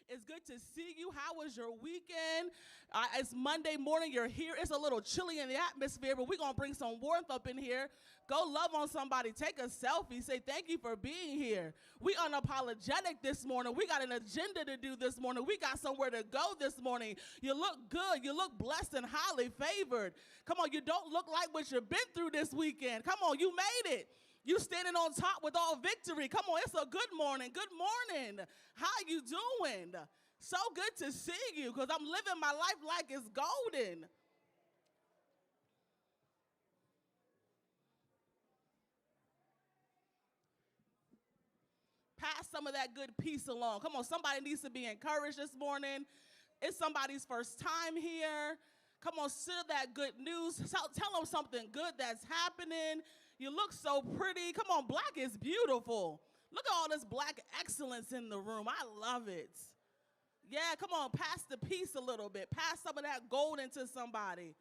It's good to see you. How was your weekend? It's Monday morning. You're here. It's a little chilly in the atmosphere, but we're going to bring some warmth up in here. Go love on somebody. Take a selfie. Say thank you for being here. We unapologetic this morning. We got an agenda to do this morning. We got somewhere to go this morning. You look good. You look blessed and highly favored. Come on, you don't look like what you've been through this weekend. Come on, you made it. You standing on top with all victory. Come on, it's a good morning. Good morning. How you doing? So good to see you because I'm living my life like it's golden. Pass some of that good peace along. Come on, somebody needs to be encouraged this morning. It's somebody's first time here. Come on, share that good news. Tell them something good that's happening. You look so pretty. Come on, black is beautiful. Look at all this black excellence in the room. I love it. Yeah, come on, pass the peace a little bit. Pass some of that gold into somebody.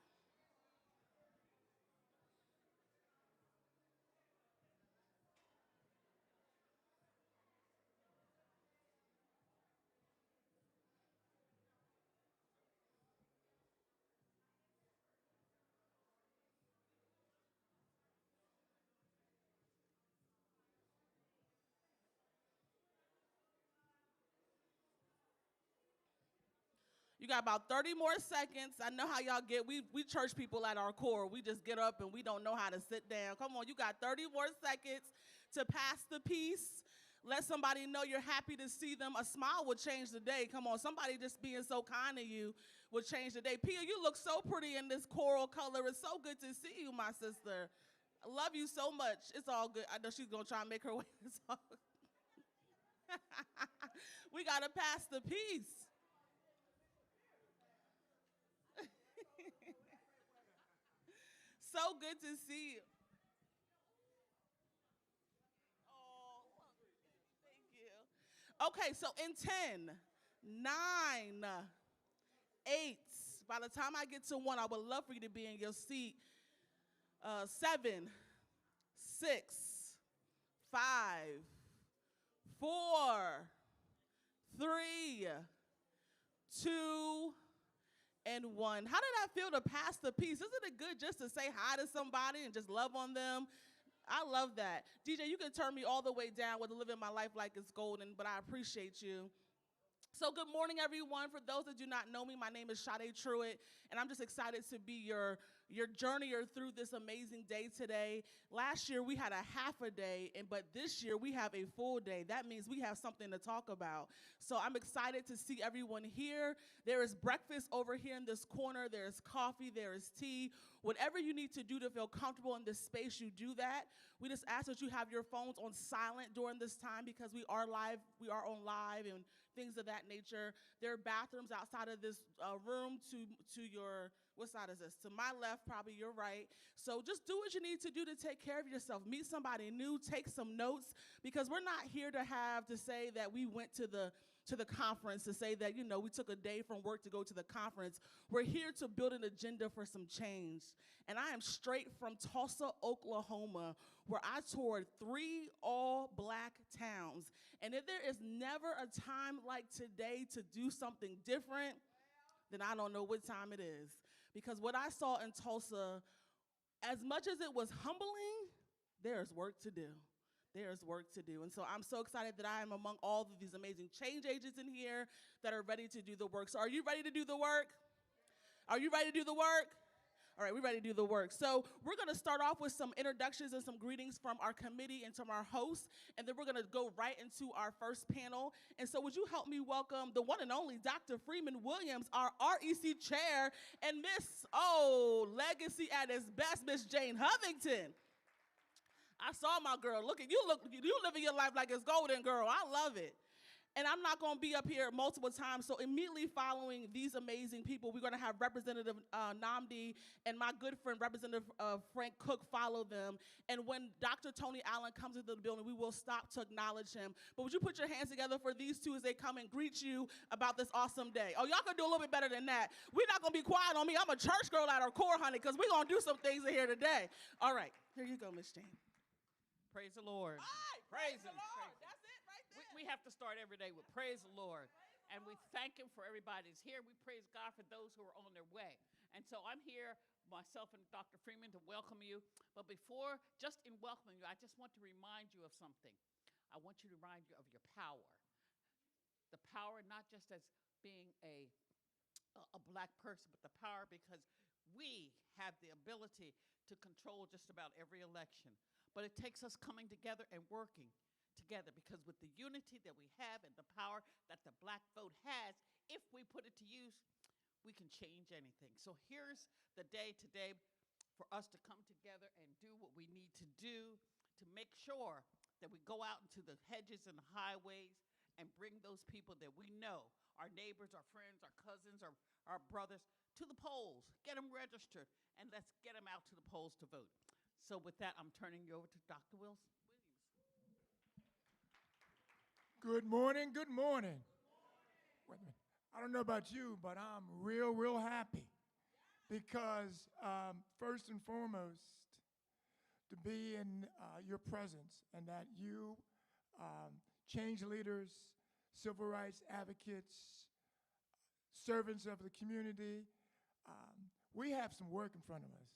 You got about 30 more seconds. I know how y'all get. We church people at our core. We just get up and we don't know how to sit down. Come on, you got 30 more seconds to pass the peace. Let somebody know you're happy to see them. A smile will change the day. Come on, somebody just being so kind to you will change the day. Pia, you look so pretty in this coral color. It's so good to see you, my sister. I love you so much. It's all good. I know she's going to try and make her way. We got to pass the peace. So good to see you. Oh, thank you. Okay, so in 10, 9, 8, by the time I get to 1, I would love for you to be in your seat. 7, 6, 5, 4, 3, 2, and 1. How did I feel to pass the peace? Isn't it good just to say hi to somebody and just love on them? I love that. DJ, you can turn me all the way down with living my life like it's golden, but I appreciate you. So good morning, everyone. For those that do not know me, my name is Sade Truitt, and I'm just excited to be your journeyer through this amazing day today. Last year, we had a half a day, but this year, we have a full day. That means we have something to talk about. So I'm excited to see everyone here. There is breakfast over here in this corner. There is coffee. There is tea. Whatever you need to do to feel comfortable in this space, you do that. We just ask that you have your phones on silent during this time because we are live. We are on live and things of that nature. There are bathrooms outside of this room to your, what side is this? To my left, probably your right. So just do what you need to do to take care of yourself. Meet somebody new, take some notes, because we're not here to say that we went to the conference, to say that, we took a day from work to go to the conference. We're here to build an agenda for some change. And I am straight from Tulsa, Oklahoma, where I toured 3 all-black towns. And if there is never a time like today to do something different, then I don't know what time it is. Because what I saw in Tulsa, as much as it was humbling, there's work to do. There's work to do. And so I'm so excited that I am among all of these amazing change agents in here that are ready to do the work. So are you ready to do the work? Are you ready to do the work? All right, we're ready to do the work. So we're going to start off with some introductions and some greetings from our committee and from our hosts, and then we're going to go right into our first panel. And so would you help me welcome the one and only Dr. Freeman Williams, our REC chair, and Miss, legacy at its best, Miss Jane Hovington. I saw my girl. Look at you. You living your life like it's golden, girl. I love it. And I'm not going to be up here multiple times. So immediately following these amazing people, we're going to have Representative Namdi and my good friend, Representative Frank Cook, follow them. And when Dr. Tony Allen comes into the building, we will stop to acknowledge him. But would you put your hands together for these two as they come and greet you about this awesome day? Oh, y'all can do a little bit better than that. We're not going to be quiet on me. I'm a church girl at our core, honey, because we're going to do some things in here today. All right. Here you go, Miss Jane. Praise the Lord. All right, praise the Lord. That's it right there. We have to start every day with praise the Lord. And we thank him for everybody that's here. We praise God for those who are on their way. And so I'm here, myself and Dr. Freeman, to welcome you. But before, just in welcoming you, I just want to remind you of something. I want you to remind you of your power. The power not just as being a black person, but the power because we have the ability to control just about every election. But it takes us coming together and working together, because with the unity that we have and the power that the black vote has, if we put it to use, we can change anything. So here's the day today for us to come together and do what we need to do to make sure that we go out into the hedges and the highways and bring those people that we know, our neighbors, our friends, our cousins, our brothers, to the polls, get them registered, and let's get them out to the polls to vote. So with that, I'm turning you over to Dr. Williams. Good morning, good morning. Wait a minute. I don't know about you, but I'm real happy because first and foremost, to be in your presence and that you change leaders, civil rights advocates, servants of the community, we have some work in front of us.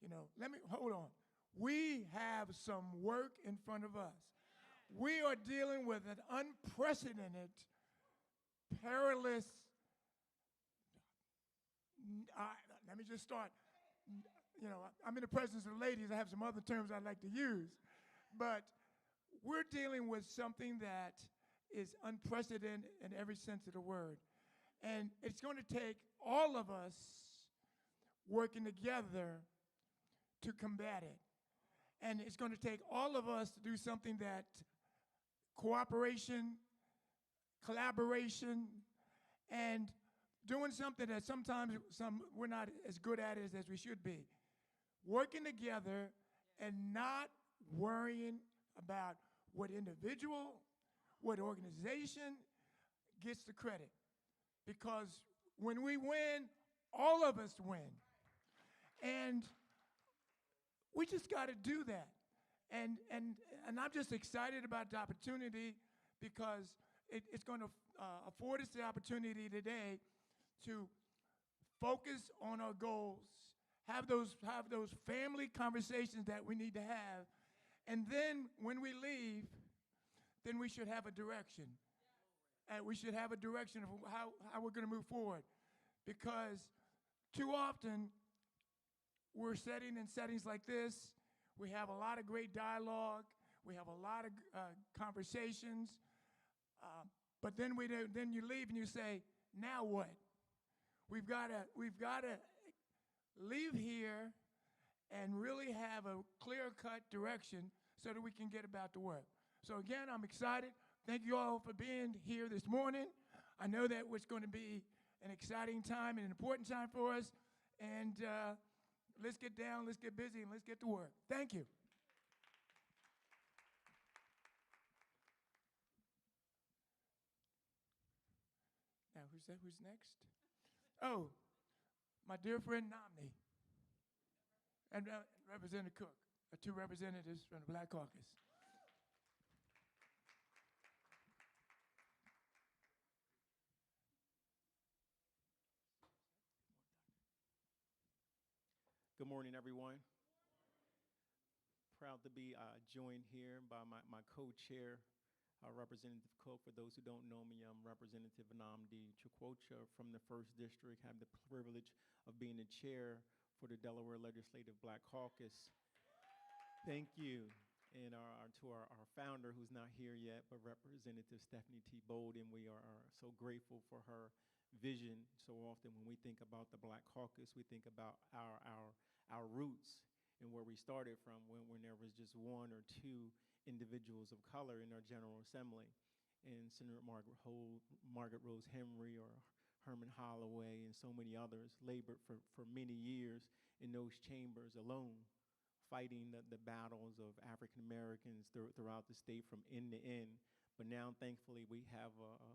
You know, hold on. We have some work in front of us. We are dealing with an unprecedented, perilous, let me just start. You know, I'm in the presence of ladies. I have some other terms I'd like to use. But we're dealing with something that is unprecedented in every sense of the word. And it's going to take all of us working together to combat it. And it's going to take all of us to do something that cooperation, collaboration, and doing something that sometimes we're not as good at it as we should be. Working together and not worrying about what individual, what organization gets the credit. Because when we win, all of us win. And we just got to do that. And I'm just excited about the opportunity because it's going to afford us the opportunity today to focus on our goals, have those family conversations that we need to have, and then when we leave, then we should have a direction. And we should have a direction of how we're going to move forward. Because too often, we're sitting in settings like this. We have a lot of great dialogue. We have a lot of conversations. But then you leave and you say, now what? We've got to leave here and really have a clear-cut direction so that we can get about the work. So again, I'm excited. Thank you all for being here this morning. I know that it's going to be an exciting time and an important time for us. And let's get down, let's get busy, and let's get to work. Thank you. Now, who's next? Oh, my dear friend Nomney and Representative Cook, are two representatives from the Black Caucus. Good morning, everyone. Proud to be joined here by my co-chair, Representative Cook. For those who don't know me, I'm Representative Nnamdi Chukwucha from the 1st District. I have the privilege of being the chair for the Delaware Legislative Black Caucus. Thank you. And to our founder, who's not here yet, but Representative Stephanie T. Bolden, we are so grateful for her vision. So often when we think about the Black Caucus, we think about our roots and where we started from when there was just one or two individuals of color in our General Assembly. And Senator Margaret Rose Henry or Herman Holloway and so many others labored for many years in those chambers alone, fighting the battles of African Americans throughout the state from end to end. But now, thankfully, we have a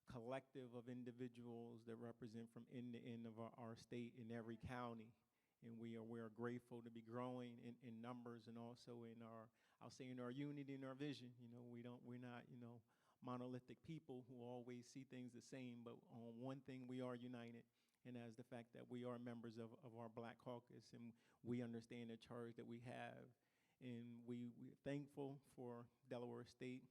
collective of individuals that represent from end to end of our state in every county. And we are grateful to be growing in numbers and also in our, I'll say in our unity and our vision. You know, we're not, monolithic people who always see things the same, but on one thing we are united, and that is the fact that we are members of our Black Caucus, and we understand the charge that we have. And we're thankful for Delaware State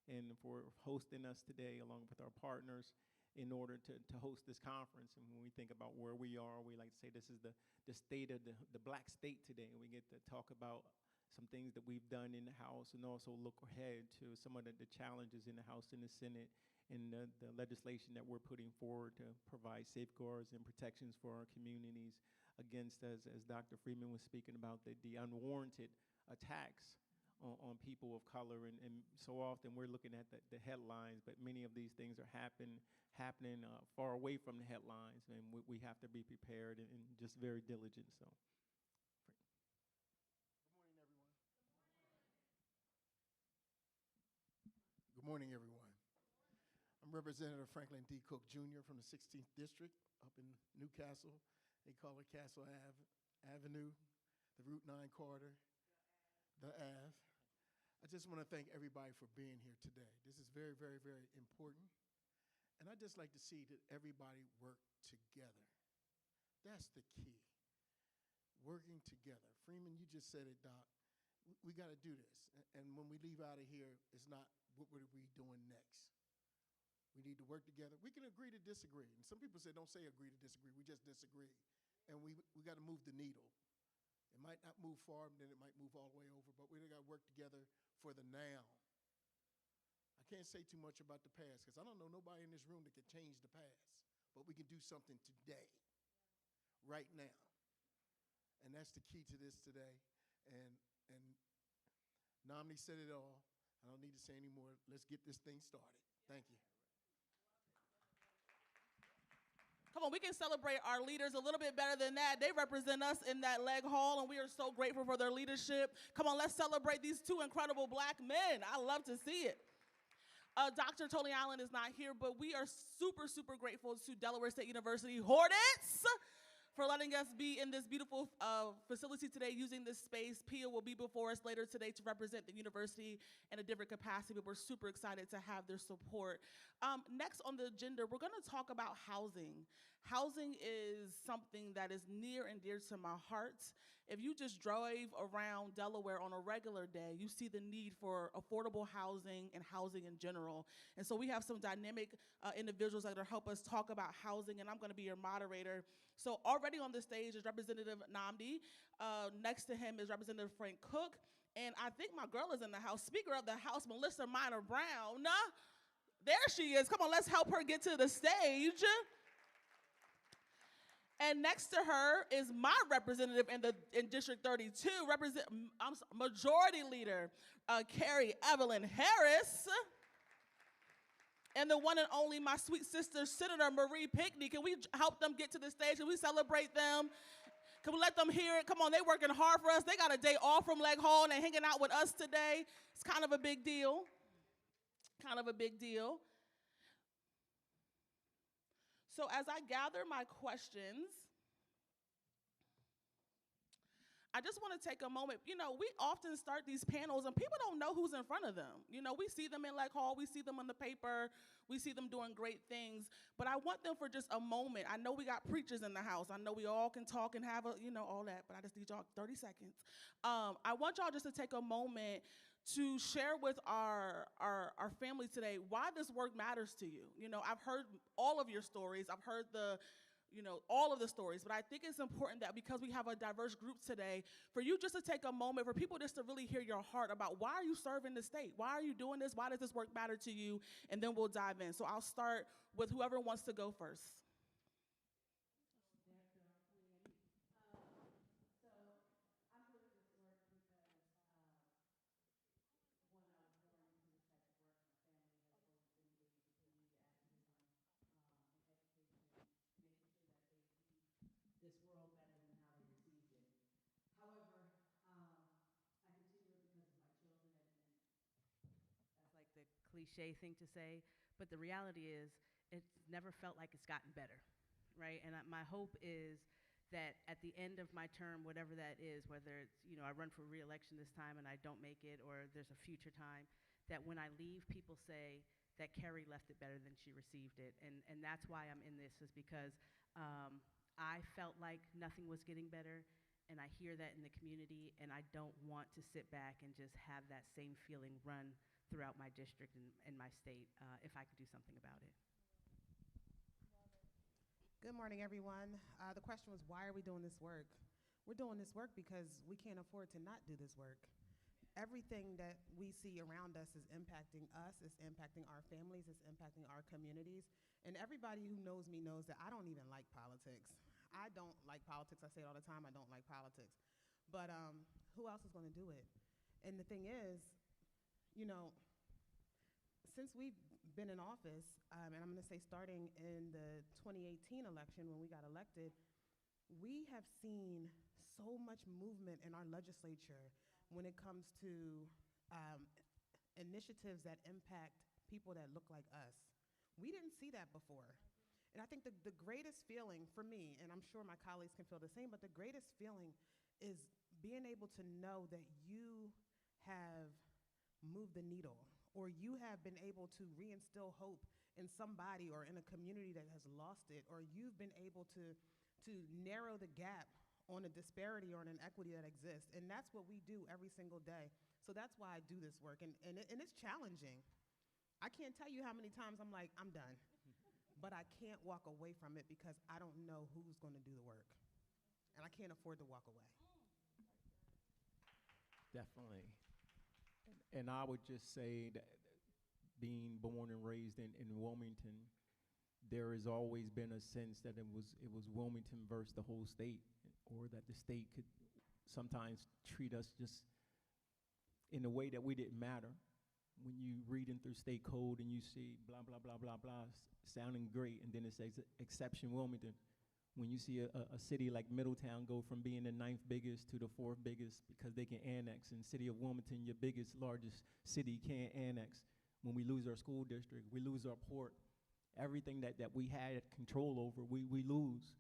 and for hosting us today along with our partners in order to host this conference. And when we think about where we are, we like to say this is the state of the Black state today. And we get to talk about some things that we've done in the House and also look ahead to some of the challenges in the House and the Senate and the legislation that we're putting forward to provide safeguards and protections for our communities against, as Dr. Freeman was speaking about, the unwarranted attacks on people of color. And so often we're looking at the headlines, but many of these things are happening far away from the headlines, and we have to be prepared and just very diligent. So. Good morning, everyone. I'm Representative Franklin D. Cook Jr. from the 16th District up in Newcastle. They call it Castle Avenue, the Route 9 corridor, the Ave. I just want to thank everybody for being here today. This is very, very, very important. And I'd just like to see that everybody work together. That's the key, working together. Freeman, you just said it, Doc. We got to do this. And when we leave out of here, it's not what are we doing next. We need to work together. We can agree to disagree. And some people say, don't say agree to disagree. We just disagree. And we got to move the needle. It might not move far, then it might move all the way over, but we got to work together for the now. I can't say too much about the past because I don't know nobody in this room that can change the past, but we can do something today, right now. And that's the key to this today. And Nomni said it all. I don't need to say any more. Let's get this thing started. Thank you. Come on, we can celebrate our leaders a little bit better than that. They represent us in that leg hall, and we are so grateful for their leadership. Come on, let's celebrate these two incredible Black men. I love to see it. Dr. Tony Allen is not here, but we are super, super grateful to Delaware State University Hornets for letting us be in this beautiful facility today using this space. Pia will be before us later today to represent the university in a different capacity, but we're super excited to have their support. Next on the agenda, we're gonna talk about housing. Housing is something that is near and dear to my heart. If you just drive around Delaware on a regular day, you see the need for affordable housing and housing in general. And so we have some dynamic individuals that are gonna help us talk about housing, and I'm gonna be your moderator. So already on the stage is Representative Namdi. Next to him is Representative Frank Cook. And I think my girl is in the House. Speaker of the House, Melissa Minor Brown. There she is. Come on, let's help her get to the stage. And next to her is my representative in District 32, Majority Leader Carrie Evelyn Harris. And the one and only my sweet sister, Senator Marie Pinckney. Can we help them get to the stage? Can we celebrate them? Can we let them hear it? Come on, they're working hard for us. They got a day off from Leg Hall and they're hanging out with us today. It's kind of a big deal. Kind of a big deal. So as I gather my questions, I just want to take a moment. You know, we often start these panels and people don't know who's in front of them. You know, we see them in Leg Hall, we see them on the paper, we see them doing great things, but I want them for just a moment. I know we got preachers in the house. I know we all can talk and have all that, but I just need y'all 30 seconds. I want y'all just to take a moment to share with our family today why this work matters to you. You know, I've heard all of your stories. I've heard all of the stories, but I think it's important that because we have a diverse group today, for you just to take a moment, for people just to really hear your heart about why are you serving the state? Why are you doing this? Why does this work matter to you? And then we'll dive in. So I'll start with whoever wants to go first. This world better than how they received it. However, I continue it because of my children, and that's like the cliche thing to say, but the reality is it's never felt like it's gotten better, right? And my hope is that at the end of my term, whatever that is, whether it's, I run for re-election this time and I don't make it, or there's a future time, that when I leave, people say that Carrie left it better than she received it. And that's why I'm in this, is because I felt like nothing was getting better, and I hear that in the community, and I don't want to sit back and just have that same feeling run throughout my district and my state if I could do something about it. Good morning, everyone. The question was, why are we doing this work? We're doing this work because we can't afford to not do this work. Everything that we see around us, it's impacting our families, it's impacting our communities. And everybody who knows me knows that I don't even like politics. I don't like politics. I say it all the time, I don't like politics. But who else is going to do it? And the thing is, you know, since we've been in office, and I'm going to say starting in the 2018 election when we got elected, we have seen so much movement in our legislature when it comes to initiatives that impact people that look like us. We didn't see that before. And I think the greatest feeling for me, and I'm sure my colleagues can feel the same, but the greatest feeling is being able to know that you have moved the needle, or you have been able to reinstill hope in somebody or in a community that has lost it, or you've been able to narrow the gap on a disparity or an inequity that exists. And that's what we do every single day. So that's why I do this work. And it's challenging. I can't tell you how many times I'm like, I'm done. But I can't walk away from it because I don't know who's going to do the work. And I can't afford to walk away. Definitely. And I would just say that being born and raised in Wilmington, there has always been a sense that it was Wilmington versus the whole state, or that the state could sometimes treat us just in a way that we didn't matter. When you reading through state code and you see blah, blah, blah, blah, blah, sounding great, and then it says exception Wilmington. When you see a city like Middletown go from being the 9th biggest to the 4th biggest because they can annex, and city of Wilmington, your biggest, largest city, can't annex. When we lose our school district, we lose our port, everything that we had control over, we lose,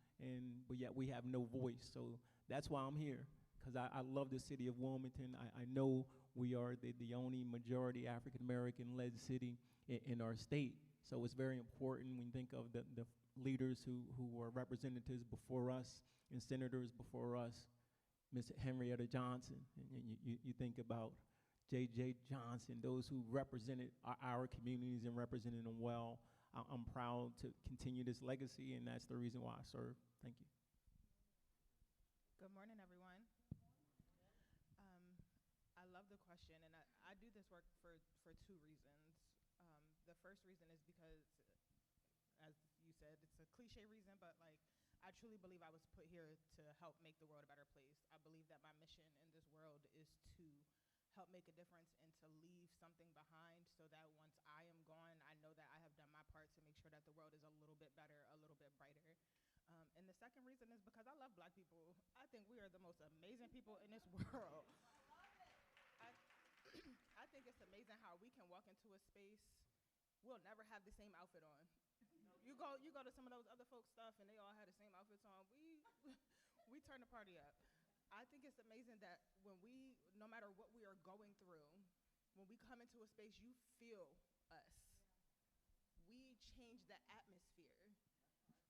but yet we have no voice. So that's why I'm here, because I love the city of Wilmington. I know we are the only majority African-American-led city in our state. So it's very important when you think of the leaders who were representatives before us and senators before us, Ms. Henrietta Johnson, and you think about J.J. Johnson, those who represented our communities and represented them well. I'm proud to continue this legacy, and that's the reason why I serve. Thank you. Good morning, everyone. I love the question, and I do this work for 2 reasons. The first reason is because, as you said, it's a cliche reason, but like, I truly believe I was put here to help make the world a better place. I believe that my mission in this world is to help make a difference and to leave something behind, so that once I am gone, I know that I have done my part to make sure that the world is a little bit better, a little bit brighter. And the second reason is because I love Black people. I think we are the most amazing people in this world. I think it's amazing how we can walk into a space, we'll never have the same outfit on. You go to some of those other folks' stuff and they all had the same outfits on. We turn the party up. I think it's amazing that no matter what we are going through, when we come into a space, you feel us. We change the atmosphere.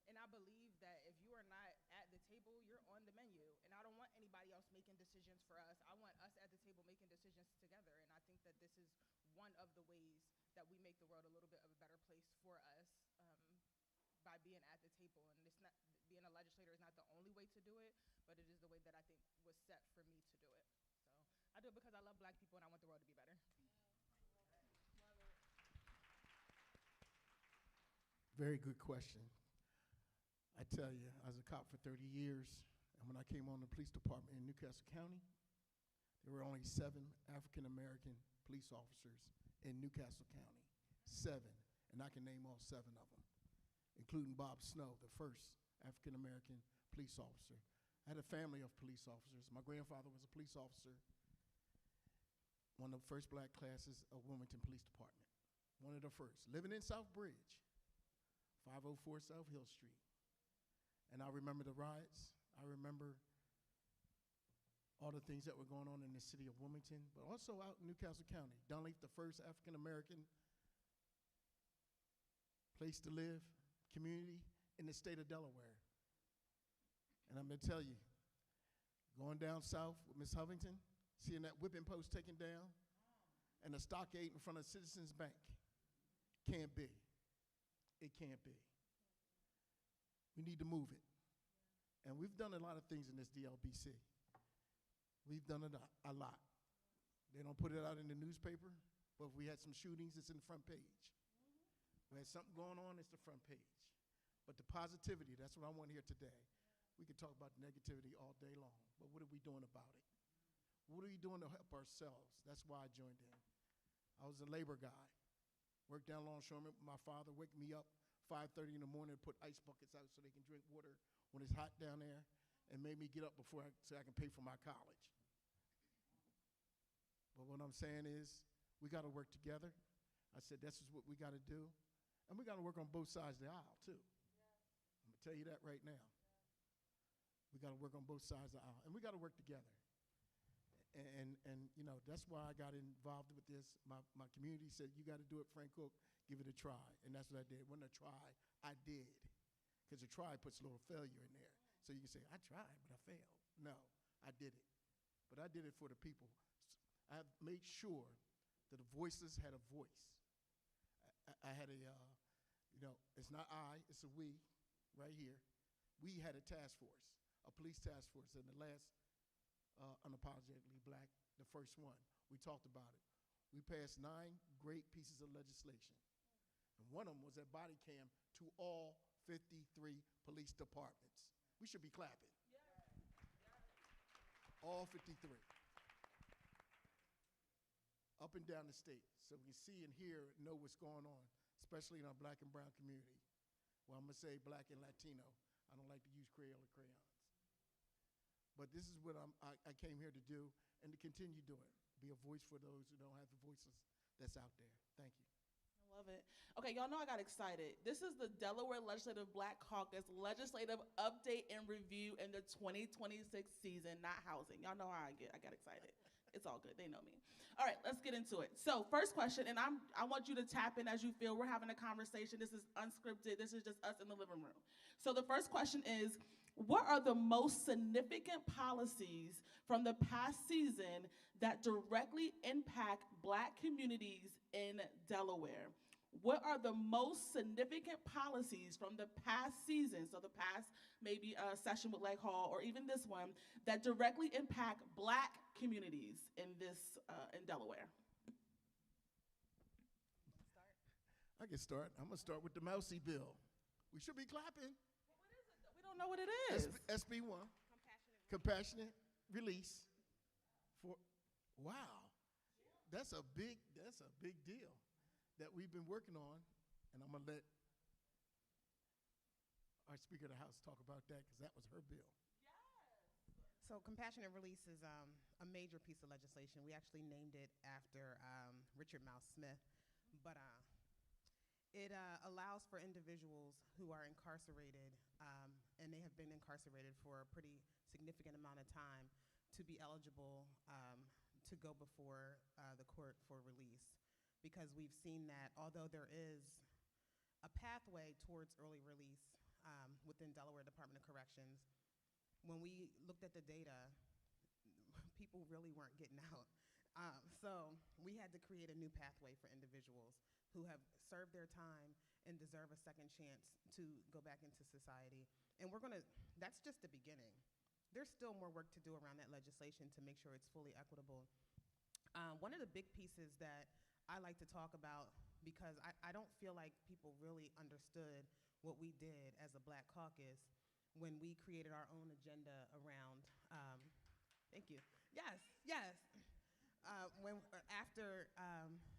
And I believe that if you are not at the table, you're on the menu. And I don't want anybody else making decisions for us. I want us at the table making decisions together. And I think that this is one of the ways that we make the world a little bit of a better place for us, by being at the table. And it's not, being a legislator is not the only way to do it, but it is the way that I think was set for me to do it. So I do it because I love Black people and I want the world to be better. Very good question. I tell you, I was a cop for 30 years, and when I came on the police department in Newcastle County, there were only 7 African-American police officers in Newcastle County. 7, and I can name all 7 of them, including Bob Snow, the first African-American police officer. I had a family of police officers. My grandfather was a police officer, one of the first Black classes of Wilmington Police Department, one of the first, living in South Bridge, 504 South Hill Street. And I remember the riots. I remember all the things that were going on in the city of Wilmington, but also out in Newcastle County. Dunleavy, the first African-American place to live, community in the state of Delaware. And I'm going to tell you, going down south with Miss Hovington, seeing that whipping post taken down, and a stockade in front of Citizens Bank, can't be. It can't be. We need to move it. And we've done a lot of things in this DLBC. We've done it a lot. They don't put it out in the newspaper, but if we had some shootings, it's in the front page. We had something going on, it's the front page. But the positivity, that's what I want here today. We could talk about negativity all day long, but what are we doing about it? What are we doing to help ourselves? That's why I joined in. I was a labor guy. Worked down Longshoreman with my father, wake me up 5:30 in the morning to put ice buckets out so they can drink water when it's hot down there, and made me get up so I can pay for my college. But what I'm saying is, we got to work together. I said, this is what we got to do. And we got to work on both sides of the aisle, too. I'm going to tell you that right now. We got to work on both sides of the aisle. And we got to work together. And you know, that's why I got involved with this. My community said, you got to do it, Frank Cook, give it a try. And that's what I did. When I tried, I did. Because a try puts a little failure in there. So you can say, I tried, but I failed. No, I did it. But I did it for the people. I made sure that the voices had a voice. I had a, you know, it's not I, it's a we, right here. We had a task force, a police task force, in the last Unapologetically Black, the first one. We talked about it. We passed 9 great pieces of legislation. And one of them was a body cam to all 53 police departments. We should be clapping. All 53. Up and down the state, so we can see and hear and know what's going on, especially in our black and brown community. Well, I'm going to say black and Latino. I don't like to use Crayola crayons. But this is what I came here to do and to continue doing, be a voice for those who don't have the voices that's out there. Thank you. I love it. Okay, y'all know I got excited. This is the Delaware Legislative Black Caucus Legislative Update and Review in the 2026 season, not housing. Y'all know how I got excited. It's all good. They know me. All right, let's get into it. So first question, and I want you to tap in as you feel. We're having a conversation. This is unscripted. This is just us in the living room. So the first question is, what are the most significant policies from the past season that directly impact Black communities in Delaware? What are the most significant policies from the past season, so the past maybe a session with Leg Hall or even this one, that directly impact Black communities in Delaware? I can start. I'm going to start with the Mousy bill. We should be clapping. What is it? We don't know what it is. SB1. Compassionate release. Wow. That's a big deal that we've been working on, and I'm going to let our Speaker of the House talk about that, because that was her bill. So compassionate release is a major piece of legislation. We actually named it after Richard Mouse Smith, but it allows for individuals who are incarcerated, and they have been incarcerated for a pretty significant amount of time, to be eligible to go before the court for release. Because we've seen that although there is a pathway towards early release within Delaware Department of Corrections, when we looked at the data, people really weren't getting out. So we had to create a new pathway for individuals who have served their time and deserve a second chance to go back into society. And that's just the beginning. There's still more work to do around that legislation to make sure it's fully equitable. One of the big pieces that I like to talk about, because I don't feel like people really understood what we did as a Black caucus when we created our own agenda around, thank you, yes. After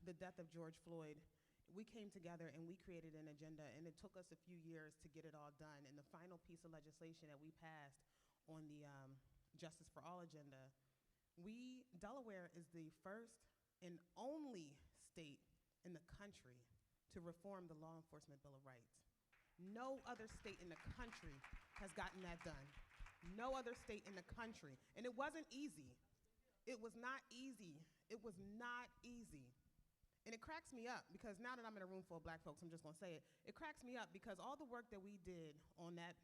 the death of George Floyd, we came together and we created an agenda, and it took us a few years to get it all done. And the final piece of legislation that we passed on the Justice for All agenda, Delaware is the first and only state in the country to reform the Law Enforcement Bill of Rights. No other state in the country has gotten that done. No other state in the country. And it wasn't easy. It was not easy. It was not easy. And it cracks me up because now that I'm in a room full of black folks, I'm just going to say it. It cracks me up because all the work that we did on that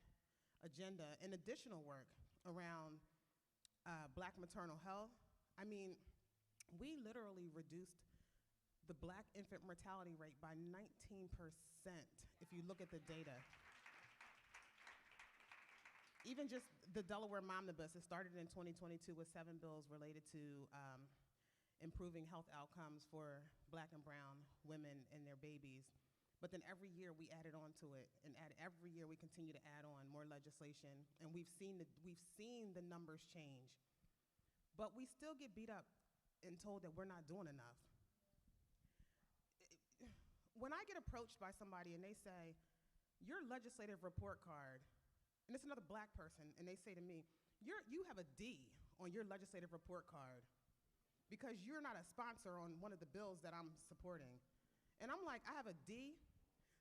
agenda and additional work around black maternal health, I mean, we literally reduced the black infant mortality rate by 19% if you look at the data. Even just the Delaware Momnibus, it started in 2022 with 7 bills related to improving health outcomes for black and brown women and their babies. But then every year we added on to it, and every year we continue to add on more legislation, and we've seen the numbers change. But we still get beat up and told that we're not doing enough. When I get approached by somebody and they say, your legislative report card, and it's another black person, and they say to me, you have a D on your legislative report card because you're not a sponsor on one of the bills that I'm supporting. And I'm like, I have a D?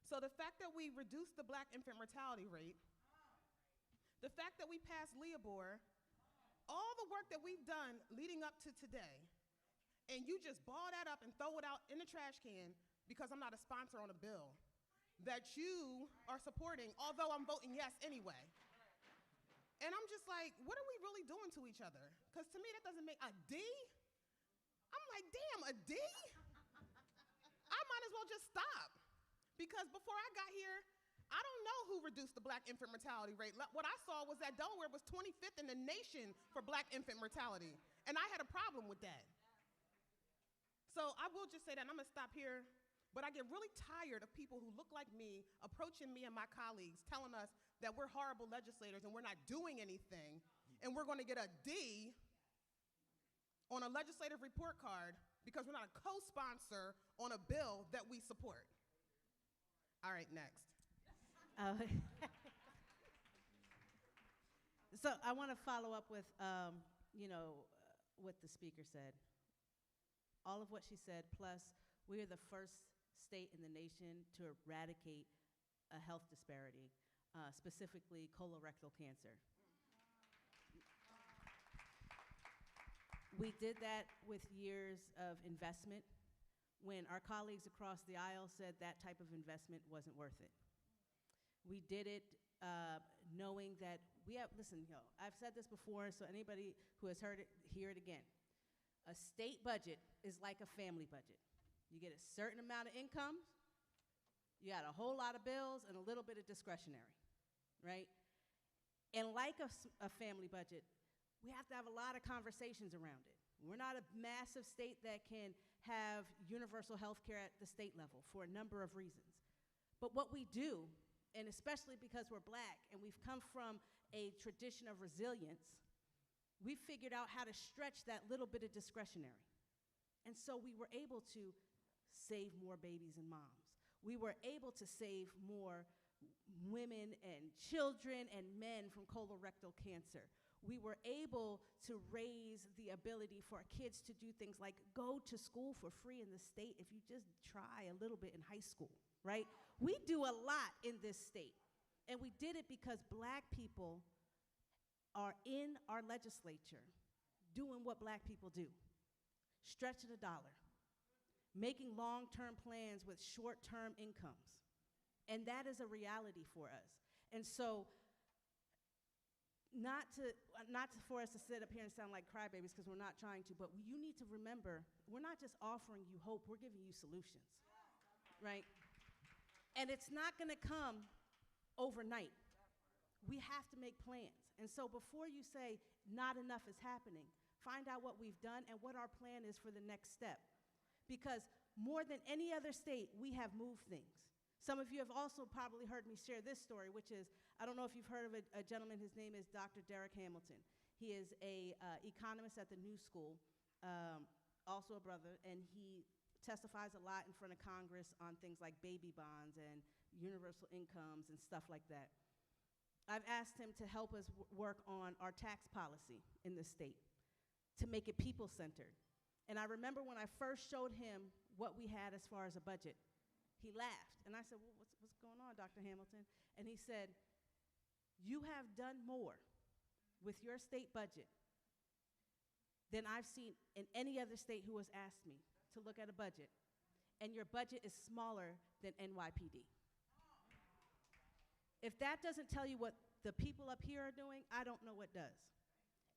So the fact that we reduced the black infant mortality rate, the fact that we passed Leobor, all the work that we've done leading up to today, and you just ball that up and throw it out in the trash can because I'm not a sponsor on a bill that you are supporting, although I'm voting yes anyway. And I'm just like, what are we really doing to each other? Because to me, that doesn't make a D? I'm like, damn, a D? I might as well just stop. Because before I got here, I don't know who reduced the black infant mortality rate. What I saw was that Delaware was 25th in the nation for black infant mortality. And I had a problem with that. So I will just say that, and I'm gonna stop here, but I get really tired of people who look like me approaching me and my colleagues telling us that we're horrible legislators and we're not doing anything, and we're gonna get a D on a legislative report card because we're not a co-sponsor on a bill that we support. All right, next. So I want to follow up with, what the speaker said. All of what she said, plus we are the first state in the nation to eradicate a health disparity, specifically colorectal cancer. We did that with years of investment when our colleagues across the aisle said that type of investment wasn't worth it. We did it knowing that I've said this before, so anybody who has heard it, hear it again. A state budget is like a family budget. You get a certain amount of income, you got a whole lot of bills, and a little bit of discretionary, right? And like a family budget, we have to have a lot of conversations around it. We're not a massive state that can have universal health care at the state level for a number of reasons. But what we do, and especially because we're black and we've come from a tradition of resilience, we figured out how to stretch that little bit of discretionary. And so we were able to save more babies and moms. We were able to save more women and children and men from colorectal cancer. We were able to raise the ability for our kids to do things like go to school for free in the state if you just try a little bit in high school, right? We do a lot in this state. And we did it because black people are in our legislature doing what black people do, stretching a dollar, making long-term plans with short-term incomes. And that is a reality for us. And so not for us to sit up here and sound like crybabies because we're not trying to, but you need to remember, we're not just offering you hope, we're giving you solutions, right? And it's not gonna come overnight. We have to make plans. And so before you say not enough is happening, find out what we've done and what our plan is for the next step. Because more than any other state, we have moved things. Some of you have also probably heard me share this story, which is, I don't know if you've heard of a gentleman, his name is Dr. Derek Hamilton. He is a economist at the New School, also a brother, and he testifies a lot in front of Congress on things like baby bonds and universal incomes and stuff like that. I've asked him to help us work on our tax policy in the state to make it people-centered. And I remember when I first showed him what we had as far as a budget, he laughed. And I said, well, what's going on, Dr. Hamilton? And he said, you have done more with your state budget than I've seen in any other state who has asked me to look at a budget, and your budget is smaller than NYPD. If that doesn't tell you what the people up here are doing, I don't know what does.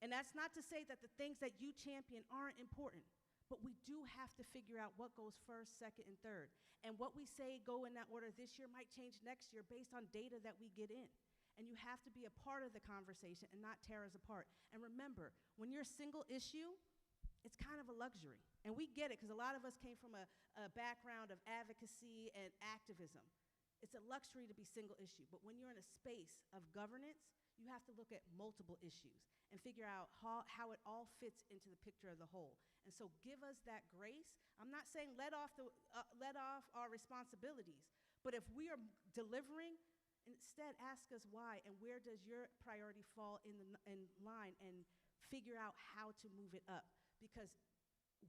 And that's not to say that the things that you champion aren't important, but we do have to figure out what goes first, second, and third. And what we say go in that order this year might change next year based on data that we get in. And you have to be a part of the conversation and not tear us apart. And remember, when you're single issue, it's kind of a luxury. And we get it, because a lot of us came from a background of advocacy and activism. It's a luxury to be single issue. But when you're in a space of governance, you have to look at multiple issues and figure out how it all fits into the picture of the whole. And so give us that grace. I'm not saying let off our responsibilities, but if we are delivering, instead ask us why and where does your priority fall in line, and figure out how to move it up. Because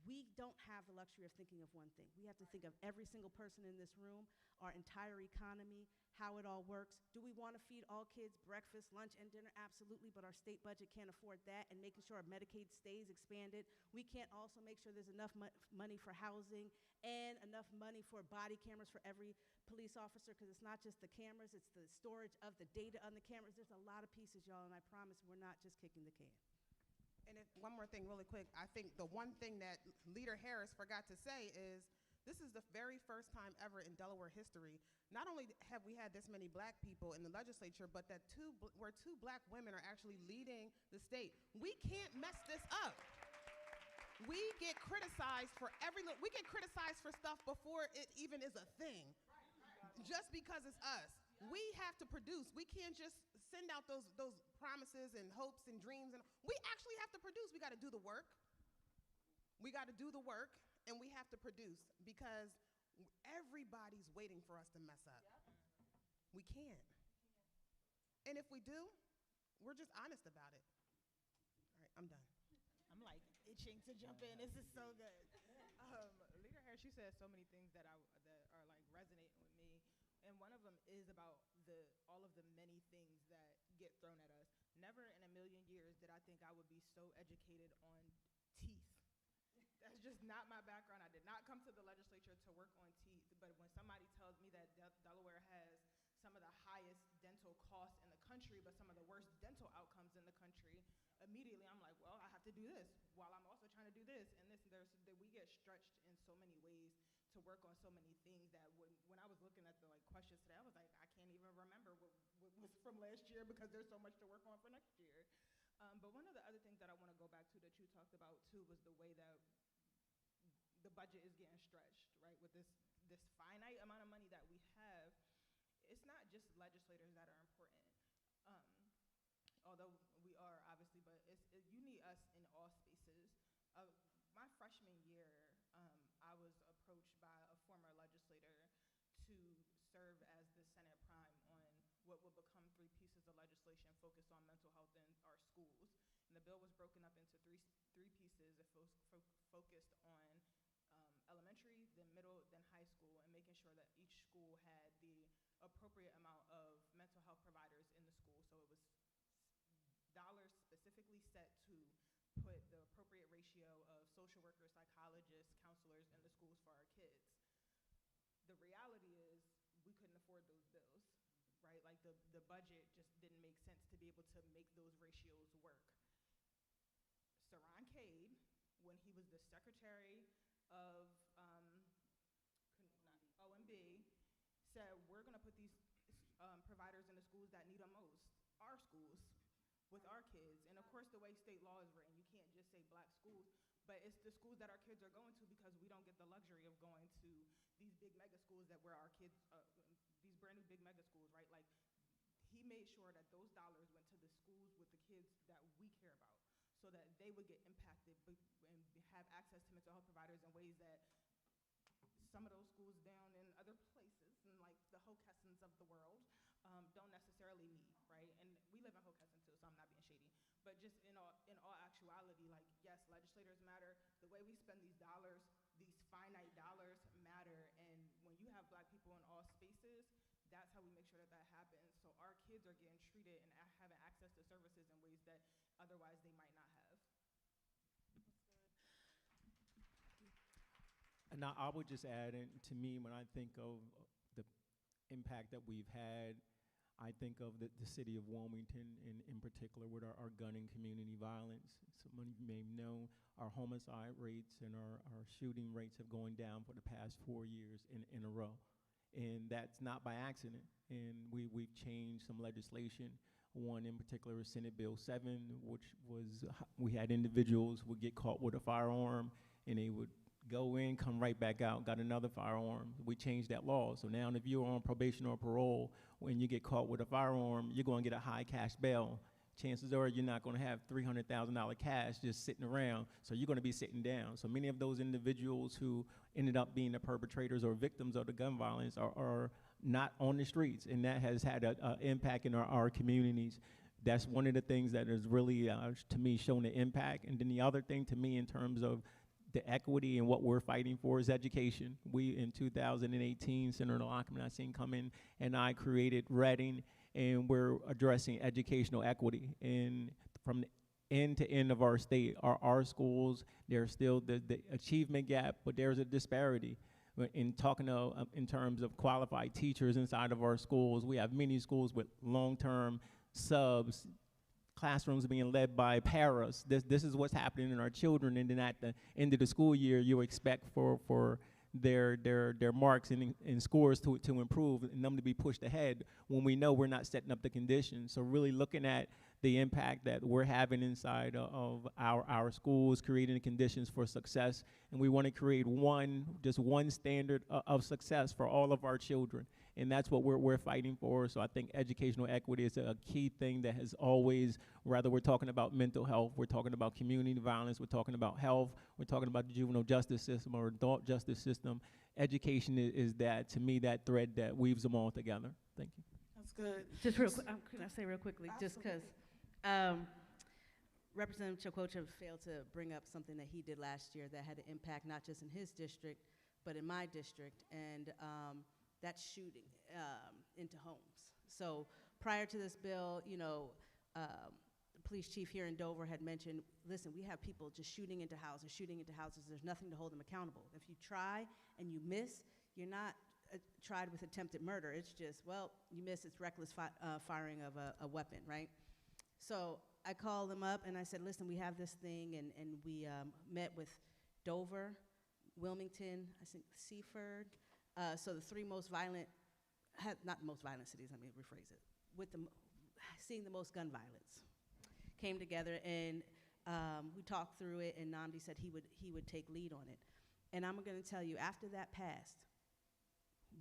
we don't have the luxury of thinking of one thing. We have to think of every single person in this room, our entire economy, how it all works. Do we want to feed all kids breakfast, lunch, and dinner? Absolutely, but our state budget can't afford that, and making sure our Medicaid stays expanded. We can't also make sure there's enough money for housing and enough money for body cameras for every police officer, because it's not just the cameras, it's the storage of the data on the cameras. There's a lot of pieces, y'all, and I promise we're not just kicking the can. And one more thing really quick, I think the one thing that Leader Harris forgot to say is this is the very first time ever in Delaware history, not only have we had this many black people in the legislature, but that where two black women are actually leading the state. We can't mess this up. We get criticized for we get criticized for stuff before it even is a thing, just because it's us. We have to produce. We can't just send out those promises and hopes and dreams. And we actually have to produce. We got to do the work. We got to do the work, and we have to produce, because everybody's waiting for us to mess up. We can't. And if we do, we're just honest about it. All right, I'm done. I'm like itching to jump in. This is so good. Leader Harris, she said so many things that are like resonating with me, and one of them is about all of the many things that get thrown at us. Never in a million years did I think I would be so educated on teeth. That's just not my background. I did not come to the legislature to work on teeth, but when somebody tells me that Delaware has some of the highest dental costs in the country, but some of the worst dental outcomes in the country, immediately I'm like, well, I have to do this while I'm also trying to do this and this. That we get stretched in so many ways to work on so many things that when I was looking at the questions today, I was like, I can't even remember what was from last year, because there's so much to work on for next year. But one of the other things that I want to go back to that you talked about too was the way that the budget is getting stretched, right? With this finite amount of money that we have, it's not just legislators that are important. Although we are, obviously, but you need us in all spaces. My freshman year, I was approached by a former legislator to serve as the Senate Prime on what would become 3 pieces of legislation focused on mental health in our schools. And the bill was broken up into three pieces. It focused on elementary, then middle, then high school, and making sure that each school had the appropriate amount of mental health providers in the school. So it was dollars specifically set to put the appropriate ratio of social workers, psychologists, counselors in the schools for our kids. The reality is we couldn't afford those bills, right? Like the budget just didn't make sense to be able to make those ratios work. Saran Cade, when he was the secretary of OMB, said, we're going to put these providers in the schools that need them most, our schools, with our kids. And of course, the way state law is written, you can't just say black schools, but it's the schools that our kids are going to, because we don't get the luxury of going to these big mega schools that where our kids, these brand new big mega schools, right? Like, he made sure that those dollars went to the schools with the kids that we care about, so that they would get impacted and have access to mental health providers in ways that some of those schools down in other places, and like the Hokessons of the world, don't necessarily need, right? And we live in Hokesson too, so I'm not being shady. But just in all actuality, like, yes, legislators matter. The way we spend these dollars, these finite dollars, matter. And when you have black people in all spaces, that's how we make sure that happens. So our kids are getting treated and having access access to services in ways that otherwise they might not have. And I would just add, in, to me, when I think of the impact that we've had, I think of the city of Wilmington in particular with our gun and community violence. Some of you may know our homicide rates and our shooting rates have gone down for the past 4 years in a row. And that's not by accident. And we've changed some legislation. One in particular is Senate Bill 7, which was, we had individuals would get caught with a firearm and they would go in, come right back out, got another firearm. We changed that law. So now if you're on probation or parole, when you get caught with a firearm, you're going to get a high cash bail. Chances are you're not going to have $300,000 cash just sitting around, so you're going to be sitting down. So many of those individuals who ended up being the perpetrators or victims of the gun violence are not on the streets, and that has had an impact in our communities. That's one of the things that has really, to me, shown the impact. And then the other thing to me in terms of the equity and what we're fighting for is education. We, in 2018, Senator Lockman, I seen come in, and I created Reading, and we're addressing educational equity. And from the end to end of our state, our schools, there's still the achievement gap, but there's a disparity. In talking in terms of qualified teachers inside of our schools, we have many schools with long-term subs, classrooms being led by paras. This is what's happening in our children, and then at the end of the school year, you expect for their marks and scores to improve and them to be pushed ahead when we know we're not setting up the conditions. So really looking at the impact that we're having inside of our schools, creating the conditions for success, and we want to create just one standard of success for all of our children. And that's what we're fighting for. So I think educational equity is a key thing that has always, whether we're talking about mental health, we're talking about community violence, we're talking about health, we're talking about the juvenile justice system or adult justice system. Education is that, to me, that thread that weaves them all together. Thank you. That's good. Just real quick, can I say real quickly, just because Representative Chakwocha failed to bring up something that he did last year that had an impact not just in his district, but in my district, and that's shooting into homes. So prior to this bill, you know, the police chief here in Dover had mentioned, listen, we have people just shooting into houses. There's nothing to hold them accountable. If you try and you miss, you're not tried with attempted murder. It's just, well, you miss, it's reckless firing of a weapon, right? So I called them up and I said, listen, we have this thing, and we met with Dover, Wilmington, I think Seaford, so the three most violent, not the most violent cities, let me rephrase it, with seeing the most gun violence, came together, and we talked through it, and Nnamdi said he would take lead on it. And I'm gonna tell you, after that passed,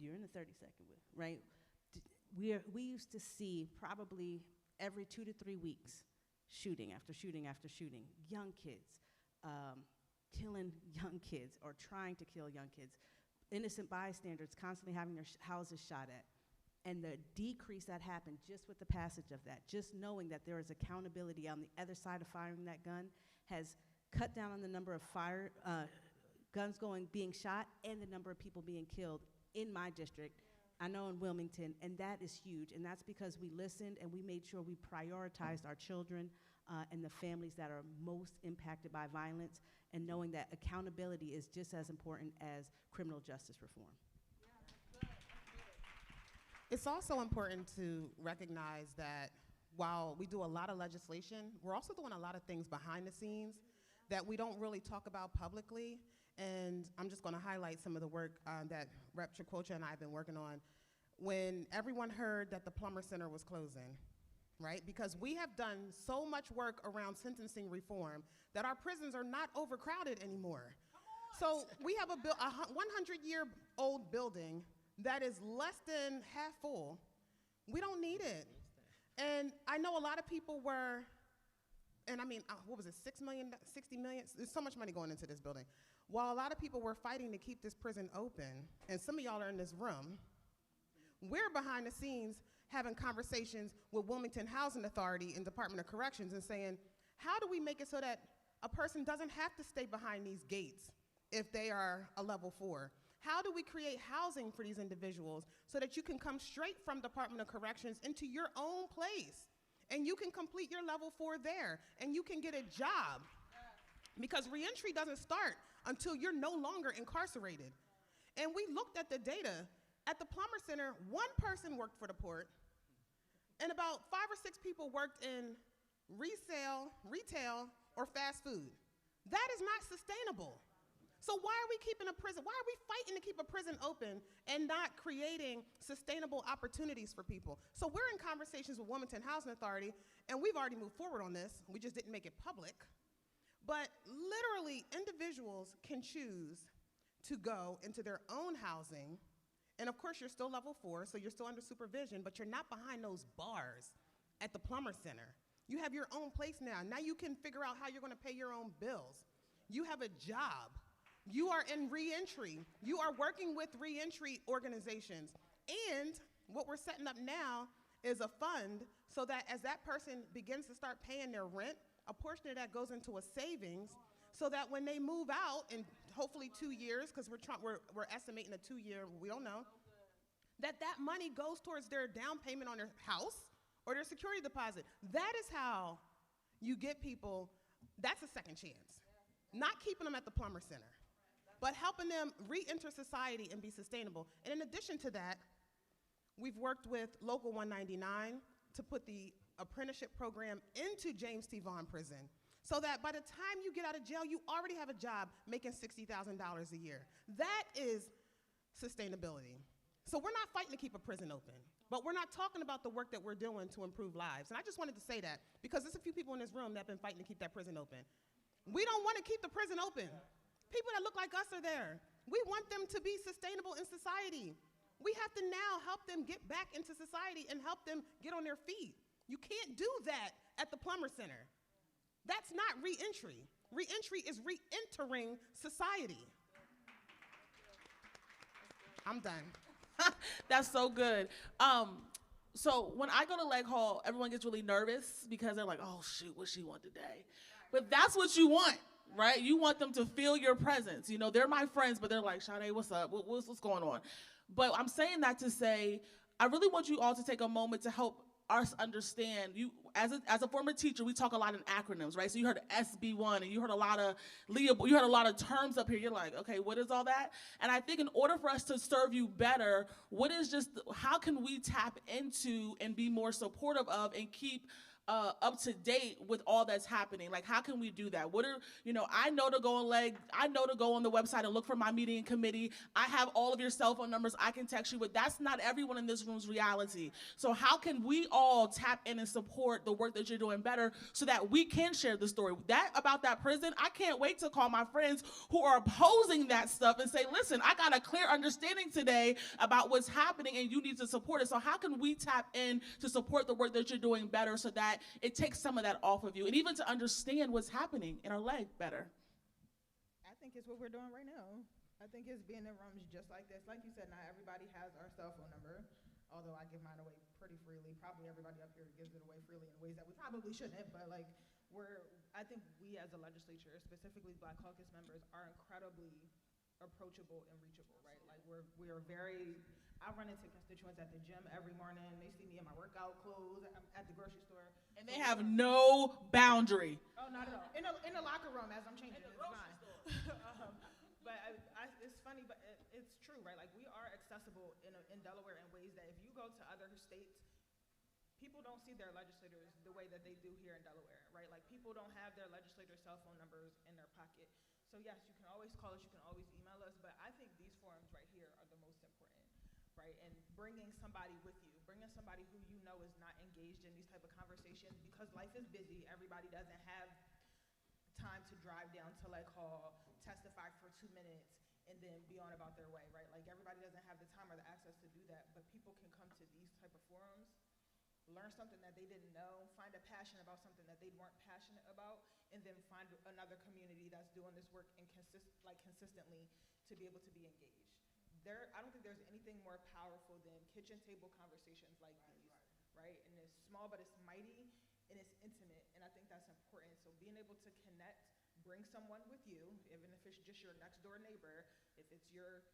you're in the 30-second with, right? We used to see probably every 2 to 3 weeks, shooting after shooting after shooting, young kids, killing young kids or trying to kill young kids, innocent bystanders constantly having their houses shot at. And the decrease that happened just with the passage of that, just knowing that there is accountability on the other side of firing that gun, has cut down on the number of guns being shot and the number of people being killed in my district. I know in Wilmington, and that is huge, and that's because we listened and we made sure we prioritized our children and the families that are most impacted by violence, and knowing that accountability is just as important as criminal justice reform. It's also important to recognize that while we do a lot of legislation, we're also doing a lot of things behind the scenes that we don't really talk about publicly. And I'm just going to highlight some of the work that Rep. Chakwocha and I have been working on. When everyone heard that the Plummer Center was closing, right? Because we have done so much work around sentencing reform that our prisons are not overcrowded anymore. So we have a 100-year-old building that is less than half full. We don't need it. And I know a lot of people were, and I mean, what was it, 6 million, 60 million? There's so much money going into this building. While a lot of people were fighting to keep this prison open, and some of y'all are in this room, we're behind the scenes having conversations with Wilmington Housing Authority and Department of Corrections and saying, how do we make it so that a person doesn't have to stay behind these gates if they are a level 4? How do we create housing for these individuals so that you can come straight from Department of Corrections into your own place and you can complete your level 4 there, and you can get a job. Because reentry doesn't start until you're no longer incarcerated. And we looked at the data. At the Plummer Center, one person worked for the port, and about 5 or 6 people worked in retail, or fast food. That is not sustainable. So why are we keeping a prison? Why are we fighting to keep a prison open and not creating sustainable opportunities for people? So we're in conversations with Wilmington Housing Authority, and we've already moved forward on this. We just didn't make it public. But literally, individuals can choose to go into their own housing. And of course, you're still level 4, so you're still under supervision, but you're not behind those bars at the Plummer Center. You have your own place now. Now you can figure out how you're gonna pay your own bills. You have a job. You are in reentry. You are working with reentry organizations. And what we're setting up now is a fund so that as that person begins to start paying their rent, a portion of that goes into a savings so that when they move out in hopefully 2 years, because we're estimating a 2-year, we don't know, that money goes towards their down payment on their house or their security deposit. That is how you get people, that's a second chance. Not keeping them at the Plummer Center, but helping them re-enter society and be sustainable. And in addition to that, we've worked with Local 199 to put the apprenticeship program into James T. Vaughn Prison, so that by the time you get out of jail, you already have a job making $60,000 a year. That is sustainability. So we're not fighting to keep a prison open, but we're not talking about the work that we're doing to improve lives. And I just wanted to say that because there's a few people in this room that have been fighting to keep that prison open. We don't want to keep the prison open. People that look like us are there. We want them to be sustainable in society. We have to now help them get back into society and help them get on their feet. You can't do that at the Plummer Center. That's not re-entry. Re-entry is re-entering society. I'm done. That's so good. So when I go to leg hall, everyone gets really nervous because they're like, oh shoot, what she want today? But that's what you want, right? You want them to feel your presence. You know, they're my friends, but they're like, Sade, what's up? What's going on? But I'm saying that to say, I really want you all to take a moment to help us understand. You, as a former teacher, we talk a lot in acronyms, right? So you heard SB1, and you heard a lot of you heard a lot of terms up here. You're like, okay, what is all that? And I think in order for us to serve you better, how can we tap into and be more supportive of and keep up to date with all that's happening? Like, how can we do that? I know to go on the website and look for my meeting committee. I have all of your cell phone numbers. I can text you, but that's not everyone in this room's reality. So how can we all tap in and support the work that you're doing better so that we can share the story? About that prison, I can't wait to call my friends who are opposing that stuff and say, listen, I got a clear understanding today about what's happening and you need to support it. So how can we tap in to support the work that you're doing better so that it takes some of that off of you, and even to understand what's happening in our leg better? I think it's what we're doing right now. I think it's being in rooms just like this. Like you said, not everybody has our cell phone number, although I give mine away pretty freely. Probably everybody up here gives it away freely in ways that we probably shouldn't, but I think we as a legislature, specifically Black Caucus members, are incredibly approachable and reachable, right? Like we are very, I run into constituents at the gym every morning. They see me in my workout clothes. I'm at the grocery store. And they have no boundary. Oh, not at all. In the locker room as I'm changing, it's fine. But it's funny, but it's true, right? Like we are accessible in Delaware in ways that if you go to other states, people don't see their legislators the way that they do here in Delaware, right? Like people don't have their legislators' cell phone numbers in their pocket. So yes, you can always call us, you can always email us, but I think these forums right here are the most important, right? And bringing somebody with you, bringing somebody who you know is not engaged in these type of conversations, because life is busy. Everybody doesn't have time to drive down to Leg Hall, testify for 2 minutes, and then be on about their way, right? Like everybody doesn't have the time or the access to do that, but people can come to these type of forums, learn something that they didn't know, find a passion about something that they weren't passionate about, and then find another community that's doing this work and consistently to be able to be engaged. I don't think there's anything more powerful than kitchen table conversations like these, right? And it's small, but it's mighty, and it's intimate, and I think that's important. So being able to connect, bring someone with you, even if it's just your next door neighbor, if it's your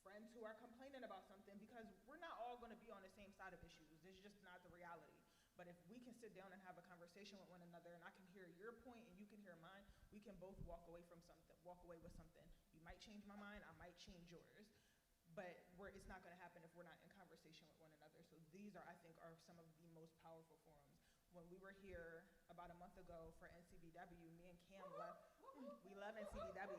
friends who are complaining about something, because we're not all going to be on the same side of issues. It's just not the reality. But if we can sit down and have a conversation with one another, and I can hear your point and you can hear mine, we can both walk away with something. You might change my mind, I might change yours, but it's not going to happen if we're not in conversation with one another. So these are some of the most powerful forums. When we were here about a month ago for NCBW, me and Cam left. We love NCBW.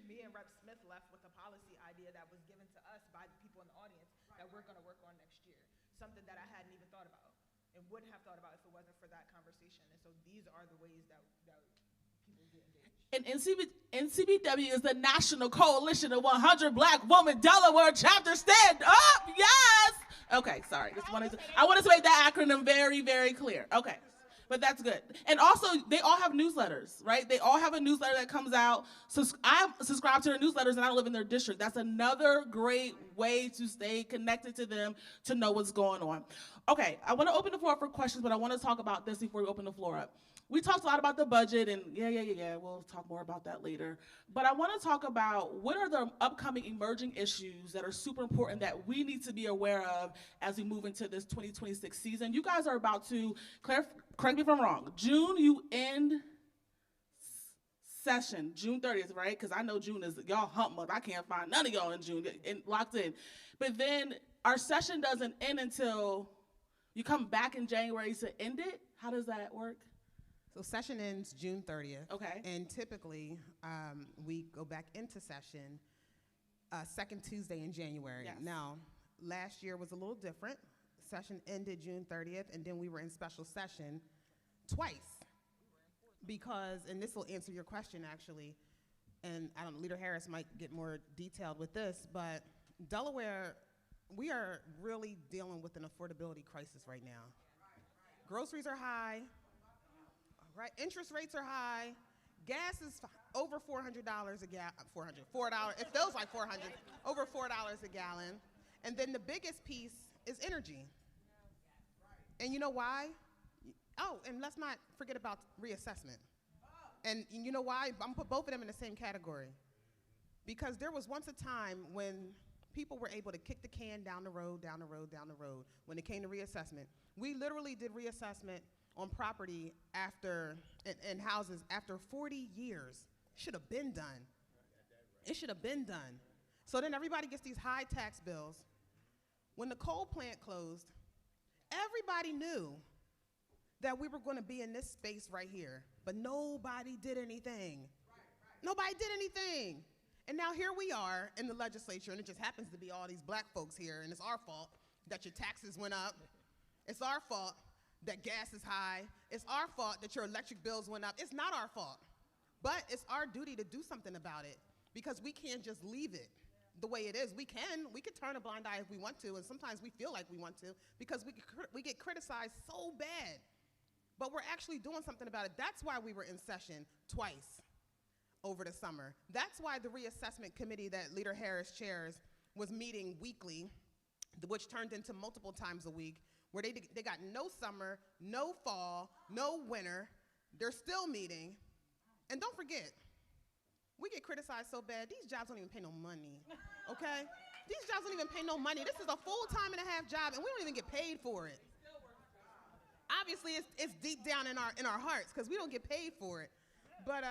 Me and Rep. Smith left with a policy idea that was given to us by the people in the audience that we're going to work on next year. Something that I hadn't even thought about and wouldn't have thought about if it wasn't for that conversation. And so these are the ways that people get engaged. And NCBW is the National Coalition of 100 Black Women Delaware Chapter. Stand up, yes. Okay, sorry. I wanted to make that acronym very, very clear. Okay, but that's good. And also, they all have newsletters, right? They all have a newsletter that comes out. So I subscribe to their newsletters, and I live in their district. That's another great way to stay connected to them, to know what's going on. Okay, I want to open the floor up for questions, but I want to talk about this before we open the floor up. We talked a lot about the budget, and yeah, we'll talk more about that later. But I want to talk about what are the upcoming emerging issues that are super important that we need to be aware of as we move into this 2026 season. You guys are about to, correct me if I'm wrong, June, you end session, June 30th, right? Because I know June is y'all hump month. I can't find none of y'all in June locked in. But then our session doesn't end until you come back in January to end it. How does that work? So session ends June 30th. Okay. And typically, we go back into session second Tuesday in January. Yes. Now, last year was a little different. Session ended June 30th, and then we were in special session twice. Because, and this will answer your question, actually, and I don't know, Leader Harris might get more detailed with this, but Delaware, we are really dealing with an affordability crisis right now. Groceries are high. Right, interest rates are high. Gas is over $400 a gallon. $4. It feels like $400. Over $4 a gallon. And then the biggest piece is energy. And you know why? Oh, and let's not forget about reassessment. And you know why? I'm gonna put both of them in the same category. Because there was once a time when people were able to kick the can down the road. When it came to reassessment, we literally did reassessment on property and houses after 40 years. Should have been done. It should have been done. So then everybody gets these high tax bills. When the coal plant closed, everybody knew that we were going to be in this space right here, but nobody did anything. Nobody did anything. And now here we are in the legislature, and it just happens to be all these black folks here, and it's our fault that your taxes went up. It's our fault that gas is high. It's our fault that your electric bills went up. It's not our fault. But it's our duty to do something about it, because we can't just leave it the way it is. We can turn a blind eye if we want to, and sometimes we feel like we want to, because we get criticized so bad. But we're actually doing something about it. That's why we were in session twice over the summer. That's why the reassessment committee that Leader Harris chairs was meeting weekly, which turned into multiple times a week, where they got no summer, no fall, no winter. They're still meeting. And don't forget, we get criticized so bad, these jobs don't even pay no money, okay? These jobs don't even pay no money. This is a full-time and a half job, and we don't even get paid for it. Obviously, it's deep down in our hearts, because we don't get paid for it. But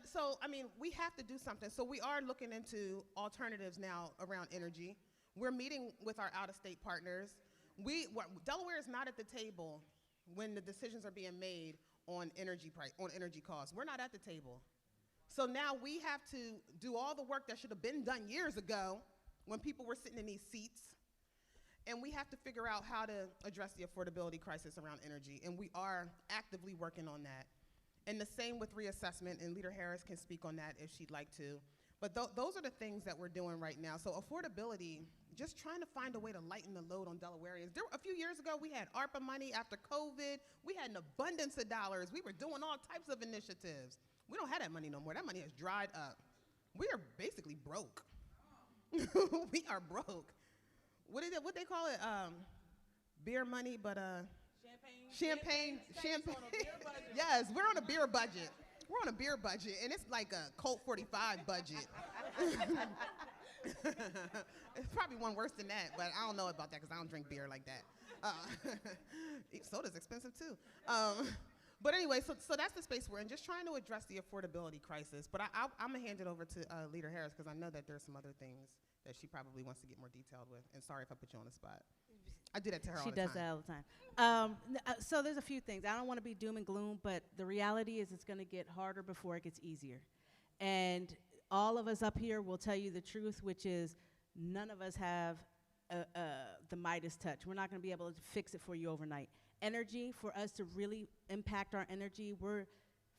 so, I mean, we have to do something. So we are looking into alternatives now around energy. We're meeting with our out-of-state partners. Delaware is not at the table when the decisions are being made on energy costs. We're not at the table. So now we have to do all the work that should have been done years ago when people were sitting in these seats. And we have to figure out how to address the affordability crisis around energy. And we are actively working on that. And the same with reassessment, and Leader Harris can speak on that if she'd like to. But those are the things that we're doing right now. So affordability, just trying to find a way to lighten the load on Delawareans. A few years ago, we had ARPA money after COVID. We had an abundance of dollars. We were doing all types of initiatives. We don't have that money no more. That money has dried up. We are basically broke. We are broke. What they call it? Beer money, but champagne. Yes, we're on a beer budget. We're on a beer budget, and it's like a Colt 45 budget. It's probably one worse than that, but I don't know about that because I don't drink beer like that. Soda's expensive too. But anyway, so that's the space we're in, just trying to address the affordability crisis. But I'm going to hand it over to Leader Harris because I know that there's some other things that she probably wants to get more detailed with. And sorry if I put you on the spot. I do that to her all the time. She does that all the time. So there's a few things. I don't want to be doom and gloom, but the reality is it's going to get harder before it gets easier. And all of us up here will tell you the truth, which is none of us have the Midas touch. We're not going to be able to fix it for you overnight. Energy, for us to really impact our energy, we're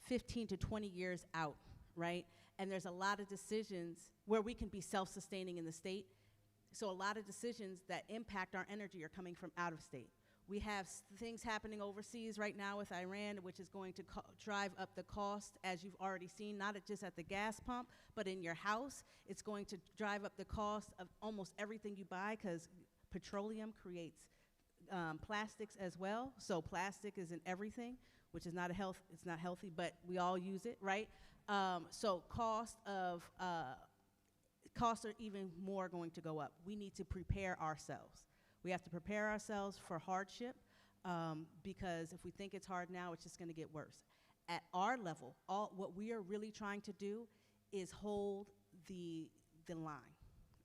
15 to 20 years out, right? And there's a lot of decisions where we can be self-sustaining in the state. So a lot of decisions that impact our energy are coming from out of state. We have things happening overseas right now with Iran, which is going to drive up the cost, as you've already seen, not just at the gas pump, but in your house. It's going to drive up the cost of almost everything you buy because petroleum creates plastics as well. So plastic is in everything, which is not it's not healthy, but we all use it, right? So costs are even more going to go up. We need to prepare ourselves. We have to prepare ourselves for hardship because if we think it's hard now, it's just going to get worse. At our level, what we are really trying to do is hold the line,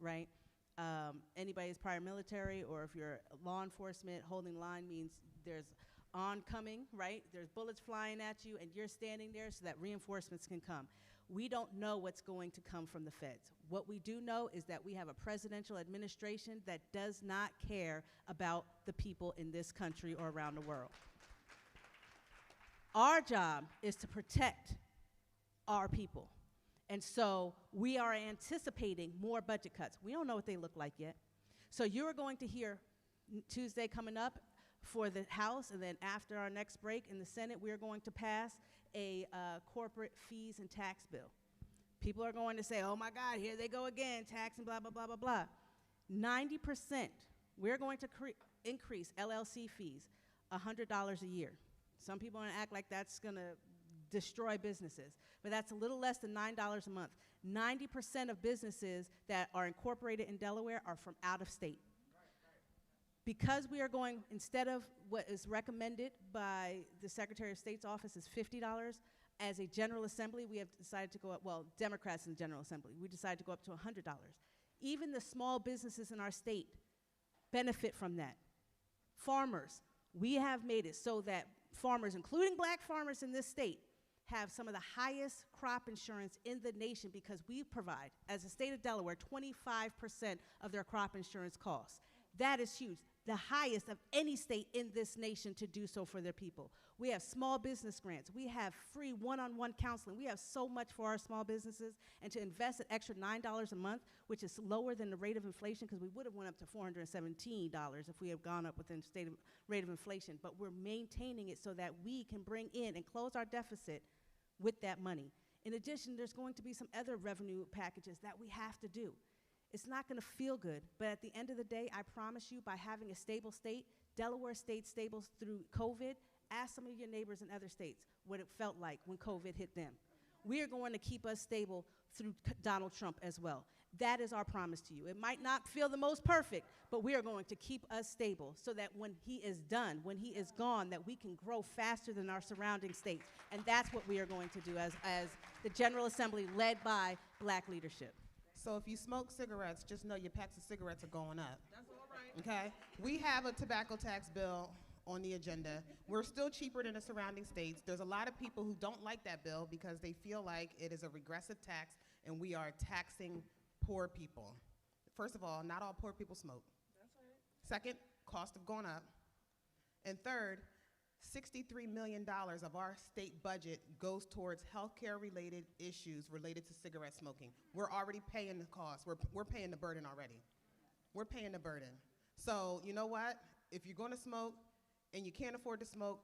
right? Anybody who's prior military or if you're law enforcement, holding line means there's oncoming, right? There's bullets flying at you and you're standing there so that reinforcements can come. We don't know what's going to come from the feds. What we do know is that we have a presidential administration that does not care about the people in this country or around the world. Our job is to protect our people. And so we are anticipating more budget cuts. We don't know what they look like yet. So you're going to hear Tuesday coming up for the House, and then after our next break in the Senate, we're going to pass a corporate fees and tax bill. People are going to say, oh my God, here they go again, tax and blah, blah, blah, blah, blah. 90%, we're going to increase LLC fees $100 a year. Some people are going to act like that's going to destroy businesses, but that's a little less than $9 a month. 90% of businesses that are incorporated in Delaware are from out of state. Because we are going, instead of what is recommended by the Secretary of State's office is $50, as a General Assembly, we have decided to go up, well, Democrats in the General Assembly, we decided to go up to $100. Even the small businesses in our state benefit from that. Farmers, we have made it so that farmers, including black farmers in this state, have some of the highest crop insurance in the nation because we provide, as the state of Delaware, 25% of their crop insurance costs. That is huge, the highest of any state in this nation to do so for their people. We have small business grants. We have free one-on-one counseling. We have so much for our small businesses, and to invest an extra $9 a month, which is lower than the rate of inflation, because we would have went up to $417 if we had gone up within the rate of inflation, but we're maintaining it so that we can bring in and close our deficit with that money. In addition, there's going to be some other revenue packages that we have to do. It's not going to feel good, but at the end of the day, I promise you, by having a stable state, Delaware stayed stable through COVID. Ask some of your neighbors in other states what it felt like when COVID hit them. We are going to keep us stable through Donald Trump as well. That is our promise to you. It might not feel the most perfect, but we are going to keep us stable so that when he is done, when he is gone, that we can grow faster than our surrounding states. And that's what we are going to do as the General Assembly led by black leadership. So if you smoke cigarettes, just know your packs of cigarettes are going up. That's all right. Okay? We have a tobacco tax bill on the agenda. We're still cheaper than the surrounding states. There's a lot of people who don't like that bill because they feel like it is a regressive tax and we are taxing poor people. First of all, not all poor people smoke. That's right. Second, costs have gone up. And third, $63 million of our state budget goes towards healthcare related issues related to cigarette smoking. We're already paying the cost. We're paying the burden already. We're paying the burden. So you know what? If you're going to smoke and you can't afford to smoke,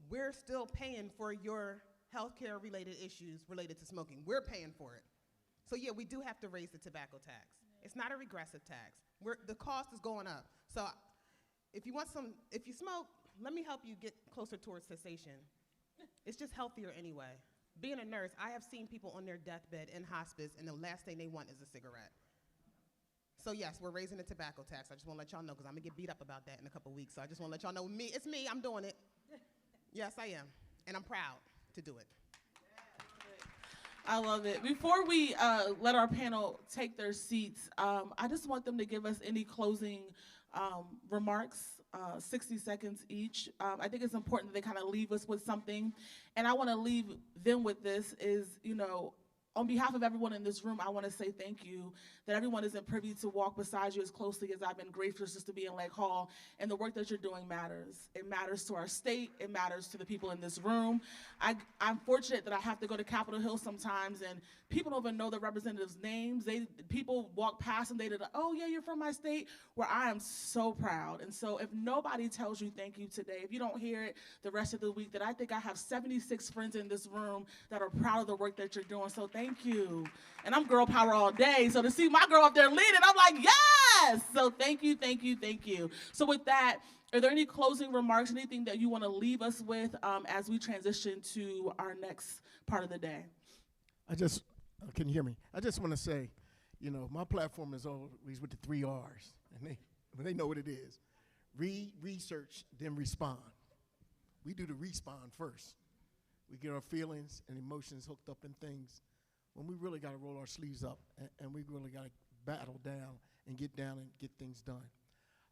we're still paying for your healthcare related issues related to smoking. We're paying for it. So yeah, we do have to raise the tobacco tax. It's not a regressive tax. The cost is going up. So if you smoke, let me help you get closer towards cessation. It's just healthier anyway. Being a nurse, I have seen people on their deathbed in hospice, and the last thing they want is a cigarette. So yes, we're raising the tobacco tax. I just want to let y'all know because I'm going to get beat up about that in a couple weeks. So I just want to let y'all know it's me. I'm doing it. Yes, I am. And I'm proud to do it. I love it. Before we let our panel take their seats, I just want them to give us any closing remarks, 60 seconds each. I think it's important that they kind of leave us with something. And I want to leave them with this is, on behalf of everyone in this room, I want to say thank you that everyone isn't privy to walk beside you as closely as I've been gracious just to be in Lake Hall. And the work that you're doing matters. It matters to our state. It matters to the people in this room. I'm fortunate that I have to go to Capitol Hill sometimes, and people don't even know the representatives' names. People walk past and oh yeah, you're from my state, where I am so proud. And so if nobody tells you thank you today, if you don't hear it the rest of the week, that I think I have 76 friends in this room that are proud of the work that you're doing. So thank you. And I'm girl power all day. So to see my girl up there leading, I'm like, yes! So thank you, thank you, thank you. So with that, are there any closing remarks, anything that you want to leave us with as we transition to our next part of the day? Can you hear me? I just want to say, my platform is always with the 3 R's, and they know what it is. Read, research, then respond. We do the respond first. We get our feelings and emotions hooked up in things when we really got to roll our sleeves up, and we really got to battle down and get things done.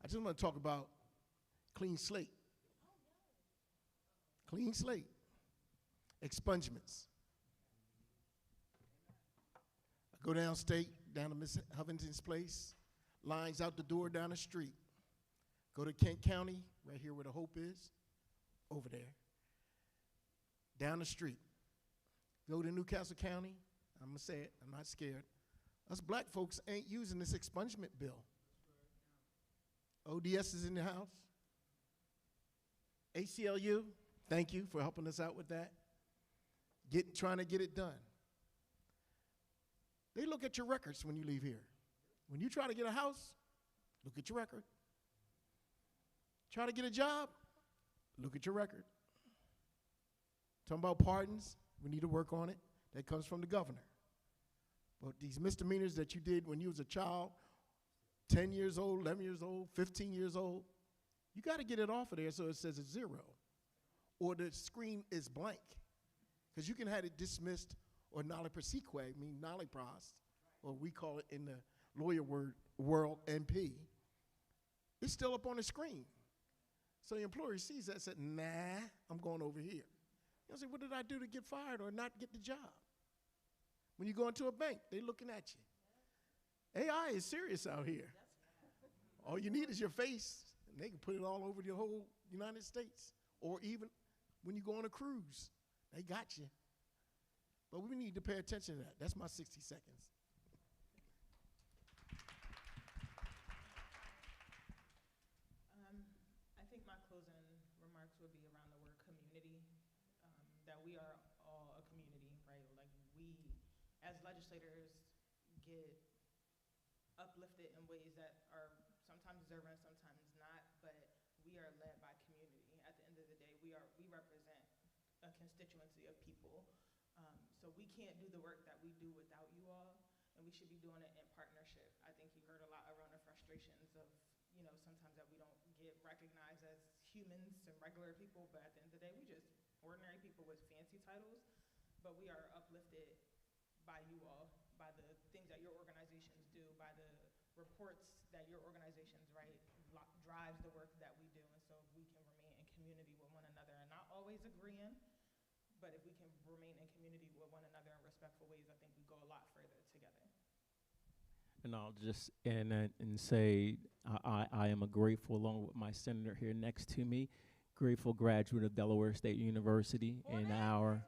I just want to talk about clean slate. Clean slate. Expungements. I go downstate, down to Miss Hovington's place, lines out the door down the street. Go to Kent County, right here where the Hope is, over there. Down the street. Go to Newcastle County, I'm going to say it, I'm not scared. Us black folks ain't using this expungement bill. ODS is in the house. ACLU, thank you for helping us out with that. Trying to get it done. They look at your records when you leave here. When you try to get a house, look at your record. Try to get a job, look at your record. Talking about pardons, we need to work on it. That comes from the governor. But these misdemeanors that you did when you was a child, 10 years old, 11 years old, 15 years old, you got to get it off of there so it says it's 0. Or the screen is blank. Because you can have it dismissed or nolli proseque, mean nolli pros, or we call it in the lawyer world NP. It's still up on the screen. So the employer sees that and said, nah, I'm going over here. You'll say, what did I do to get fired or not get the job? When you go into a bank, they looking at you. AI is serious out here. All you need is your face, and they can put it all over the whole United States. Or even when you go on a cruise, they got you. But we need to pay attention to that. That's my 60 seconds. I think my closing remarks would be around the word community, that we are all a community, right? Like we, as legislators, get uplifted in ways that are sometimes deserving, sometimes not, but we are led by community. At the end of the day, we represent a constituency of people. So we can't do the work that we do without you all, and we should be doing it in partnership. I think you heard a lot around the frustrations of, sometimes that we don't get recognized as humans and regular people, but at the end of the day, we just ordinary people with fancy titles, but we are uplifted by you all, by the things that your organizations do, by the reports that your organizations write, drives the work that we do. And so if we can remain in community with one another and not always agreeing, but if we can remain in community with one another in respectful ways, I think we go a lot further together. And I'll just end and say I am a grateful, along with my senator here next to me, grateful graduate of Delaware State University in our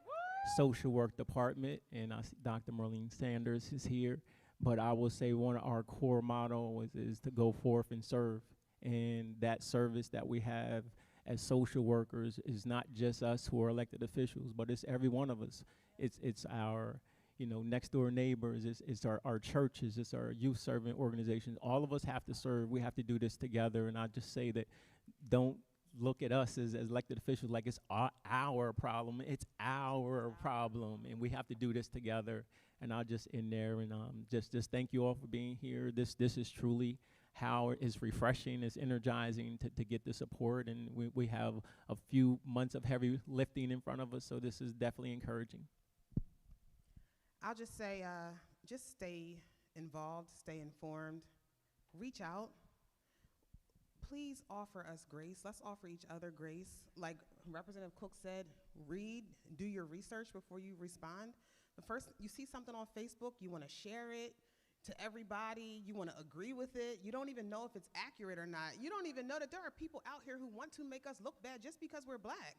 social work department. And I see Dr. Marlene Sanders is here. But I will say one of our core mottos is to go forth and serve. And that service that we have as social workers is not just us who are elected officials, but it's every one of us. It's our next door neighbors, it's our churches, it's our youth serving organizations. All of us have to serve. We have to do this together. And I just say that don't look at us as elected officials like it's our problem. It's our problem, and we have to do this together. And I'll just end there and just thank you all for being here. This is truly how it's refreshing, it's energizing to get the support, and we have a few months of heavy lifting in front of us, so this is definitely encouraging. I'll just say, just stay involved, stay informed, reach out. Please offer us grace. Let's offer each other grace. Like Representative Cook said, read, do your research before you respond. The first, you see something on Facebook, you want to share it to everybody, you want to agree with it. You don't even know if it's accurate or not. You don't even know that there are people out here who want to make us look bad just because we're black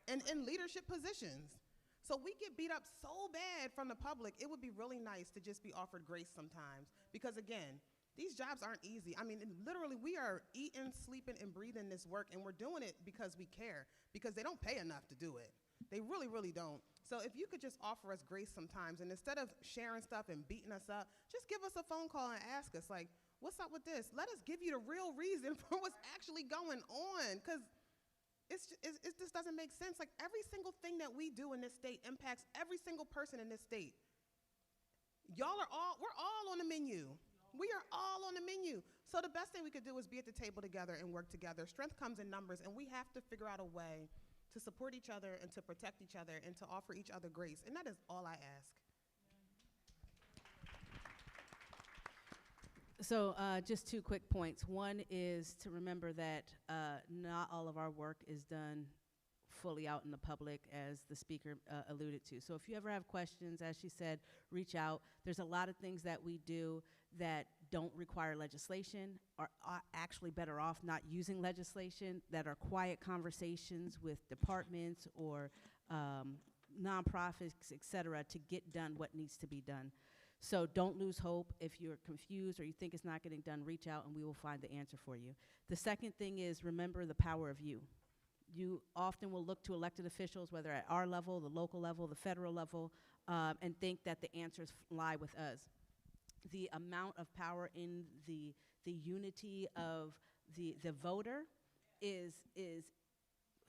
and in leadership positions. So we get beat up so bad from the public, it would be really nice to just be offered grace sometimes. Because again, these jobs aren't easy. I mean, literally, we are eating, sleeping, and breathing this work, and we're doing it because we care, because they don't pay enough to do it. They really, really don't. So if you could just offer us grace sometimes, and instead of sharing stuff and beating us up, just give us a phone call and ask us, like, what's up with this? Let us give you the real reason for what's actually going on, because it just doesn't make sense. Like, every single thing that we do in this state impacts every single person in this state. We're all on the menu. We are all on the menu. So the best thing we could do is be at the table together and work together. Strength comes in numbers, and we have to figure out a way to support each other and to protect each other and to offer each other grace. And that is all I ask. So just 2 quick points. One is to remember that not all of our work is done fully out in the public, as the speaker alluded to. So if you ever have questions, as she said, reach out. There's a lot of things that we do that don't require legislation, or are actually better off not using legislation, that are quiet conversations with departments or nonprofits, et cetera, to get done what needs to be done. So don't lose hope. If you're confused or you think it's not getting done, reach out and we will find the answer for you. The second thing is, remember the power of you. You often will look to elected officials, whether at our level, the local level, the federal level, and think that the answers lie with us. The amount of power in the unity of the voter is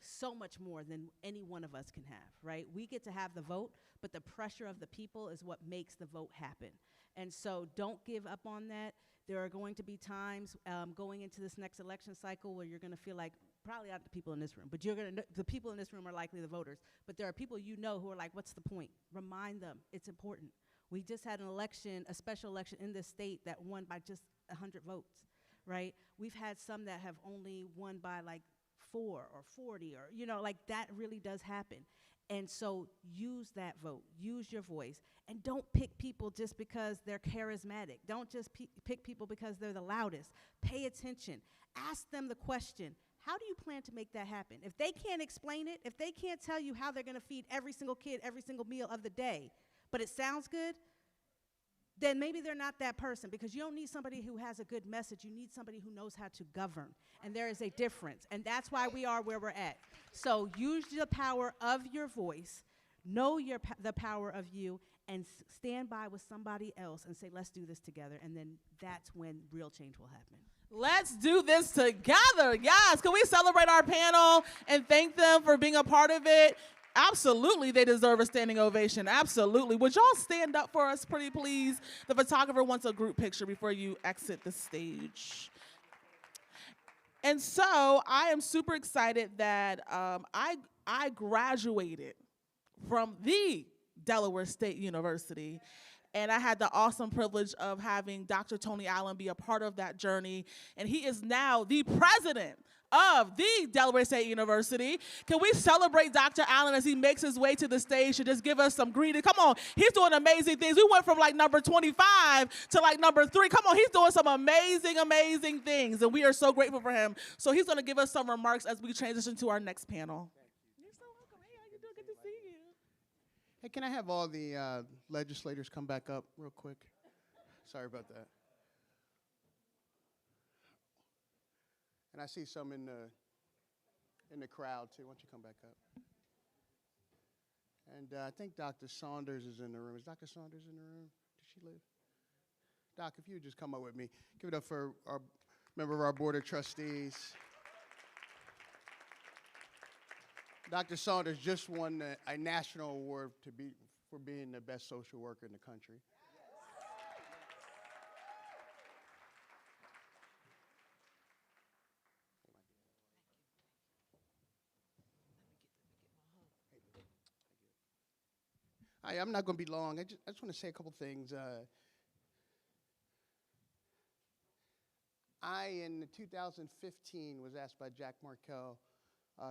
so much more than any one of us can have, right? We get to have the vote, but the pressure of the people is what makes the vote happen. And so don't give up on that. There are going to be times going into this next election cycle where you're going to feel like, probably not the people in this room, but the people in this room are likely the voters. But there are people you know who are like, what's the point? Remind them it's important. We just had an election, a special election in this state that won by just 100 votes, right? We've had some that have only won by like 4 or 40, or, like that really does happen. And so use that vote, use your voice, and don't pick people just because they're charismatic. Don't just pick people because they're the loudest. Pay attention. Ask them the question, how do you plan to make that happen? If they can't explain it, if they can't tell you how they're going to feed every single kid every single meal of the day, but it sounds good, then maybe they're not that person, because you don't need somebody who has a good message. You need somebody who knows how to govern, and there is a difference, and that's why we are where we're at. So use the power of your voice, know the power of you, and stand by with somebody else and say, let's do this together, and then that's when real change will happen. Let's do this together. Yes. Can we celebrate our panel and thank them for being a part of it? Absolutely, they deserve a standing ovation. Absolutely. Would y'all stand up for us, pretty please? The photographer wants a group picture before you exit the stage. And so I am super excited that I graduated from the Delaware State University. And I had the awesome privilege of having Dr. Tony Allen be a part of that journey. And he is now the president of the Delaware State University. Can we celebrate Dr. Allen as he makes his way to the stage to just give us some greeting? Come on, he's doing amazing things. We went from like number 25 to like number 3. Come on, he's doing some amazing, amazing things. And we are so grateful for him. So he's gonna give us some remarks as we transition to our next panel. You're so welcome. Hey, how you doing? Good to see you. Hey, can I have all the legislators come back up real quick? Sorry about that. And I see some in the crowd too. Why don't you come back up? And I think Dr. Saunders is in the room. Is Dr. Saunders in the room? Does she live? Doc, if you would just come up with me. Give it up for our member of our Board of Trustees. Dr. Saunders just won a national award for being the best social worker in the country. I'm not going to be long. I just want to say a couple things. In 2015, was asked by Jack Markell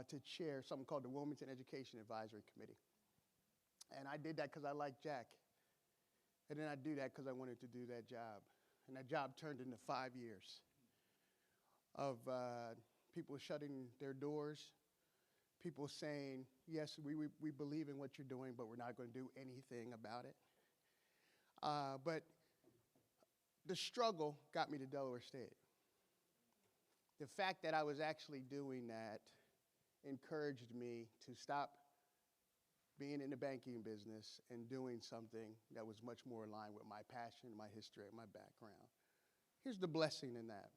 to chair something called the Wilmington Education Advisory Committee. And I did that because I liked Jack. And then I do that because I wanted to do that job. And that job turned into 5 years of people shutting their doors, people saying, yes, we believe in what you're doing, but we're not going to do anything about it. But the struggle got me to Delaware State. The fact that I was actually doing that encouraged me to stop being in the banking business and doing something that was much more in line with my passion, my history, and my background. Here's the blessing in that.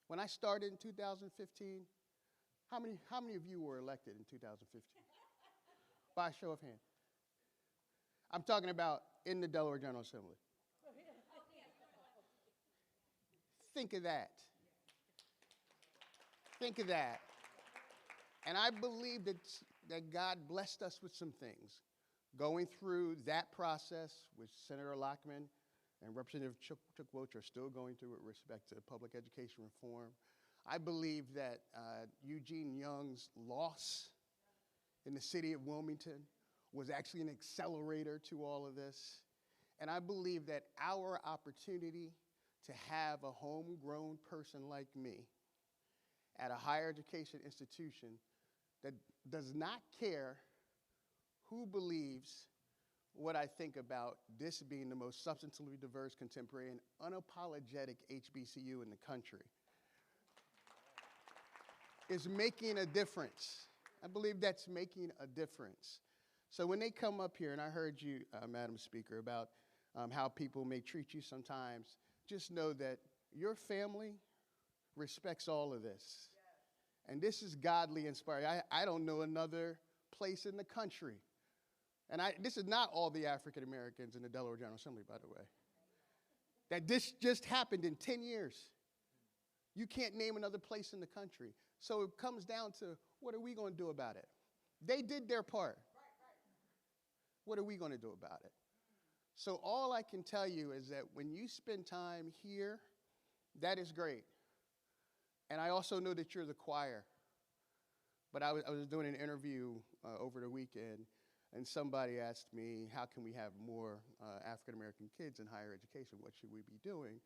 When I started in 2015, how many of you were elected in 2015? By a show of hands. I'm talking about in the Delaware General Assembly. Think of that. Think of that. And I believe that God blessed us with some things. Going through that process, which Senator Lockman and Representative Chuck Welch are still going through with respect to public education reform. I believe that Eugene Young's loss in the city of Wilmington was actually an accelerator to all of this. And I believe that our opportunity to have a homegrown person like me at a higher education institution that does not care who believes what I think about this being the most substantively diverse, contemporary, and unapologetic HBCU in the country is making a difference. I believe that's making a difference. So when they come up here, and I heard you, Madam Speaker, about how people may treat you sometimes, just know that your family respects all of this. And this is godly inspired. I don't know another place in the country. And this is not all the African Americans in the Delaware General Assembly, by the way. That this just happened in 10 years. You can't name another place in the country. So it comes down to, what are we going to do about it? They did their part. What are we going to do about it? So all I can tell you is that when you spend time here, that is great. And I also know that you're the choir. But I was doing an interview over the weekend, and somebody asked me, how can we have more African-American kids in higher education? What should we be doing?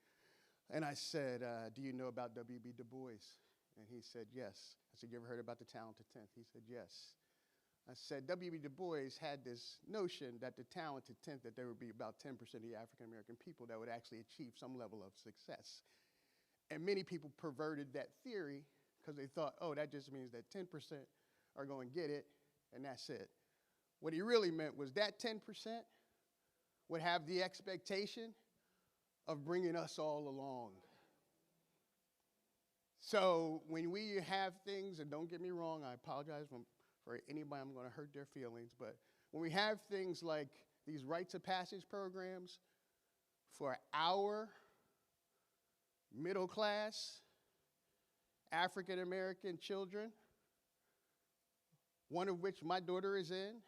And I said, do you know about W.B. Du Bois? And he said, yes. I said, you ever heard about the talented 10th? He said, yes. I said, W.B. Du Bois had this notion that the talented 10th, that there would be about 10% of the African-American people that would actually achieve some level of success. And many people perverted that theory because they thought, oh, that just means that 10% are going to get it, and that's it. What he really meant was that 10% would have the expectation of bringing us all along. So when we have things, and don't get me wrong, I apologize for anybody I'm going to hurt their feelings, but when we have things like these rites of passage programs for our middle class African American children, one of which my daughter is in,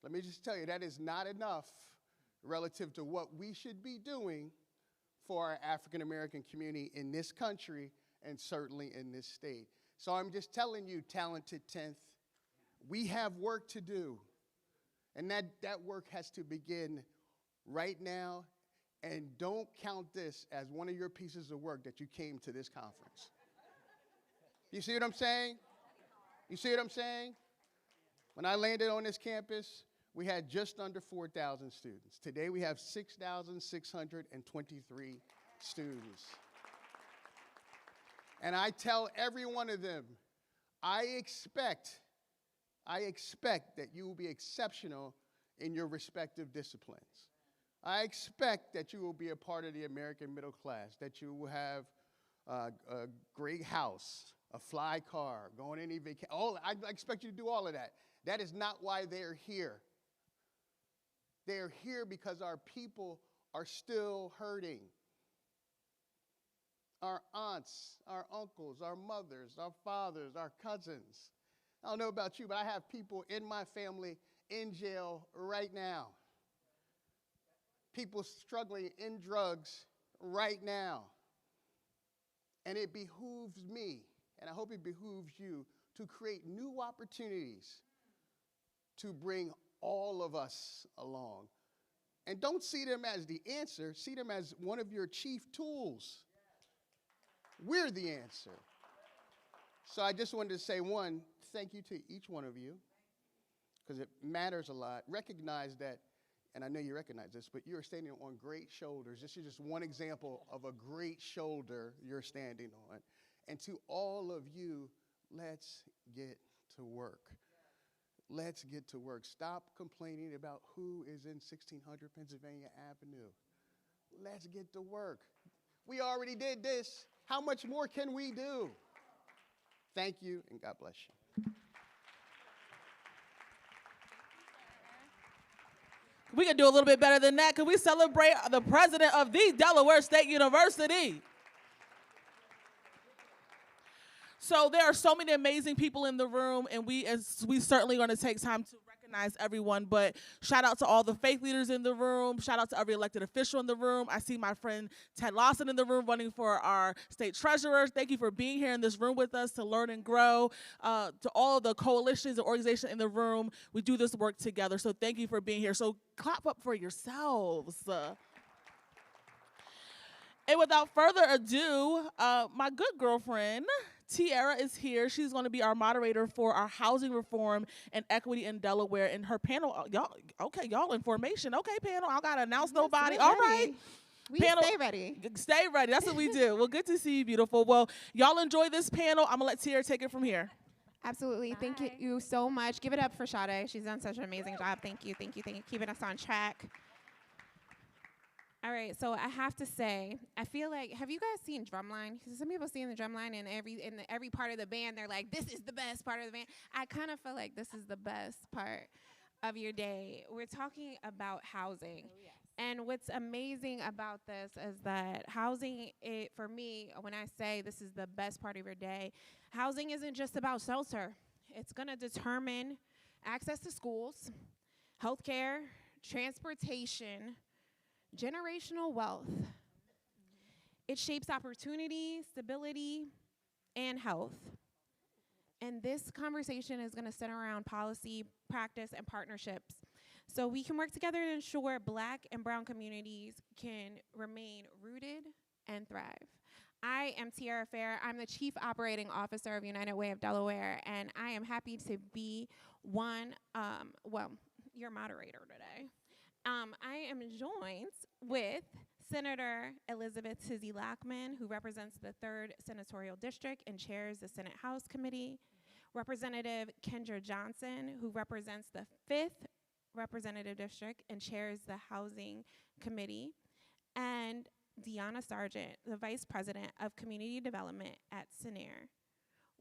let me just tell you, that is not enough relative to what we should be doing for our African American community in this country and certainly in this state. So I'm just telling you, talented 10th, we have work to do. And that work has to begin right now. And don't count this as one of your pieces of work that you came to this conference. You see what I'm saying? You see what I'm saying? When I landed on this campus, we had just under 4,000 students. Today we have 6,623 students. And I tell every one of them, I expect that you will be exceptional in your respective disciplines. I expect that you will be a part of the American middle class, that you will have a great house, a fly car, go on any vacation. I expect you to do all of that. That is not why they're here. They're here because our people are still hurting. Our aunts, our uncles, our mothers, our fathers, our cousins. I don't know about you, but I have people in my family in jail right now. People struggling in drugs right now. And it behooves me, and I hope it behooves you, to create new opportunities to bring all of us along. And don't see them as the answer, see them as one of your chief tools. We're the answer. So I just wanted to say, one, thank you to each one of you, because it matters a lot. Recognize that, and I know you recognize this, but you're standing on great shoulders. This is just one example of a great shoulder you're standing on. And to all of you, let's get to work. Let's get to work. Stop complaining about who is in 1600 Pennsylvania Avenue. Let's get to work. We already did this. How much more can we do? Thank you, and God bless you. We can do a little bit better than that. Can we celebrate the president of the Delaware State University? So there are so many amazing people in the room, and we certainly going to take time to recognize everyone. But shout out to all the faith leaders in the room. Shout out to every elected official in the room. I see my friend Ted Lawson in the room running for our state treasurer. Thank you for being here in this room with us to learn and grow. To all of the coalitions and organizations in the room, we do this work together. So thank you for being here. So clap up for yourselves. And without further ado, my good girlfriend, Tiara, is here. She's going to be our moderator for our housing reform and equity in Delaware. And her panel, y'all in formation. Okay, panel, I got to announce nobody. All right. We panel, stay ready. Stay ready. That's what we do. Well, good to see you, beautiful. Well, y'all enjoy this panel. I'm going to let Tiara take it from here. Absolutely. Bye. Thank you so much. Give it up for Sade. She's done such an amazing job. Thank you. Thank you. Thank you. Keeping us on track. All right, so I have to say, I feel like, have you guys seen Drumline? Because some people see in the Drumline and every part of the band, they're like, this is the best part of the band. I kind of feel like this is the best part of your day. We're talking about housing. Oh, yes. And what's amazing about this is that housing, for me, when I say this is the best part of your day, housing isn't just about shelter. It's going to determine access to schools, healthcare, transportation, generational wealth. It shapes opportunity, stability, and health. And this conversation is going to center around policy, practice, and partnerships. So we can work together to ensure Black and brown communities can remain rooted and thrive. I am Tiara Fair. I'm the Chief Operating Officer of United Way of Delaware, and I am happy to be your moderator today. I am joined with Senator Elizabeth Tizzy Lackman, who represents the 3rd Senatorial District and chairs the Senate House Committee, Representative Kendra Johnson, who represents the 5th Representative District and chairs the Housing Committee, and Deanna Sargent, the Vice President of Community Development at Senair.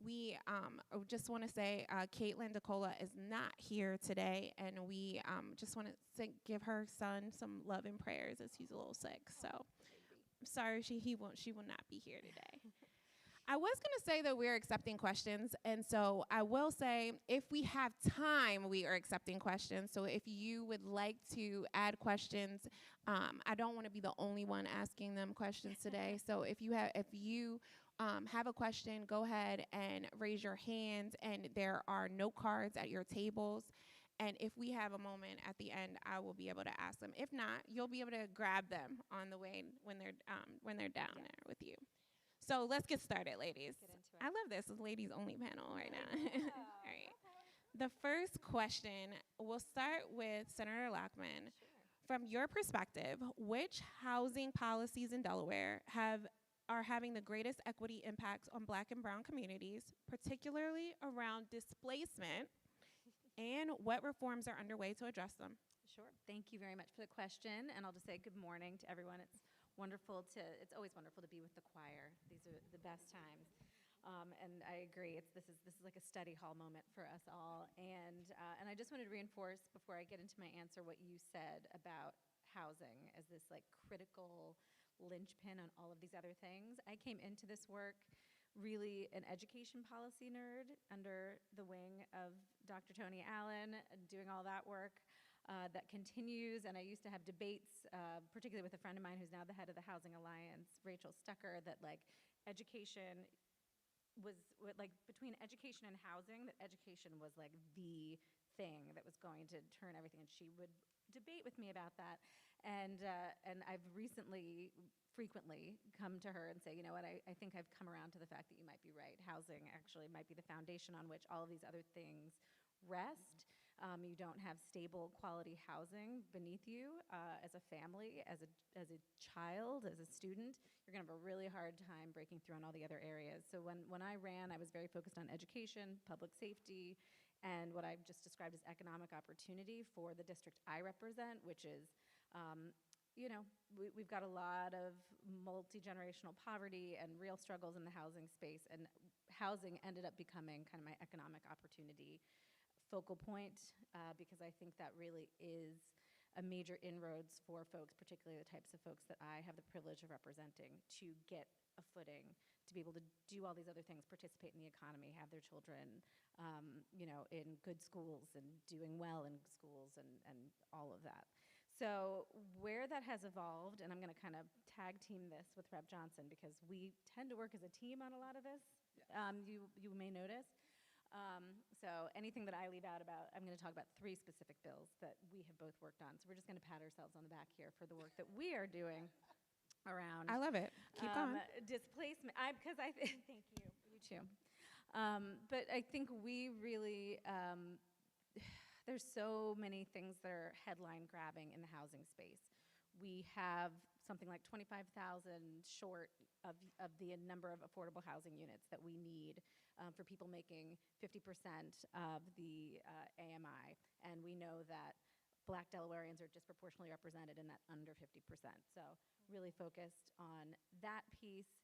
We just want to say Caitlin DeCola is not here today, and we just want to give her son some love and prayers as he's a little sick. So I'm sorry she will not be here today. I was going to say that we're accepting questions, and so I will say if we have time, we are accepting questions. So if you would like to add questions, I don't want to be the only one asking them questions today. So if you have a question, go ahead and raise your hand, and there are note cards at your tables. And if we have a moment at the end, I will be able to ask them. If not, you'll be able to grab them on the way when they're down there with you. So let's get started, ladies. I love this. It's ladies only panel right now. All right. The first question, we'll start with Senator Lackman. Sure. From your perspective, which housing policies in Delaware are having the greatest equity impacts on Black and brown communities, particularly around displacement, and what reforms are underway to address them? Sure. Thank you very much for the question, and I'll just say good morning to everyone. It's always wonderful to be with the choir. These are the best times. And I agree. This is like a study hall moment for us all. And I just wanted to reinforce before I get into my answer what you said about housing as this like critical linchpin on all of these other things. I came into this work really an education policy nerd under the wing of Dr. Tony Allen, doing all that work. That continues, and I used to have debates, particularly with a friend of mine who's now the head of the Housing Alliance, Rachel Stucker, that like education was like between education and housing, that education was like the thing that was going to turn everything, and she would debate with me about that. And I've recently frequently come to her and say, you know what, I think I've come around to the fact that you might be right. Housing actually might be the foundation on which all of these other things rest. You don't have stable quality housing beneath you as a family, as a child, as a student. You're going to have a really hard time breaking through on all the other areas. So when I ran, I was very focused on education, public safety, and what I've just described as economic opportunity for the district I represent, which is we've got a lot of multi-generational poverty and real struggles in the housing space, and housing ended up becoming kind of my economic opportunity focal point because I think that really is a major inroads for folks, particularly the types of folks that I have the privilege of representing, to get a footing, to be able to do all these other things, participate in the economy, have their children, in good schools and doing well in schools and all of that. So where that has evolved, and I'm going to kind of tag team this with Rep. Johnson because we tend to work as a team on a lot of this, you may notice. So anything that I leave out about, I'm going to talk about 3 specific bills that we have both worked on. So we're just going to pat ourselves on the back here for the work that we are doing around. I love it. Keep going. Displacement. Because I thank you. You too. But I think we really there's so many things that are headline grabbing in the housing space. We have something like 25,000 short of the number of affordable housing units that we need for people making 50% of the AMI. And we know that Black Delawareans are disproportionately represented in that under 50%. So really focused on that piece.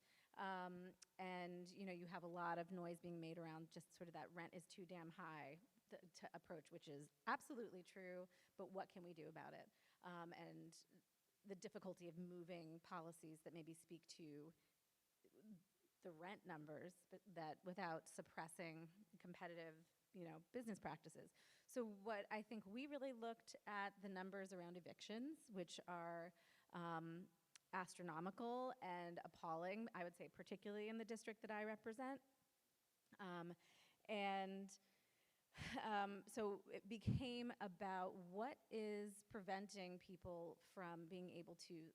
And you have a lot of noise being made around just sort of that rent is too damn high to approach, which is absolutely true, but what can we do about it? And the difficulty of moving policies that maybe speak to the rent numbers, but that without suppressing competitive, business practices. So what I think we really looked at the numbers around evictions, which are astronomical and appalling, I would say particularly in the district that I represent. So it became about what is preventing people from being able to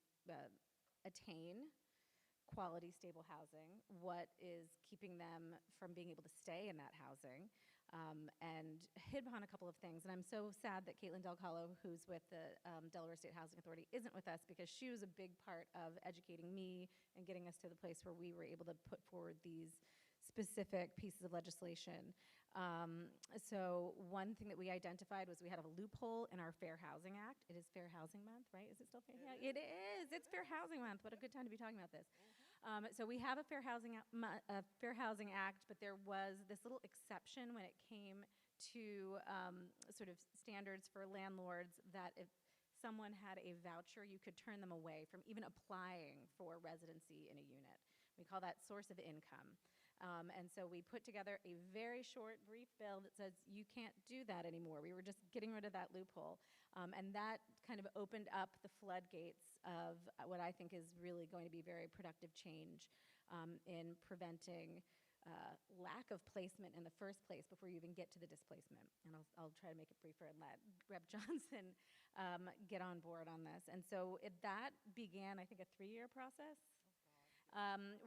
attain quality, stable housing, what is keeping them from being able to stay in that housing, and hit upon a couple of things. And I'm so sad that Caitlin Del Calo, who's with the Delaware State Housing Authority, isn't with us because she was a big part of educating me and getting us to the place where we were able to put forward these specific pieces of legislation. So one thing that we identified was we had a loophole in our Fair Housing Act. It is Fair Housing Month, right? Is it still Fair Housing? It is. It's Fair Housing Month. What a good time to be talking about this. So we have a Fair Housing Act, but there was this little exception when it came to sort of standards for landlords that if someone had a voucher, you could turn them away from even applying for residency in a unit. We call that source of income. And so we put together a very short, brief bill that says you can't do that anymore. We were just getting rid of that loophole. And that kind of opened up the floodgates of what I think is really going to be very productive change in preventing lack of placement in the first place before you even get to the displacement. And I'll try to make it briefer and let Rep. Johnson get on board on this. And so that began, I think, a 3-year process.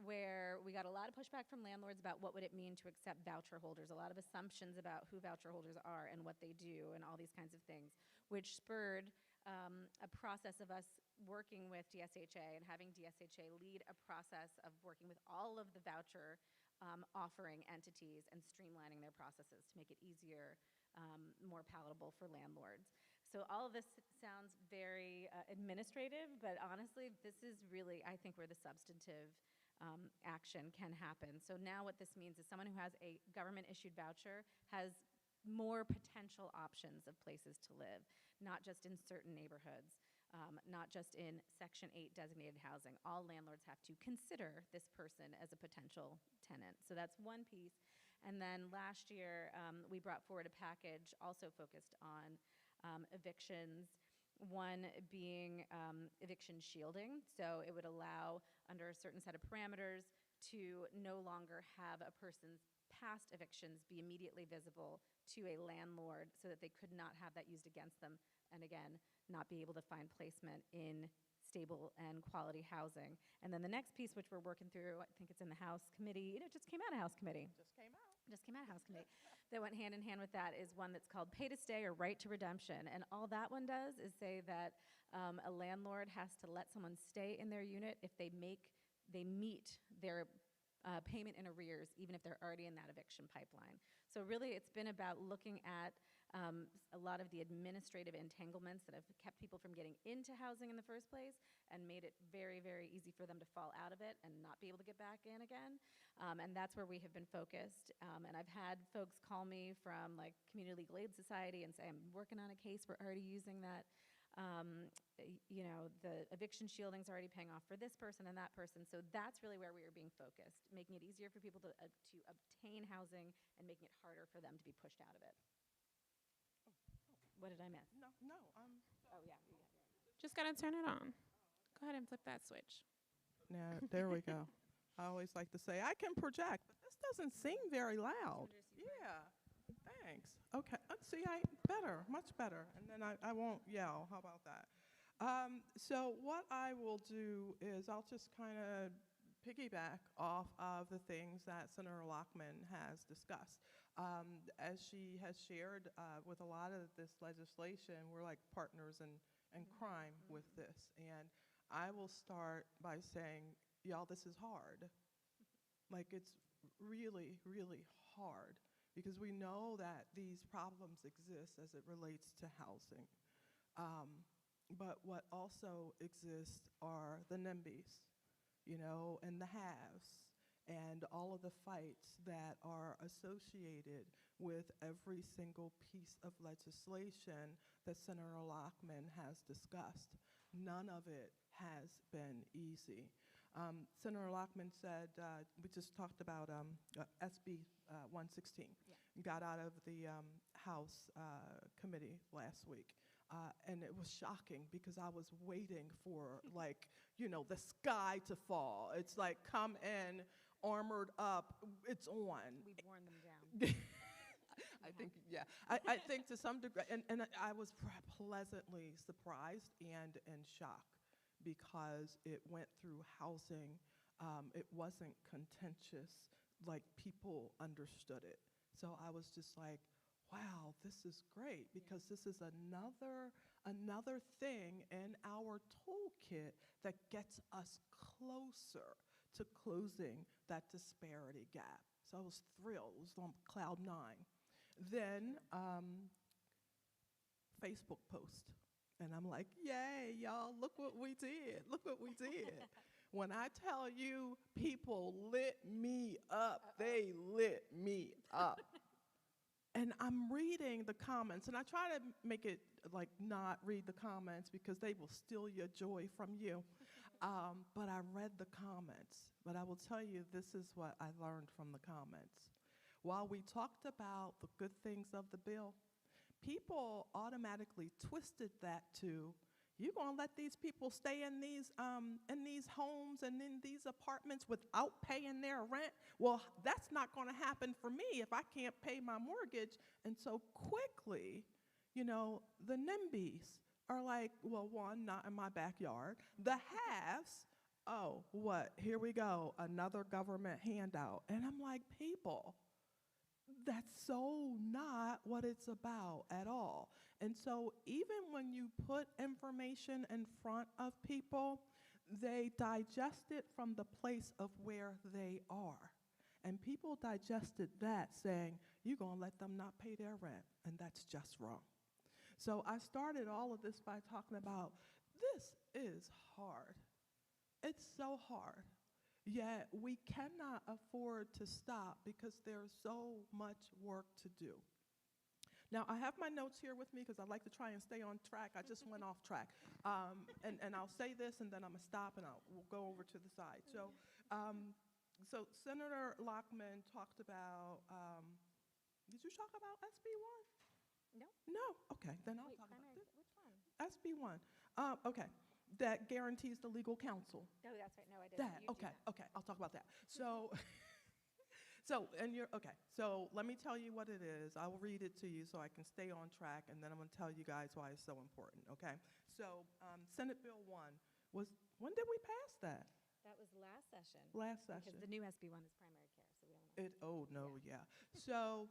Where we got a lot of pushback from landlords about what would it mean to accept voucher holders, a lot of assumptions about who voucher holders are and what they do and all these kinds of things, which spurred a process of us working with DSHA and having DSHA lead a process of working with all of the voucher offering entities and streamlining their processes to make it easier, more palatable for landlords. So all of this sounds very administrative, but honestly, this is really, I think, where the substantive action can happen. So now what this means is someone who has a government-issued voucher has more potential options of places to live, not just in certain neighborhoods, not just in Section 8 designated housing. All landlords have to consider this person as a potential tenant. So that's one piece. And then last year, we brought forward a package also focused on evictions, one being eviction shielding. So it would allow, under a certain set of parameters, to no longer have a person's past evictions be immediately visible to a landlord so that they could not have that used against them, and again, not be able to find placement in stable and quality housing. And then the next piece, which we're working through, I think it's in the House committee, it just came out of House committee. Just came out of House committee. That went hand in hand with that is one that's called pay to stay or right to redemption. And all that one does is say that a landlord has to let someone stay in their unit if they meet their payment in arrears, even if they're already in that eviction pipeline. So really, it's been about looking at a lot of the administrative entanglements that have kept people from getting into housing in the first place and made it very, very easy for them to fall out of it and not be able to get back in again. And that's where we have been focused. And I've had folks call me from like Community Legal Aid Society and say, I'm working on a case, we're already using that. You know, the eviction shielding's already paying off for this person and that person. So that's really where we are being focused, making it easier for people to obtain housing and making it harder for them to be pushed out of it. What did I miss? No. Oh, yeah. Just got to turn it on. Go ahead and flip that switch. Now, there we go. I always like to say, I can project, but this doesn't seem very loud. Yeah, thanks. Okay, let's see, much better. And then I won't yell. How about that? So what I will do is I'll just kind of piggyback off of the things that Senator Lockman has discussed. As she has shared with a lot of this legislation, we're like partners in crime with this. And I will start by saying, y'all, this is hard. Like, it's really, really hard because we know that these problems exist as it relates to housing. But what also exists are the NIMBYs, you know, and the haves, and all of the fights that are associated with every single piece of legislation that Senator Lockman has discussed. None of it has been easy. Senator Lockman said, we just talked about SB 116, got out of the House committee last week. And it was shocking because I was waiting for, like, you know, the sky to fall. It's like, come in, armored up, it's on. We've worn them down. I think, yeah. I think to some degree, and I was pleasantly surprised and in shock because it went through housing. It wasn't contentious, like people understood it. So I was just like, wow, this is great because this is another thing in our toolkit that gets us closer to closing that disparity gap. So I was thrilled. It was on cloud 9. Then Facebook post. And I'm like, yay, y'all, look what we did. Look what we did. When I tell you people lit me up, they lit me up. And I'm reading the comments, and I try to make it like not read the comments because they will steal your joy from you. But I read the comments. But I will tell you, this is what I learned from the comments. While we talked about the good things of the bill, people automatically twisted that to, you're going to let these people stay in these homes and in these apartments without paying their rent? Well, that's not going to happen for me if I can't pay my mortgage. And so quickly, you know, the NIMBYs are like, well, one, not in my backyard. The haves, oh, what? Here we go, another government handout. And I'm like, people, that's so not what it's about at all. And so even when you put information in front of people, they digest it from the place of where they are. And people digested that saying, you're going to let them not pay their rent, and that's just wrong. So I started all of this by talking about this is hard. It's so hard. Yet we cannot afford to stop because there's so much work to do. Now, I have my notes here with me because I like to try and stay on track. I just went off track. And I'll say this, and then I'm going to stop, and we'll go over to the side. So Senator Lockman talked about, did you talk about SB1? No. No? Okay, then I'll talk about this. Which one? SB1. Okay, that guarantees the legal counsel. Oh, that's right. No, I didn't. That, You do okay, that. okay, I'll talk about that. So, so let me tell you what it is. I will read it to you so I can stay on track, and then I'm going to tell you guys why it's so important, okay? So, Senate Bill 1 was, when did we pass that? That was last session. Last session. Because the new SB1 is primary care, so we don't know. Yeah. So,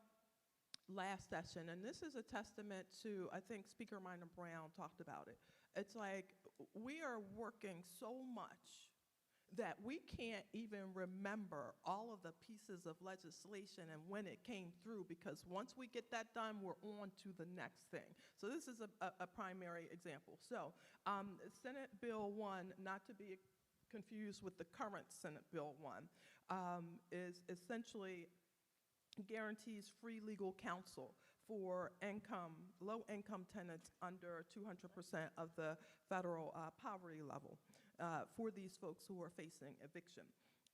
last session, and this is a testament to, I think Speaker Minor Brown talked about it. It's like we are working so much that we can't even remember all of the pieces of legislation and when it came through, because once we get that done, we're on to the next thing. So this is a primary example. So Senate Bill 1, not to be confused with the current Senate Bill 1, is essentially guarantees free legal counsel for low-income tenants under 200% of the federal poverty level for these folks who are facing eviction.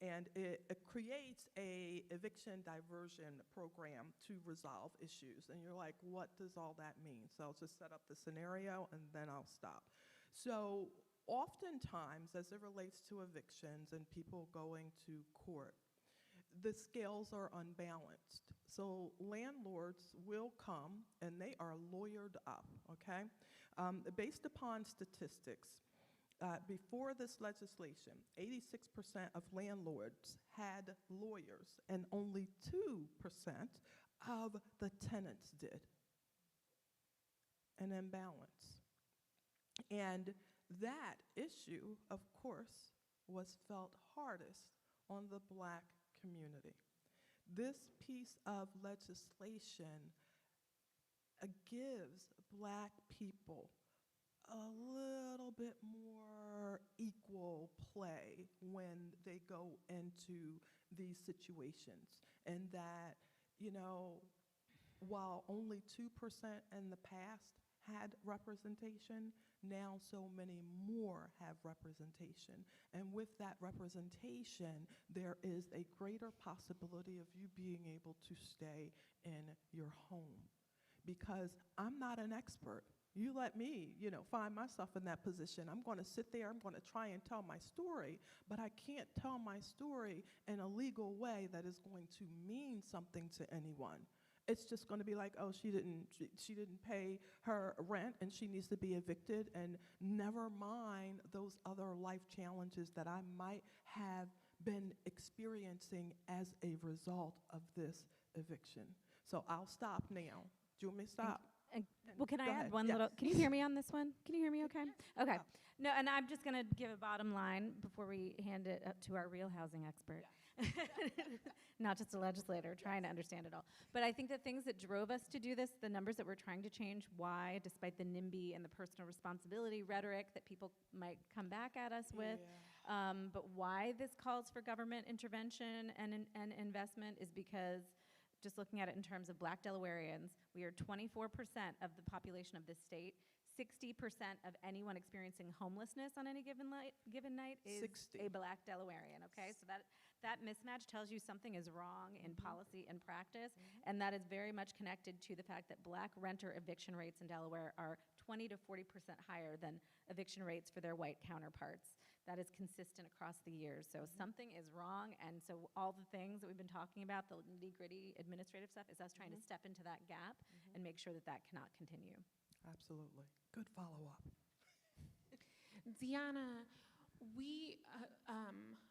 And it creates a eviction diversion program to resolve issues. And you're like, what does all that mean? So I'll just set up the scenario, and then I'll stop. So oftentimes, as it relates to evictions and people going to court, the scales are unbalanced. So landlords will come, and they are lawyered up, okay? Based upon statistics, before this legislation, 86% of landlords had lawyers, and only 2% of the tenants did. An imbalance. And that issue, of course, was felt hardest on the Black community. This piece of legislation gives Black people a little bit more equal play when they go into these situations. And that, you know, while only 2% in the past had representation, now so many more have representation. And with that representation, there is a greater possibility of you being able to stay in your home. Because I'm not an expert. You let me, find myself in that position. I'm going to sit there, I'm going to try and tell my story, but I can't tell my story in a legal way that is going to mean something to anyone. It's just going to be like, oh, she didn't pay her rent and she needs to be evicted, and never mind those other life challenges that I might have been experiencing as a result of this eviction. So I'll stop now. Do you want me to stop? Well, can I add ahead. one Yes. little? Can you hear me on this one? Can you hear me okay? Okay. No, and I'm just going to give a bottom line before we hand it up to our real housing expert. Not just a legislator trying to understand it all. But I think the things that drove us to do this, the numbers that we're trying to change, why, despite the NIMBY and the personal responsibility rhetoric that people might come back at us with, but why this calls for government intervention and investment is because, just looking at it in terms of Black Delawareans, we are 24% of the population of this state. 60% of anyone experiencing homelessness on any given night is 60. a Black Delawarean, okay? So that mismatch tells you something is wrong in policy and practice, and that is very much connected to the fact that Black renter eviction rates in Delaware are 20 to 40% higher than eviction rates for their white counterparts. That is consistent across the years. So something is wrong, and so all the things that we've been talking about, the nitty-gritty administrative stuff, is us trying to step into that gap and make sure that that cannot continue. Absolutely. Good follow-up. Deanna,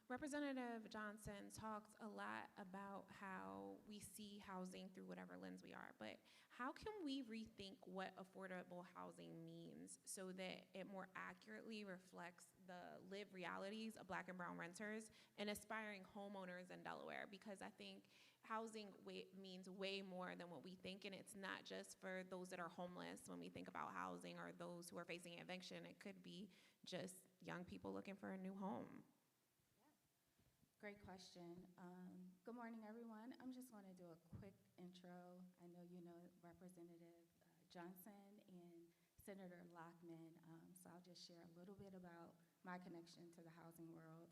Representative Johnson talks a lot about how we see housing through whatever lens we are, but how can we rethink what affordable housing means so that it more accurately reflects the lived realities of Black and brown renters and aspiring homeowners in Delaware? Because I think housing means way more than what we think, and it's not just for those that are homeless when we think about housing, or those who are facing eviction. It could be just young people looking for a new home. Great great question. Good morning, everyone. I'm just going to do a quick intro. I know you know Representative Johnson and Senator Lockman, so I'll just share a little bit about my connection to the housing world.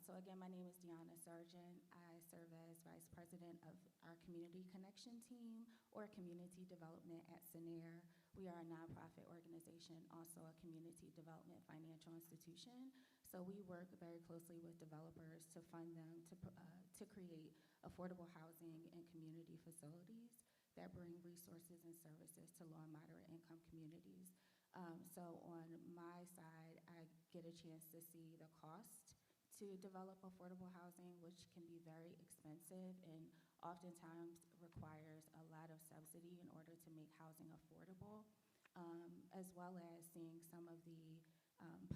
So again, my name is Deanna Sargent. I serve as Vice President of our Community Connection Team, or Community Development at SENAIR. We are a nonprofit organization, also a community development financial institution. So we work very closely with developers to fund them to create affordable housing and community facilities that bring resources and services to low and moderate income communities. So on my side, I get a chance to see the cost to develop affordable housing, which can be very expensive and oftentimes requires a lot of subsidy in order to make housing affordable, as well as seeing some of the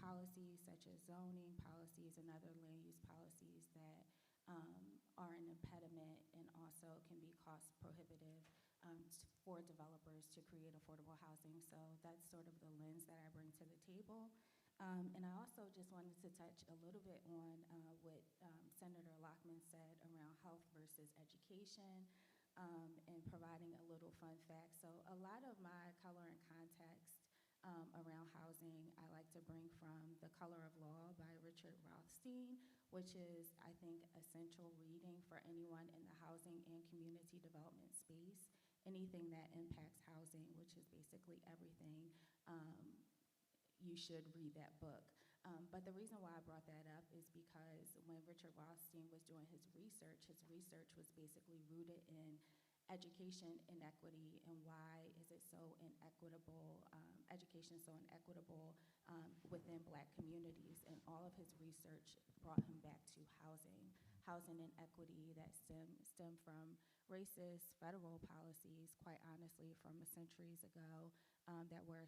policies such as zoning policies and other land use policies that are an impediment and also can be cost prohibitive for developers to create affordable housing. So that's sort of the lens that I bring to the table. And I also just wanted to touch a little bit on what Senator Lockman said around health versus education, and providing a little fun fact. So a lot of my color and context around housing I like to bring from The Color of Law by Richard Rothstein, which is, I think, essential reading for anyone in the housing and community development space. Anything that impacts housing, which is basically everything, you should read that book. But the reason why I brought that up is because when Richard Rothstein was doing his research was basically rooted in education inequity and why is it so inequitable, education so inequitable within Black communities. And all of his research brought him back to housing inequity that stem from racist federal policies, quite honestly, from centuries ago, that were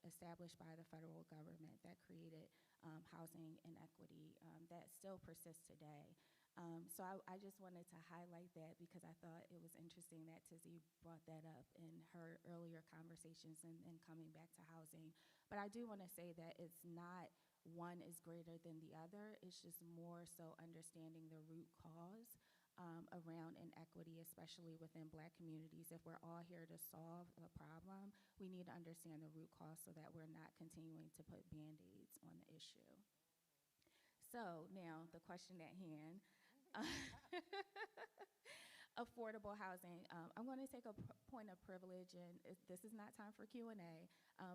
established by the federal government that created housing inequity that still persists today. So I just wanted to highlight that because I thought it was interesting that Tizzy brought that up in her earlier conversations and coming back to housing. But I do want to say that it's not one is greater than the other. It's just more so understanding the root cause around inequity, especially within Black communities. If we're all here to solve the problem, we need to understand the root cause so that we're not continuing to put Band-Aids on the issue. So now the question at hand. Affordable housing. I'm going to take a point of privilege, and this is not time for Q&A,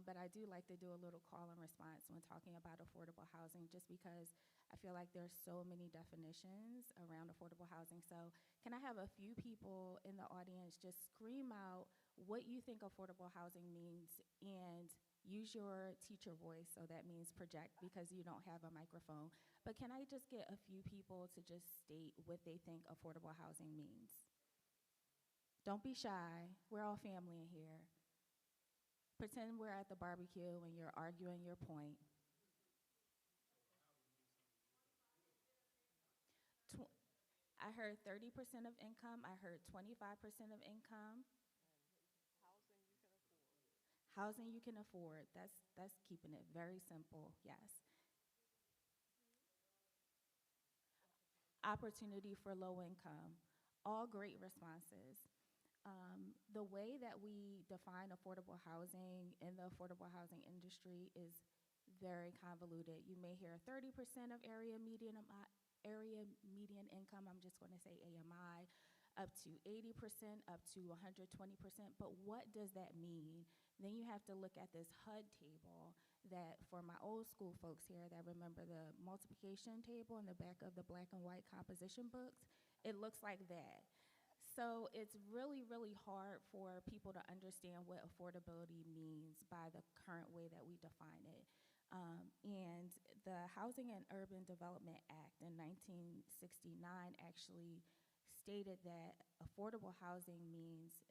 but I do like to do a little call and response when talking about affordable housing, just because I feel like there's so many definitions around affordable housing. So can I have a few people in the audience just scream out what you think affordable housing means, and use your teacher voice, so that means project because you don't have a microphone. But can I just get a few people to just state what they think affordable housing means? Don't be shy. We're all family in here. Pretend we're at the barbecue and you're arguing your point. I heard 30% of income. I heard 25% of income. Housing you can afford. That's keeping it very simple, yes. Opportunity for low income. All great responses. The way that we define affordable housing in the affordable housing industry is very convoluted. You may hear 30% of area median income, I'm just going to say AMI, up to 80%, up to 120%, but what does that mean? Then you have to look at this HUD table that, for my old school folks here that remember the multiplication table in the back of the black and white composition books, it looks like that. So it's really, really hard for people to understand what affordability means by the current way that we define it. And the Housing and Urban Development Act in 1969 actually stated that affordable housing means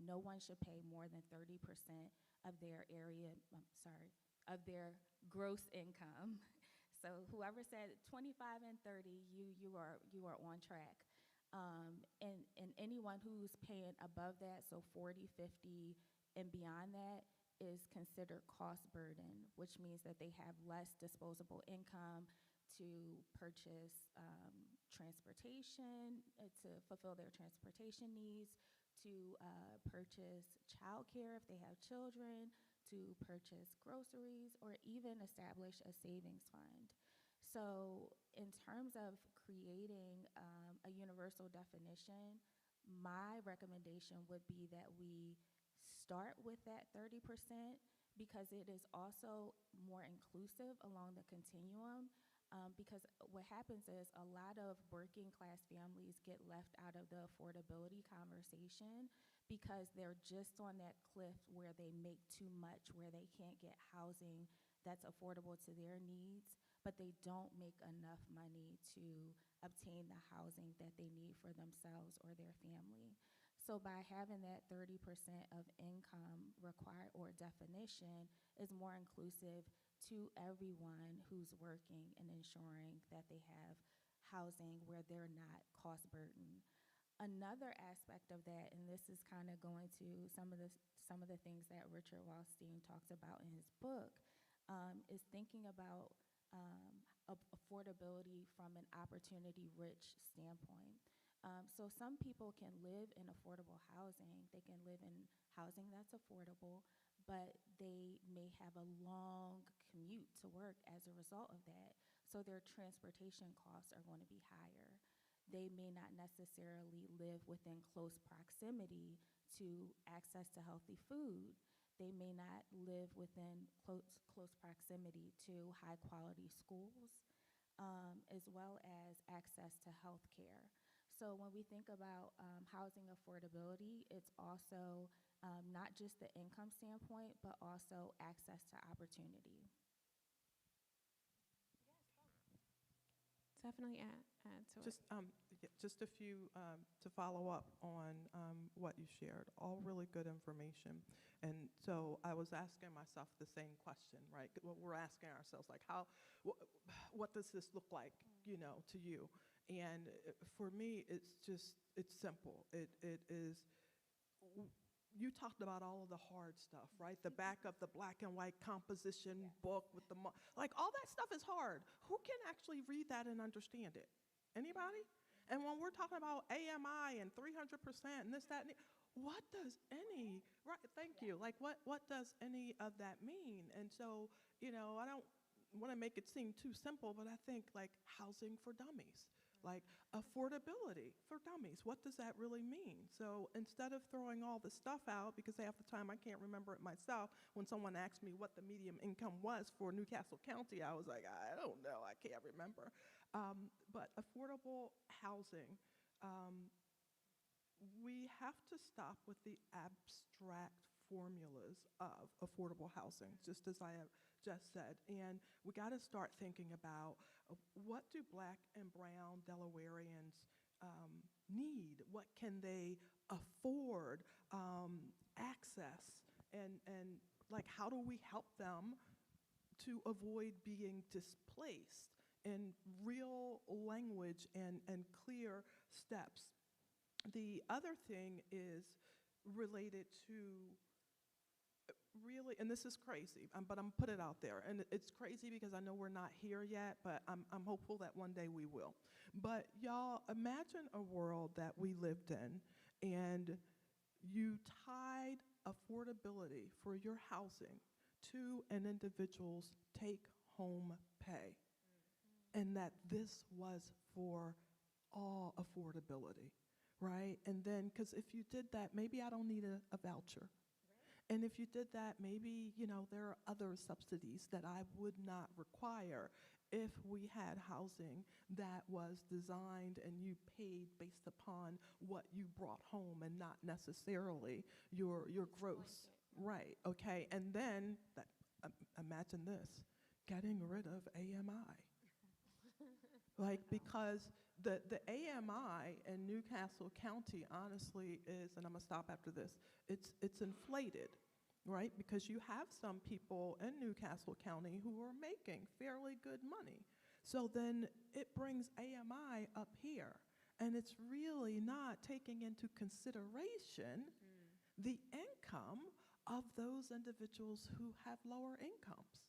no one should pay more than 30% of their of their gross income. So whoever said 25 and 30, you are on track. And anyone who's paying above that, so 40, 50, and beyond that, is considered cost burden, which means that they have less disposable income to purchase transportation, to fulfill their transportation needs, to purchase childcare if they have children, to purchase groceries, or even establish a savings fund. So, in terms of creating a universal definition, my recommendation would be that we start with that 30% because it is also more inclusive along the continuum. Because what happens is a lot of working class families get left out of the affordability conversation because they're just on that cliff where they make too much, where they can't get housing that's affordable to their needs, but they don't make enough money to obtain the housing that they need for themselves or their family. So by having that 30% of income required or definition is more inclusive to everyone who's working and ensuring that they have housing where they're not cost burdened. Another aspect of that, and this is kind of going to some of the things that Richard Wallstein talks about in his book, is thinking about affordability from an opportunity-rich standpoint. So some people can live in affordable housing. They can live in housing that's affordable, but they may have a long commute to work as a result of that. So their transportation costs are going to be higher. They may not necessarily live within close proximity to access to healthy food. They may not live within close proximity to high quality schools, as well as access to health care. So when we think about housing affordability, it's also not just the income standpoint, but also access to opportunity. Definitely add to Just, it. just a few to follow up on what you shared. All really good information. And so I was asking myself the same question, right? What we're asking ourselves, like, what does this look like, to you? And for me, it's simple. It is. You talked about all of the hard stuff, right? The back of the black and white composition book with like all that stuff is hard. Who can actually read that and understand it? Anybody? And when we're talking about AMI and 300% and this, that, and what does any, right, thank you, like what does any of that mean? And so, I don't want to make it seem too simple, but I think like housing for dummies. Like affordability for dummies. What does that really mean? So instead of throwing all the stuff out, because half the time I can't remember it myself, when someone asked me what the median income was for Newcastle County, I was like, I don't know, I can't remember. But affordable housing, we have to stop with the abstract formulas of affordable housing, just as I have just said. And we got to start thinking about what do Black and brown Delawareans need? What can they afford, access? And like, how do we help them to avoid being displaced in real language and clear steps? The other thing is related to really, and this is crazy, but I'm put it out there, and it's crazy because I know we're not here yet, but I'm hopeful that one day we will. But y'all, imagine a world that we lived in, and you tied affordability for your housing to an individual's take-home pay, and that this was for all affordability, right? And then, because if you did that, maybe I don't need a voucher. And if you did that, maybe, there are other subsidies that I would not require if we had housing that was designed and you paid based upon what you brought home and not necessarily your gross. Right, okay. And then, imagine this, getting rid of AMI. Like, because the AMI in Newcastle County, honestly, is, and I'm going to stop after this, it's inflated, right? Because you have some people in Newcastle County who are making fairly good money. So then it brings AMI up here, and it's really not taking into consideration the income of those individuals who have lower incomes,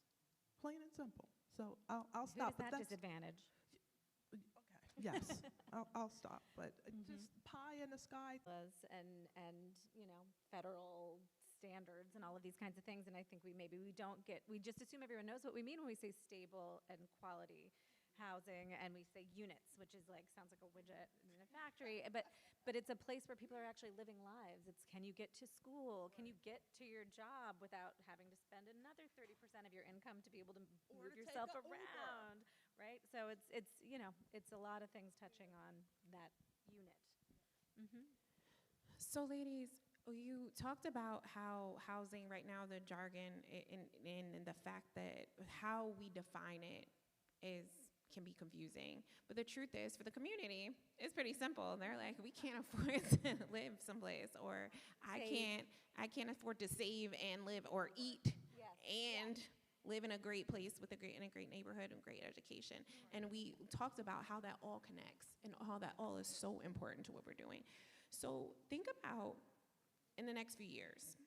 plain and simple. So I'll stop. Who does that disadvantage? Okay, yes. I'll stop. But just pie in the sky. And federal standards and all of these kinds of things. And I think we just assume everyone knows what we mean when we say stable and quality housing, and we say units, which is sounds like a widget in a factory, but it's a place where people are actually living lives. It's, can you get to school? Can you get to your job without having to spend another 30% of your income to be able to move yourself around, right? So it's a lot of things touching on that unit. So ladies, you talked about how housing right now, the jargon and the fact that how we define it can be confusing. But the truth is, for the community, it's pretty simple. They're like, we can't afford to live someplace, or I can't afford to save and live or eat and live in a great place with in a great neighborhood and great education. And we talked about how that all connects and how that all is so important to what we're doing. So think about, in the next few years,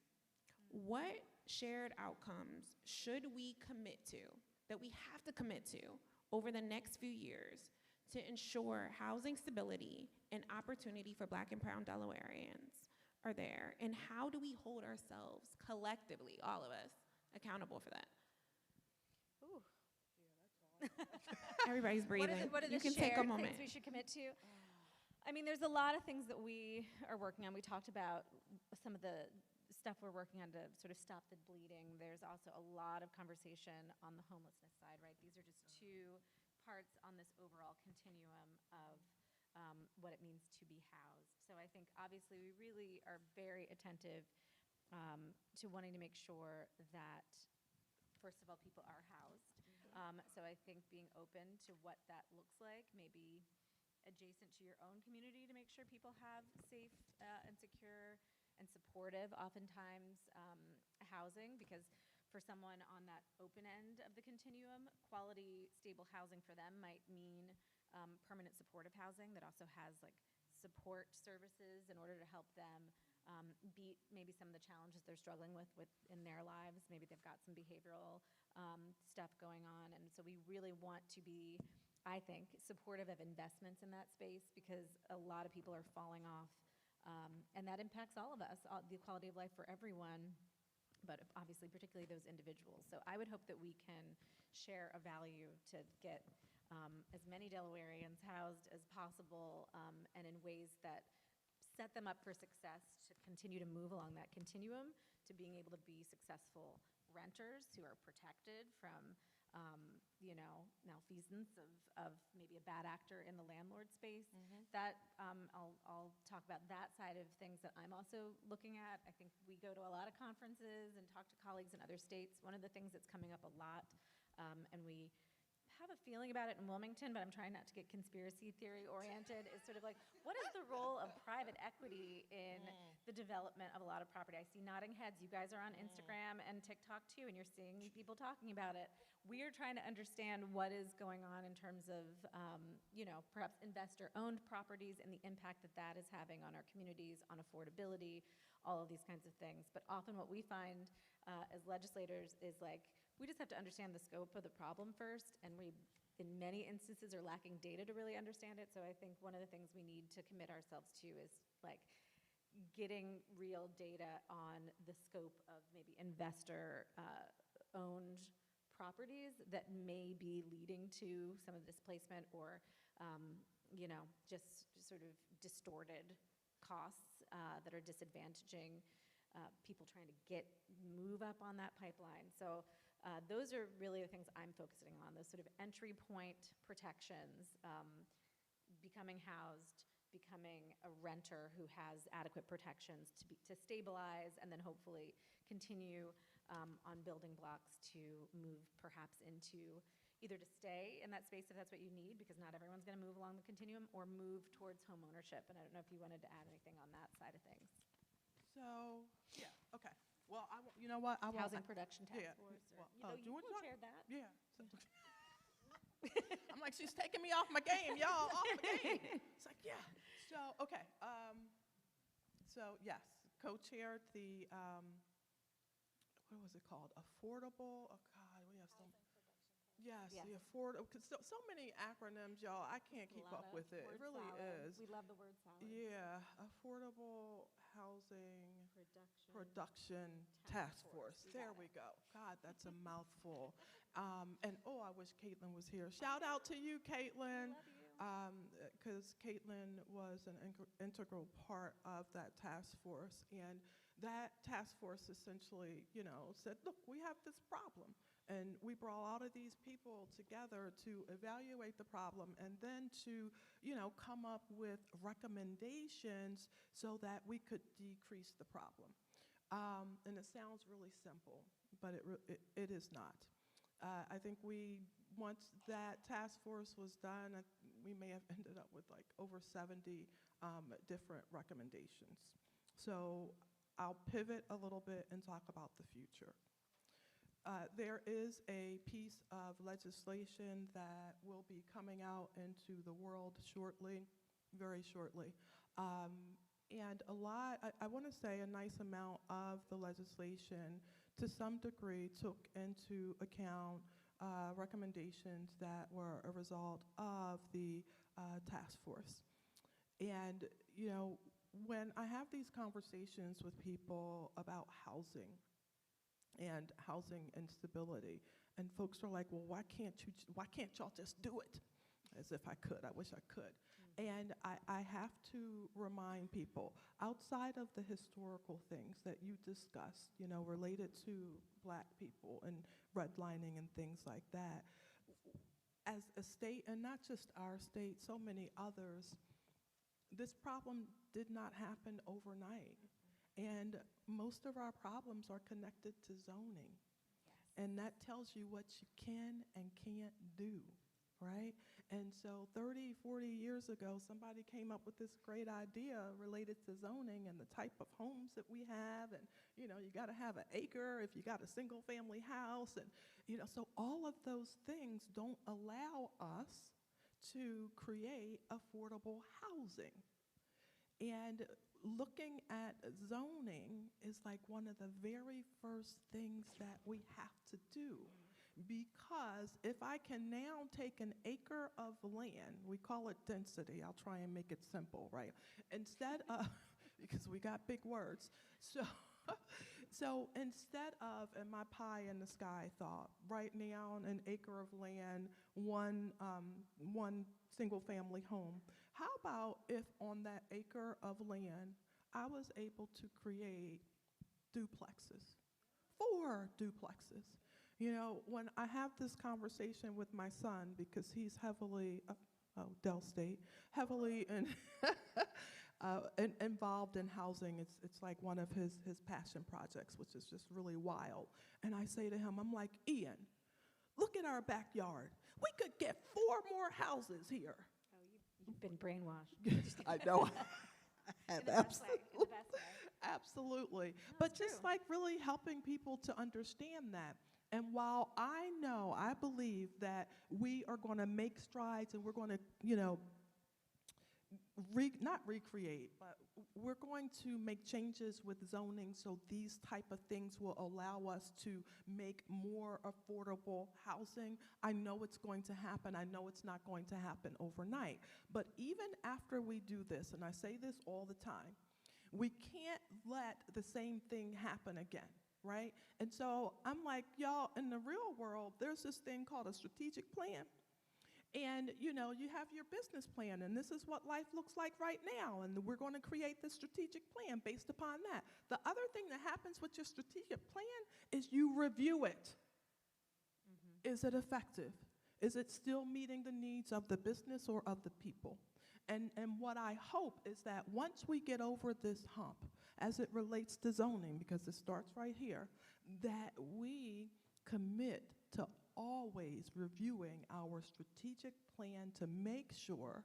what shared outcomes should we commit to, that we have to commit to over the next few years to ensure housing stability and opportunity for Black and brown Delawareans are there? And how do we hold ourselves collectively, all of us, accountable for that? Ooh. Everybody's breathing. What are the you can take a shared moment. things we should commit to? I mean, there's a lot of things that we are working on. We talked about some of the stuff we're working on to sort of stop the bleeding. There's also a lot of conversation on the homelessness side, right? These are just two parts on this overall continuum of what it means to be housed. So I think obviously we really are very attentive to wanting to make sure that, first of all, people are housed. So I think being open to what that looks like, maybe adjacent to your own community, to make sure people have safe and secure and supportive, oftentimes, housing, because for someone on that open end of the continuum, quality, stable housing for them might mean permanent supportive housing that also has support services in order to help them beat maybe some of the challenges they're struggling with in their lives. Maybe they've got some behavioral stuff going on. And so we really want to be, I think, supportive of investments in that space, because a lot of people are falling off. And that impacts all of us, the quality of life for everyone, but obviously particularly those individuals. So I would hope that we can share a value to get as many Delawareans housed as possible, and in ways that set them up for success to continue to move along that continuum to being able to be successful renters who are protected from malfeasance of maybe a bad actor in the landlord space. That I'll talk about that side of things that I'm also looking at. I think we go to a lot of conferences and talk to colleagues in other states. One of the things that's coming up a lot, and we have a feeling about it in Wilmington, but I'm trying not to get conspiracy theory oriented, is sort of what is the role of private equity in the development of a lot of property? I see nodding heads. You guys are on Instagram and TikTok too, and you're seeing people talking about it. We are trying to understand what is going on in terms of, perhaps investor-owned properties and the impact that that is having on our communities, on affordability, all of these kinds of things. But often what we find as legislators is we just have to understand the scope of the problem first, and we, in many instances, are lacking data to really understand it. So I think one of the things we need to commit ourselves to is getting real data on the scope of maybe investor owned properties that may be leading to some of the displacement or just sort of distorted costs that are disadvantaging people trying to move up on that pipeline. So those are really the things I'm focusing on, those sort of entry point protections, becoming housed, becoming a renter who has adequate protections to stabilize, and then hopefully continue on building blocks to move perhaps into either to stay in that space if that's what you need, because not everyone's going to move along the continuum, or move towards home ownership. And I don't know if you wanted to add anything on that side of things. So, yeah, okay. Well, you know what? Housing Production Task Force. You chaired that. Yeah. I'm like, she's taking me off my game, y'all, off my game. It's yeah. So, okay. So, yes, co-chaired the, what was it called? Affordable, oh God, we have some. Yes, Yes. the affordable, because so many acronyms, y'all, I can't A keep lot up of with it. It word really salad. is. We love the word salad. Yeah, affordable housing Production. production Task task force. force. You There got we it. go. God, that's a mouthful. And oh, I wish Caitlin was here. Shout out to you, Caitlin. Love you. Because Caitlin was an integral part of that task force. And that task force essentially, said, look, we have this problem. And we brought all of these people together to evaluate the problem and then to, come up with recommendations so that we could decrease the problem. And it sounds really simple, but it is not. I think once that task force was done, we may have ended up with like over 70 different recommendations. So I'll pivot a little bit and talk about the future. There is a piece of legislation that will be coming out into the world shortly, very shortly. And I want to say a nice amount of the legislation to some degree took into account recommendations that were a result of the task force. And, when I have these conversations with people about housing and housing instability, and folks are like, well, why can't y'all just do it? As if I could, I wish I could. And I have to remind people, outside of the historical things that you discussed, related to Black people and redlining and things like that, as a state, and not just our state, so many others, this problem did not happen overnight. And most of our problems are connected to zoning. Yes. And that tells you what you can and can't do, right? And so 30, 40 years ago, somebody came up with this great idea related to zoning and the type of homes that we have. And, you got to have an acre if you got a single family house. And, so all of those things don't allow us to create affordable housing. And looking at zoning is like one of the very first things that we have to do. Because if I can now take an acre of land, we call it density, I'll try and make it simple, right? Instead of, because we got big words. So instead of, in my pie in the sky thought, right now an acre of land, one single family home, how about if on that acre of land, I was able to create duplexes, 4 duplexes? When I have this conversation with my son, because he's heavily, Del State, heavily involved in housing. It's like one of his passion projects, which is just really wild. And I say to him, I'm like, Ian, look at our backyard. We could get 4 more houses here. You've been brainwashed. I know. In the best way. In the best way. Absolutely. No, But it's just true. like really helping people to understand that. And while I believe that we are going to make strides and we're going to, not recreate, but we're going to make changes with zoning so these type of things will allow us to make more affordable housing. I know it's going to happen. I know it's not going to happen overnight. But even after we do this, and I say this all the time, we can't let the same thing happen again, right? And so I'm like, y'all, in the real world, there's this thing called a strategic plan. And, you have your business plan, and this is what life looks like right now, and we're going to create this strategic plan based upon that. The other thing that happens with your strategic plan is you review it. Mm-hmm. Is it effective? Is it still meeting the needs of the business or of the people? And what I hope is that once we get over this hump, as it relates to zoning, because it starts right here, that we commit to always reviewing our strategic plan to make sure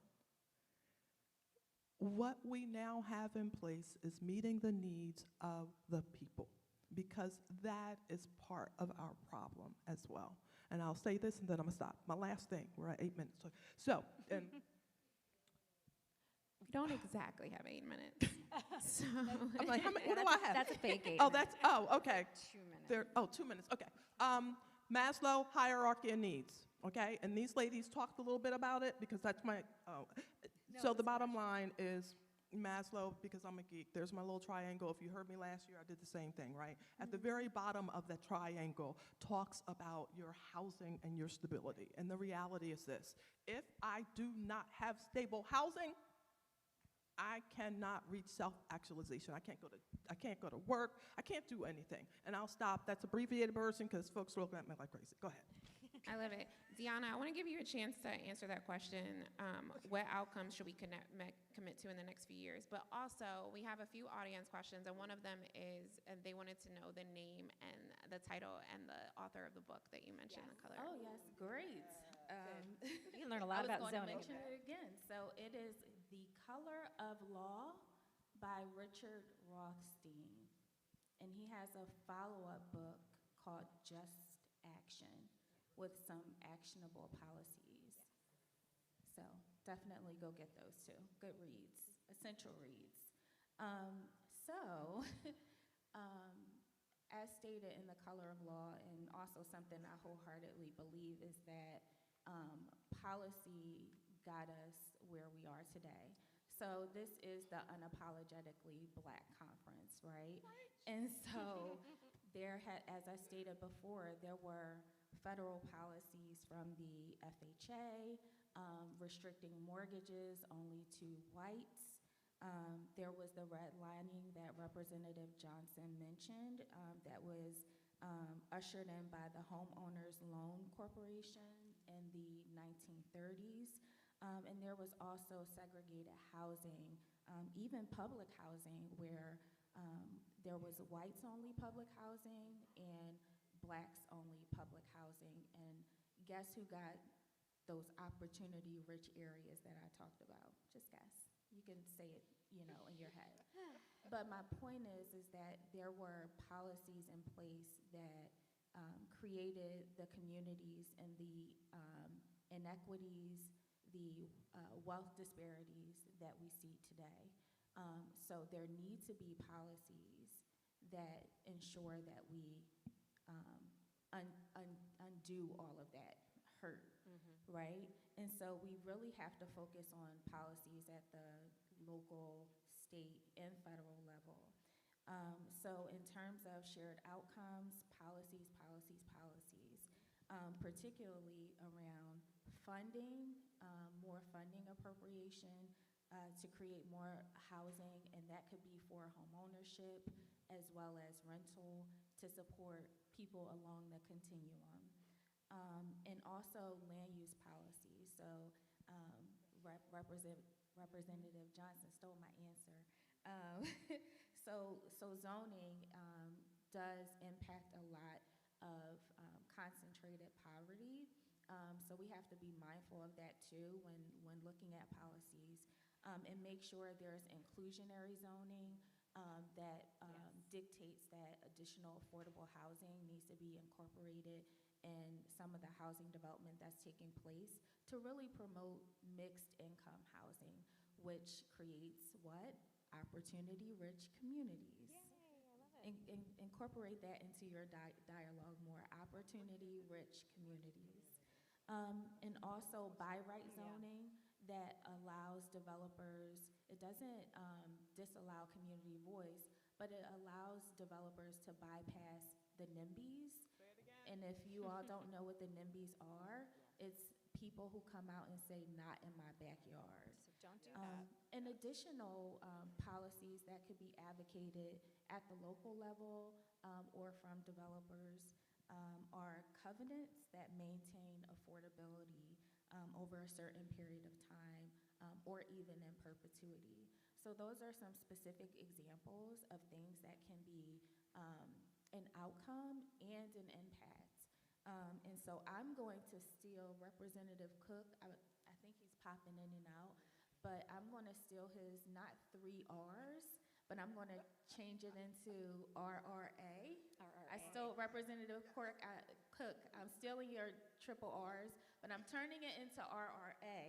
what we now have in place is meeting the needs of the people, because that is part of our problem as well. And I'll say this and then I'm going to stop. My last thing, we're at 8 minutes. So, and We don't exactly have 8 minutes. So I'm like, what do I have? That's a fake 8 Oh, minutes. okay. 2 minutes. 2 minutes. Okay. Maslow hierarchy of needs, okay? And these ladies talked a little bit about it because that's my, so the bottom line is Maslow, because I'm a geek, there's my little triangle. If you heard me last year, I did the same thing, right? At the very bottom of the triangle talks about your housing and your stability. And the reality is this: if I do not have stable housing, I cannot reach self-actualization. I can't go to work. I can't do anything. And I'll stop. That's abbreviated version because folks are looking at me like crazy. Go ahead. I love it. Deanna, I want to give you a chance to answer that question. What outcomes should we commit to in the next few years? But also, we have a few audience questions, and one of them is they wanted to know the name and the title and the author of the book that you mentioned, The Color. Oh, yes, great. You can learn a lot about I was going zoning. to mention it again. So it is The Color of Law by Richard Rothstein. And he has a follow-up book called Just Action, with some actionable policies. So definitely go get those two. Good reads, essential reads. As stated in The Color of Law, and also something I wholeheartedly believe, is that policy got us where we are today. So this is the Unapologetically Black Conference, right? And so as I stated before, there were federal policies from the FHA, restricting mortgages only to whites. There was the redlining that Representative Johnson mentioned that was ushered in by the Homeowners Loan Corporation in the 1930s. And there was also segregated housing, even public housing, where there was whites-only public housing and blacks-only public housing. And guess who got those opportunity-rich areas that I talked about? Just guess. You can say it, in your head. But my point is that there were policies in place that created the communities and the inequities, the wealth disparities that we see today. So there need to be policies that ensure that we undo all of that hurt, right? And so we really have to focus on policies at the local, state, and federal level. So in terms of shared outcomes, policies, particularly around funding, more funding appropriation to create more housing, and that could be for homeownership as well as rental to support people along the continuum. And also land use policy. So Representative Johnson stole my answer. So zoning does impact a lot of concentrated poverty. So we have to be mindful of that too when looking at policies, and make sure there's inclusionary zoning that dictates that additional affordable housing needs to be incorporated in some of the housing development that's taking place to really promote mixed income housing, which creates what? Opportunity-rich communities. Yay, I love it. Incorporate that into your dialogue more, opportunity-rich communities. And also by right zoning that allows developers, it doesn't disallow community voice, but it allows developers to bypass the NIMBYs. And if you all don't know what the NIMBYs are, it's people who come out and say, not in my backyard. So don't do that. And additional policies that could be advocated at the local level or from developers are covenants that maintain affordability over a certain period of time or even in perpetuity. So those are some specific examples of things that can be an outcome and an impact. And so I'm going to steal Representative Cook. I think he's popping in and out, but I'm going to steal his not 3 R's, but I'm going to change it into RRA. I stole Representative Cook. I'm stealing your triple R's, but I'm turning it into RRA,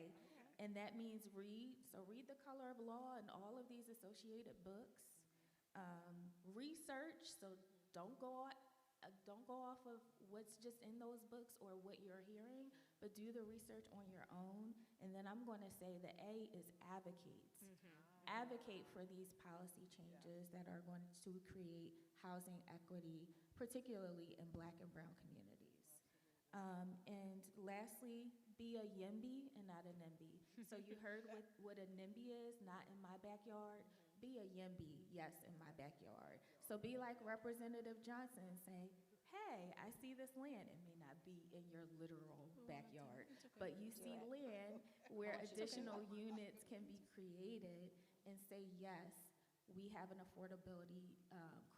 and that means read. So read The Color of Law and all of these associated books. Research, so don't go don't go off of what's just in those books or what you're hearing, but do the research on your own. And then I'm going to say the A is advocate. Advocate for these policy changes that are going to create housing equity, particularly in Black and brown communities. And lastly, be a YIMBY and not a NIMBY. So you heard what a NIMBY is, not in my backyard. Be a YIMBY, yes, in my backyard. So be like Representative Johnson and say, hey, I see this land. It may not be in your literal backyard, but you see land where additional units can be created, and say, yes, we have an affordability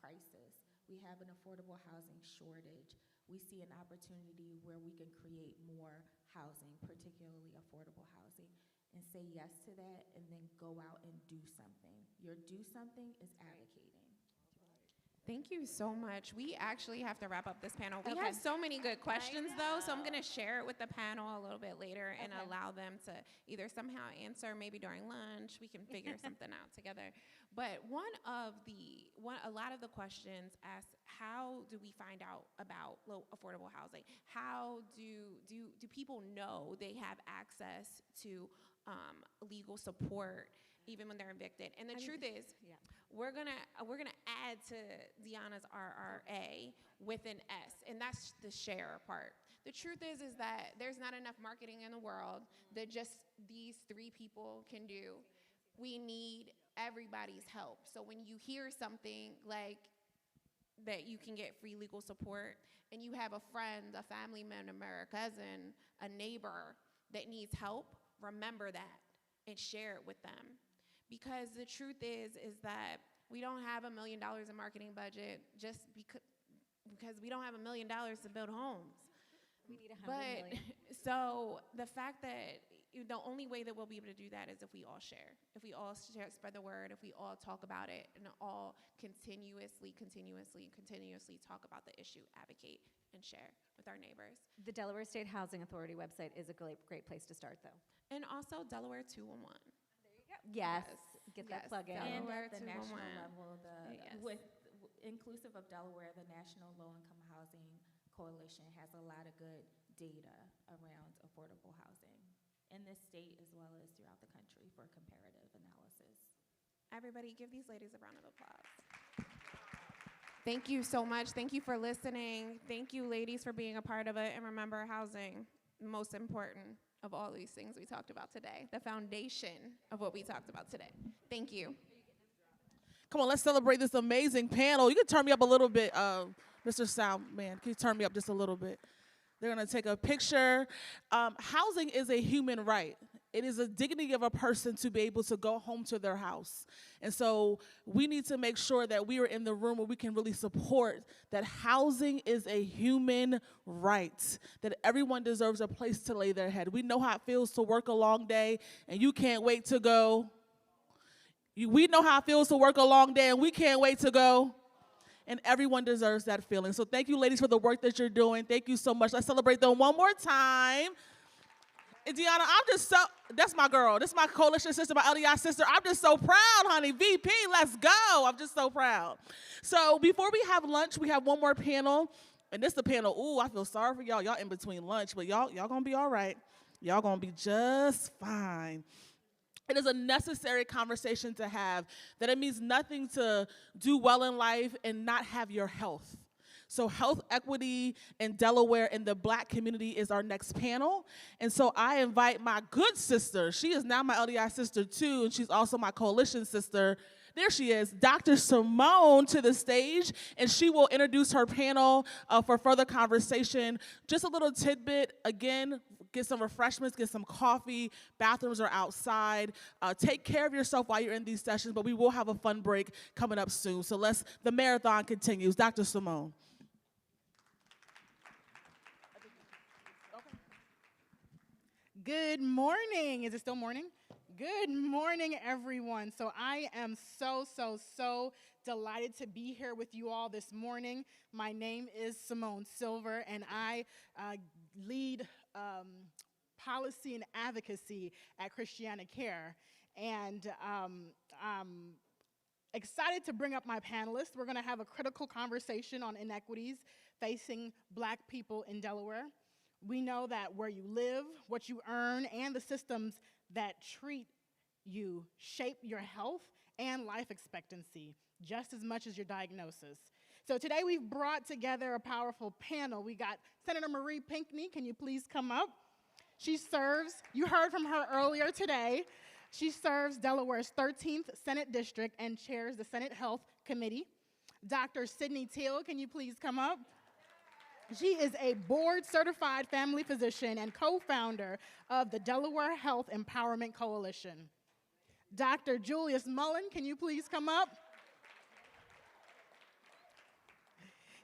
crisis. We have an affordable housing shortage. We see an opportunity where we can create more housing, particularly affordable housing, and say yes to that, and then go out and do something. Your do something is advocating. Thank you so much. We actually have to wrap up this panel. We Okay. have so many good questions, though, so I'm going to share it with the panel a little bit later and Okay. allow them to either somehow answer, maybe during lunch. We can figure something out together. But a lot of the questions ask, how do we find out about low affordable housing? How do people know they have access to legal support even when they're evicted? And the truth is, we're gonna add to Deanna's RRA with an S, and that's the share part. The truth is that there's not enough marketing in the world that just these 3 people can do. We need everybody's help. So when you hear something like that you can get free legal support, and you have a friend, a family member, a cousin, a neighbor that needs help, remember that and share it with them. Because the truth is that we don't have $1 million in marketing budget just because we don't have $1 million to build homes. We need 100 million. So the fact that the only way that we'll be able to do that is if we all share. If we all share, spread the word, if we all talk about it, and all continuously talk about the issue, advocate, and share with our neighbors. The Delaware State Housing Authority website is a great place to start, though. And also Delaware 211. Yes, get Yes, that plug in. And Delaware at the national 211. level, Yes. inclusive of Delaware, the National Low-Income Housing Coalition has a lot of good data around affordable housing in this state as well as throughout the country for comparative analysis. Everybody give these ladies a round of applause. Thank you so much. Thank you for listening. Thank you, ladies, for being a part of it. And remember, housing, most important of all these things we talked about today, the foundation of what we talked about today. Thank you. Come on, let's celebrate this amazing panel. You can turn me up a little bit, Mr. Soundman. Can you turn me up just a little bit? They're going to take a picture. Housing is a human right. It is a dignity of a person to be able to go home to their house. And so we need to make sure that we are in the room where we can really support that housing is a human right, that everyone deserves a place to lay their head. We know how it feels to work a long day, and you can't wait to go. We know how it feels to work a long day, and we can't wait to go. And everyone deserves that feeling. So thank you, ladies, for the work that you're doing. Thank you so much. Let's celebrate them one more time. And Deanna, that's my girl. This is my coalition sister, my LDI sister. I'm just so proud, honey. VP, let's go. I'm just so proud. So before we have lunch, we have one more panel. And this is the panel, ooh, I feel sorry for y'all. Y'all in between lunch, but y'all gonna be all right. Y'all gonna be just fine. It is a necessary conversation to have, that it means nothing to do well in life and not have your health. So health equity in Delaware and the Black community is our next panel. And so I invite my good sister, she is now my LDI sister too, and she's also my coalition sister. There she is, Dr. Simone, to the stage, and she will introduce her panel for further conversation. Just a little tidbit, again, get some refreshments, get some coffee, bathrooms are outside. Take care of yourself while you're in these sessions, but we will have a fun break coming up soon. So the marathon continues. Dr. Simone. Good morning. Is it still morning? Good morning, everyone. So I am so delighted to be here with you all this morning. My name is Simone Silver, and I lead policy and advocacy at Christiana Care. And Excited to bring up my panelists. We're gonna have a critical conversation on inequities facing Black people in Delaware. We know that where you live, what you earn, and the systems that treat you shape your health and life expectancy just as much as your diagnosis. So today we've brought together a powerful panel. We got Senator Marie Pinckney. Can you please come up? She serves, you heard from her earlier today, she serves Delaware's 13th Senate District and chairs the Senate Health Committee. Dr. Sydney Teal, can you please come up? She is a board-certified family physician and co-founder of the Delaware Health Empowerment Coalition. Dr. Julius Mullen, can you please come up?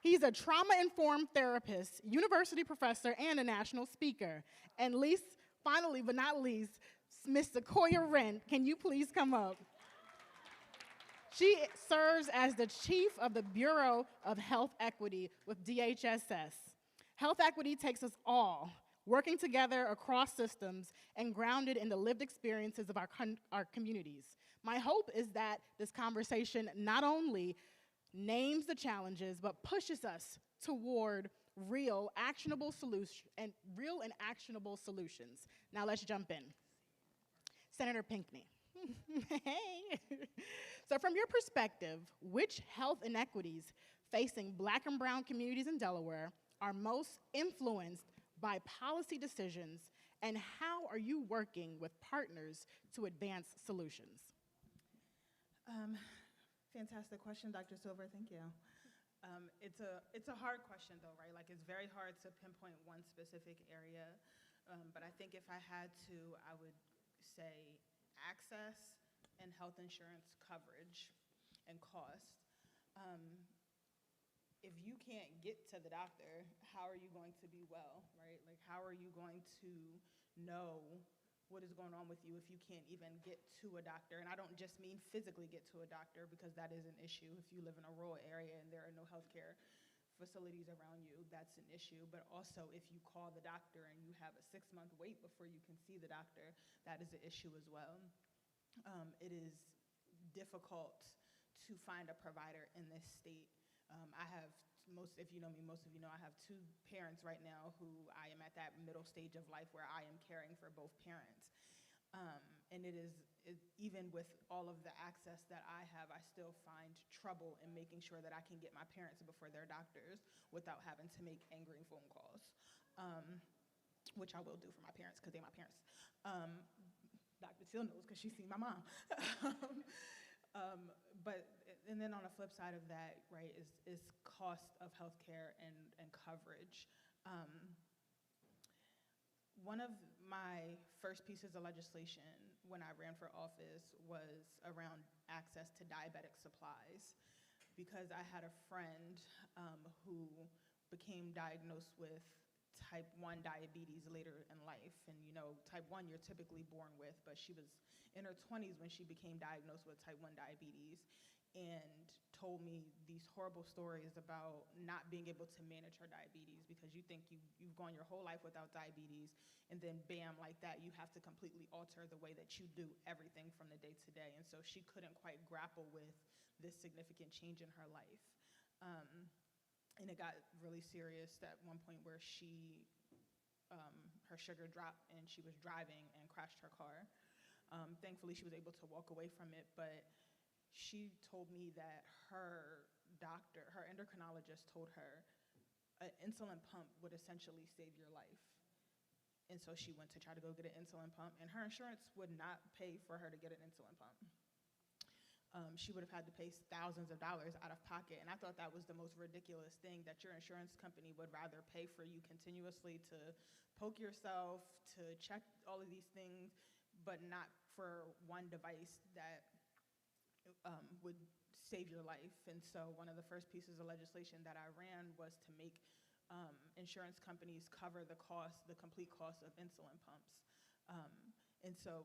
He's a trauma-informed therapist, university professor, and a national speaker. And finally but not least, Ms. Sequoia Rent, can you please come up? She serves as the chief of the Bureau of Health Equity with DHSS. Health equity takes us all, working together across systems and grounded in the lived experiences of our communities. My hope is that this conversation not only names the challenges, but pushes us toward real and actionable solutions. Now let's jump in. Senator Pinckney. Hey. So from your perspective, which health inequities facing Black and brown communities in Delaware are most influenced by policy decisions, and how are you working with partners to advance solutions? Fantastic question, Dr. Silver, thank you. It's a hard question though, right? Like, it's very hard to pinpoint one specific area, but I think if I had to, I would say access and health insurance coverage and cost. If you can't get to the doctor, how are you going to be well, right? Like, how are you going to know what is going on with you if you can't even get to a doctor? And I don't just mean physically get to a doctor, because that is an issue. If you live in a rural area and there are no healthcare facilities around you, that's an issue. But also, if you call the doctor and you have a 6-month wait before you can see the doctor, that is an issue as well. It is difficult to find a provider in this state. I have, if you know me, most of you know, I have 2 parents right now who I am at that middle stage of life where I am caring for both parents. And even with all of the access that I have, I still find trouble in making sure that I can get my parents before their doctors without having to make angering phone calls, which I will do for my parents because they're my parents. Dr. Teal knows because she's seen my mom. And then on the flip side of that, right, is cost of healthcare and coverage. One of my first pieces of legislation when I ran for office was around access to diabetic supplies, because I had a friend who became diagnosed with type 1 diabetes later in life. And you know, type 1 you're typically born with, but she was in her 20s when she became diagnosed with type 1 diabetes, and told me these horrible stories about not being able to manage her diabetes, because you think you've gone your whole life without diabetes, and then bam, like that, you have to completely alter the way that you do everything from the day to day. And so she couldn't quite grapple with this significant change in her life. And it got really serious at one point where her sugar dropped and she was driving and crashed her car. Thankfully, she was able to walk away from it, but she told me that her doctor, her endocrinologist, told her an insulin pump would essentially save your life. And so she went to try to go get an insulin pump, and her insurance would not pay for her to get an insulin pump. She would have had to pay thousands of dollars out of pocket. And I thought that was the most ridiculous thing, that your insurance company would rather pay for you continuously to poke yourself, to check all of these things, but not for one device that would save your life. And so one of the first pieces of legislation that I ran was to make insurance companies cover the complete cost of insulin pumps.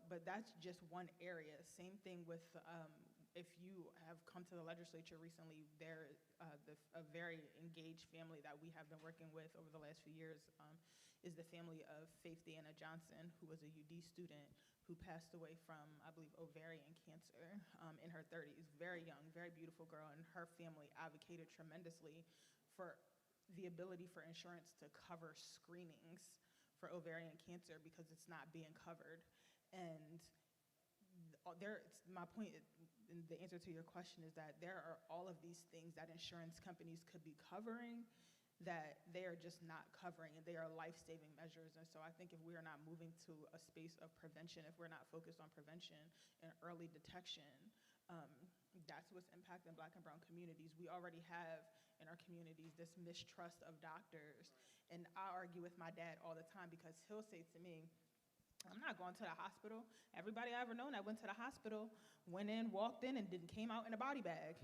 But that's just one area. Same thing with, if you have come to the legislature recently, a very engaged family that we have been working with over the last few years is the family of Faith Deanna Johnson, who was a UD student who passed away from, I believe, ovarian cancer in her 30s. Very young, very beautiful girl, and her family advocated tremendously for the ability for insurance to cover screenings for ovarian cancer because it's not being covered. And my point, and the answer to your question is that there are all of these things that insurance companies could be covering that they are just not covering, and they are life-saving measures. And so I think if we are not moving to a space of prevention, if we're not focused on prevention and early detection, that's what's impacting Black and brown communities. We already have in our communities this mistrust of doctors. And I argue with my dad all the time because he'll say to me, I'm not going to the hospital. Everybody I ever known that went to the hospital went in, walked in, and came out in a body bag.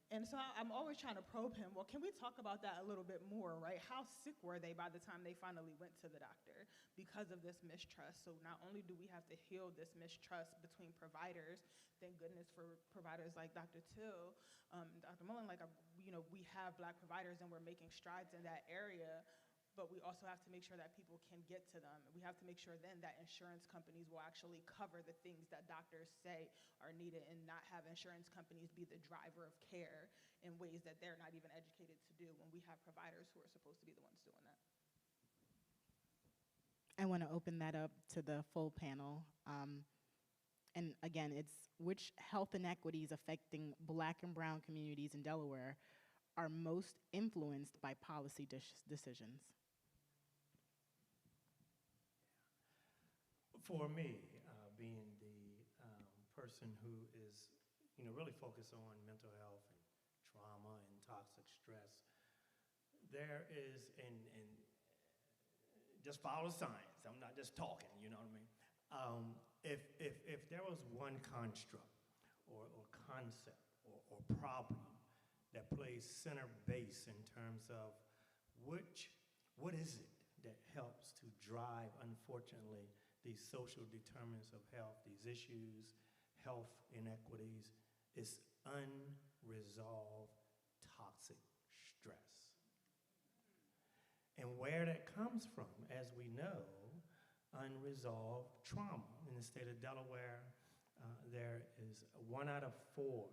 And so I'm always trying to probe him, well, can we talk about that a little bit more, right? How sick were they by the time they finally went to the doctor because of this mistrust? So not only do we have to heal this mistrust between providers, thank goodness for providers like Dr. Till, Dr. Mullen, we have Black providers and we're making strides in that area, but we also have to make sure that people can get to them. We have to make sure then that insurance companies will actually cover the things that doctors say are needed and not have insurance companies be the driver of care in ways that they're not even educated to do when we have providers who are supposed to be the ones doing that. I want to open that up to the full panel. And again, it's which health inequities affecting Black and brown communities in Delaware are most influenced by policy decisions? For me, being the person who is, really focused on mental health and trauma and toxic stress, there is, and just follow science. I'm not just talking, you know what I mean? If there was one construct or concept or problem that plays center base in terms of what is it that helps to drive, unfortunately, these social determinants of health, these issues, health inequities, is unresolved toxic stress. And where that comes from, as we know, unresolved trauma. In the state of Delaware, there is 1 out of 4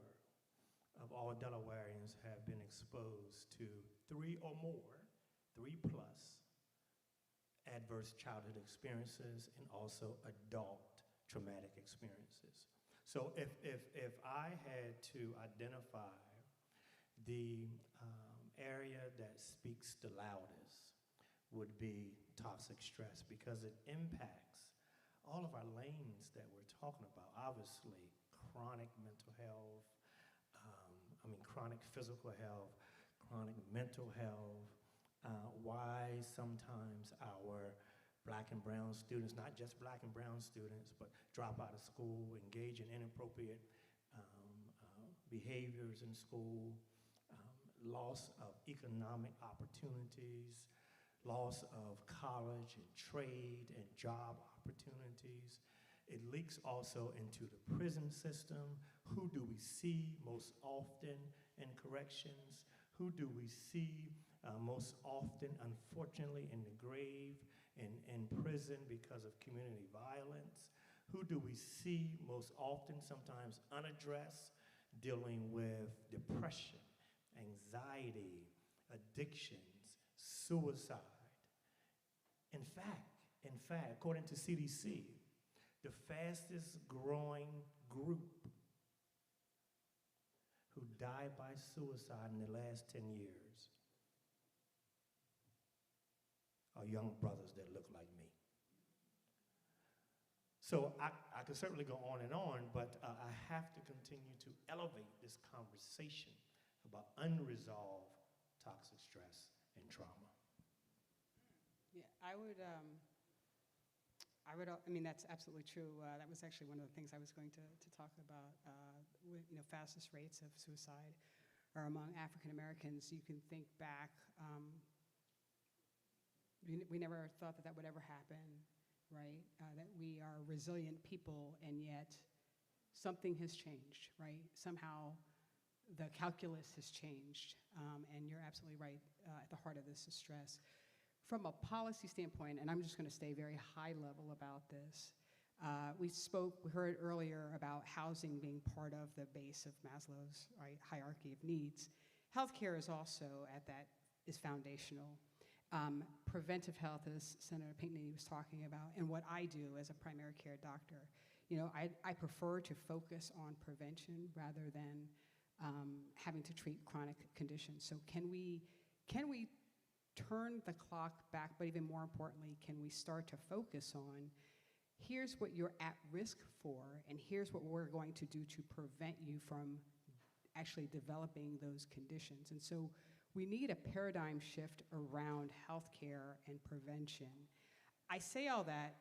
of all Delawareans have been exposed to 3 or more, 3+ adverse childhood experiences and also adult traumatic experiences. So if I had to identify the area that speaks the loudest would be toxic stress, because it impacts all of our lanes that we're talking about. Obviously, chronic mental health, chronic physical health, chronic mental health, why sometimes our Black and brown students, not just Black and brown students, but drop out of school, engage in inappropriate behaviors in school, loss of economic opportunities, loss of college and trade and job opportunities. It leaks also into the prison system. Who do we see most often in corrections? Who do we see most often, unfortunately, in the grave, in prison because of community violence? Who do we see most often, sometimes unaddressed, dealing with depression, anxiety, addictions, suicide? In fact, according to CDC, the fastest growing group who died by suicide in the last 10 years are young brothers that look like me. So I could certainly go on, but I have to continue to elevate this conversation about unresolved toxic stress and trauma. Yeah, that's absolutely true. That was actually one of the things I was going to talk about. Fastest rates of suicide are among African Americans. You can think back, we never thought that would ever happen, right? That we are resilient people, and yet something has changed, right? Somehow the calculus has changed, and you're absolutely right. At the heart of this is stress. From a policy standpoint, and I'm just going to stay very high level about this, We heard earlier about housing being part of the base of Maslow's, right, hierarchy of needs. Healthcare is also is foundational. Preventive health, as Senator Pinckney was talking about, and what I do as a primary care doctor. I prefer to focus on prevention rather than having to treat chronic conditions. So can we turn the clock back, but even more importantly, can we start to focus on here's what you're at risk for, and here's what we're going to do to prevent you from actually developing those conditions. And so we need a paradigm shift around healthcare and prevention. I say all that,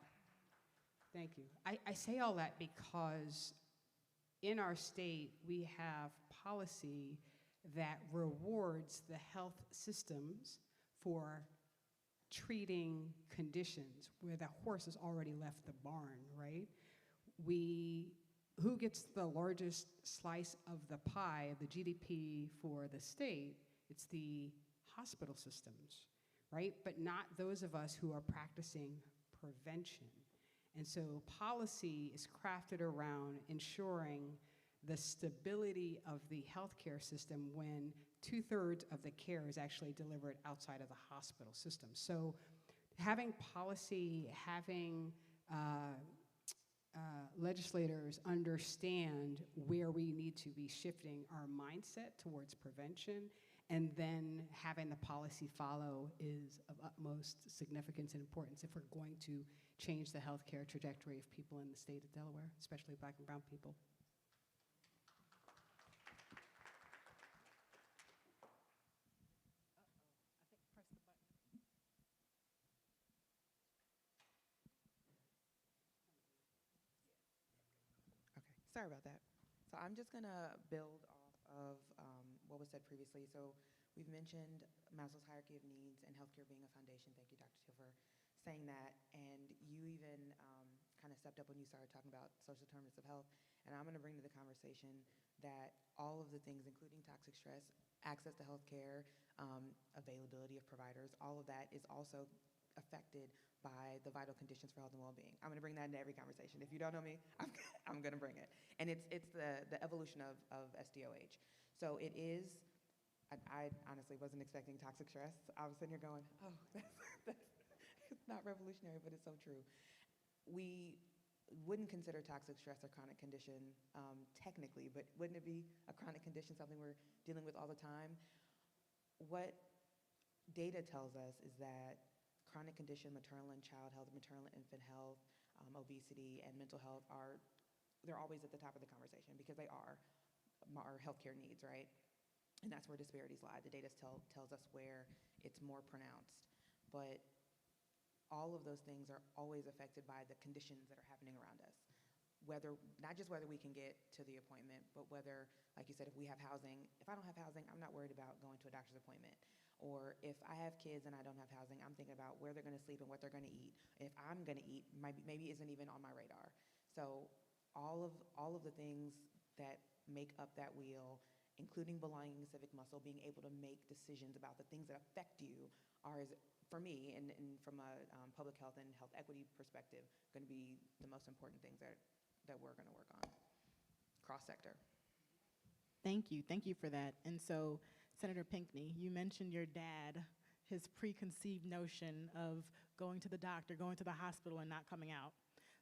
thank you. I say all that because in our state, we have policy that rewards the health systems for treating conditions where the horse has already left the barn, right? Who gets the largest slice of the pie of the GDP for the state? It's the hospital systems, right? But not those of us who are practicing prevention. And so policy is crafted around ensuring the stability of the healthcare system when 2/3 of the care is actually delivered outside of the hospital system. So having policy, having legislators understand where we need to be shifting our mindset towards prevention, and then having the policy follow is of utmost significance and importance if we're going to change the healthcare trajectory of people in the state of Delaware, especially Black and brown people. Sorry about that. So I'm just going to build off of what was said previously. So we've mentioned Maslow's hierarchy of needs and healthcare being a foundation. Thank you, Dr. Till, for saying that. And you even kind of stepped up when you started talking about social determinants of health. And I'm going to bring to the conversation that all of the things, including toxic stress, access to healthcare, availability of providers, all of that is also affected by the vital conditions for health and well-being. I'm going to bring that into every conversation. If you don't know me, I'm going to bring it. And it's the evolution of SDOH. So it is, I honestly wasn't expecting toxic stress. I was sitting here going, oh, it's not revolutionary, but it's so true. We wouldn't consider toxic stress a chronic condition technically, but wouldn't it be a chronic condition, something we're dealing with all the time? What data tells us is that chronic condition, maternal and child health, maternal and infant health, obesity, and mental health they're always at the top of the conversation because they are our healthcare needs, right? And that's where disparities lie. The data tells us where it's more pronounced. But all of those things are always affected by the conditions that are happening around us. Not just whether we can get to the appointment, but whether, like you said, if we have housing. If I don't have housing, I'm not worried about going to a doctor's appointment. Or if I have kids and I don't have housing, I'm thinking about where they're going to sleep and what they're going to eat. If I'm going to eat, maybe isn't even on my radar. So all of the things that make up that wheel, including belonging to civic muscle, being able to make decisions about the things that affect you are, for me, and from a public health and health equity perspective, going to be the most important things that we're going to work on, cross-sector. Thank you for that. And so, Senator Pinckney, you mentioned your dad, his preconceived notion of going to the doctor, going to the hospital, and not coming out.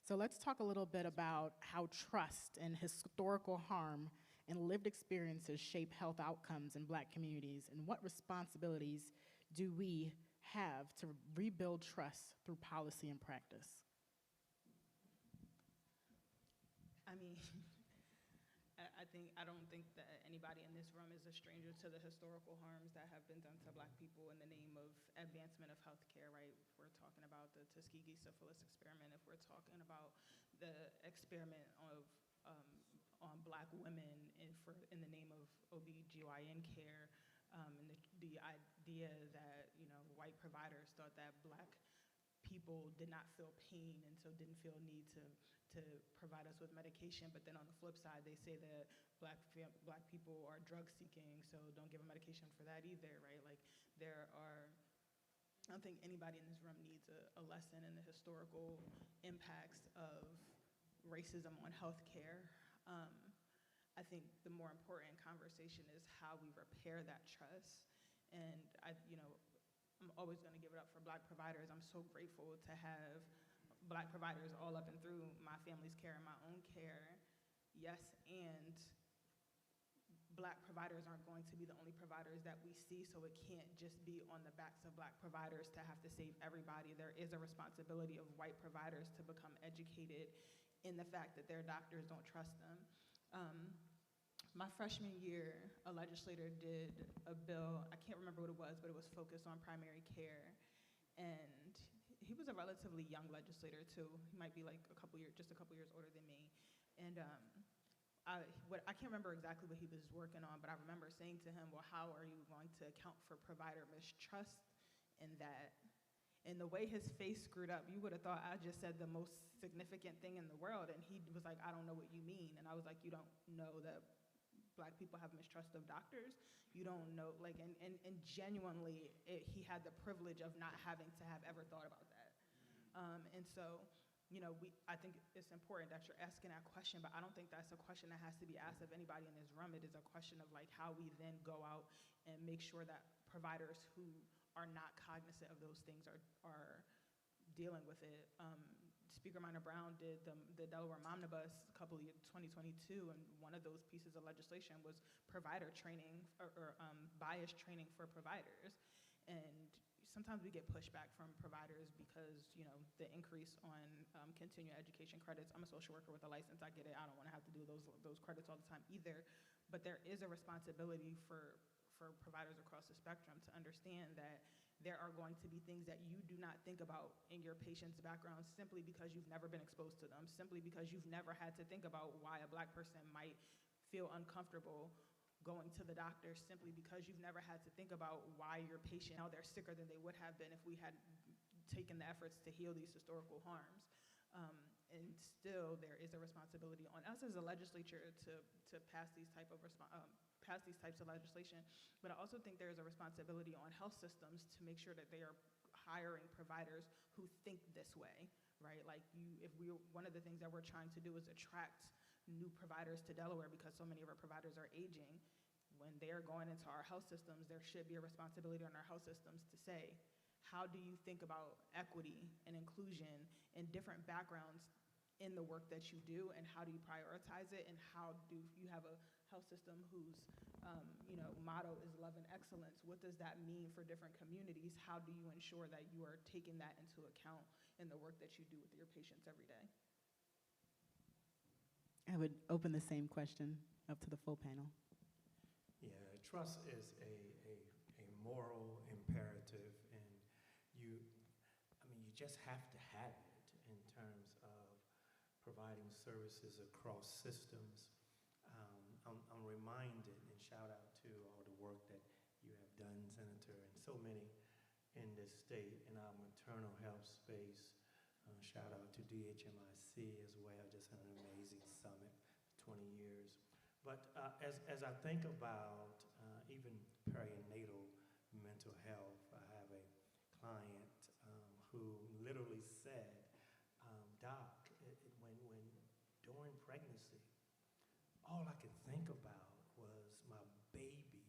So let's talk a little bit about how trust and historical harm and lived experiences shape health outcomes in Black communities, and what responsibilities do we have to rebuild trust through policy and practice? I mean, I don't think that anybody in this room is a stranger to the historical harms that have been done to Black people in the name of advancement of healthcare, right? If we're talking about the Tuskegee syphilis experiment, if we're talking about the experiment of on Black women in the name of OBGYN care, and the idea that white providers thought that Black people did not feel pain and so didn't feel need to provide us with medication, but then on the flip side, they say that Black people are drug seeking, so don't give them medication for that either, right? Like I don't think anybody in this room needs a lesson in the historical impacts of racism on healthcare. I think the more important conversation is how we repair that trust. And I'm always going to give it up for Black providers. I'm so grateful to have Black providers all up and through my family's care and my own care. Yes, and Black providers aren't going to be the only providers that we see, so it can't just be on the backs of Black providers to have to save everybody. There is a responsibility of white providers to become educated in the fact that their doctors don't trust them. My freshman year, a legislator did a bill, I can't remember what it was, but it was focused on primary care. And he was a relatively young legislator too. He might be like just a couple years older than me. And I can't remember exactly what he was working on, but I remember saying to him, well, how are you going to account for provider mistrust in that? And the way his face screwed up, you would have thought I just said the most significant thing in the world. And he was like, I don't know what you mean. And I was like, you don't know that Black people have mistrust of doctors. You don't know, like, and genuinely, he had the privilege of not having to have ever thought about that. And so, I think it's important that you're asking that question, but I don't think that's a question that has to be asked of anybody in this room. It is a question of like how we then go out and make sure that providers who are not cognizant of those things are dealing with it. Speaker Minor Brown did the Delaware Momnibus 2022, and one of those pieces of legislation was provider training or bias training for providers. And sometimes we get pushback from providers because, the increase on continuing education credits. I'm a social worker with a license, I get it, I don't wanna have to do those credits all the time either. But there is a responsibility for providers across the spectrum to understand that there are going to be things that you do not think about in your patient's background simply because you've never been exposed to them, simply because you've never had to think about why a Black person might feel uncomfortable going to the doctor, simply because you've never had to think about why your patient, now they're sicker than they would have been if we had taken the efforts to heal these historical harms. And still, there is a responsibility on us as a legislature to pass these types of legislation. But I also think there is a responsibility on health systems to make sure that they are hiring providers who think this way, right? Like one of the things that we're trying to do is attract new providers to Delaware because so many of our providers are aging. When they're going into our health systems, there should be a responsibility on our health systems to say, how do you think about equity and inclusion and different backgrounds in the work that you do, and how do you prioritize it, and how do you have a health system whose motto is love and excellence? What does that mean for different communities? How do you ensure that you are taking that into account in the work that you do with your patients every day? I would open the same question up to the full panel. Yeah, trust is a moral imperative, and you just have to have it in terms of providing services across systems. I'm reminded, and shout out to all the work that you have done, Senator, and so many in this state in our maternal health space. Shout out to DHMIC as well, just an amazing summit, 20 years. But as I think about even perinatal mental health, I have a client who literally said, Doc, when during pregnancy, all I could think about was my baby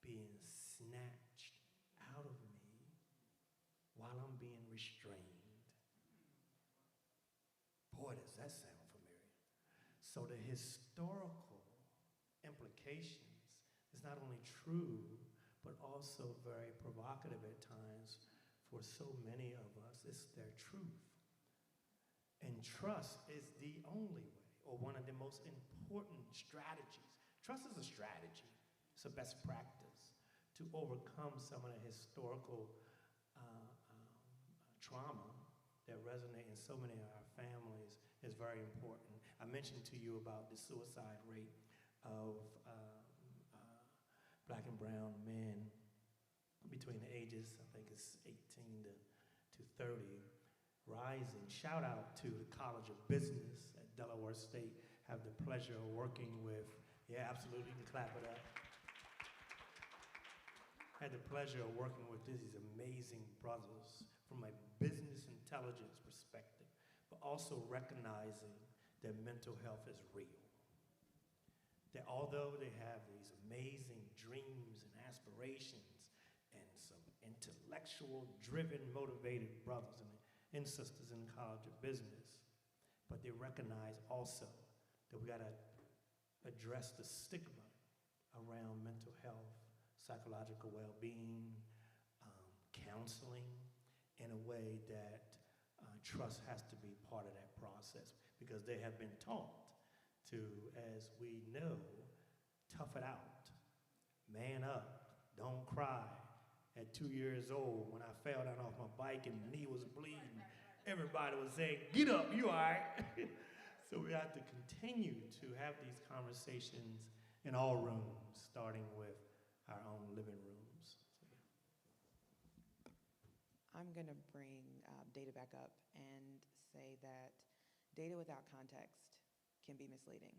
being snatched out of me while I'm being restrained. Boy, does that sound familiar. So the historical implications is not only true, but also very provocative at times for so many of us. It's their truth. And trust is the only way, or one of the most important strategies. Trust is a strategy. It's a best practice to overcome some of the historical trauma that resonate in so many of our families is very important. I mentioned to you about the suicide rate of Black and brown men between the ages, I think it's 18 to 30, rising. Shout out to the College of Business at Delaware State. Have the pleasure of working with, yeah, absolutely, you can clap it up. Had the pleasure of working with these amazing brothers from a business intelligence perspective, but also recognizing that mental health is real. That although they have these amazing dreams and aspirations and some intellectual, driven, motivated brothers and sisters in the College of Business, but they recognize also that we gotta address the stigma around mental health, psychological well-being, counseling, in a way that trust has to be part of that process, because they have been taught to, as we know, tough it out, man up, don't cry. At 2 years old, when I fell down off my bike and my knee was bleeding, everybody was saying, get up, you all right? So we have to continue to have these conversations in all rooms, starting with our own living rooms. So, yeah. I'm going to bring data back up and say that data without context can be misleading.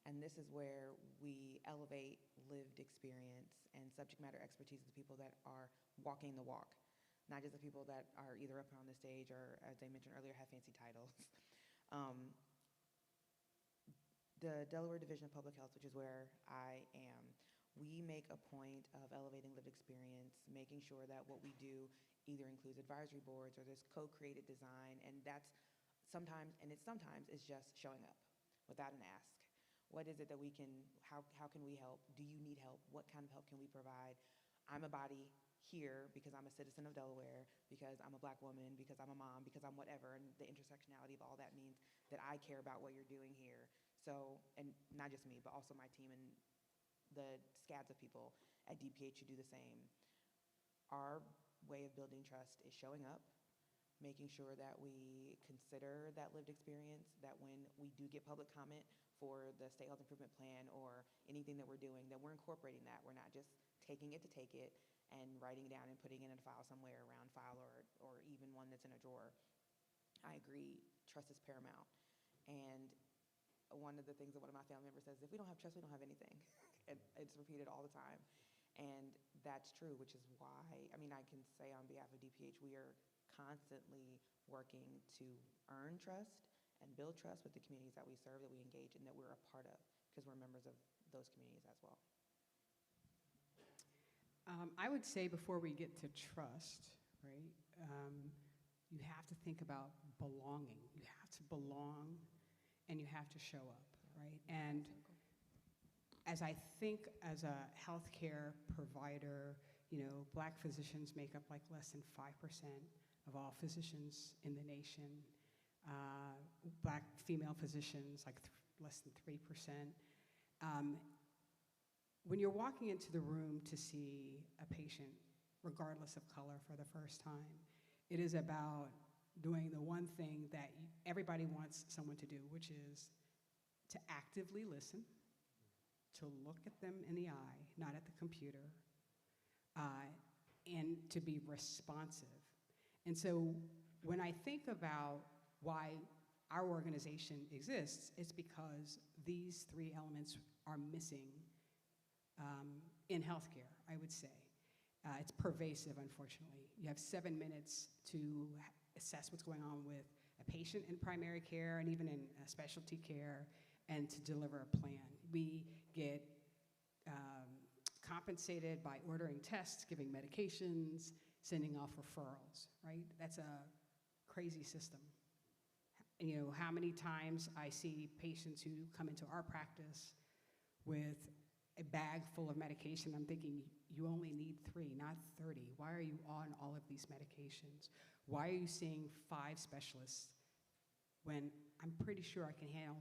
And this is where we elevate lived experience and subject matter expertise of the people that are walking the walk, not just the people that are either up on the stage or, as I mentioned earlier, have fancy titles. The Delaware Division of Public Health, which is where I am, we make a point of elevating lived experience, making sure that what we do either includes advisory boards or this co-created design, and that's sometimes is just showing up without an ask. What is it that we can, how can we help? Do you need help? What kind of help can we provide? I'm a body here because I'm a citizen of Delaware, because I'm a Black woman, because I'm a mom, because I'm whatever, and the intersectionality of all that means that I care about what you're doing here. So, and not just me, but also my team and the scads of people at DPH who do the same. Our way of building trust is showing up, making sure that we consider that lived experience, that when we do get public comment for the State Health Improvement Plan or anything that we're doing, that we're incorporating that. We're not just taking it to take it and writing down and putting it in a file somewhere, a round file or even one that's in a drawer. I agree, trust is paramount. And one of the things that one of my family members says, if we don't have trust, we don't have anything. And it's repeated all the time. And that's true, which is why, I mean, I can say on behalf of DPH, we are constantly working to earn trust and build trust with the communities that we serve, that we engage in, that we're a part of, because we're members of those communities as well. I would say before we get to trust, right, you have to think about belonging. You have to belong and you have to show up, right? And as I think as a healthcare provider, you know, Black physicians make up like less than 5% of all physicians in the nation. Black female physicians, like less than 3%. When you're walking into the room to see a patient, regardless of color, for the first time, it is about doing the one thing that everybody wants someone to do, which is to actively listen, to look at them in the eye, not at the computer, and to be responsive. And so when I think about why our organization exists, it's because these three elements are missing in healthcare, I would say. It's pervasive, unfortunately. You have 7 minutes to assess what's going on with a patient in primary care and even in specialty care, and to deliver a plan. We get compensated by ordering tests, giving medications, sending off referrals, right? That's a crazy system. You know, how many times I see patients who come into our practice with a bag full of medication. I'm thinking, you only need 3, not 30. Why are you on all of these medications? Why are you seeing 5 specialists when I'm pretty sure I can handle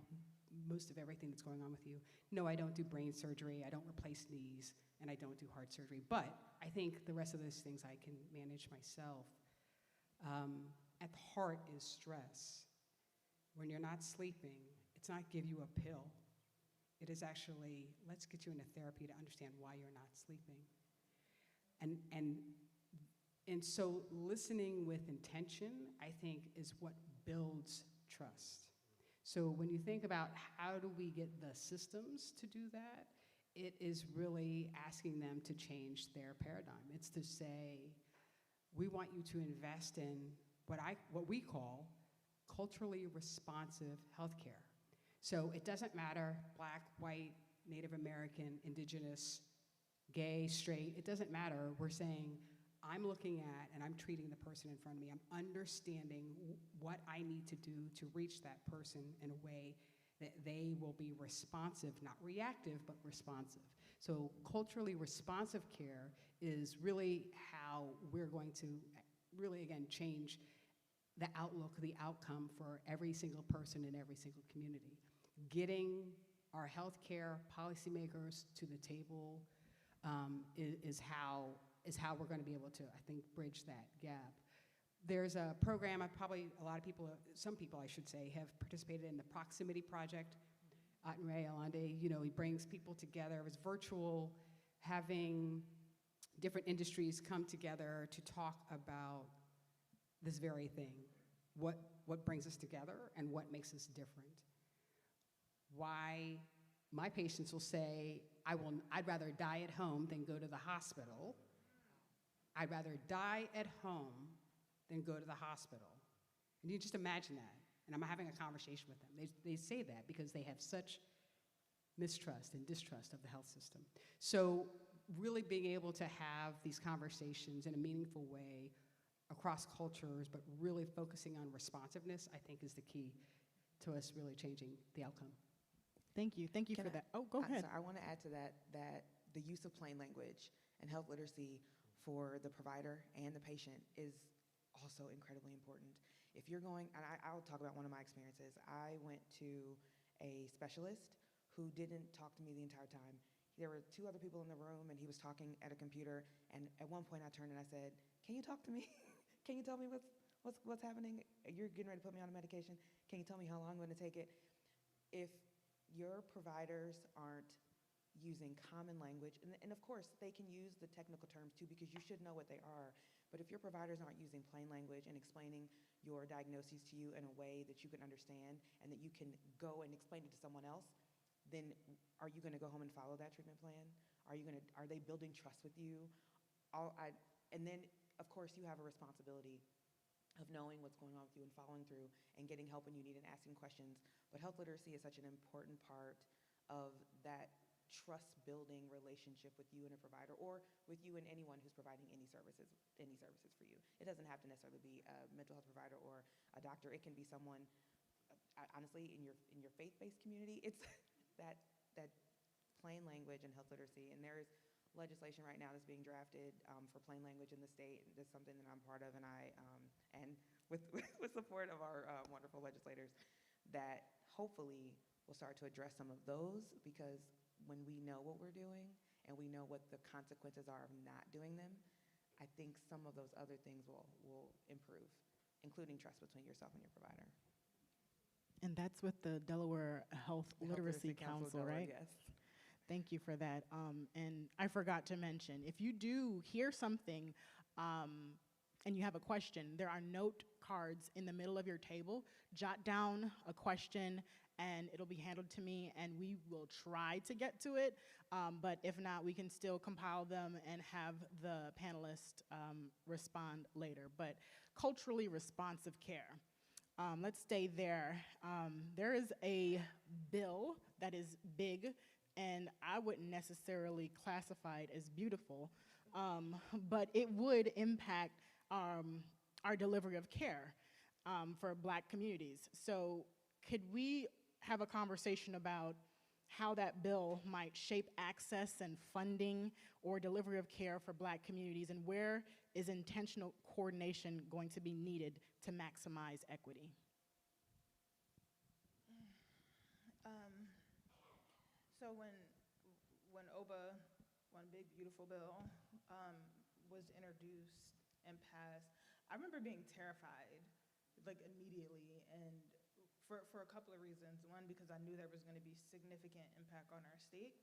most of everything that's going on with you? No, I don't do brain surgery, I don't replace knees, and I don't do heart surgery. But I think the rest of those things I can manage myself. At the heart is stress. When you're not sleeping, it's not give you a pill. It is actually, let's get you into therapy to understand why you're not sleeping. And so listening with intention, I think, is what builds trust. So when you think about how do we get the systems to do that, it is really asking them to change their paradigm. It's to say, we want you to invest in what we call culturally responsive healthcare. So it doesn't matter, black, white, Native American, indigenous, gay, straight, it doesn't matter. We're saying, I'm looking at and I'm treating the person in front of me. I'm understanding what I need to do to reach that person in a way that they will be responsive, not reactive, but responsive. So culturally responsive care is really how we're going to really, again, change the outlook, the outcome for every single person in every single community. Getting our healthcare policymakers to the table is how we're going to be able to, I think, bridge that gap. There's a program, a lot of people, some people I should say, have participated in the Proximity Project. Atnray Alande, he brings people together. It was virtual, having different industries come together to talk about this very thing. What brings us together and what makes us different. Why my patients will say, I'd rather die at home than go to the hospital. I'd rather die at home than go to the hospital. And you just imagine that. And I'm having a conversation with them. They say that because they have such mistrust and distrust of the health system. So really being able to have these conversations in a meaningful way across cultures, but really focusing on responsiveness, I think is the key to us really changing the outcome. Thank you for that. Oh, go ahead. I want to add to that the use of plain language and health literacy for the provider and the patient is also incredibly important. If you're going, and I'll talk about one of my experiences. I went to a specialist who didn't talk to me the entire time. There were 2 other people in the room, and he was talking at a computer, and at one point I turned and I said, can you talk to me? Can you tell me what's happening? You're getting ready to put me on a medication. Can you tell me how long I'm going to take it? If your providers aren't using common language, and of course they can use the technical terms too because you should know what they are, but if your providers aren't using plain language and explaining your diagnoses to you in a way that you can understand and that you can go and explain it to someone else, then are you going to go home and follow that treatment plan? Are they building trust with you? And then of course you have a responsibility of knowing what's going on with you and following through and getting help when you need and asking questions. But health literacy is such an important part of that trust-building relationship with you and a provider, or with you and anyone who's providing any services for you. It doesn't have to necessarily be a mental health provider or a doctor. It can be someone, honestly, in your faith-based community. It's that plain language and health literacy. And there is legislation right now that's being drafted for plain language in the state. That's something that I'm part of, and and with support of our wonderful legislators, that hopefully will start to address some of those, because when we know what we're doing and we know what the consequences are of not doing them, I think some of those other things will improve, including trust between yourself and your provider. And that's with the Delaware Health Literacy Council, right? Yes. Thank you for that. And I forgot to mention, if you do hear something and you have a question, there are note cards in the middle of your table. Jot down a question and it'll be handled to me, and we will try to get to it. But if not, we can still compile them and have the panelists respond later. But culturally responsive care. Let's stay there. There is a bill that is big, and I wouldn't necessarily classify it as beautiful, but it would impact our delivery of care for Black communities. So could we have a conversation about how that bill might shape access and funding or delivery of care for Black communities, and where is intentional coordination going to be needed to maximize equity? So when OBA, One Big Beautiful Bill, was introduced and passed, I remember being terrified, like immediately, and for a couple of reasons. One, because I knew there was going to be significant impact on our state,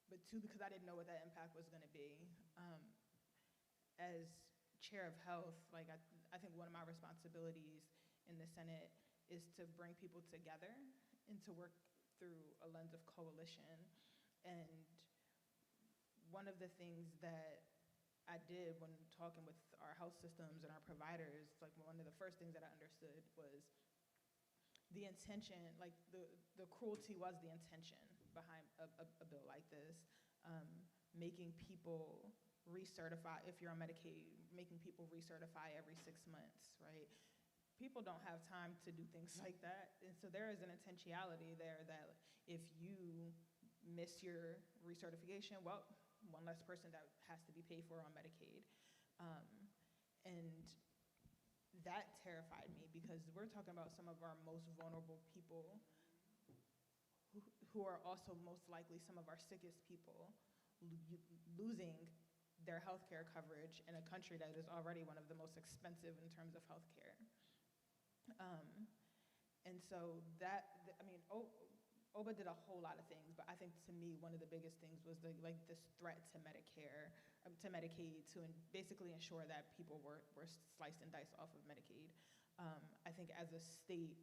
but 2, because I didn't know what that impact was going to be. As chair of health, like I think one of my responsibilities in the Senate is to bring people together and to work through a lens of coalition. And one of the things that I did when talking with our health systems and our providers, like one of the first things that I understood was the intention, like the cruelty was the intention behind a bill like this, making people recertify, if you're on Medicaid, making people recertify every 6 months, right? People don't have time to do things like that. And so there is an intentionality there that if you miss your recertification, well, one less person that has to be paid for on Medicaid. And that terrified me because we're talking about some of our most vulnerable people who are also most likely some of our sickest people losing their health care coverage in a country that is already one of the most expensive in terms of health care. And so OBA did a whole lot of things, but I think to me, one of the biggest things was this threat to Medicare, to Medicaid, to basically ensure that people were sliced and diced off of Medicaid. I think as a state,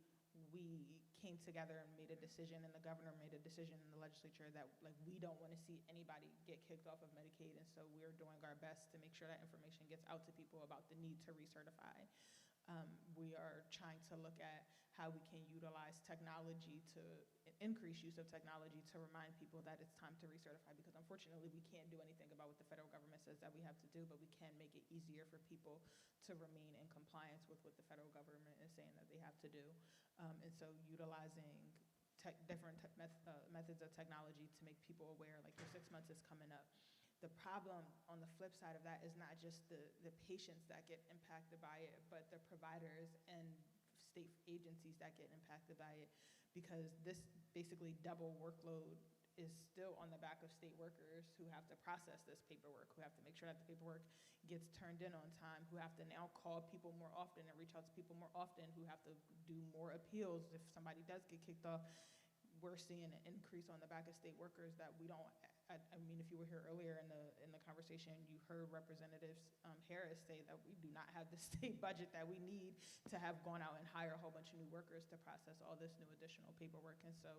we came together and made a decision, and the governor made a decision in the legislature that we don't want to see anybody get kicked off of Medicaid, and so we're doing our best to make sure that information gets out to people about the need to recertify. We are trying to look at how we can utilize technology to increase use of technology to remind people that it's time to recertify, because unfortunately we can't do anything about what the federal government says that we have to do, but we can make it easier for people to remain in compliance with what the federal government is saying that they have to do. And so utilizing different methods of technology to make people aware, like your 6 months is coming up. The problem on the flip side of that is not just the patients that get impacted by it, but the providers and state agencies that get impacted by it, because this basically double workload is still on the back of state workers who have to process this paperwork, who have to make sure that the paperwork gets turned in on time, who have to now call people more often and reach out to people more often, who have to do more appeals if somebody does get kicked off. We're seeing an increase on the back of state workers that we don't. I mean, if you were here earlier in the conversation, you heard Representative Harris say that we do not have the state budget that we need to have gone out and hire a whole bunch of new workers to process all this new additional paperwork. And so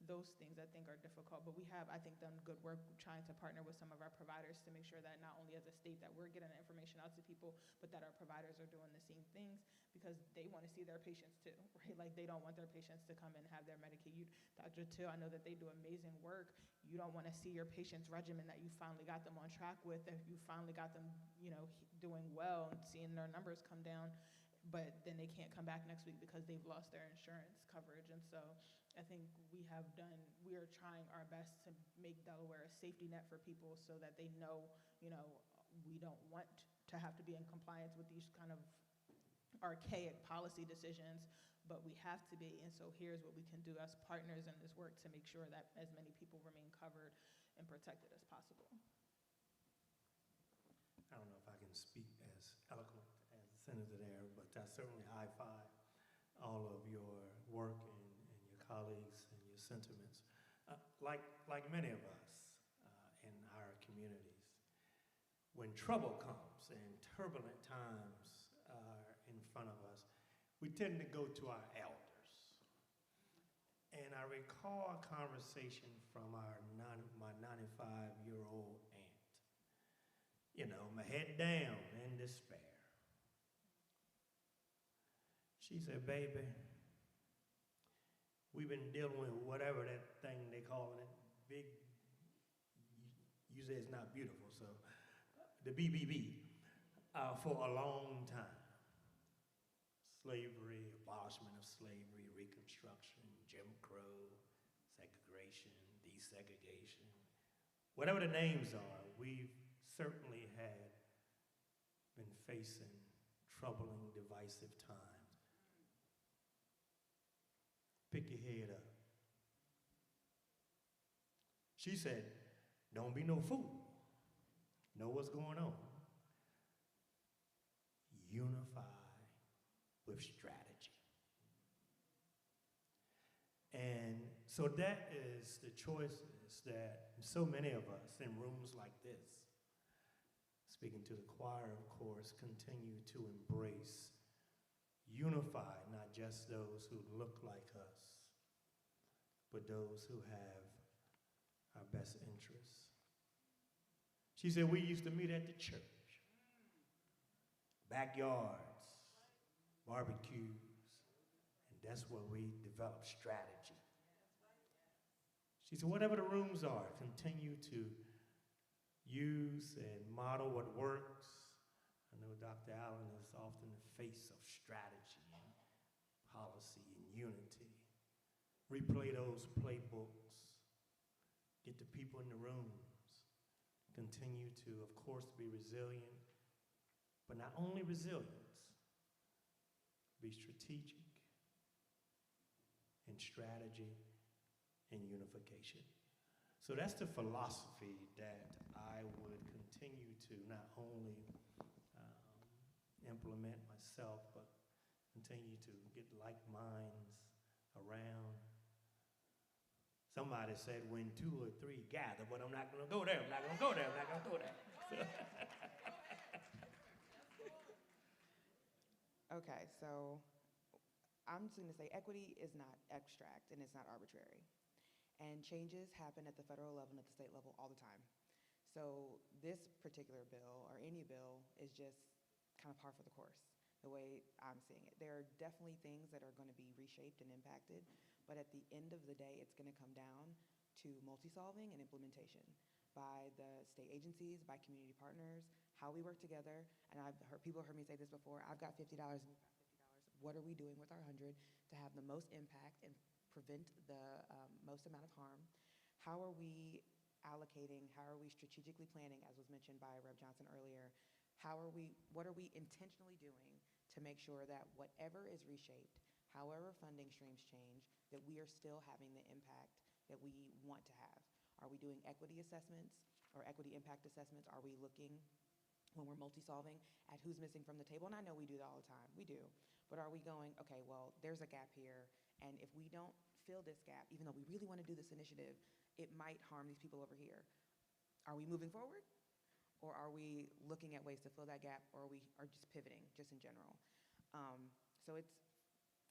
those things I think are difficult, but we have, I think, done good work trying to partner with some of our providers to make sure that not only as a state that we're getting the information out to people, but that our providers are doing the same things, because they want to see their patients too, right? Like, they don't want their patients to come and have their Medicaid. Dr. Till, I know that they do amazing work. You don't want to see your patient's regimen that you finally got them on track with, if you finally got them, doing well and seeing their numbers come down, but then they can't come back next week because they've lost their insurance coverage. And so I think we are trying our best to make Delaware a safety net for people so that they know, we don't want to have to be in compliance with these kind of archaic policy decisions, but we have to be. And so here's what we can do as partners in this work to make sure that as many people remain covered and protected as possible. I don't know if I can speak as eloquent as the senator there, but I certainly high-five all of your work and your colleagues and your sentiments. Like many of us in our communities, when trouble comes and turbulent times are in front of us, we tend to go to our elders. And I recall a conversation from my 95-year-old aunt. My head down in despair. She said, "Baby, we've been dealing with whatever that thing they call it, big, you say it's not beautiful, so the BBB, for a long time. Slavery, abolishment of slavery, Reconstruction, Jim Crow, segregation, desegregation, whatever the names are, we've certainly had been facing troubling, divisive times. Pick your head up." She said, "Don't be no fool. Know what's going on. Unify with strategy." And so that is the choices that so many of us in rooms like this, speaking to the choir, of course, continue to embrace. Unify not just those who look like us, but those who have our best interests. She said, "We used to meet at the church, backyards, barbecues, and That's where we develop strategy. She said, whatever the rooms are, continue to use and model what works. I know Dr. Allen is often the face of strategy and policy and unity. Replay those playbooks. Get the people in the rooms. Continue to, of course, be resilient, but not only resilience, be strategic in strategy and unification. So that's the philosophy that I would continue to not only implement myself, but continue to get like minds around. Somebody said when 2 or 3 gather, but I'm not going to go there. I'm not going to go there. I'm not going to go there. Okay, so I'm just going to say equity is not abstract and it's not arbitrary. And changes happen at the federal level and at the state level all the time. So this particular bill, or any bill, is just kind of par for the course, the way I'm seeing it. There are definitely things that are going to be reshaped and impacted, but at the end of the day, it's going to come down to multi-solving and implementation by the state agencies, by community partners, how we work together. And I've heard, people have heard me say this before, I've got $50 and you've got $50. What are we doing with our 100 to have the most impact and prevent the most amount of harm? How are we allocating? How are we strategically planning, as was mentioned by Rep. Johnson earlier? What are we intentionally doing to make sure that whatever is reshaped, however funding streams change, that we are still having the impact that we want to have? Are we doing equity assessments or equity impact assessments? Are we looking, when we're multi-solving, at who's missing from the table? And I know we do that all the time, we do. But are we going, okay, well, there's a gap here, and if we don't fill this gap, even though we really want to do this initiative, it might harm these people over here. Are we moving forward? Or are we looking at ways to fill that gap, or are just pivoting, just in general? So it's,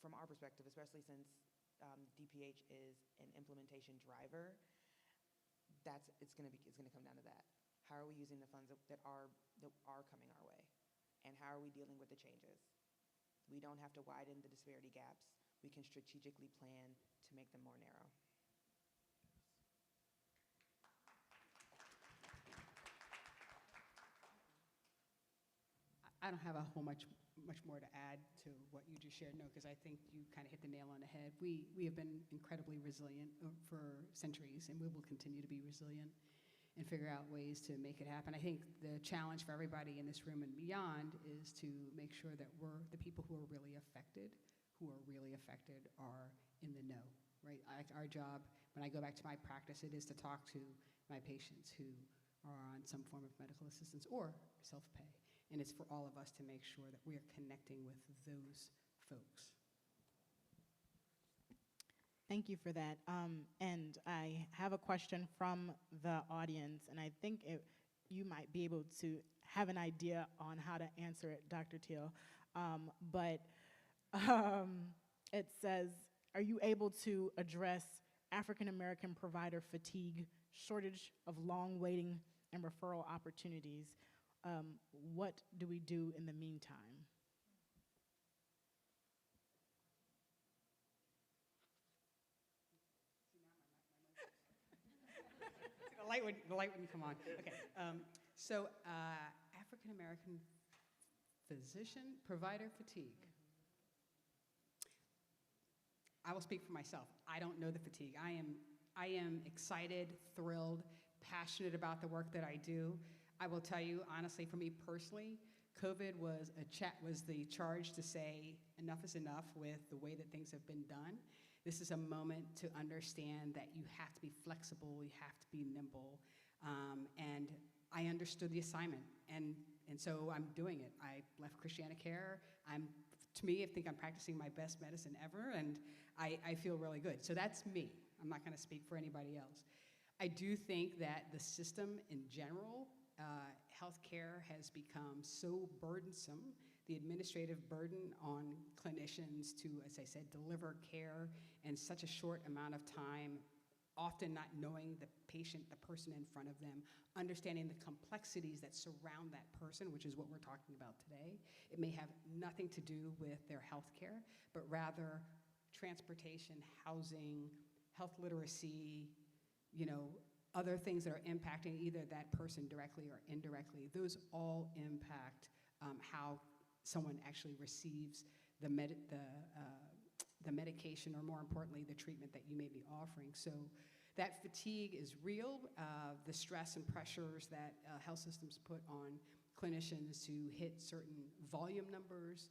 from our perspective, especially since DPH is an implementation driver, it's going to come down to that. How are we using the funds that are coming our way? And how are we dealing with the changes? We don't have to widen the disparity gaps. We can strategically plan to make them more narrow. I don't have a whole much more to add to what you just shared, no, because I think you kind of hit the nail on the head. We have been incredibly resilient for centuries, and we will continue to be resilient and figure out ways to make it happen. I think the challenge for everybody in this room and beyond is to make sure that the people who are really affected are in the know, right? Our job, when I go back to my practice, it is to talk to my patients who are on some form of medical assistance or self-pay. And it's for all of us to make sure that we are connecting with those folks. Thank you for that. And I have a question from the audience, and I think you might be able to have an idea on how to answer it, Dr. Teal. It says, are you able to address African American provider fatigue, shortage of long waiting and referral opportunities? What do we do in the meantime? The light wouldn't come on. Okay. So African American physician provider fatigue. I will speak for myself. I don't know the fatigue. I am excited, thrilled, passionate about the work that I do. I will tell you, honestly, for me personally, COVID was the charge to say enough is enough with the way that things have been done. This is a moment to understand that you have to be flexible, you have to be nimble, and I understood the assignment, and so I'm doing it. I left Christiana Care. To me, I think I'm practicing my best medicine ever, and I feel really good. So that's me. I'm not going to speak for anybody else. I do think that the system in general, healthcare has become so burdensome, the administrative burden on clinicians to, as I said, deliver care in such a short amount of time, often not knowing the patient, the person in front of them, understanding the complexities that surround that person, which is what we're talking about today. It may have nothing to do with their health care, but rather transportation, housing, health literacy, you know, other things that are impacting either that person directly or indirectly, those all impact how someone actually receives the medication, or more importantly, the treatment that you may be offering. So that fatigue is real. The stress and pressures that health systems put on clinicians to hit certain volume numbers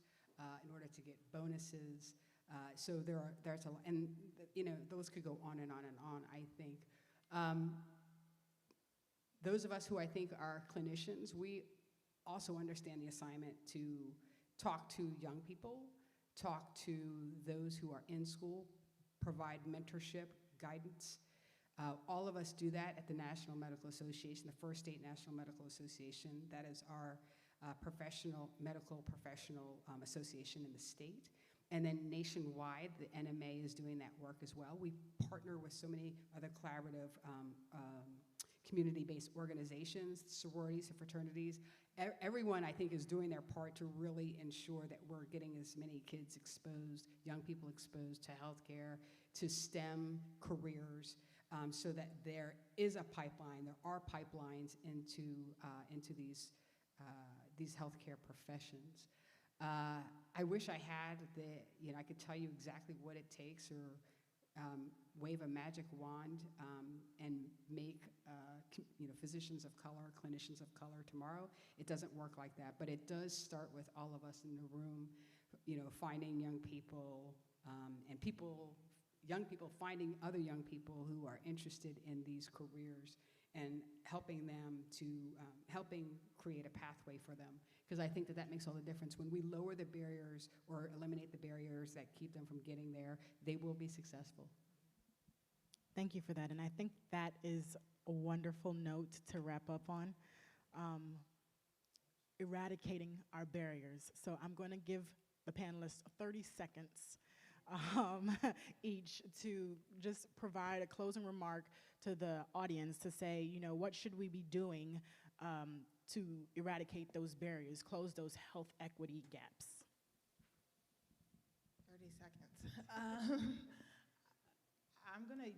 in order to get bonuses. So there's a, and you know, those could go on and on and on, I think. Those of us who I think are clinicians, we also understand the assignment to talk to young people, talk to those who are in school, provide mentorship, guidance. All of us do that at the National Medical Association, the first state National Medical Association. That is our medical professional association in the state. And then nationwide, the NMA is doing that work as well. We partner with so many other collaborative community-based organizations, sororities and fraternities. Everyone, I think, is doing their part to really ensure that we're getting as many kids exposed, young people exposed to healthcare, to STEM careers, so that there is a pipeline, there are pipelines into these healthcare professions. I wish I had I could tell you exactly what it takes, or wave a magic wand and make physicians of color, clinicians of color tomorrow. It doesn't work like that, but it does start with all of us in the room, finding young people and young people finding other young people who are interested in these careers and helping them to, helping create a pathway for them. Because I think that makes all the difference. When we lower the barriers or eliminate the barriers that keep them from getting there, they will be successful. Thank you for that, and I think that is a wonderful note to wrap up on. Eradicating our barriers. So I'm going to give the panelists 30 seconds each to just provide a closing remark to the audience to say, what should we be doing to eradicate those barriers, close those health equity gaps? 30 seconds. I'm going to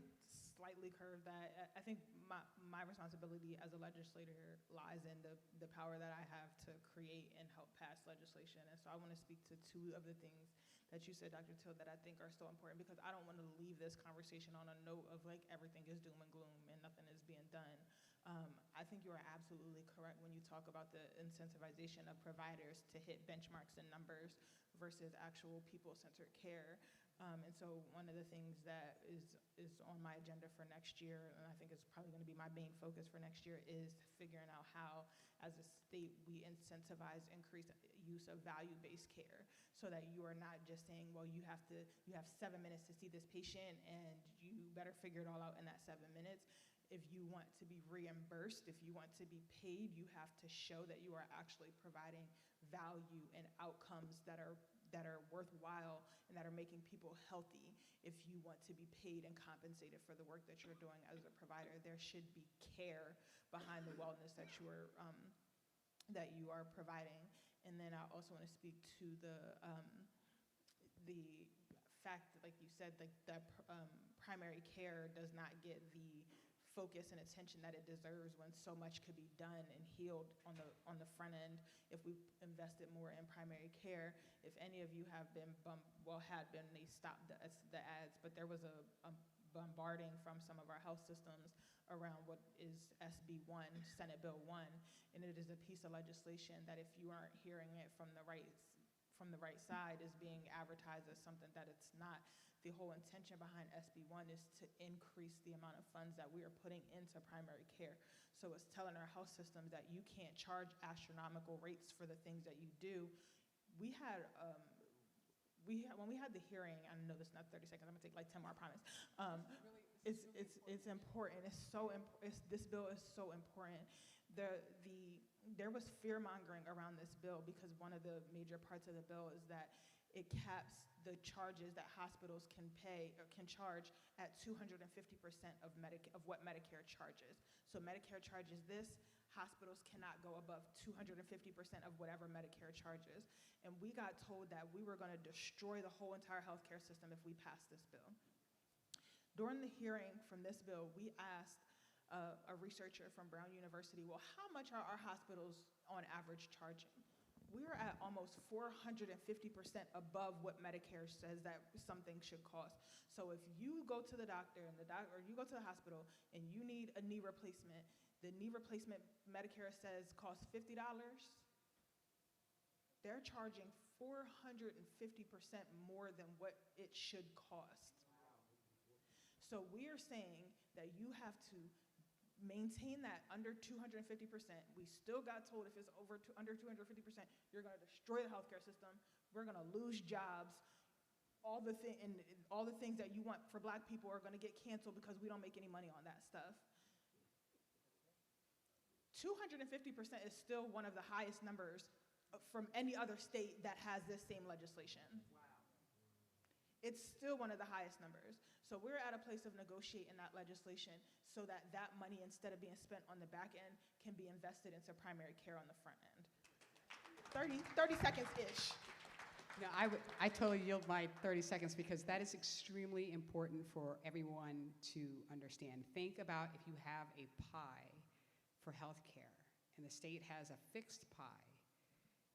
slightly curve that. I think my responsibility as a legislator lies in the power that I have to create and help pass legislation. And so I want to speak to two of the things that you said, Dr. Till, that I think are so important, because I don't want to leave this conversation on a note of like everything is doom and gloom and nothing is being done. I think you are absolutely correct when you talk about the incentivization of providers to hit benchmarks and numbers versus actual people-centered care. And so one of the things that is on my agenda for next year, and I think it's probably going to be my main focus for next year, is figuring out how, as a state, we incentivize increased use of value-based care, so that you are not just saying, well, you have 7 minutes to see this patient and you better figure it all out in that 7 minutes. If you want to be reimbursed, if you want to be paid, you have to show that you are actually providing value and outcomes that are worthwhile and that are making people healthy. If you want to be paid and compensated for the work that you're doing as a provider, there should be care behind the wellness that you are providing. And then I also want to speak to the fact that, like you said, that primary care does not get the focus and attention that it deserves, when so much could be done and healed on the front end if we invested more in primary care. If any of you have been they stopped the ads, but there was a bombarding from some of our health systems around what is SB 1, Senate Bill 1, and it is a piece of legislation that, if you aren't hearing it from the right side, is being advertised as something that it's not. The whole intention behind SB 1 is to increase the amount of funds that we are putting into primary care. So it's telling our health systems that you can't charge astronomical rates for the things that you do. When we had the hearing, I know this is not 30 seconds, I'm gonna take like 10 more, I promise. It's important. This bill is so important. There was fear mongering around this bill because one of the major parts of the bill is that it caps the charges that hospitals can pay or can charge at 250% of what Medicare charges. So Medicare charges this, hospitals cannot go above 250% of whatever Medicare charges. And we got told that we were going to destroy the whole entire healthcare system if we passed this bill. During the hearing from this bill, we asked a researcher from Brown University, well, how much are our hospitals on average charging? We're at almost 450% above what Medicare says that something should cost. So if you go to the doctor and or you go to the hospital and you need a knee replacement, the knee replacement Medicare says costs $50. They're charging 450% more than what it should cost. So we are saying that you have to maintain that under 250%. We still got told if it's under 250%, you're going to destroy the healthcare system. We're going to lose jobs. All the things that you want for Black people are going to get canceled because we don't make any money on that stuff. 250% is still one of the highest numbers from any other state that has this same legislation. It's still one of the highest numbers. So we're at a place of negotiating that legislation so that that money, instead of being spent on the back end, can be invested into primary care on the front end. 30 seconds-ish. No, I totally yield my 30 seconds because that is extremely important for everyone to understand. Think about if you have a pie for healthcare and the state has a fixed pie,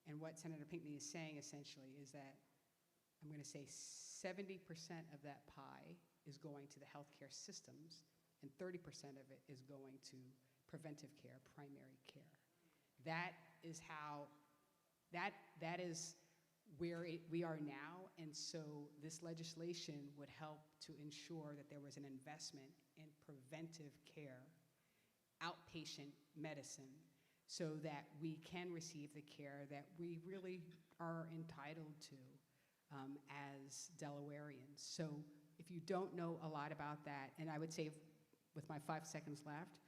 and what Senator Pinckney is saying essentially is that I'm going to say 70% of that pie is going to the healthcare systems, and 30% of it is going to preventive care, primary care. That is how, that is where we are now, and so this legislation would help to ensure that there was an investment in preventive care, outpatient medicine, so that we can receive the care that we really are entitled to as Delawareans. So if you don't know a lot about that, and I would say with my 5 seconds left,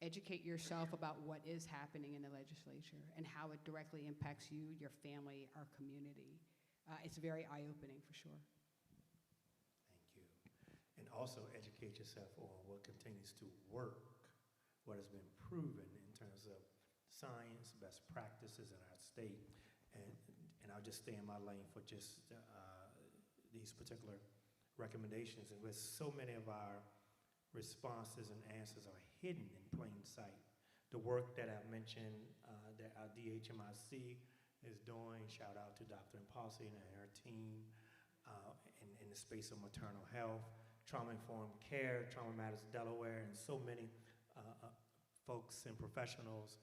educate yourself about what is happening in the legislature and how it directly impacts you, your family, our community. It's very eye-opening for sure. Thank you. And also educate yourself on what continues to work, what has been proven in terms of science, best practices in our state. And I'll just stay in my lane for just these particular recommendations. And with so many of our responses and answers are hidden in plain sight. The work that I've mentioned that our DHMIC is doing, shout out to Dr. Impulsi and her team in the space of maternal health, trauma-informed care, Trauma Matters Delaware, and so many folks and professionals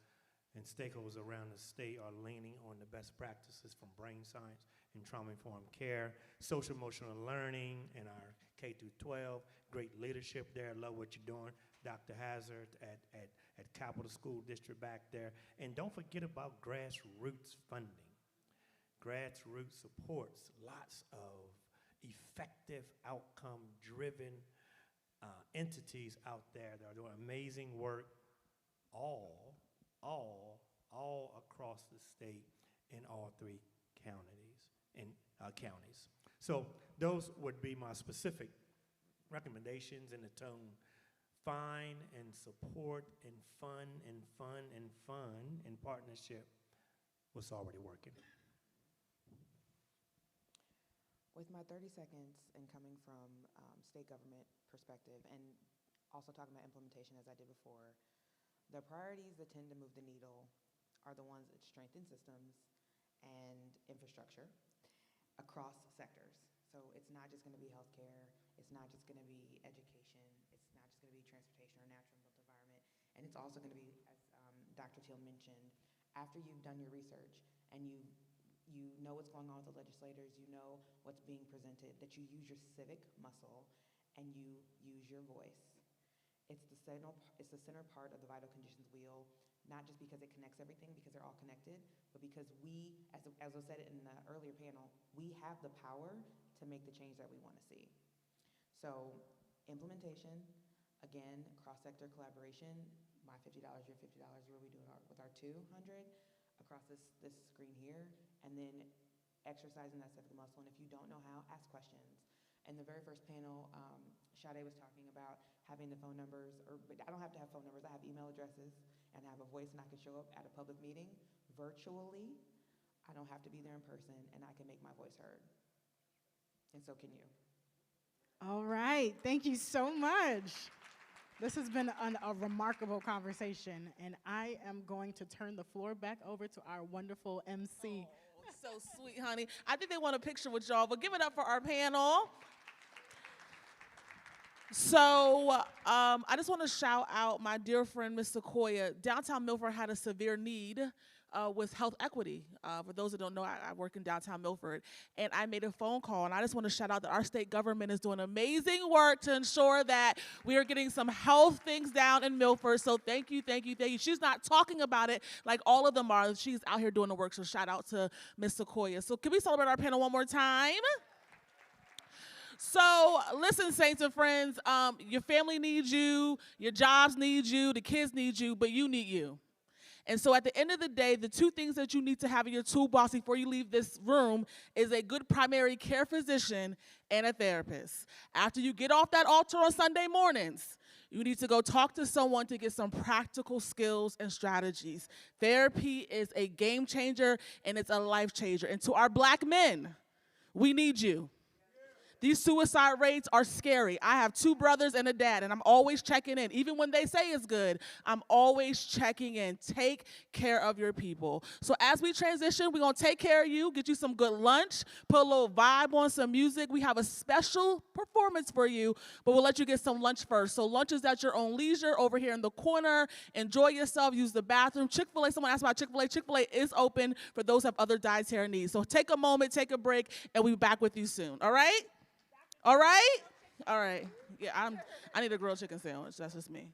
and stakeholders around the state are leaning on the best practices from brain science and trauma-informed care, social-emotional learning in our K through 12, great leadership there. Love what you're doing, Dr. Hazard at Capital School District back there. And don't forget about grassroots funding. Grassroots supports lots of effective, outcome-driven entities out there that are doing amazing work all across the state in all 3 counties. So those would be my specific recommendations in the tone: find and support and fund and fund and fund in partnership what's already working. With my 30 seconds and coming from state government perspective and also talking about implementation as I did before, the priorities that tend to move the needle are the ones that strengthen systems and infrastructure across sectors. So it's not just going to be healthcare, it's not just going to be education, it's not just going to be transportation or natural and built environment, and it's also going to be, as Dr. Teal mentioned, after you've done your research and you know what's going on with the legislators, you know what's being presented, that you use your civic muscle and you use your voice. It's the center part of the vital conditions wheel, not just because it connects everything, because they're all connected, but because we, as was said in the earlier panel, we have the power to make the change that we want to see. So implementation, again, cross-sector collaboration, my $50, your $50, where we do it with our 200 across this screen here, and then exercising that civic muscle. And if you don't know how, ask questions. In the very first panel, Sade was talking about having the phone numbers, but I don't have to have phone numbers, I have email addresses, and have a voice and I can show up at a public meeting virtually, I don't have to be there in person and I can make my voice heard. And so can you. All right. Thank you so much. This has been a remarkable conversation, and I am going to turn the floor back over to our wonderful MC. Oh, so sweet, honey. I think they want a picture with y'all, but give it up for our panel. So I just want to shout out my dear friend, Ms. Sequoia. Downtown Milford had a severe need with health equity. For those that don't know, I work in downtown Milford, and I made a phone call, and I just want to shout out that our state government is doing amazing work to ensure that we are getting some health things down in Milford. So thank you, thank you, thank you. She's not talking about it like all of them are. She's out here doing the work, so shout out to Ms. Sequoia. So can we celebrate our panel one more time? So listen, saints and friends, your family needs you, your jobs need you, the kids need you, but you need you. And so at the end of the day, the two things that you need to have in your toolbox before you leave this room is a good primary care physician and a therapist. After you get off that altar on Sunday mornings, you need to go talk to someone to get some practical skills and strategies. Therapy is a game changer and it's a life changer. And to our black men, we need you. These suicide rates are scary. I have 2 brothers and a dad, and I'm always checking in. Even when they say it's good, I'm always checking in. Take care of your people. So as we transition, we're going to take care of you, get you some good lunch, put a little vibe on some music. We have a special performance for you, but we'll let you get some lunch first. So lunch is at your own leisure over here in the corner. Enjoy yourself. Use the bathroom. Chick-fil-A, someone asked about Chick-fil-A. Chick-fil-A is open for those who have other dietary needs. So take a moment, take a break, and we'll be back with you soon. All right? All right? All right. Yeah, I need a grilled chicken sandwich. That's just me.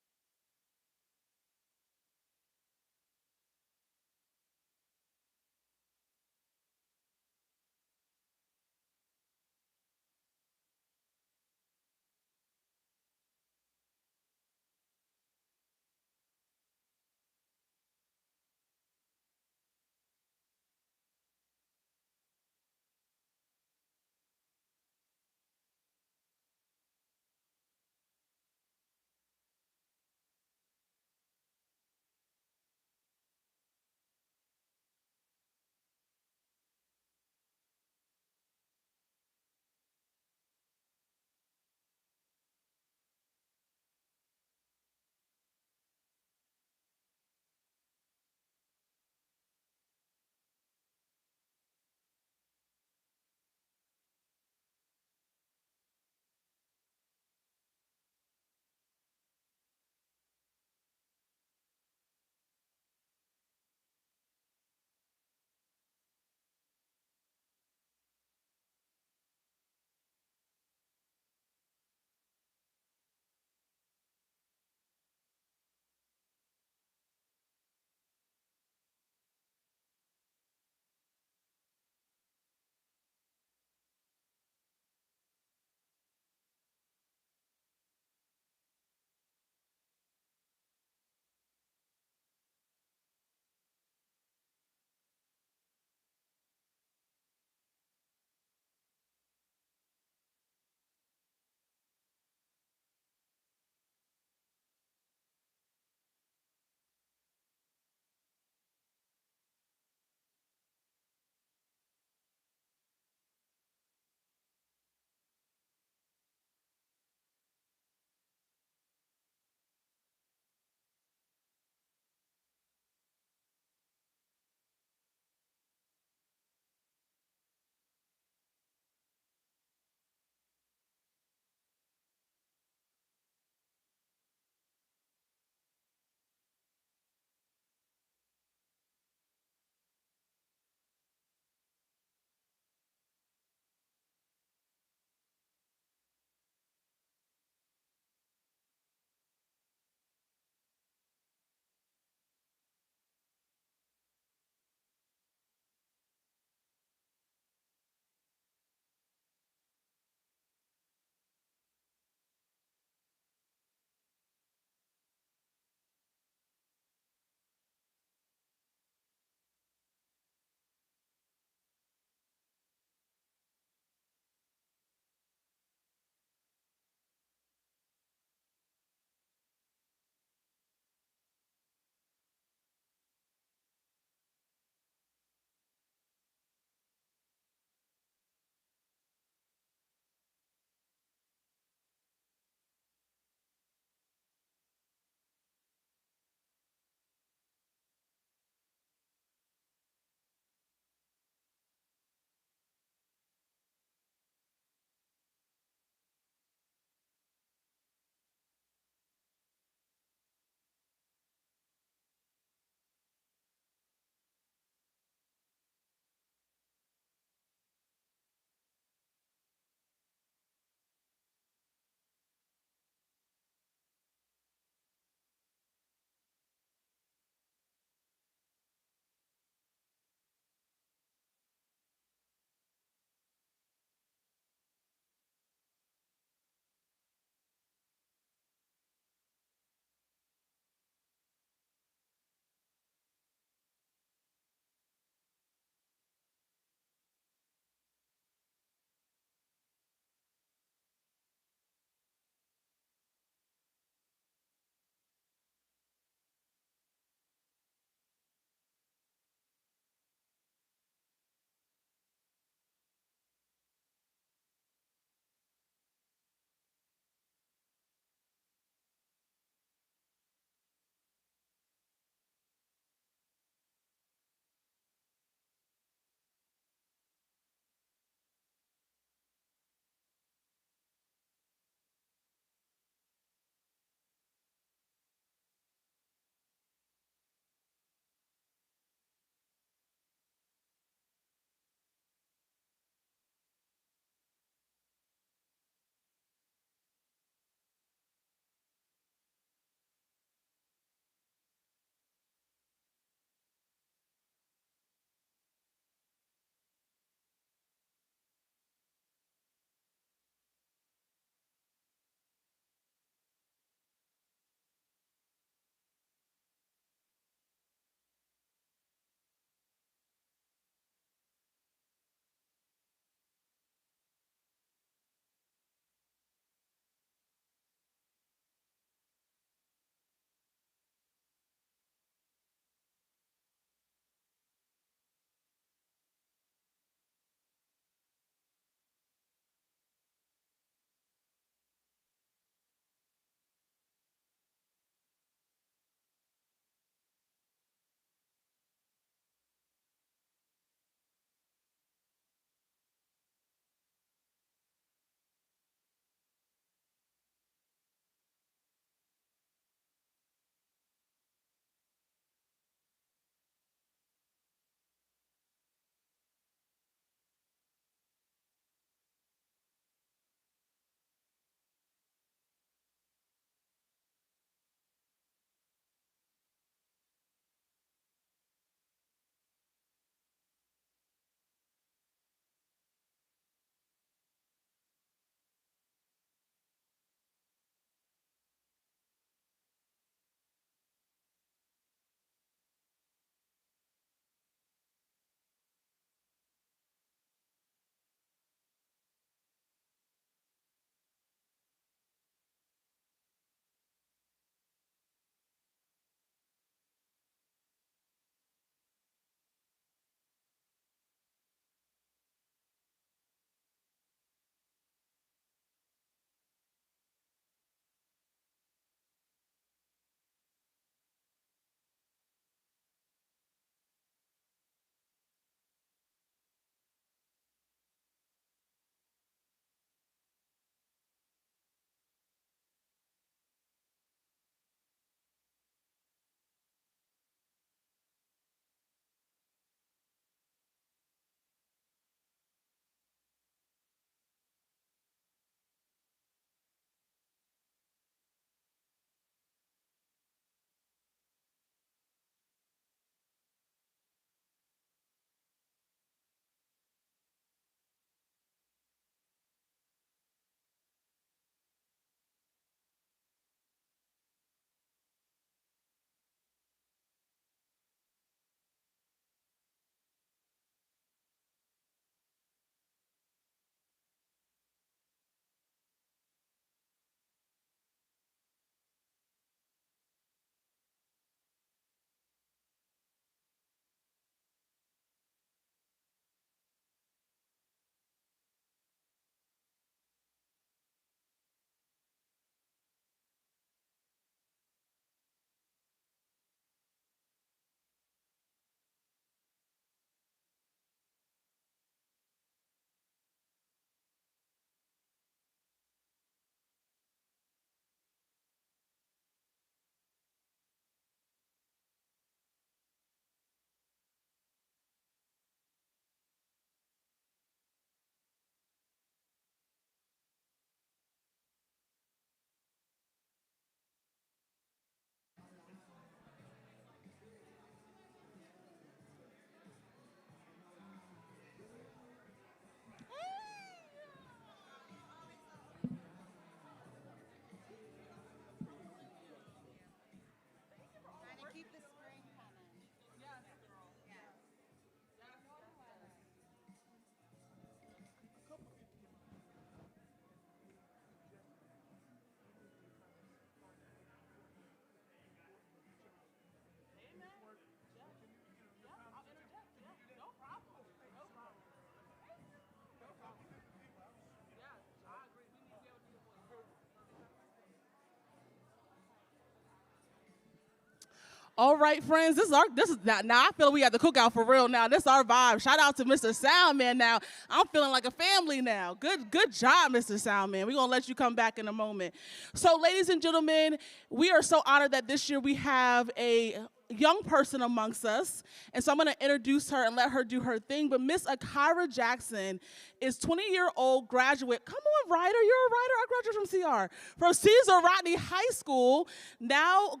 All right, friends, this is now I feel we got the cookout for real now. This is our vibe. Shout out to Mr. Soundman now. I'm feeling like a family now. Good job, Mr. Soundman. We're gonna let you come back in a moment. So, ladies and gentlemen, we are so honored that this year we have a young person amongst us. And so I'm gonna introduce her and let her do her thing. But Miss Akira Jackson is 20-year-old graduate. Come on, writer, you're a writer. I graduated from Cesar Rodney High School. Now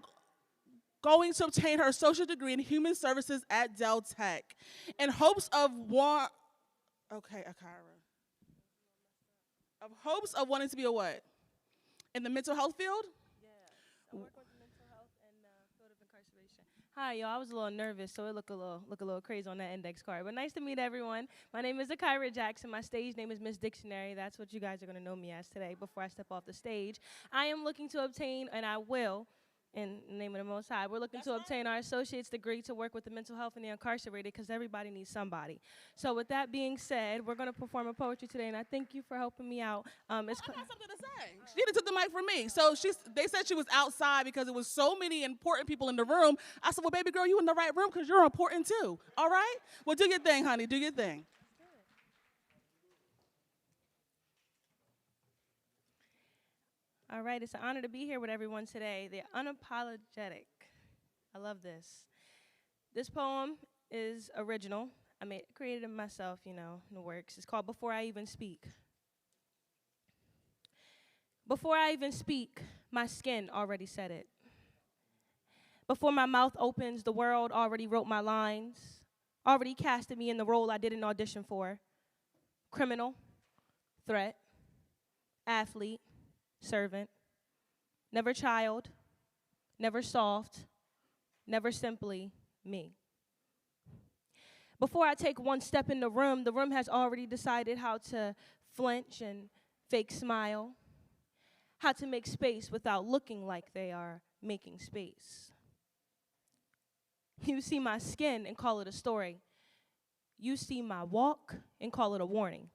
going to obtain her associate degree in human services at Del Tech in hopes of hopes of wanting to be a what? In the mental health field? I work with mental health and field of incarceration. Hi, y'all. I was a little nervous, so it look a little crazy on that index card. But nice to meet everyone. My name is Akira Jackson. My stage name is Miss Dictionary. That's what you guys are gonna know me as today. Before I step off the stage, I am looking to obtain, and I will, in the name of the Most High, we're looking to obtain our associate's degree to work with the mental health and the incarcerated, because everybody needs somebody. So with that being said, we're going to perform a poetry today, and I thank you for helping me out. I got something to say. She done took the mic from me. So they said she was outside because it was so many important people in the room. I said, well, baby girl, you in the right room because you're important too. All right? Well, do your thing, honey. Do your thing. All right, it's an honor to be here with everyone today. They're unapologetic. I love this. This poem is original. Created it myself, in the works. It's called Before I Even Speak. Before I even speak, my skin already said it. Before my mouth opens, the world already wrote my lines, already casted me in the role I didn't audition for. Criminal, threat, athlete, servant, never child, never soft, never simply me. Before I take one step in the room has already decided how to flinch and fake smile, how to make space without looking like they are making space. You see my skin and call it a story. You see my walk and call it a warning.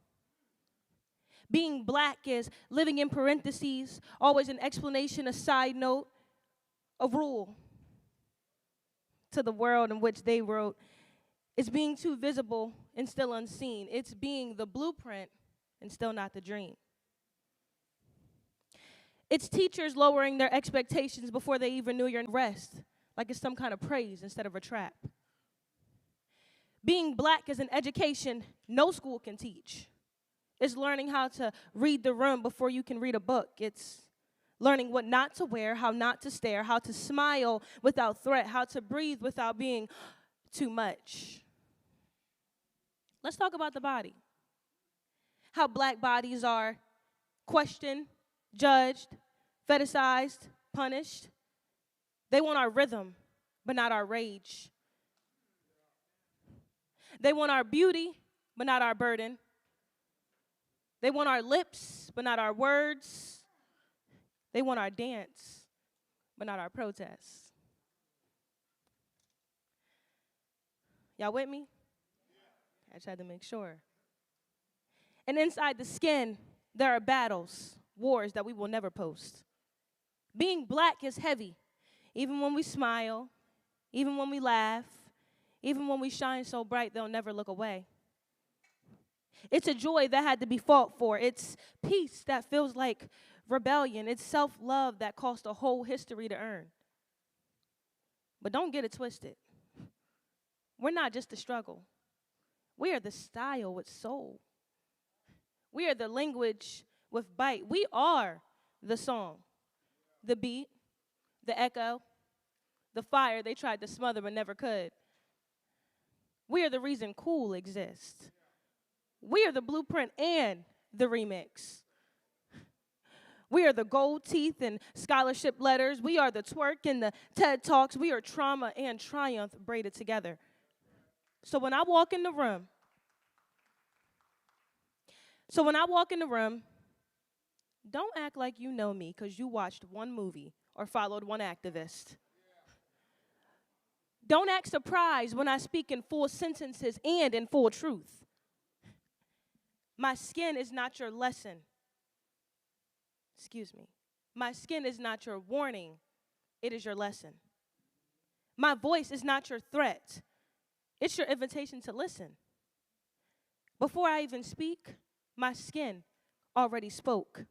Being black is living in parentheses, always an explanation, a side note, a rule to the world in which they wrote. It's being too visible and still unseen. It's being the blueprint and still not the dream. It's teachers lowering their expectations before they even knew your rest, like it's some kind of praise instead of a trap. Being black is an education no school can teach. It's learning how to read the room before you can read a book. It's learning what not to wear, how not to stare, how to smile without threat, how to breathe without being too much. Let's talk about the body. How black bodies are questioned, judged, fetishized, punished. They want our rhythm, but not our rage. They want our beauty, but not our burden. They want our lips, but not our words. They want our dance, but not our protests. Y'all with me? I just had to make sure. And inside the skin, there are battles, wars that we will never post. Being black is heavy, even when we smile, even when we laugh, even when we shine so bright they'll never look away. It's a joy that had to be fought for. It's peace that feels like rebellion. It's self-love that cost a whole history to earn. But don't get it twisted. We're not just the struggle. We are the style with soul. We are the language with bite. We are the song, the beat, the echo, the fire they tried to smother but never could. We are the reason cool exists. We are the blueprint and the remix. We are the gold teeth and scholarship letters. We are the twerk and the TED Talks. We are trauma and triumph braided together. So when I walk in the room, don't act like you know me because you watched one movie or followed one activist. Don't act surprised when I speak in full sentences and in full truth. My skin is not your lesson. My skin is not your warning. It is your lesson. My voice is not your threat. It's your invitation to listen. Before I even speak, my skin already spoke.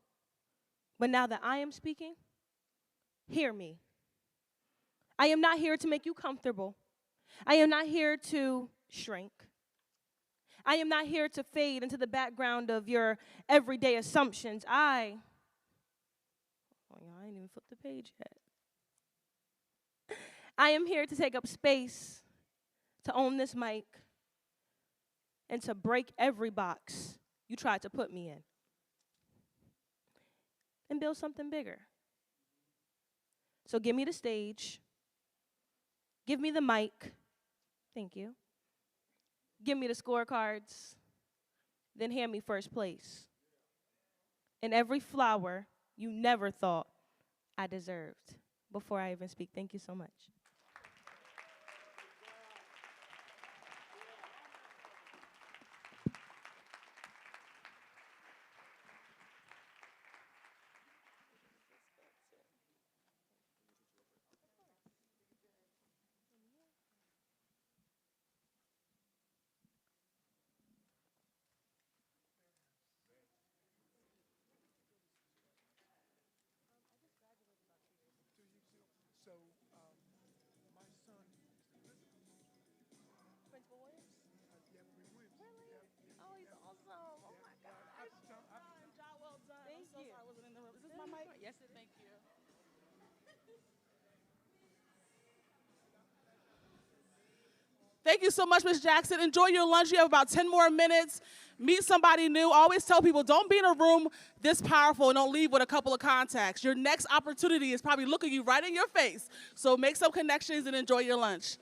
But now that I am speaking, hear me. I am not here to make you comfortable. I am not here to shrink. I am not here to fade into the background of your everyday assumptions. I ain't even flipped the page yet. I am here to take up space, to own this mic, and to break every box you tried to put me in and build something bigger. So give me the stage. Give me the mic. Thank you. Give me the scorecards. Then hand me first place. And every flower you never thought I deserved before I even speak. Thank you so much. Oh, he's awesome. Oh my gosh. Job well done. I'm so sorry I wasn't in the room. Is this my mic? Yes, thank you. Thank you so much, Ms. Jackson. Enjoy your lunch. You have about 10 more minutes. Meet somebody new. I always tell people, don't be in a room this powerful and don't leave with a couple of contacts. Your next opportunity is probably looking you right in your face. So make some connections and enjoy your lunch.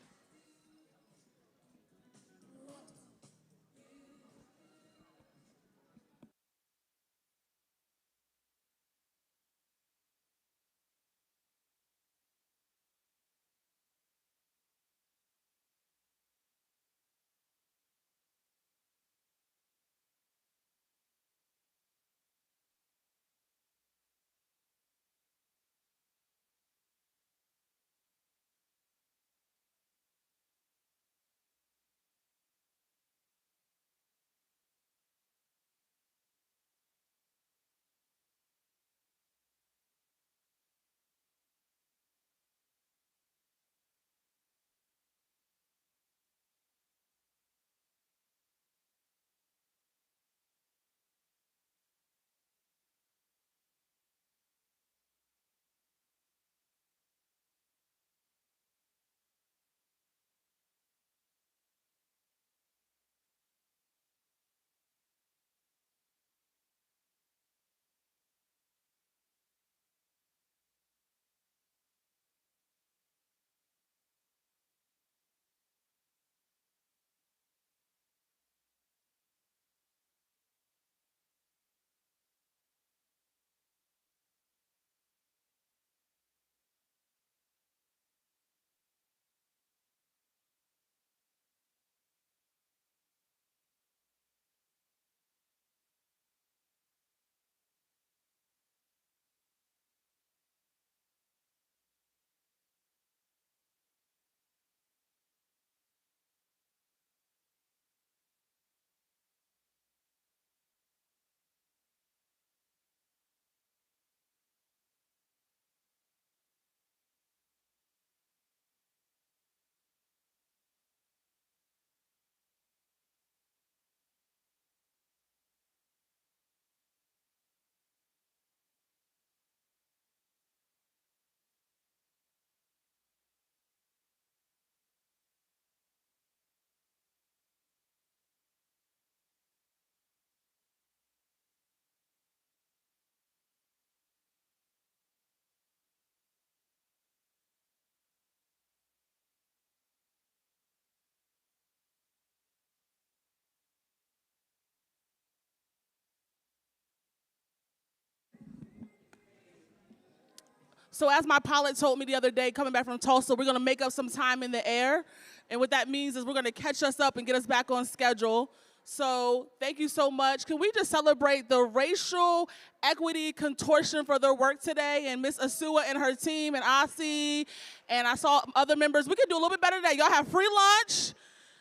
So as my pilot told me the other day, coming back from Tulsa, we're going to make up some time in the air. And what that means is we're going to catch us up and get us back on schedule. So thank you so much. Can we just celebrate the Racial Equity Consortium for their work today, and Miss Asua and her team, and Asi, and I saw other members. We can do a little bit better today. Y'all have free lunch,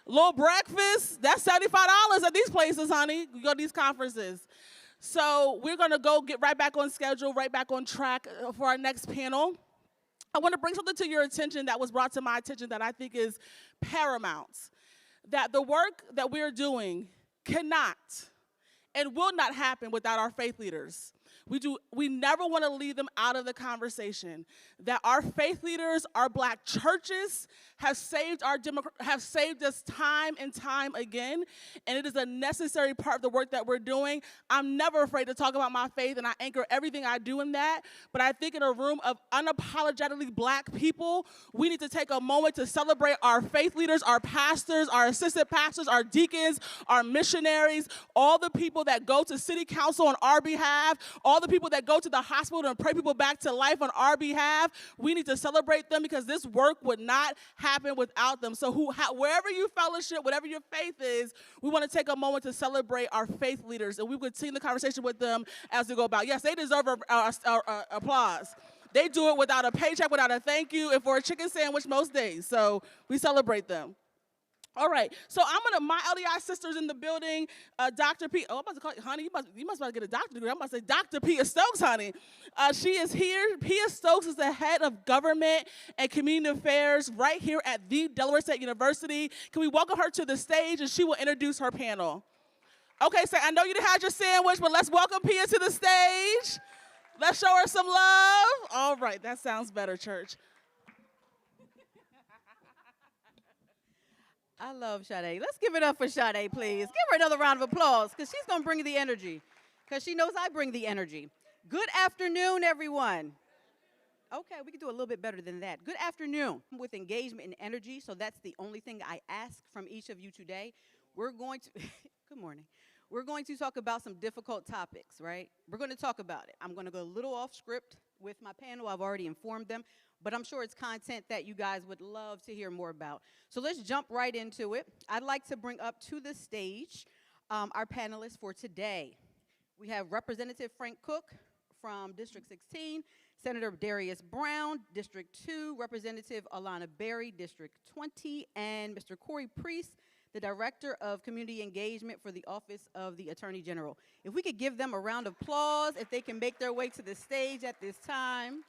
little breakfast. That's $75 at these places, honey. You go to these conferences. So we're going to go get right back on schedule, right back on track for our next panel. I want to bring something to your attention that was brought to my attention that I think is paramount. That the work that we're doing cannot and will not happen without our faith leaders. We never want to leave them out of the conversation. That our faith leaders, our black churches have saved us time and time again, and it is a necessary part of the work that we're doing. I'm never afraid to talk about my faith, and I anchor everything I do in that. But I think in a room of unapologetically black people, we need to take a moment to celebrate our faith leaders, our pastors, our assistant pastors, our deacons, our missionaries, all the people that go to city council on our behalf, all the people that go to the hospital and pray people back to life on our behalf. We need to celebrate them because this work would not happen without them. So wherever you fellowship, whatever your faith is, we want to take a moment to celebrate our faith leaders, and we will continue the conversation with them as we go about. Yes, they deserve applause. They do it without a paycheck, without a thank you, and for a chicken sandwich most days. So we celebrate them. All right, so my LDI sisters in the building, Dr. P. Oh, I'm about to call you, honey, you must get a doctorate degree. I'm about to say Dr. Pia Stokes, honey. She is here. Pia Stokes is the head of government and community affairs right here at the Delaware State University. Can we welcome her to the stage, and she will introduce her panel. Okay, so I know you done had your sandwich, but let's welcome Pia to the stage. Let's show her some love. All right, that sounds better, church. I love Sade. Let's give it up for Sade, please. Give her another round of applause, because she's going to bring the energy, because she knows I bring the energy. Good afternoon, everyone. Okay, we can do a little bit better than that. Good afternoon. With engagement and energy, so that's the only thing I ask from each of you today. We're going to, good morning. We're going to talk about some difficult topics, right? We're going to talk about it. I'm going to go a little off script with my panel. I've already informed them, but I'm sure it's content that you guys would love to hear more about. So let's jump right into it. I'd like to bring up to the stage our panelists for today. We have Representative Frank Cook from District 16, Senator Darius Brown, District 2, Representative Alana Berry, District 20, and Mr. Corey Priest, the Director of Community Engagement for the Office of the Attorney General. If we could give them a round of applause, if they can make their way to the stage at this time.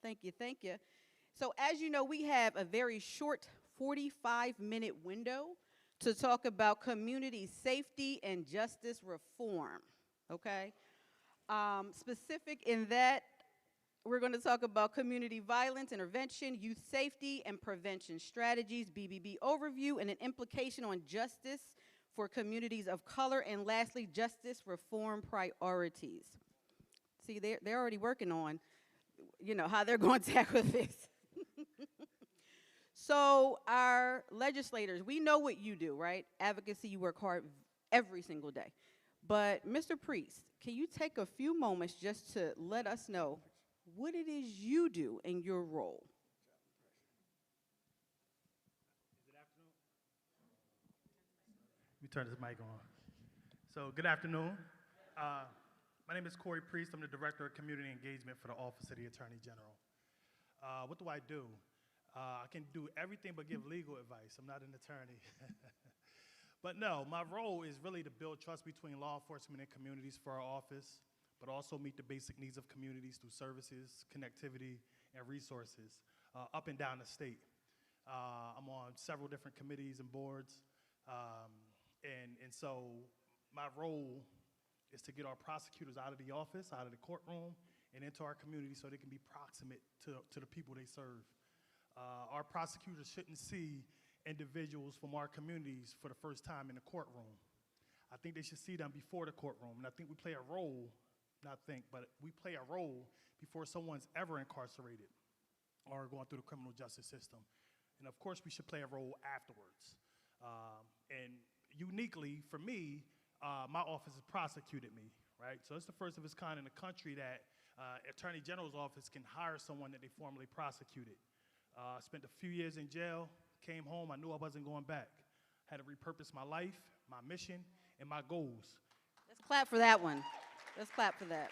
Thank you, thank you. So as you know, we have a very short 45-minute window to talk about community safety and justice reform, okay? Specific in that, we're going to talk about community violence intervention, youth safety and prevention strategies, BBB overview, and an implication on justice for communities of color, and lastly, justice reform priorities. See, they're already working on, you know, how they're going to tackle this. So our legislators, we know what you do, right? Advocacy, you work hard every single day. But Mr. Priest, can you take a few moments just to let us know what it is you do in your role? Let me turn this mic on. So good afternoon. My name is Corey Priest. I'm the Director of Community Engagement for the Office of the Attorney General. What do I do? I can do everything but give legal advice. I'm not an attorney. But no, my role is really to build trust between law enforcement and communities for our office, but also meet the basic needs of communities through services, connectivity, and resources up and down the state. I'm on several different committees and boards, and so my role is to get our prosecutors out of the office, out of the courtroom, and into our community so they can be proximate to the people they serve. Our prosecutors shouldn't see individuals from our communities for the first time in the courtroom. I think they should see them before the courtroom, and I think we play a role, we play a role before someone's ever incarcerated or going through the criminal justice system. And of course, we should play a role afterwards. And uniquely, for me, my office has prosecuted me, right? So it's the first of its kind in the country that Attorney General's office can hire someone that they formally prosecuted. Spent a few years in jail, came home, I knew I wasn't going back. had to repurpose my life, my mission, and my goals. Let's clap for that one. Let's clap for that.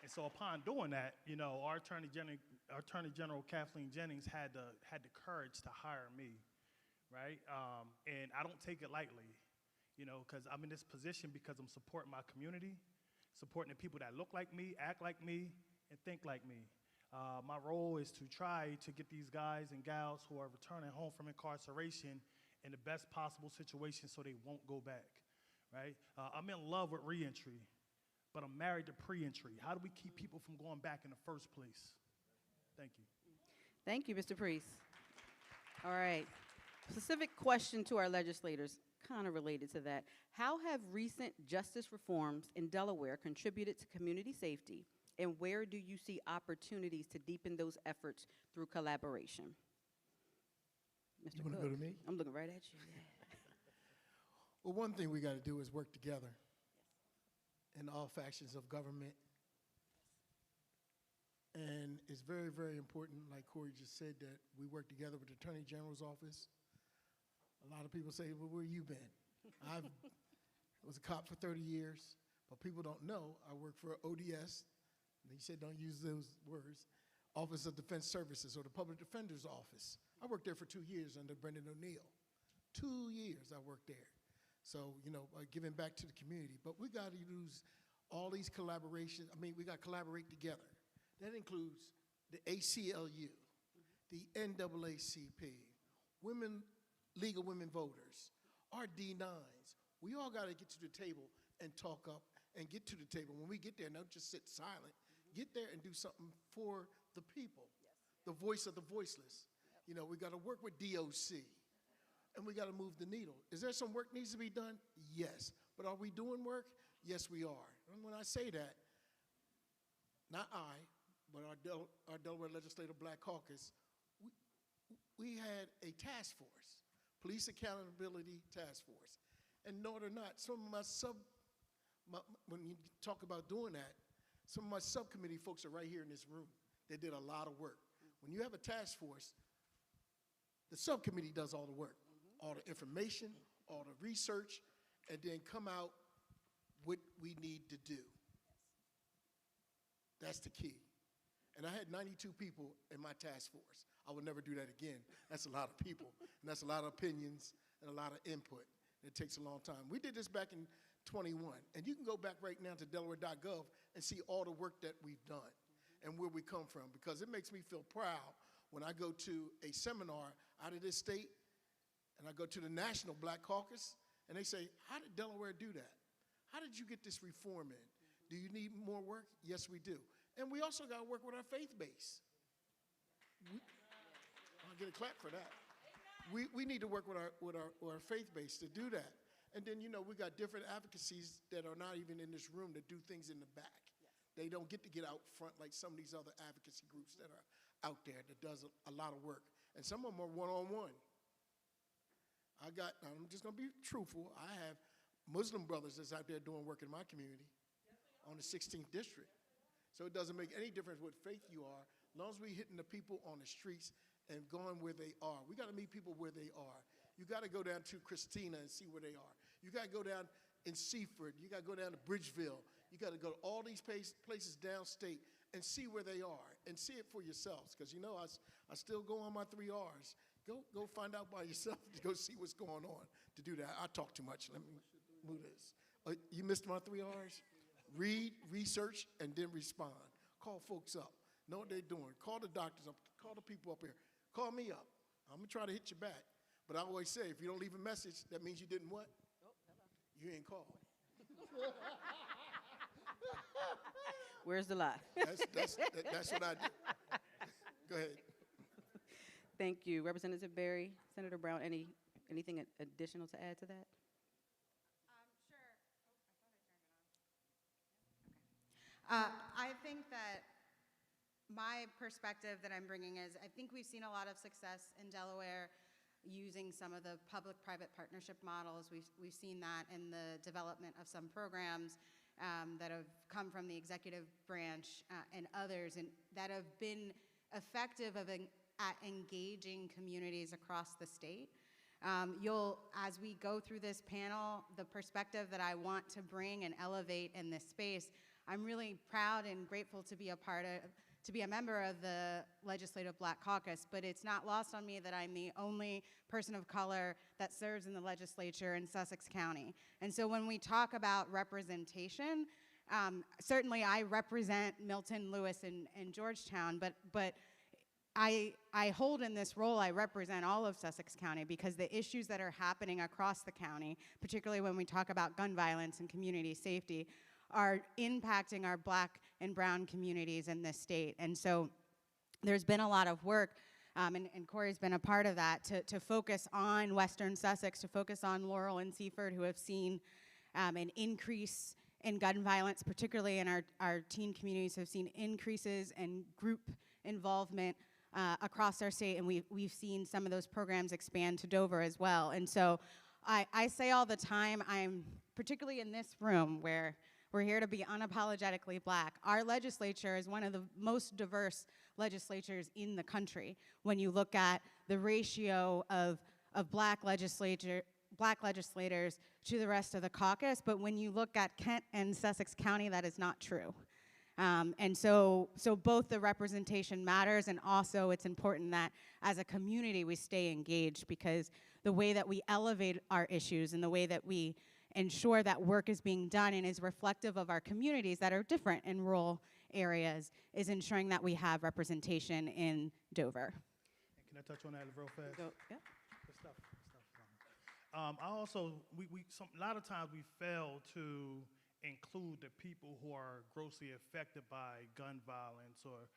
And so upon doing that, you know, our Attorney General Kathleen Jennings had the courage to hire me, right? And I don't take it lightly, you know, because I'm in this position because I'm supporting my community, supporting the people that look like me, act like me, and think like me. My role is to try to get these guys and gals who are returning home from incarceration in the best possible situation so they won't go back, right? I'm in love with reentry, but I'm married to pre-entry. How do we keep people from going back in the first place? Thank you. Thank you, Mr. Priest. All right. Specific question to our legislators, kind of related to that. How have recent justice reforms in Delaware contributed to community safety, and where do you see opportunities to deepen those efforts through collaboration? Mr. You want to Cook. go to me? I'm looking right at you. Well, one thing we got to do is work together in all factions of government. And it's very, very important, like Corey just said, that we work together with the Attorney General's office. A lot of people say, well, where you been? I was a cop for 30 years, but people don't know I work for ODS. And he said, don't use those words. Office of Defense Services, or the Public Defender's Office. I worked there for 2 years under Brendan O'Neill. 2 years I worked there. So, you know, giving back to the community. But we got to use all these collaborations. I mean, we got to collaborate together. That includes the ACLU, the NAACP, League of Women Voters, our D9s. We all got to get to the table and talk up and get to the table. When we get there, don't just sit silent. Get there and do something for the people, the voice of the voiceless. You know, we got to work with DOC, and we got to move the needle. Is there some work needs to be done? Yes. But are we doing work? Yes, we are. And when I say that, not I, but our Delaware Legislative Black Caucus, we had a task force, Police Accountability Task Force. And know it or not, some of when you talk about doing that, some of my subcommittee folks are right here in this room. They did a lot of work. When you have a task force, the subcommittee does all the work, all the information, all the research, and then come out what we need to do. That's the key. And I had 92 people in my task force. I would never do that again. That's a lot of people, and that's a lot of opinions and a lot of input. It takes a long time. We did this back in 21, and you can go back right now to Delaware.gov and see all the work that we've done and where we come from, because it makes me feel proud when I go to a seminar out of this state and I go to the National Black Caucus and they say, how did Delaware do that? How did you get this reform in? Do you need more work? Yes, we do. And we also got to work with our faith base. I'll get a clap for that. We need to work with our faith base to do that. And then, you know, we got different advocacies that are not even in this room that do things in the back. They don't get to get out front like some of these other advocacy groups that are out there that does a lot of work. And some of them are one-on-one. I'm just going to be truthful. I have Muslim brothers that's out there doing work in my community on the 16th district. So it doesn't make any difference what faith you are, as long as we're hitting the people on the streets and going where they are. We got to meet people where they are. You got to go down to Christina and see where they are. You got to go down in Seaford. You got to go down to Bridgeville. You got to go to all these places downstate and see where they are and see it for yourselves. Because, you know, I still go on my 3 R's. Go find out by yourself to go see what's going on to do that. I talk too much. Let me move this. You missed my 3 R's? Read, research, and then respond. Call folks up. Know what they're doing. Call the doctors up. Call the people up here. Call me up. I'm going to try to hit you back. But I always say, if you don't leave a message, that means you didn't what? You ain't called. Where's the lie? That's what I do. Go ahead. Thank you. Representative Berry, Senator Brown, anything additional to add to that? I think that my perspective that I'm bringing is I think we've seen a lot of success in Delaware using some of the public-private partnership models. We've seen that in the development of some programs that have come from the executive branch and others, and that have been effective at engaging communities across the state. As we go through this panel, the perspective that I want to bring and elevate in this space, I'm really proud and grateful to be a member of the Legislative Black Caucus, but it's not lost on me that I'm the only person of color that serves in the legislature in Sussex County. And so when we talk about representation, certainly I represent Milton, Lewis, and Georgetown, but I hold in this role, I represent all of Sussex County because the issues that are happening across the county, particularly when we talk about gun violence and community safety, are impacting our Black and brown communities in this state. And so there's been a lot of work, and Corey's been a part of that, to focus on Western Sussex, to focus on Laurel and Seaford, who have seen an increase in gun violence, particularly in our teen communities, have seen increases in group involvement across our state, and we've seen some of those programs expand to Dover as well. And so I say all the time, I'm particularly in this room where we're here to be unapologetically Black. Our legislature is one of the most diverse legislatures in the country when you look at the ratio of Black legislators to the rest of the caucus, but when you look at Kent and Sussex County, that is not true. And so both the representation matters, and also it's important that as a community we stay engaged, because the way that we elevate our issues and the way that we ensure that work is being done and is reflective of our communities that are different in rural areas is ensuring that we have representation in Dover. And can I touch on that real fast? Yeah. Good stuff. I also, a lot of times we fail to include the people who are grossly affected by gun violence, or,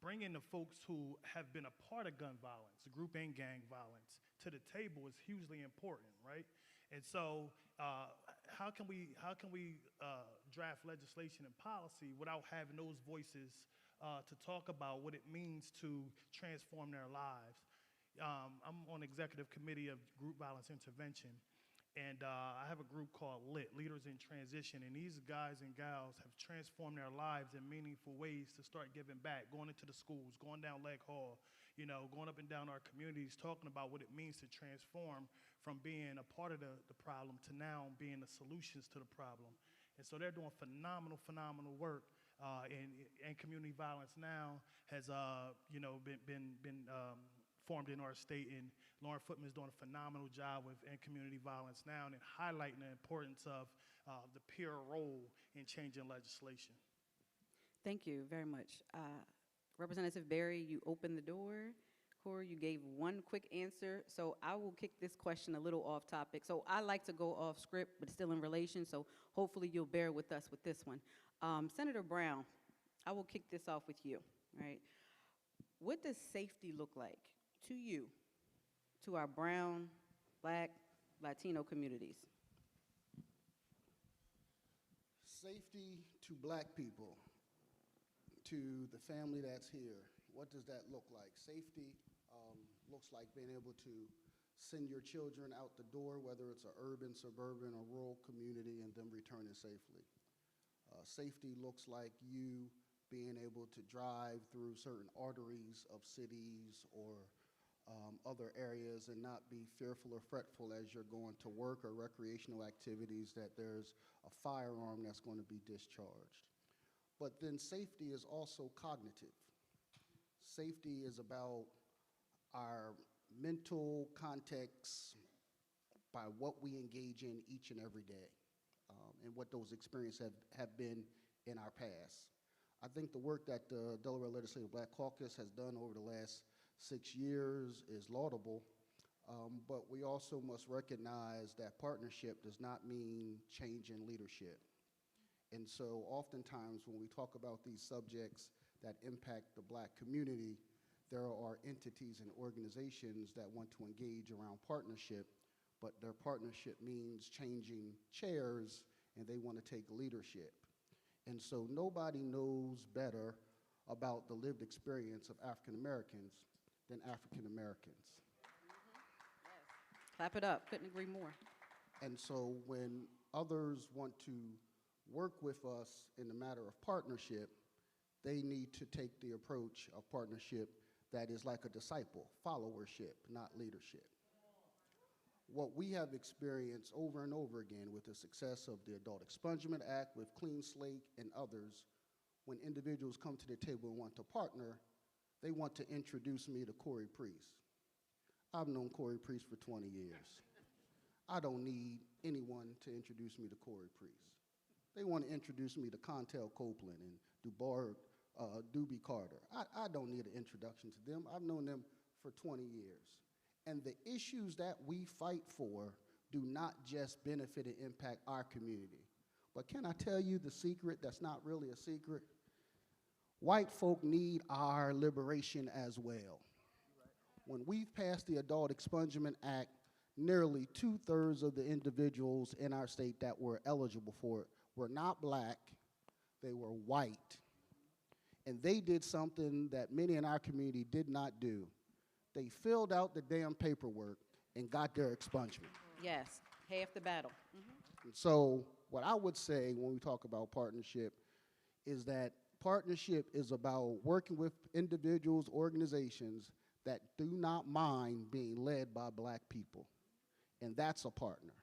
bringing the folks who have been a part of gun violence, group and gang violence, to the table is hugely important, right? And so, how can we draft legislation and policy without having those voices to talk about what it means to transform their lives? I'm on the executive committee of group violence intervention, and I have a group called LIT, Leaders in Transition, and these guys and gals have transformed their lives in meaningful ways to start giving back, going into the schools, going down Leg Hall, going up and down our communities, talking about what it means to transform from being a part of the problem to now being the solutions to the problem. And so they're doing phenomenal work. And Community Violence Now has been formed in our state, and Lauren Footman is doing a phenomenal job with Community Violence Now and highlighting the importance of the peer role in changing legislation. Thank you very much. Representative Berry, you opened the door. Corey, you gave one quick answer, so I will kick this question a little off topic. So I like to go off script, but still in relation, so hopefully you'll bear with us with this one. Senator Brown, I will kick this off with you, right? What does safety look like to you, to our brown, Black, Latino communities? Safety to Black people, to the family that's here, what does that look like? Safety looks like being able to send your children out the door, whether it's an urban, suburban, or rural community, and them returning safely. Safety looks like you being able to drive through certain arteries of cities or other areas and not be fearful or fretful as you're going to work or recreational activities that there's a firearm that's going to be discharged. But then safety is also cognitive. Safety is about our mental context by what we engage in each and every day, and what those experiences have been in our past. I think the work that the Delaware Legislative Black Caucus has done over the last 6 years is laudable, but we also must recognize that partnership does not mean change in leadership. And so oftentimes when we talk about these subjects that impact the Black community, there are entities and organizations that want to engage around partnership, but their partnership means changing chairs and they want to take leadership. And so nobody knows better about the lived experience of African Americans than African Americans. Clap it up, couldn't agree more. And so when others want to work with us in the matter of partnership, they need to take the approach of partnership that is like a disciple, followership, not leadership. What we have experienced over and over again with the success of the Adult Expungement Act, with Clean Slate and others, when individuals come to the table and want to partner, they want to introduce me to Corey Priest. I've known Corey Priest for 20 years. I don't need anyone to introduce me to Corey Priest. They want to introduce me to Contel Copeland and Doobie Carter. I don't need an introduction to them. I've known them for 20 years. And the issues that we fight for do not just benefit and impact our community. But can I tell you the secret that's not really a secret? White folk need our liberation as well. When we've passed the Adult Expungement Act, nearly 2/3 of the individuals in our state that were eligible for it were not black, they were white. And they did something that many in our community did not do. They filled out the damn paperwork and got their expungement. Yes, half the battle. And so what I would say when we talk about partnership is that partnership is about working with individuals, organizations that do not mind being led by black people. And that's a partner.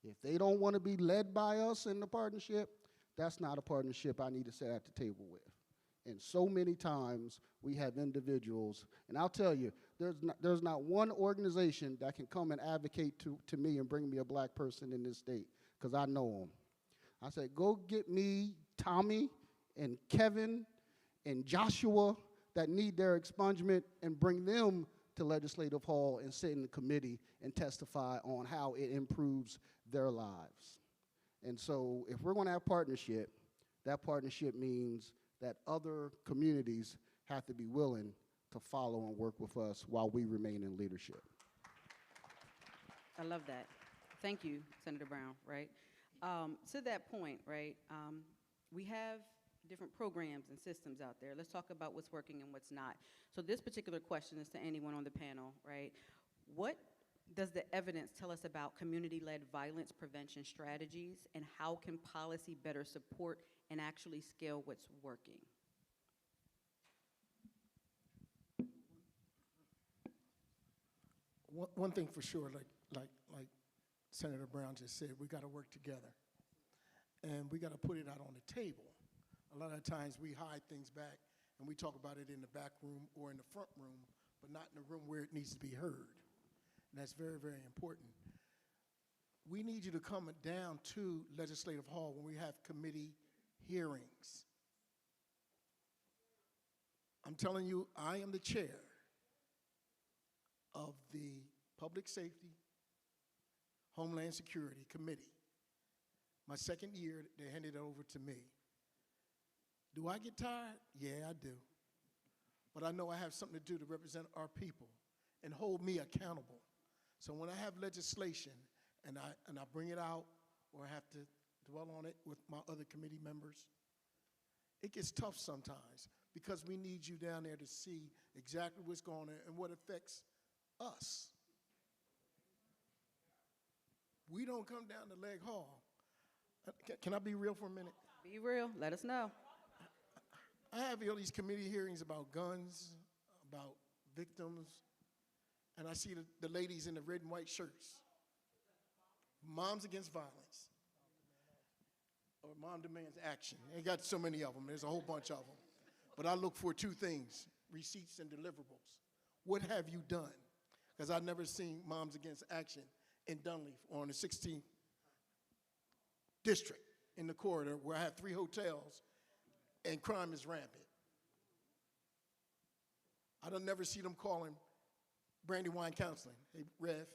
If they don't want to be led by us in the partnership, that's not a partnership I need to sit at the table with. And so many times we have individuals, and I'll tell you, there's not one organization that can come and advocate to me and bring me a black person in this state, because I know them. I said, go get me Tommy and Kevin and Joshua that need their expungement and bring them to Legislative Hall and sit in the committee and testify on how it improves their lives. And so if we're going to have partnership, that partnership means that other communities have to be willing to follow and work with us while we remain in leadership. I love that. Thank you, Senator Brown, right? To that point, right, we have different programs and systems out there. Let's talk about what's working and what's not. So this particular question is to anyone on the panel, right? What does the evidence tell us about community-led violence prevention strategies, and how can policy better support and actually scale what's working? One thing for sure, like Senator Brown just said, we got to work together, and we got to put it out on the table. A lot of times we hide things back, and we talk about it in the back room or in the front room, but not in the room where it needs to be heard. And that's very, very important. We need you to come down to Legislative Hall when we have committee hearings. I'm telling you, I am the chair of the Public Safety, Homeland Security Committee. My second year, they handed it over to me. Do I get tired? Yeah, I do. But I know I have something to do to represent our people and hold me accountable. So when I have legislation and I bring it out, or I have to dwell on it with my other committee members, it gets tough sometimes, because we need you down there to see exactly what's going on and what affects us. We don't come down to Leg Hall. Can I be real for a minute? Be real. Let us know. I have all these committee hearings about guns, about victims, and I see the ladies in the red and white shirts. Moms Against Violence, or Mom Demands Action. They got so many of them. There's a whole bunch of them. But I look for two things: receipts and deliverables. What have you done? Because I've never seen Moms Against Action in Dunleaf or in the 16th district in the corridor, where I have 3 hotels and crime is rampant. I don't never see them calling Brandywine Counseling. Hey, Rev.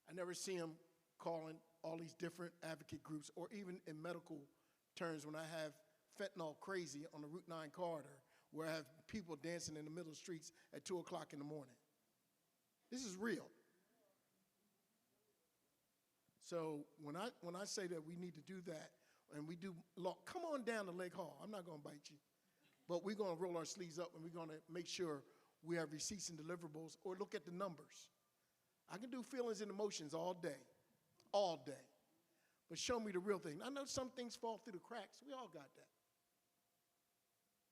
I never see them calling all these different advocate groups, or even in medical terms when I have fentanyl crazy on the Route 9 corridor, where I have people dancing in the middle of the streets at 2 o'clock in the morning. This is real. So when I say that we need to do that, and we do law, come on down to Lake Hall. I'm not going to bite you. But we're going to roll our sleeves up, and we're going to make sure we have receipts and deliverables, or look at the numbers. I can do feelings and emotions all day. But show me the real thing. I know some things fall through the cracks. We all got that.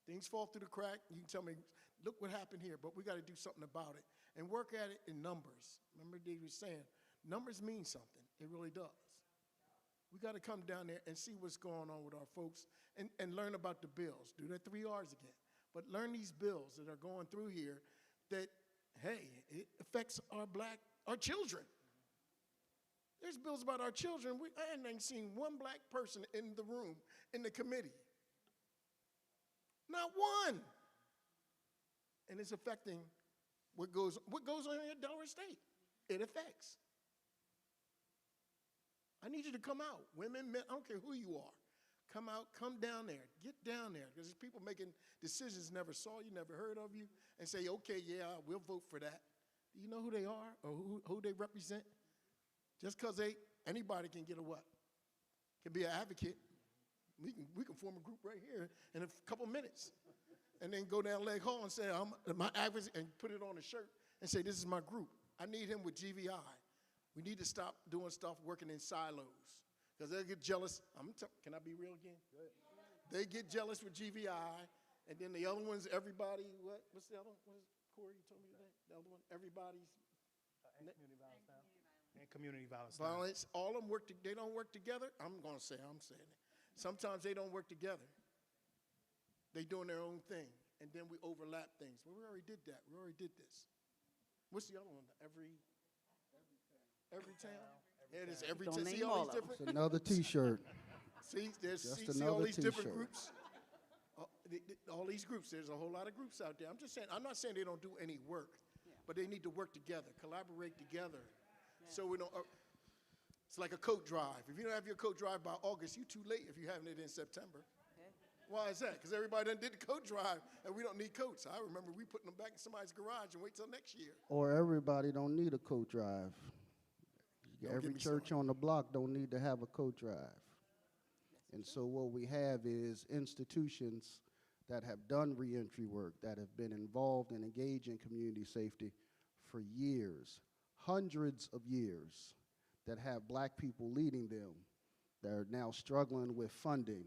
Things fall through the crack. You can tell me, look what happened here, but we got to do something about it and work at it in numbers. Remember Dave was saying, numbers mean something. It really does. We got to come down there and see what's going on with our folks and learn about the bills. Do that 3 R's again. But learn these bills that are going through here that, hey, it affects our children. There's bills about our children. I ain't seen one black person in the room, in the committee. Not one. And it's affecting what goes on in Delaware State. It affects. I need you to come out. Women, men, I don't care who you are. Come out, come down there. Get down there. Because there's people making decisions never saw you, never heard of you, and say, okay, yeah, we'll vote for that. Do you know who they are or who they represent? Just because anybody can get a what? Can be an advocate. We can form a group right here in a couple minutes. And then go down Leg Hall and say, I'm my advocate, and put it on a shirt and say, this is my group. I need him with GVI. We need to stop doing stuff working in silos. Because they'll get jealous. Can I be real again? They get jealous with GVI, and then the other ones, everybody, what's the other one? What is Corey, you told me today? The other one, everybody's. And community violence now. And community violence. Violence, all of them they don't work together. I'm saying it. Sometimes they don't work together. They doing their own thing, and then we overlap things. Well, we already did that. We already did this. What's the other one? Every town? Yeah, it is every town. See all these different? It's another T-shirt. See, Just see all another these different T-shirt. groups? All these groups, there's a whole lot of groups out there. I'm not saying they don't do any work, but they need to work together, collaborate together. So we don't, it's like a coat drive. If you don't have your coat drive by August, you're too late if you're having it in September. Why is that? Because everybody done did the coat drive, and we don't need coats. I remember we putting them back in somebody's garage and wait till next year. Or everybody don't need a coat drive. Don't Every get me church started. on the block don't need to have a coat drive. And so what we have is institutions that have done reentry work, that have been involved and engaged in community safety for years, hundreds of years, that have black people leading them, that are now struggling with funding.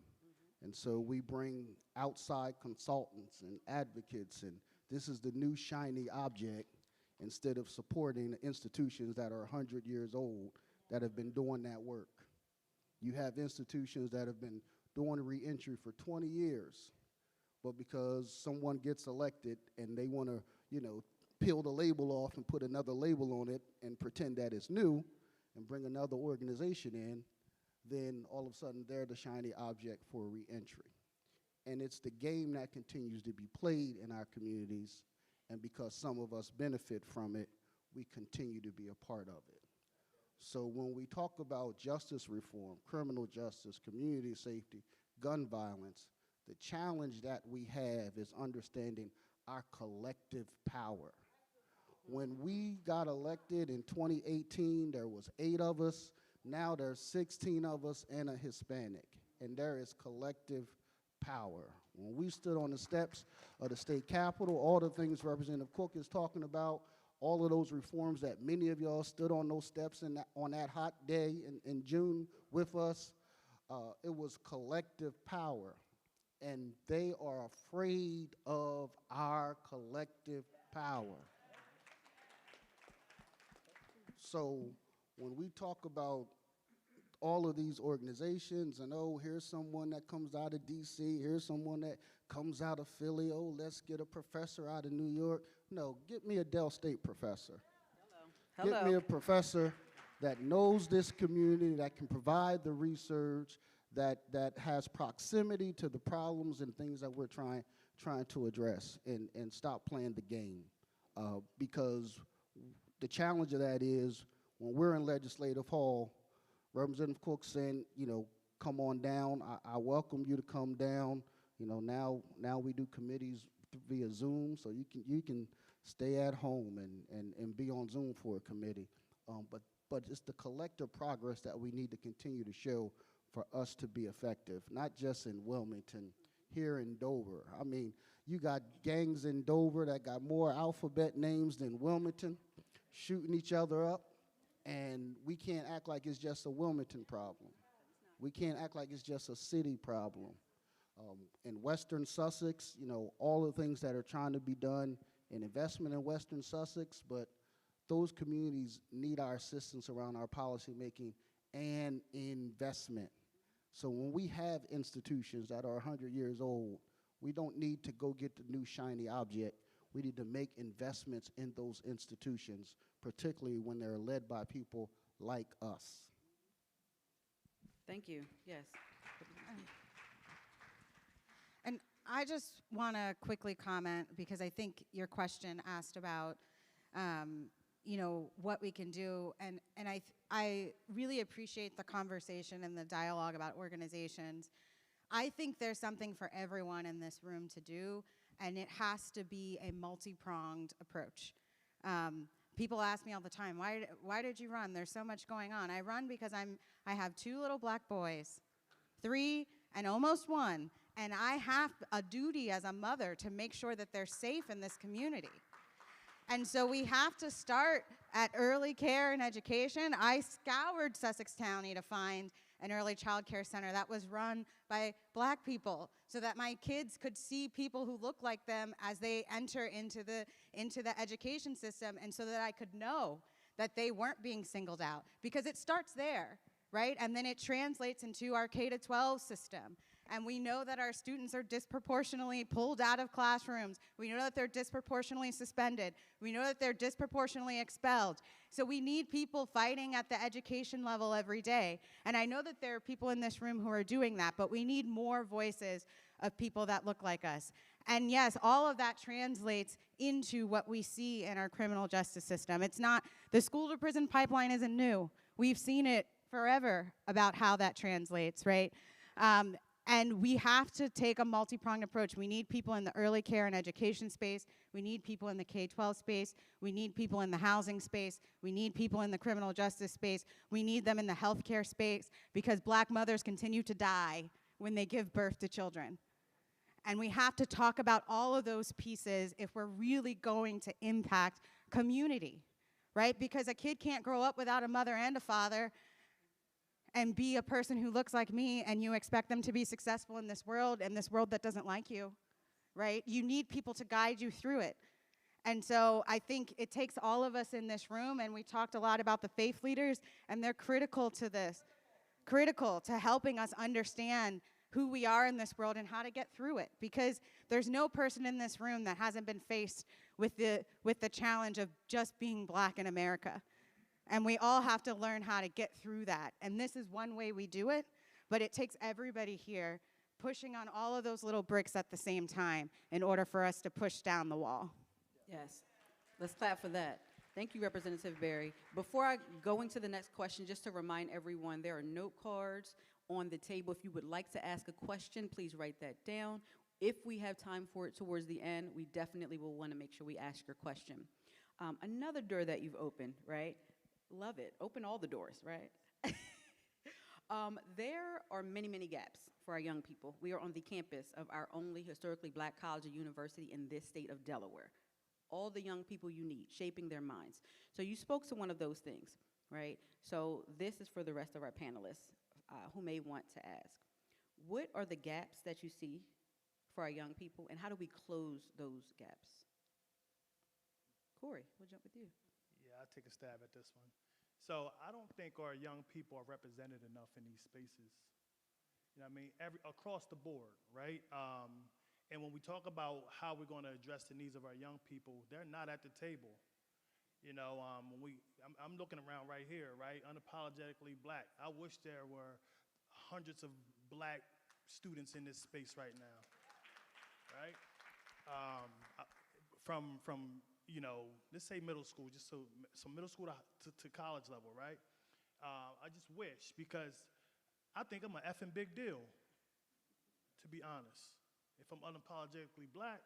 And so we bring outside consultants and advocates, and this is the new shiny object, instead of supporting institutions that are 100 years old that have been doing that work. You have institutions that have been doing reentry for 20 years, but because someone gets elected and they want to, peel the label off and put another label on it and pretend that it's new and bring another organization in, then all of a sudden they're the shiny object for reentry. And it's the game that continues to be played in our communities, and because some of us benefit from it, we continue to be a part of it. So when we talk about justice reform, criminal justice, community safety, gun violence, the challenge that we have is understanding our collective power. When we got elected in 2018, there was 8 of us. Now there's 16 of us and a Hispanic, and there is collective power. When we stood on the steps of the state capitol, all the things Representative Cook is talking about, all of those reforms that many of y'all stood on those steps on that hot day in June with us, it was collective power. And they are afraid of our collective power. So when we talk about all of these organizations and, oh, here's someone that comes out of D.C., here's someone that comes out of Philly, oh, let's get a professor out of New York. No, get me a Dell State professor. Hello. Get me a professor that knows this community, that can provide the research, that has proximity to the problems and things that we're trying to address, and stop playing the game. Because the challenge of that is when we're in Legislative Hall, Representative Cook saying, come on down. I welcome you to come down. Now we do committees via Zoom, so you can stay at home and be on Zoom for a committee. But it's the collective progress that we need to continue to show for us to be effective, not just in Wilmington, here in Dover. I mean, you got gangs in Dover that got more alphabet names than Wilmington, shooting each other up, and we can't act like it's just a Wilmington problem. We can't act like it's just a city problem. In Western Sussex, you know, all the things that are trying to be done in investment in Western Sussex, but those communities need our assistance around our policy making and investment. So when we have institutions that are 100 years old, we don't need to go get the new shiny object. We need to make investments in those institutions, particularly when they're led by people like us. Thank you. Yes. And I just want to quickly comment because I think your question asked about, you know, what we can do, and I really appreciate the conversation and the dialogue about organizations. I think there's something for everyone in this room to do, and it has to be a multi-pronged approach. People ask me all the time, why did you run? There's so much going on. I run because I have 2 little black boys, 3 and almost 1, and I have a duty as a mother to make sure that they're safe in this community. And so we have to start at early care and education. I scoured Sussex County to find an early child care center that was run by black people so that my kids could see people who look like them as they enter into the education system, and so that I could know that they weren't being singled out, because it starts there, right? And then it translates into our K-12 system. And we know that our students are disproportionately pulled out of classrooms. We know that they're disproportionately suspended. We know that they're disproportionately expelled. So we need people fighting at the education level every day. And I know that there are people in this room who are doing that, but we need more voices of people that look like us. And yes, all of that translates into what we see in our criminal justice system. It's not, the school to prison pipeline isn't new. We've seen it forever about how that translates, right? And we have to take a multi-pronged approach. We need people in the early care and education space. We need people in the K-12 space. We need people in the housing space. We need people in the criminal justice space. We need them in the healthcare space, because black mothers continue to die when they give birth to children. And we have to talk about all of those pieces if we're really going to impact community, right? Because a kid can't grow up without a mother and a father and be a person who looks like me, and you expect them to be successful in this world that doesn't like you, right? You need people to guide you through it. And so I think it takes all of us in this room, and we talked a lot about the faith leaders, and they're critical to this, critical to helping us understand who we are in this world and how to get through it. Because there's no person in this room that hasn't been faced with the challenge of just being black in America. And we all have to learn how to get through that. And this is one way we do it, but it takes everybody here pushing on all of those little bricks at the same time in order for us to push down the wall. Yes. Let's clap for that. Thank you, Representative Berry. Before I go into the next question, just to remind everyone, there are note cards on the table. If you would like to ask a question, please write that down. If we have time for it towards the end, we definitely will want to make sure we ask your question. Another door that you've opened, right? Love it. Open all the doors, right? There are many, many gaps for our young people. We are on the campus of our only historically black college or university in this state of Delaware. All the young people you need, shaping their minds. So you spoke to one of those things, right? So this is for the rest of our panelists who may want to ask. What are the gaps that you see for our young people, and how do we close those gaps? Corey, we'll jump with you. Yeah, I'll take a stab at this one. So I don't think our young people are represented enough in these spaces. You know what I mean? Across the board, right? And when we talk about how we're going to address the needs of our young people, they're not at the table. You know, I'm looking around right here, right? Unapologetically black. I wish there were hundreds of black students in this space right now, right? From you know, let's say middle school, just so middle school to college level, right? I just wish, because I think I'm an effing big deal, to be honest. If I'm unapologetically black,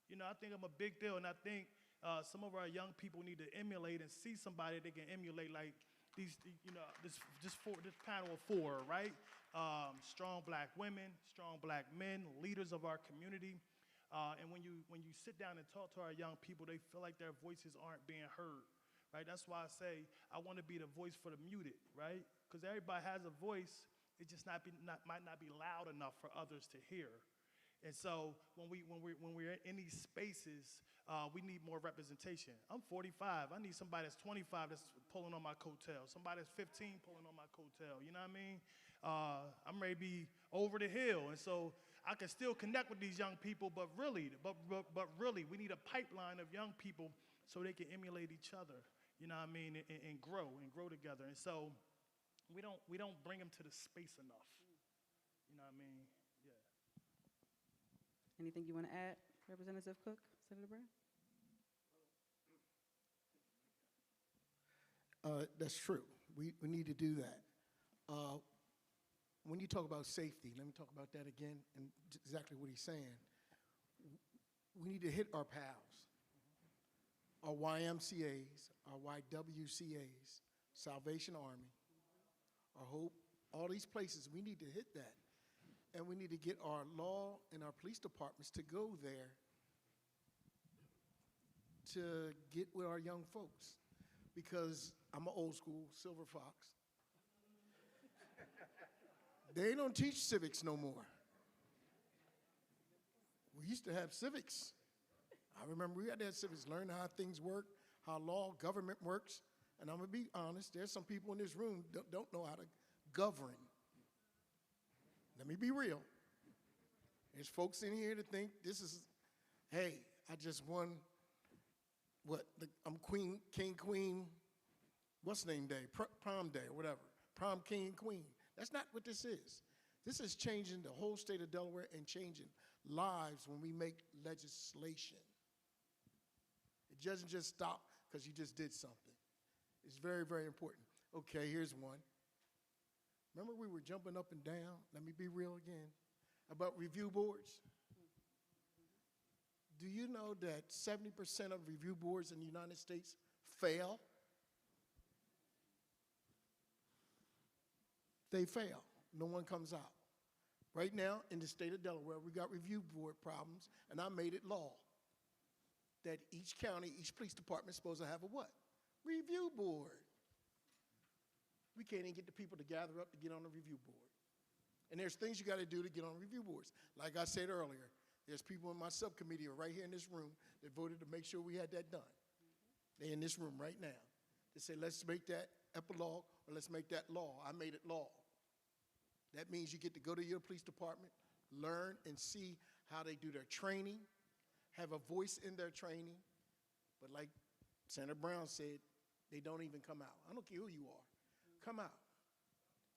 you know, I think I'm a big deal, and I think some of our young people need to emulate and see somebody they can emulate, like these, you know, this panel of 4, right? Strong black women, strong black men, leaders of our community. And when you sit down and talk to our young people, they feel like their voices aren't being heard, right? That's why I say I want to be the voice for the muted, right? Because everybody has a voice, it just might not be loud enough for others to hear. And so when we're in these spaces, we need more representation. I'm 45. I need somebody that's 25 that's pulling on my coattail. Somebody that's 15 pulling on my coattail. You know what I mean? I'm ready to be over the hill, and so I can still connect with these young people. But really, we need a pipeline of young people so they can emulate each other. You know what I mean? And grow together. And so we don't bring them to the space enough. You know what I mean? Yeah. Anything you want to add, Representative Cook, Senator Brown? That's true. We need to do that. When you talk about safety, let me talk about that again and exactly what he's saying. We need to hit our PALs, our YMCAs, our YWCAs, Salvation Army, our Hope, all these places, we need to hit that. And we need to get our law and our police departments to go there to get with our young folks. Because I'm an old school Silver Fox. They don't teach civics no more. We used to have civics. I remember we had to have civics, learn how things work, how law, government works. And I'm going to be honest, there's some people in this room that don't know how to govern. Let me be real. There's folks in here that think this is, hey, I just won, I'm king, queen, what's the name day, prom day or whatever, prom king, queen. That's not what this is. This is changing the whole state of Delaware and changing lives when we make legislation. It doesn't just stop because you just did something. It's very, very important. Okay, here's one. Remember we were jumping up and down, let me be real again, about review boards? Do you know that 70% of review boards in the United States fail? They fail. No one comes out. Right now, in the state of Delaware, we got review board problems, and I made it law that each county, each police department is supposed to have a what? Review board. We can't even get the people to gather up to get on the review board. And there's things you got to do to get on review boards. Like I said earlier, there's people in my subcommittee right here in this room that voted to make sure we had that done. They're in this room right now. They say, let's make that epilogue or let's make that law. I made it law. That means you get to go to your police department, learn and see how they do their training, have a voice in their training. But like Senator Brown said, they don't even come out. I don't care who you are. Come out.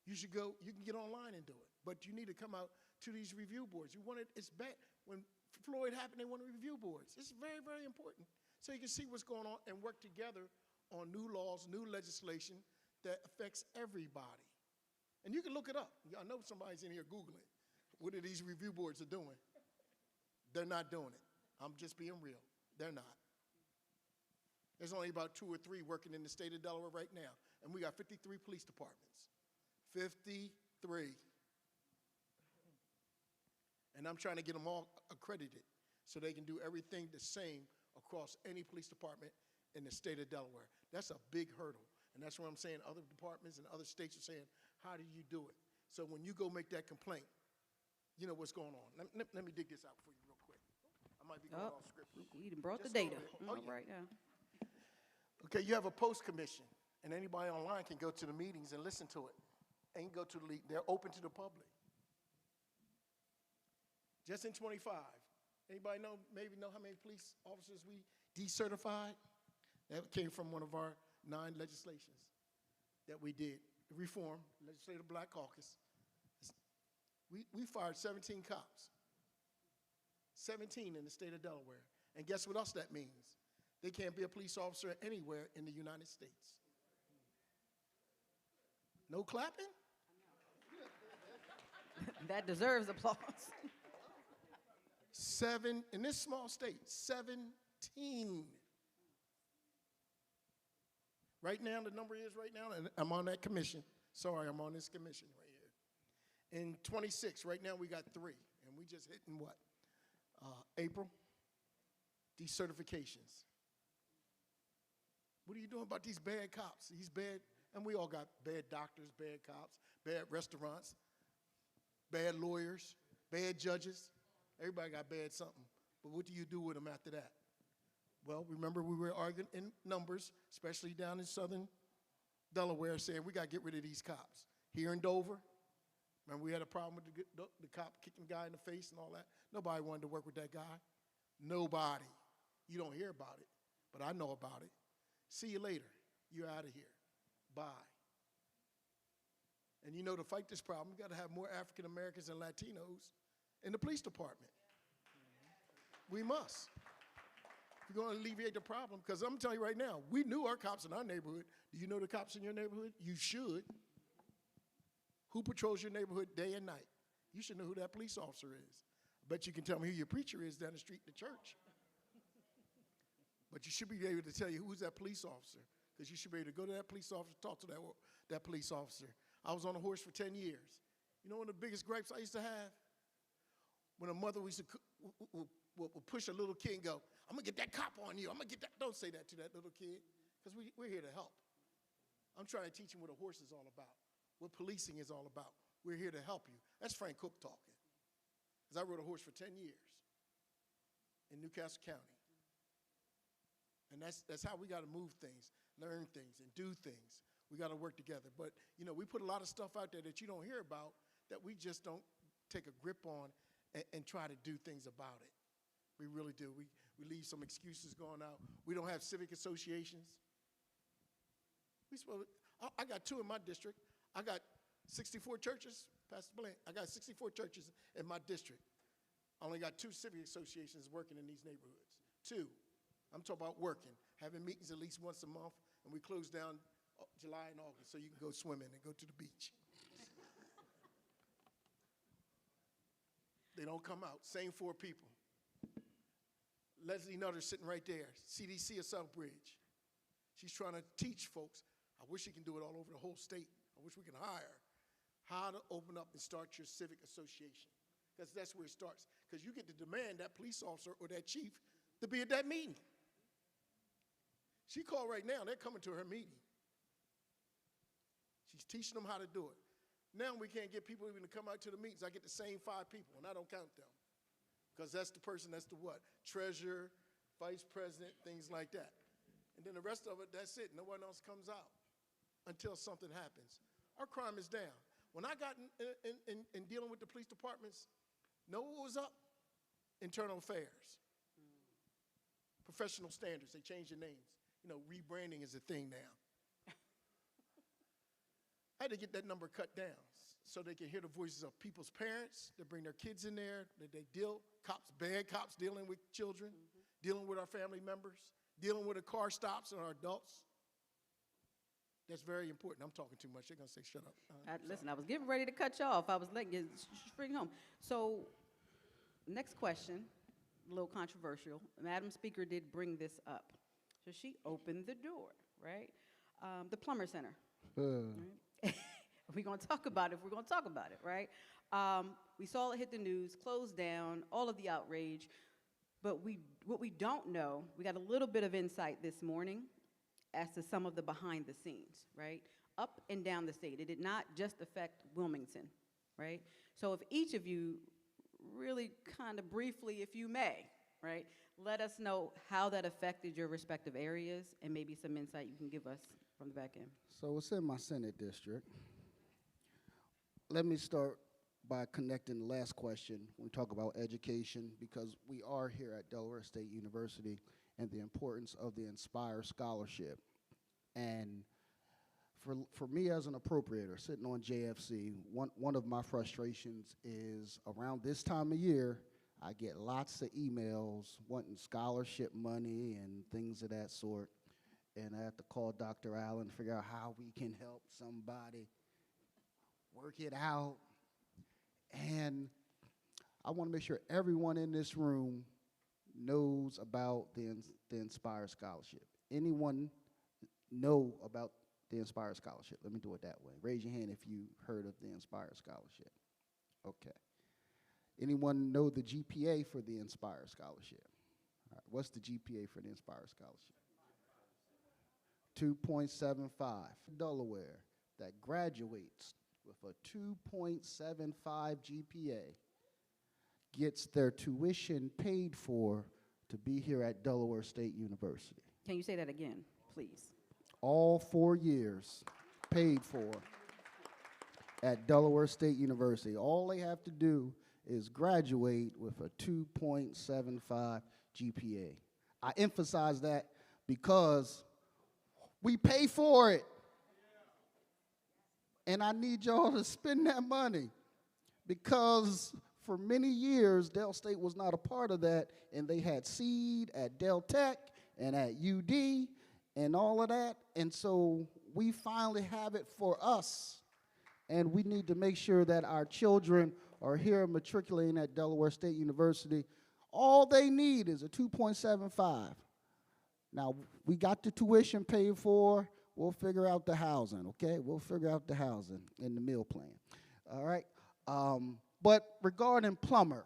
You should go, you can get online and do it. But you need to come out to these review boards. You want it, it's bad. When Floyd happened, they wanted review boards. It's very, very important. So you can see what's going on and work together on new laws, new legislation that affects everybody. And you can look it up. I know somebody's in here Googling what are these review boards are doing. They're not doing it. I'm just being real. They're not. There's only about 2 or 3 working in the state of Delaware right now. And we got 53 police departments. 53. And I'm trying to get them all accredited so they can do everything the same across any police department in the state of Delaware. That's a big hurdle. And that's what I'm saying. Other departments and other states are saying, how do you do it? So when you go make that complaint, you know what's going on. Let me dig this out for you real quick. I might be going off script. You done brought Just the data. Oh, yeah. Right now. Okay, you have a post commission, and anybody online can go to the meetings and listen to it. And go to the league. They're open to the public. Just in 25, anybody maybe know how many police officers we decertified? That came from one of our 9 legislations that we did. Reform, Legislative Black Caucus. We fired 17 cops. 17 in the state of Delaware. And guess what else that means? They can't be a police officer anywhere in the United States. No clapping? That deserves applause. 7, in this small state, 17. Right now, the number is right now, and I'm on that commission. Sorry, I'm on this commission right here. In 26, right now we got 3, and we just hit in what? April, decertifications. What are you doing about these bad cops? These bad, and we all got bad doctors, bad cops, bad restaurants. bad lawyers, bad judges. Everybody got bad something. But what do you do with them after that? Well, remember we were arguing in numbers, especially down in southern Delaware, saying we got to get rid of these cops. Here in Dover, remember we had a problem with the cop kicking the guy in the face and all that? Nobody wanted to work with that guy. Nobody. You don't hear about it, but I know about it. See you later. You're out of here. Bye. And you know, to fight this problem, you got to have more African Americans and Latinos in the police department. We must. If we're going to alleviate the problem, because I'm telling you right now, we knew our cops in our neighborhood. Do you know the cops in your neighborhood? You should. Who patrols your neighborhood day and night? You should know who that police officer is. I bet you can tell me who your preacher is down the street in the church. But you should be able to tell you who's that police officer, because you should be able to go to that police officer, talk to that police officer. I was on a horse for 10 years. You know one of the biggest gripes I used to have? When a mother used to would push a little kid and go, I'm going to get that cop on you. I'm going to get that. Don't say that to that little kid, because we're here to help. I'm trying to teach him what a horse is all about, what policing is all about. We're here to help you. That's Frank Cook talking. Because I rode a horse for 10 years in Newcastle County. And that's how we got to move things, learn things, and do things. We got to work together. But, you know, we put a lot of stuff out there that you don't hear about that we just don't take a grip on and try to do things about it. We really do. We leave some excuses going out. We don't have civic associations. I got 2 in my district. I got 64 churches, Pastor Blank. I got 64 churches in my district. I only got 2 civic associations working in these neighborhoods. 2. I'm talking about working, having meetings at least once a month, and we close down July and August so you can go swimming and go to the beach. They don't come out. Same 4 people. Leslie Nutter sitting right there, CDC of Southbridge. She's trying to teach folks. I wish she can do it all over the whole state. I wish we can hire how to open up and start your civic association. Because that's where it starts. Because you get to demand that police officer or that chief to be at that meeting. She called right now. They're coming to her meeting. She's teaching them how to do it. Now we can't get people even to come out to the meetings. I get the same 5 people, and I don't count them. Because that's the person, that's the what? Treasurer, vice president, things like that. And then the rest of it, that's it. No one else comes out until something happens. Our crime is down. When I got in dealing with the police departments, know what was up? Internal affairs. Professional standards, they changed the names. You know, rebranding is a thing now. I had to get that number cut down so they can hear the voices of people's parents that bring their kids in there, that they deal, cops, bad cops dealing with children, dealing with our family members, dealing with the car stops and our adults. That's very important. I'm talking too much. They're going to say, shut up. Listen, I was getting ready to cut you off. I was letting you bring home. So, next question, a little controversial. Madam Speaker did bring this up. So she opened the door, right? The Plumber Center. Right? We're going to talk about it if we're going to talk about it, right? We saw it hit the news, closed down, all of the outrage. But what we don't know, we got a little bit of insight this morning as to some of the behind the scenes, right? Up and down the state. It did not just affect Wilmington, right? So if each of you really kind of briefly, if you may, right, let us know how that affected your respective areas and maybe some insight you can give us from the back end. So it's in my Senate district. Let me start by connecting the last question when we talk about education, because we are here at Delaware State University and the importance of the Inspire Scholarship. And for me as an appropriator sitting on JFC, one of my frustrations is around this time of year, I get lots of emails wanting scholarship money and things of that sort. And I have to call Dr. Allen to figure out how we can help somebody work it out. And I want to make sure everyone in this room knows about the Inspire Scholarship. Anyone know about the Inspire Scholarship? Let me do it that way. Raise your hand if you heard of the Inspire Scholarship. Okay. Anyone know the GPA for the Inspire Scholarship? All right. What's the GPA for the Inspire Scholarship? 2.75. Delaware that graduates with a 2.75 GPA gets their tuition paid for to be here at Delaware State University. Can you say that again, please? All 4 years paid for at Delaware State University. All they have to do is graduate with a 2.75 GPA. I emphasize that because we pay for it. And I need y'all to spend that money because for many years, Del State was not a part of that, and they had seed at Del Tech and at UD and all of that. And so we finally have it for us, and we need to make sure that our children are here matriculating at Delaware State University. All they need is a 2.75. Now, we got the tuition paid for. We'll figure out the housing, okay? We'll figure out the housing in the meal plan, all right? But regarding Plummer,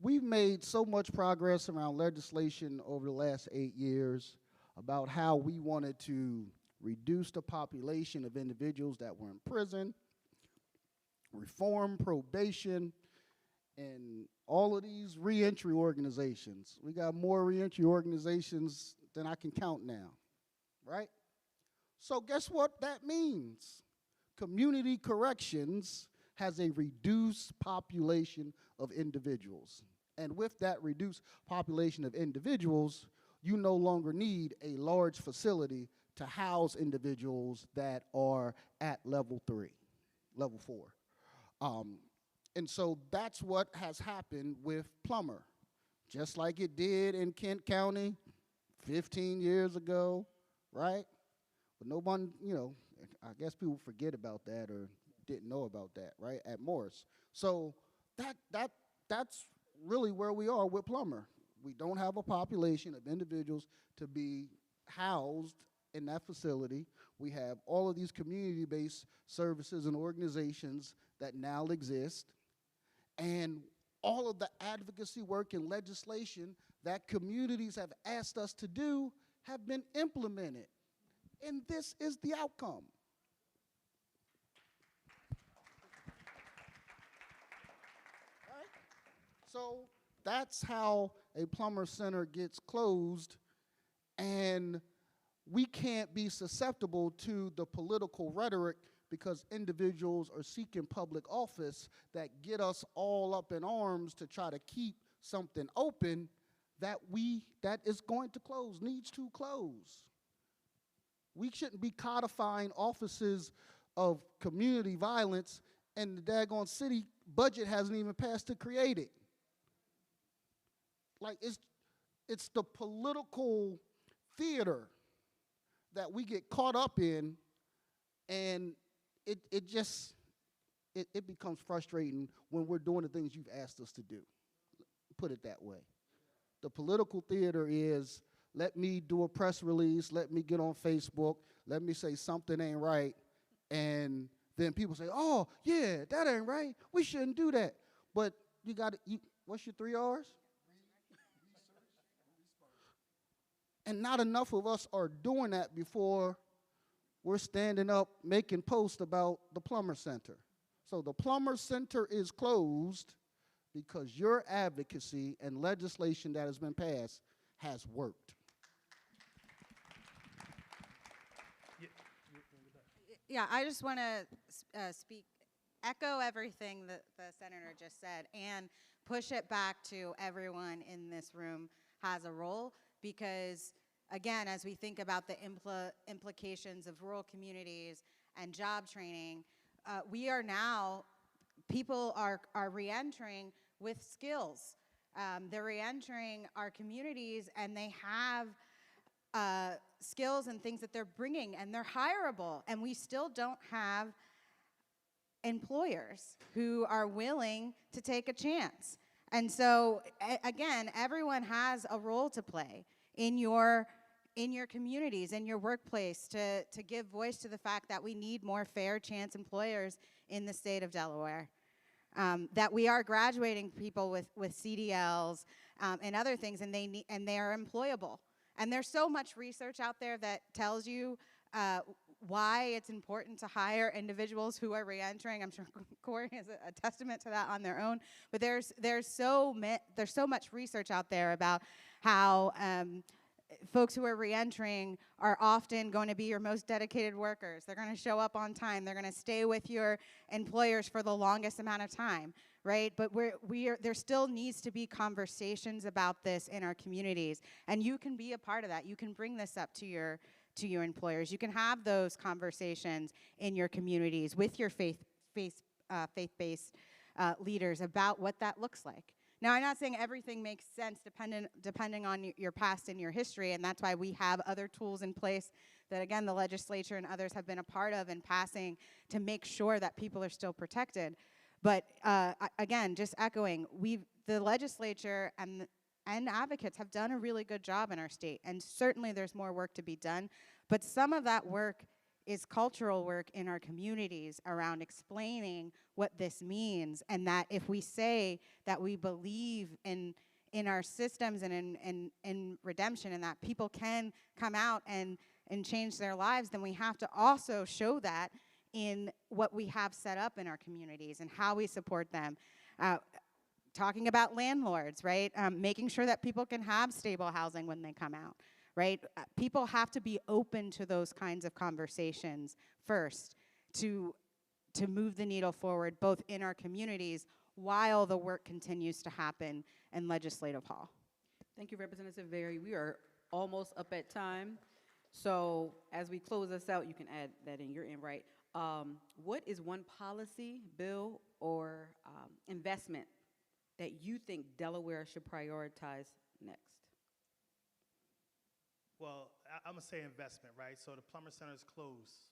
we've made so much progress around legislation over the last 8 years about how we wanted to reduce the population of individuals that were in prison, reform probation, and all of these reentry organizations. We got more reentry organizations than I can count now, right? So guess what that means? Community corrections has a reduced population of individuals. And with that reduced population of individuals, you no longer need a large facility to house individuals that are at level 3, level 4. And so that's what has happened with Plummer, just like it did in Kent County 15 years ago, right? But no one, you know, I guess people forget about that or didn't know about that, right, at Morris. So that's really where we are with Plummer. We don't have a population of individuals to be housed in that facility. We have all of these community-based services and organizations that now exist, and all of the advocacy work and legislation that communities have asked us to do have been implemented. And this is the outcome. Right? So that's how a Plummer Center gets closed, and we can't be susceptible to the political rhetoric because individuals are seeking public office that get us all up in arms to try to keep something open that is going to close, needs to close. We shouldn't be codifying offices of community violence, and the daggone city budget hasn't even passed to create it. Like, it's the political theater that we get caught up in, and it becomes frustrating when we're doing the things you've asked us to do. Put it that way. The political theater is, let me do a press release, let me get on Facebook, let me say something ain't right, and then people say, oh, yeah, that ain't right, we shouldn't do that. But you got to, what's your 3 R's? And not enough of us are doing that before we're standing up making posts about the Plummer Center. So the Plummer Center is closed because your advocacy and legislation that has been passed has worked. Yeah, I just want to echo everything that the senator just said, and push it back to everyone in this room has a role, because again, as we think about the implications of rural communities and job training, we are now, people are re-entering with skills. They're re-entering our communities, and they have skills and things that they're bringing, and they're hireable, and we still don't have employers who are willing to take a chance. And so, again, everyone has a role to play in your communities, in your workplace, to give voice to the fact that we need more fair chance employers in the state of Delaware. That we are graduating people with CDLs and other things, and they are employable. And there's so much research out there that tells you why it's important to hire individuals who are reentering. I'm sure Corey is a testament to that on their own. But there's so much research out there about how folks who are reentering are often going to be your most dedicated workers. They're going to show up on time. They're going to stay with your employers for the longest amount of time, right? But there still needs to be conversations about this in our communities, and you can be a part of that. You can bring this up to your employers. You can have those conversations in your communities with your faith-based leaders about what that looks like. Now, I'm not saying everything makes sense depending on your past and your history, and that's why we have other tools in place that, again, the legislature and others have been a part of in passing to make sure that people are still protected. But again, just echoing, the legislature and advocates have done a really good job in our state, and certainly there's more work to be done. But some of that work is cultural work in our communities around explaining what this means, and that if we say that we believe in our systems and in redemption, and that people can come out and change their lives, then we have to also show that in what we have set up in our communities and how we support them. Talking about landlords, right? Making sure that people can have stable housing when they come out, right? People have to be open to those kinds of conversations first to move the needle forward, both in our communities while the work continues to happen in Legislative Hall. Thank you, Representative Berry. We are almost up at time. So as we close us out, you can add that in your end, right? What is one policy, bill, or investment that you think Delaware should prioritize next? Well, I'm going to say investment, right? So the Plummer Center is closed.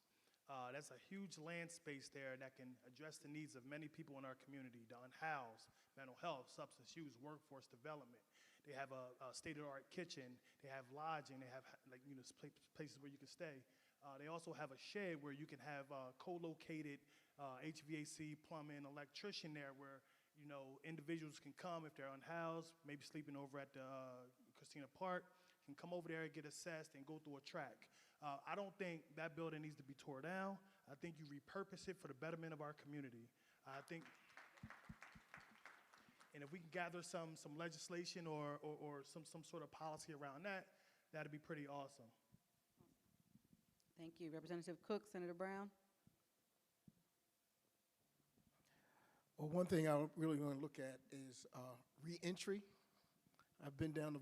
That's a huge land space there that can address the needs of many people in our community, the unhoused, mental health, substance use, workforce development. They have a state-of-the-art kitchen. They have lodging. They have places where you can stay. They also have a shed where you can have co-located HVAC, plumbing, electrician there where individuals can come if they're unhoused, maybe sleeping over at the Christina Park, can come over there and get assessed and go through a track. I don't think that building needs to be tore down. I think you repurpose it for the betterment of our community. I think, and if we can gather some legislation or some sort of policy around that, that'd be pretty awesome. Thank you. Representative Cook, Senator Brown. Well, one thing I really want to look at is reentry. I've been down to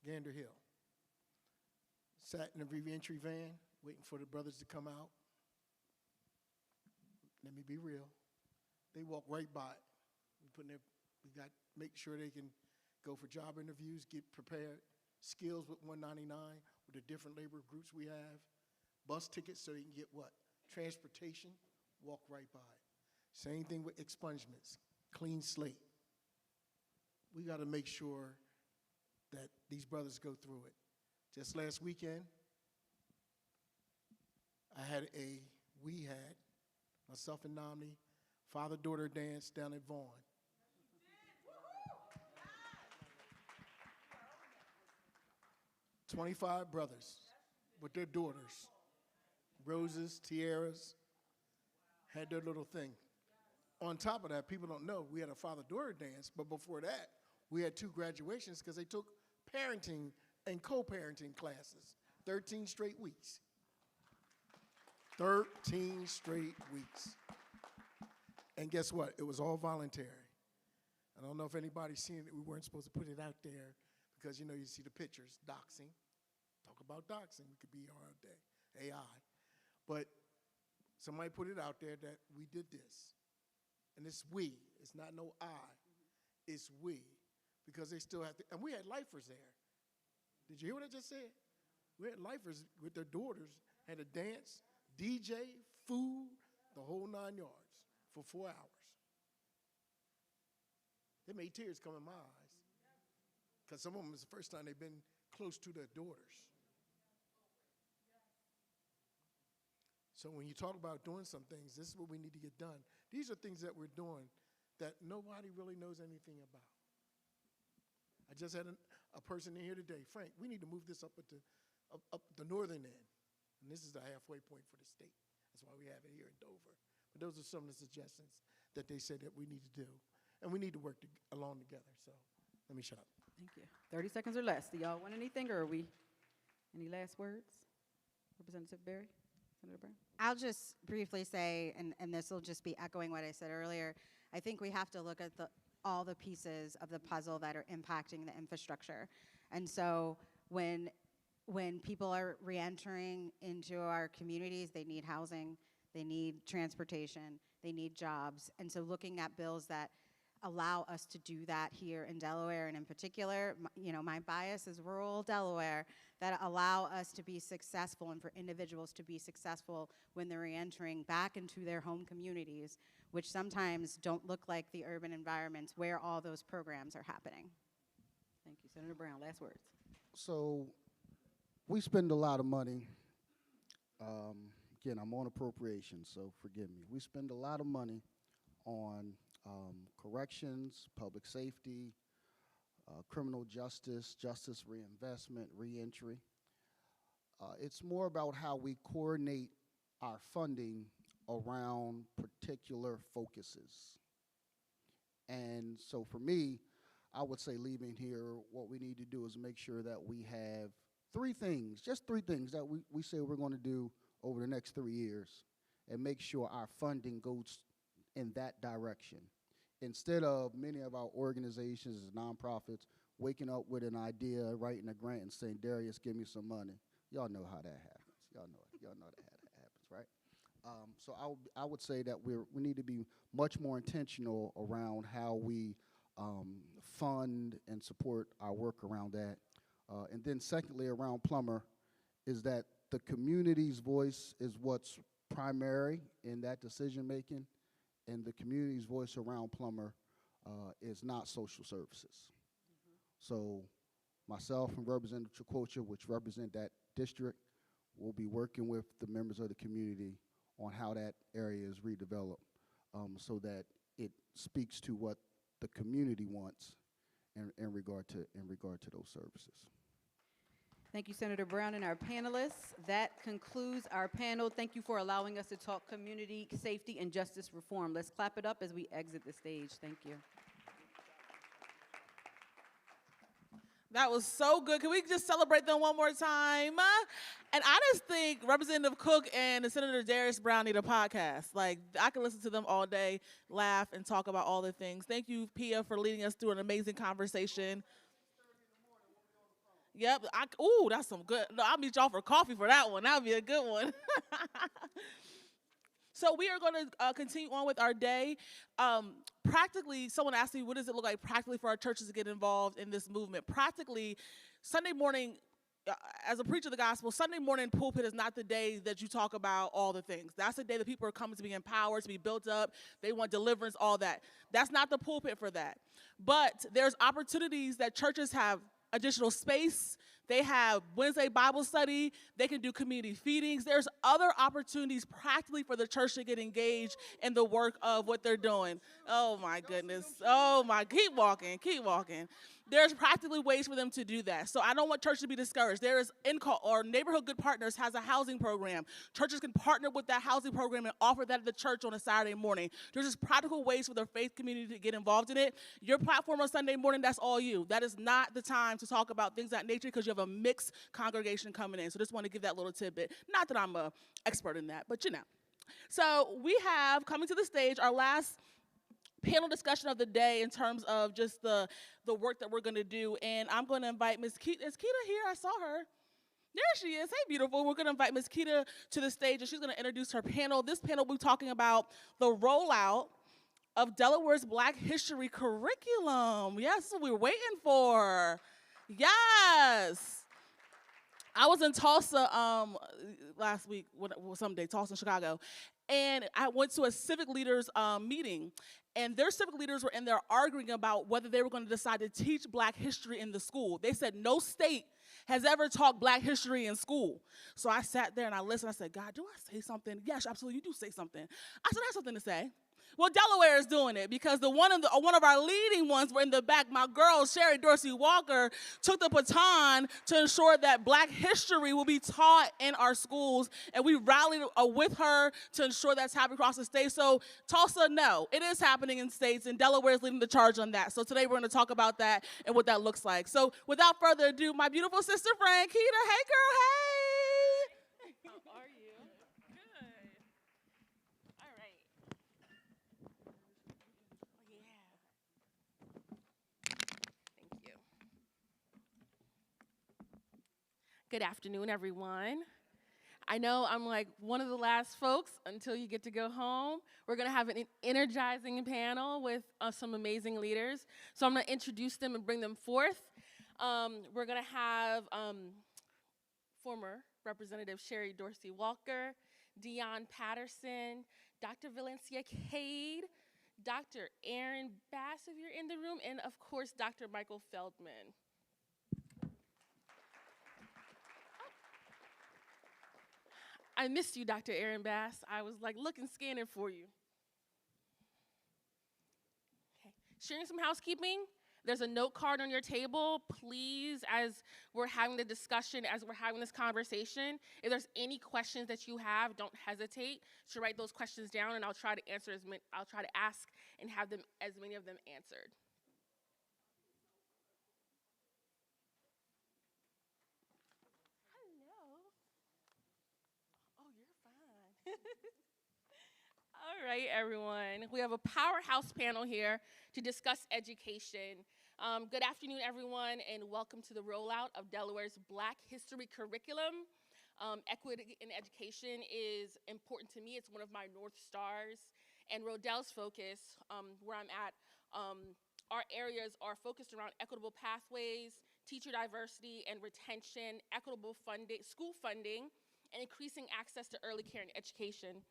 Gander Hill. Sat in a reentry van, waiting for the brothers to come out. Let me be real. They walk right by it. We got make sure they can go for job interviews, get prepared, skills with 199, with the different labor groups we have, bus tickets so they can get what? Transportation, walk right by it. Same thing with expungements, clean slate. We got to make sure that these brothers go through it. Just last weekend, we had, myself and Nomni, father-daughter dance down at Vaughan. "25 brothers with their daughters, roses, tiaras, had their little thing. On top of that, people don't know, we had a father-daughter dance, but before that, we had 2 graduations because they took parenting and co-parenting classes, 13 straight weeks. 13 straight weeks. And guess what? It was all voluntary. I don't know if anybody's seen it. We weren't supposed to put it out there because, you see the pictures, doxing. Talk about doxing. We could be here all day, AI. But somebody put it out there that we did this. And it's we. It's not no I. It's we. Because they still have to, and we had lifers there. Did you hear what I just said? We had lifers with their daughters, had a dance, DJ, food, the whole 9 yards for 4 hours. They made tears come in my eyes. Because some of them is the first time they've been close to their daughters. So when you talk about doing some things, this is what we need to get done. These are things that we're doing that nobody really knows anything about. I just had a person in here today, Frank, we need to move this up into up the northern end. And this is the halfway point for the state. That's why we have it here in Dover. But those are some of the suggestions that they said that we need to do. And we need to work along together. So let me shut up. Thank you. 30 seconds or less. Do y'all want anything, or are we, any last words? Representative Berry, Senator Brown? I'll just briefly say, and this will just be echoing what I said earlier, I think we have to look at all the pieces of the puzzle that are impacting the infrastructure. And so when people are reentering into our communities, they need housing, they need transportation, they need jobs. And so looking at bills that allow us to do that here in Delaware, and in particular, my bias is rural Delaware, that allow us to be successful and for individuals to be successful when they're reentering back into their home communities, which sometimes don't look like the urban environments where all those programs are happening. Thank you. Senator Brown, last words. So we spend a lot of money. Again, I'm on appropriations, so forgive me. We spend a lot of money on corrections, public safety, criminal justice, justice reinvestment, reentry. It's more about how we coordinate our funding around particular focuses. And so for me, I would say leaving here, what we need to do is make sure that we have just three things that we say we're going to do over the next 3 years, and make sure our funding goes in that direction. Instead of many of our organizations as nonprofits waking up with an idea, writing a grant, and saying, Darius, give me some money. Y'all know how that happens. Y'all know how that happens, right? So I would say that we need to be much more intentional around how we fund and support our work around that. And then secondly, around Plummer, is that the community's voice is what's primary in that decision making, and the community's voice around Plummer is not social services. So myself and Representative Chakotcha, which represent that district, will be working with the members of the community on how that area is redeveloped, so that it speaks to what the community wants in regard to those services. Thank you, Senator Brown, and our panelists. That concludes our panel. Thank you for allowing us to talk community safety and justice reform. Let's clap it up as we exit the stage. Thank you. That was so good. Can we just celebrate them one more time? And I just think Representative Cook and Senator Darius Brown need a podcast. Like, I can listen to them all day, laugh, and talk about all the things. Thank you, Pia, for leading us through an amazing conversation. Yep. Ooh, that's some good. No, I'll meet y'all for coffee for that one. That'll be a good one. So we are going to continue on with our day. Practically, someone asked me, what does it look like practically for our churches to get involved in this movement? Practically, Sunday morning, as a preacher of the gospel, Sunday morning pulpit is not the day that you talk about all the things. That's the day that people are coming to be empowered, to be built up. They want deliverance, all that. That's not the pulpit for that. But there's opportunities that churches have additional space. They have Wednesday Bible study. They can do community feedings. There's other opportunities practically for the church to get engaged in the work of what they're doing. Oh, my goodness. Oh, my. Keep walking. Keep walking. There's practically ways for them to do that. So I don't want church to be discouraged. There is or Neighborhood Good Partners has a housing program. Churches can partner with that housing program and offer that at the church on a Saturday morning. There's just practical ways for their faith community to get involved in it. Your platform on Sunday morning, that's all you. That is not the time to talk about things of that nature because you have a mixed congregation coming in. So just want to give that little tidbit. Not that I'm an expert in that, but you know. So we have coming to the stage our last panel discussion of the day in terms of just the work that we're going to do. And I'm going to invite Ms. Keita. Is Keita here? I saw her. There she is. Hey, beautiful. We're going to invite Ms. Keita to the stage, and she's going to introduce her panel. This panel will be talking about the rollout of Delaware's Black History curriculum. Yes, that's what we were waiting for. Yes. I was in Tulsa last week, someday, Tulsa, Chicago, and I went to a civic leaders meeting, and their civic leaders were in there arguing about whether they were going to decide to teach Black history in the school. They said no state has ever taught Black history in school. So I sat there and I listened. I said, God, do I say something? Yes, absolutely, you do say something. I said, I have something to say. Well, Delaware is doing it because one of our leading ones were in the back. My girl, Sherry Dorsey Walker, took the baton to ensure that Black history will be taught in our schools, and we rallied with her to ensure that's happening across the state. So Tulsa, no, it is happening in states, and Delaware is leading the charge on that. So today we're going to talk about that and what that looks like. So without further ado, my beautiful sister friend, Keita. Hey, girl, hey. How are you? Good. All right. Thank you. Good afternoon, everyone. I know I'm like one of the last folks until you get to go home. We're going to have an energizing panel with some amazing leaders. So I'm going to introduce them and bring them forth. We're going to have former Representative Sherry Dorsey Walker, Dion Patterson, Dr. Valencia Cade, Dr. Aaron Bass, if you're in the room, and of course, Dr. Michael Feldman. I missed you, Dr. Aaron Bass. I was like looking, scanning for you. Okay. Sharing some housekeeping. There's a note card on your table. Please, as we're having the discussion, as we're having this conversation, if there's any questions that you have, don't hesitate to write those questions down, and I'll try to answer I'll try to ask and have them, as many of them answered. All right, everyone. We have a powerhouse panel here to discuss education. Good afternoon, everyone, and welcome to the rollout of Delaware's Black History curriculum. Equity in education is important to me. It's one of my North Stars. And Rodell's focus, where I'm at, our areas are focused around equitable pathways, teacher diversity and retention, equitable funding, school funding, and increasing access to early care and education.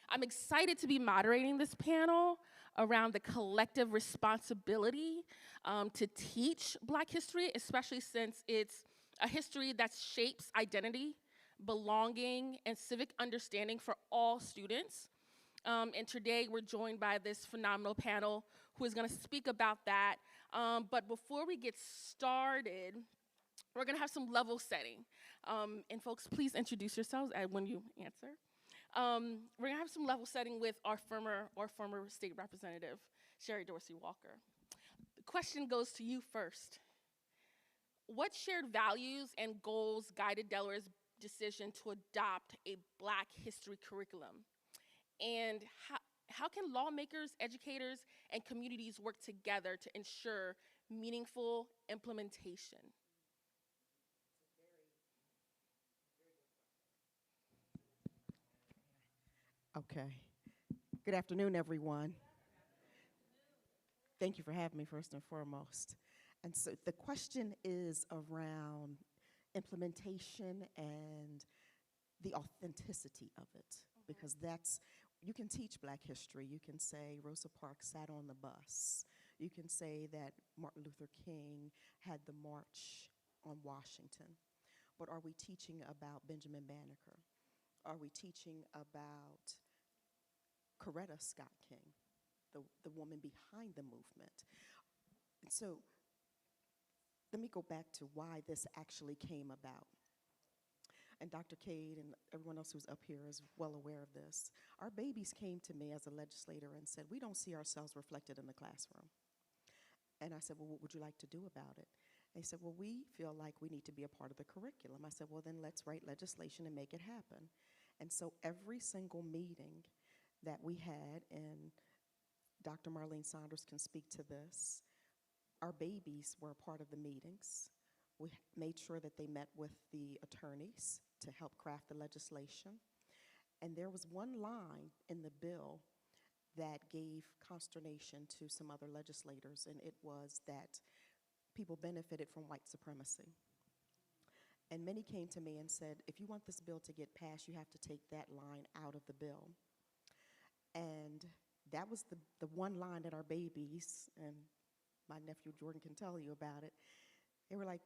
I'm excited to be moderating this panel around the collective responsibility to teach Black history, especially since it's a history that shapes identity, belonging, and civic understanding for all students. And today we're joined by this phenomenal panel who is going to speak about that. But before we get started, we're going to have some level setting. And folks, please introduce yourselves when you answer. We're gonna have some level setting with our former state representative, Sherry Dorsey Walker. The question goes to you first. What shared values and goals guided Delaware's decision to adopt a Black history curriculum? And how can lawmakers, educators, and communities work together to ensure meaningful implementation? Okay. Good afternoon, everyone. Thank you for having me, first and foremost. And so the question is around implementation and the authenticity of it, because you can teach Black history. You can say Rosa Parks sat on the bus. You can say that Martin Luther King had the march on Washington. But are we teaching about Benjamin Banneker? Are we teaching about Coretta Scott King, the woman behind the movement? And so let me go back to why this actually came about. And Dr. Cade and everyone else who's up here is well aware of this. Our babies came to me as a legislator and said, we don't see ourselves reflected in the classroom. And I said, well, what would you like to do about it? They said, well, we feel like we need to be a part of the curriculum. I said, well, then let's write legislation and make it happen. And so every single meeting that we had, and Dr. Marlene Saunders can speak to this, our babies were a part of the meetings. We made sure that they met with the attorneys to help craft the legislation. And there was one line in the bill that gave consternation to some other legislators, and it was that people benefited from white supremacy. And many came to me and said, if you want this bill to get passed, you have to take that line out of the bill. And that was the one line that our babies, and my nephew Jordan can tell you about it, they were like,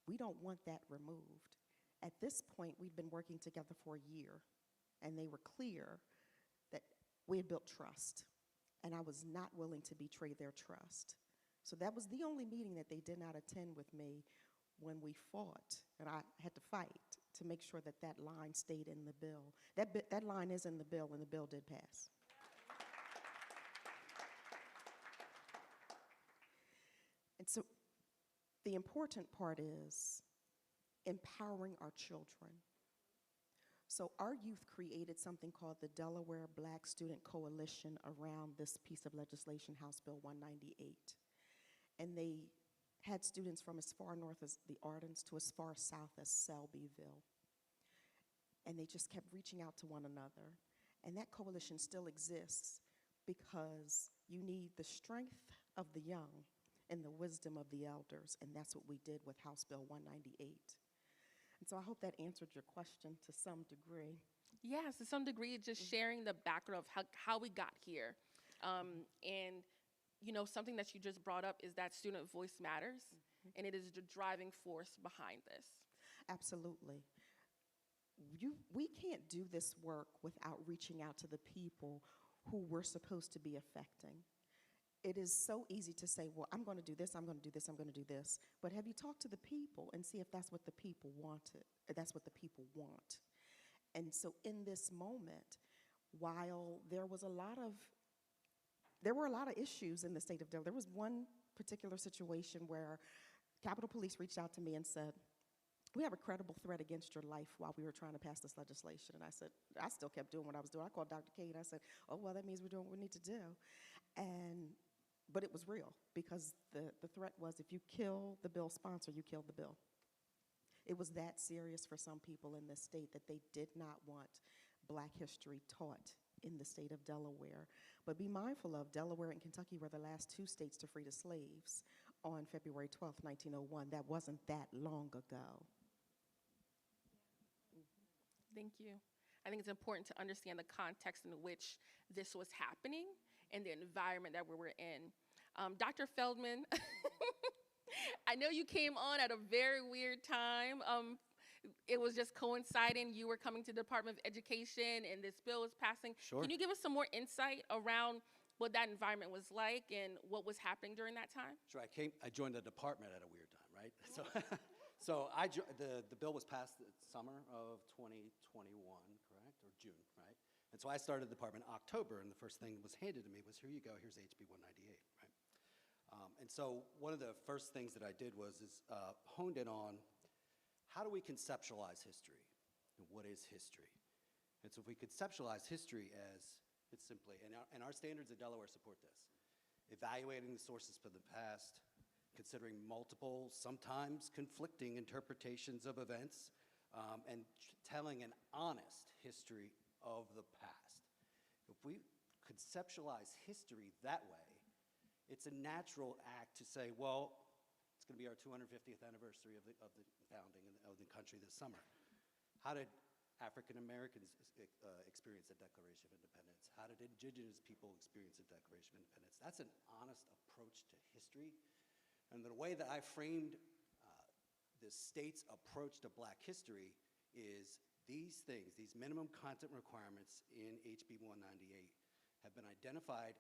we don't want that removed. At this point, we'd been working together for a year, and they were clear that we had built trust. and I was not willing to betray their trust. So that was the only meeting that they did not attend with me when we fought, and I had to fight to make sure that that line stayed in the bill. That line is in the bill, and the bill did pass. And so the important part is empowering our children. So our youth created something called the Delaware Black Student Coalition around this piece of legislation, House Bill 198. And they had students from as far north as the Ardens to as far south as Selbyville. And they just kept reaching out to one another. And that coalition still exists because you need the strength of the young and the wisdom of the elders, and that's what we did with House Bill 198. And so I hope that answered your question to some degree. Yes, to some degree, just sharing the background of how we got here. And, you know, something that you just brought up is that student voice matters, and it is the driving force behind this. Absolutely. We can't do this work without reaching out to the people who we're supposed to be affecting. It is so easy to say, well, I'm going to do this, I'm going to do this, I'm going to do this. But have you talked to the people and see if that's what the people wanted, or that's what the people want? And so in this moment, while there were a lot of issues in the state of Delaware, there was one particular situation where Capitol Police reached out to me and said, we have a credible threat against your life while we were trying to pass this legislation. And I said, I still kept doing what I was doing. I called Dr. K and I said, oh, well, that means we're doing what we need to do. But it was real, because the threat was, if you kill the bill sponsor, you kill the bill. It was that serious for some people in this state that they did not want Black history taught in the state of Delaware. But be mindful of, Delaware and Kentucky were the last two states to free the slaves on February 12th, 1901. That wasn't that long ago. Thank you. I think it's important to understand the context in which this was happening and the environment that we were in. Dr. Feldman, I know you came on at a very weird time. It was just coinciding. You were coming to the Department of Education and this bill was passing. Sure. Can you give us some more insight around what that environment was like and what was happening during that time? Sure, I joined the department at a weird time, right? So the bill was passed the summer of 2021, correct, or June, right? And so I started the department in October, and the first thing that was handed to me was, here you go, here's HB 198, right? And so one of the first things that I did was honed in on, how do we conceptualize history? And what is history? And so if we conceptualize history as, it's simply, and our standards of Delaware support this, evaluating the sources for the past, considering multiple, sometimes conflicting interpretations of events, and telling an honest history of the past. If we conceptualize history that way, it's a natural act to say, well, it's going to be our 250th anniversary of the founding of the country this summer. How did African Americans experience the Declaration of Independence? How did indigenous people experience the Declaration of Independence? That's an honest approach to history. And the way that I framed the state's approach to Black history is these things, these minimum content requirements in HB 198 have been identified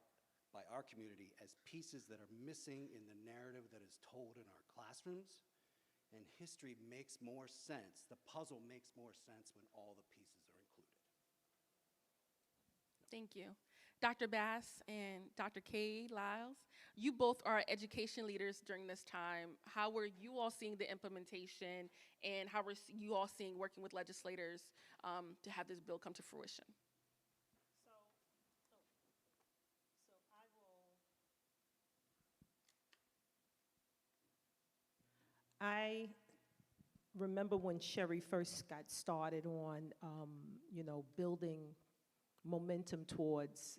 by our community as pieces that are missing in the narrative that is told in our classrooms. And history makes more sense. The puzzle makes more sense when all the pieces are included. Thank you. Dr. Bass and Dr. Kay Lyles, you both are education leaders during this time. How were you all seeing the implementation, and how were you all seeing working with legislators to have this bill come to fruition? I remember when Sherry first got started on, building momentum towards,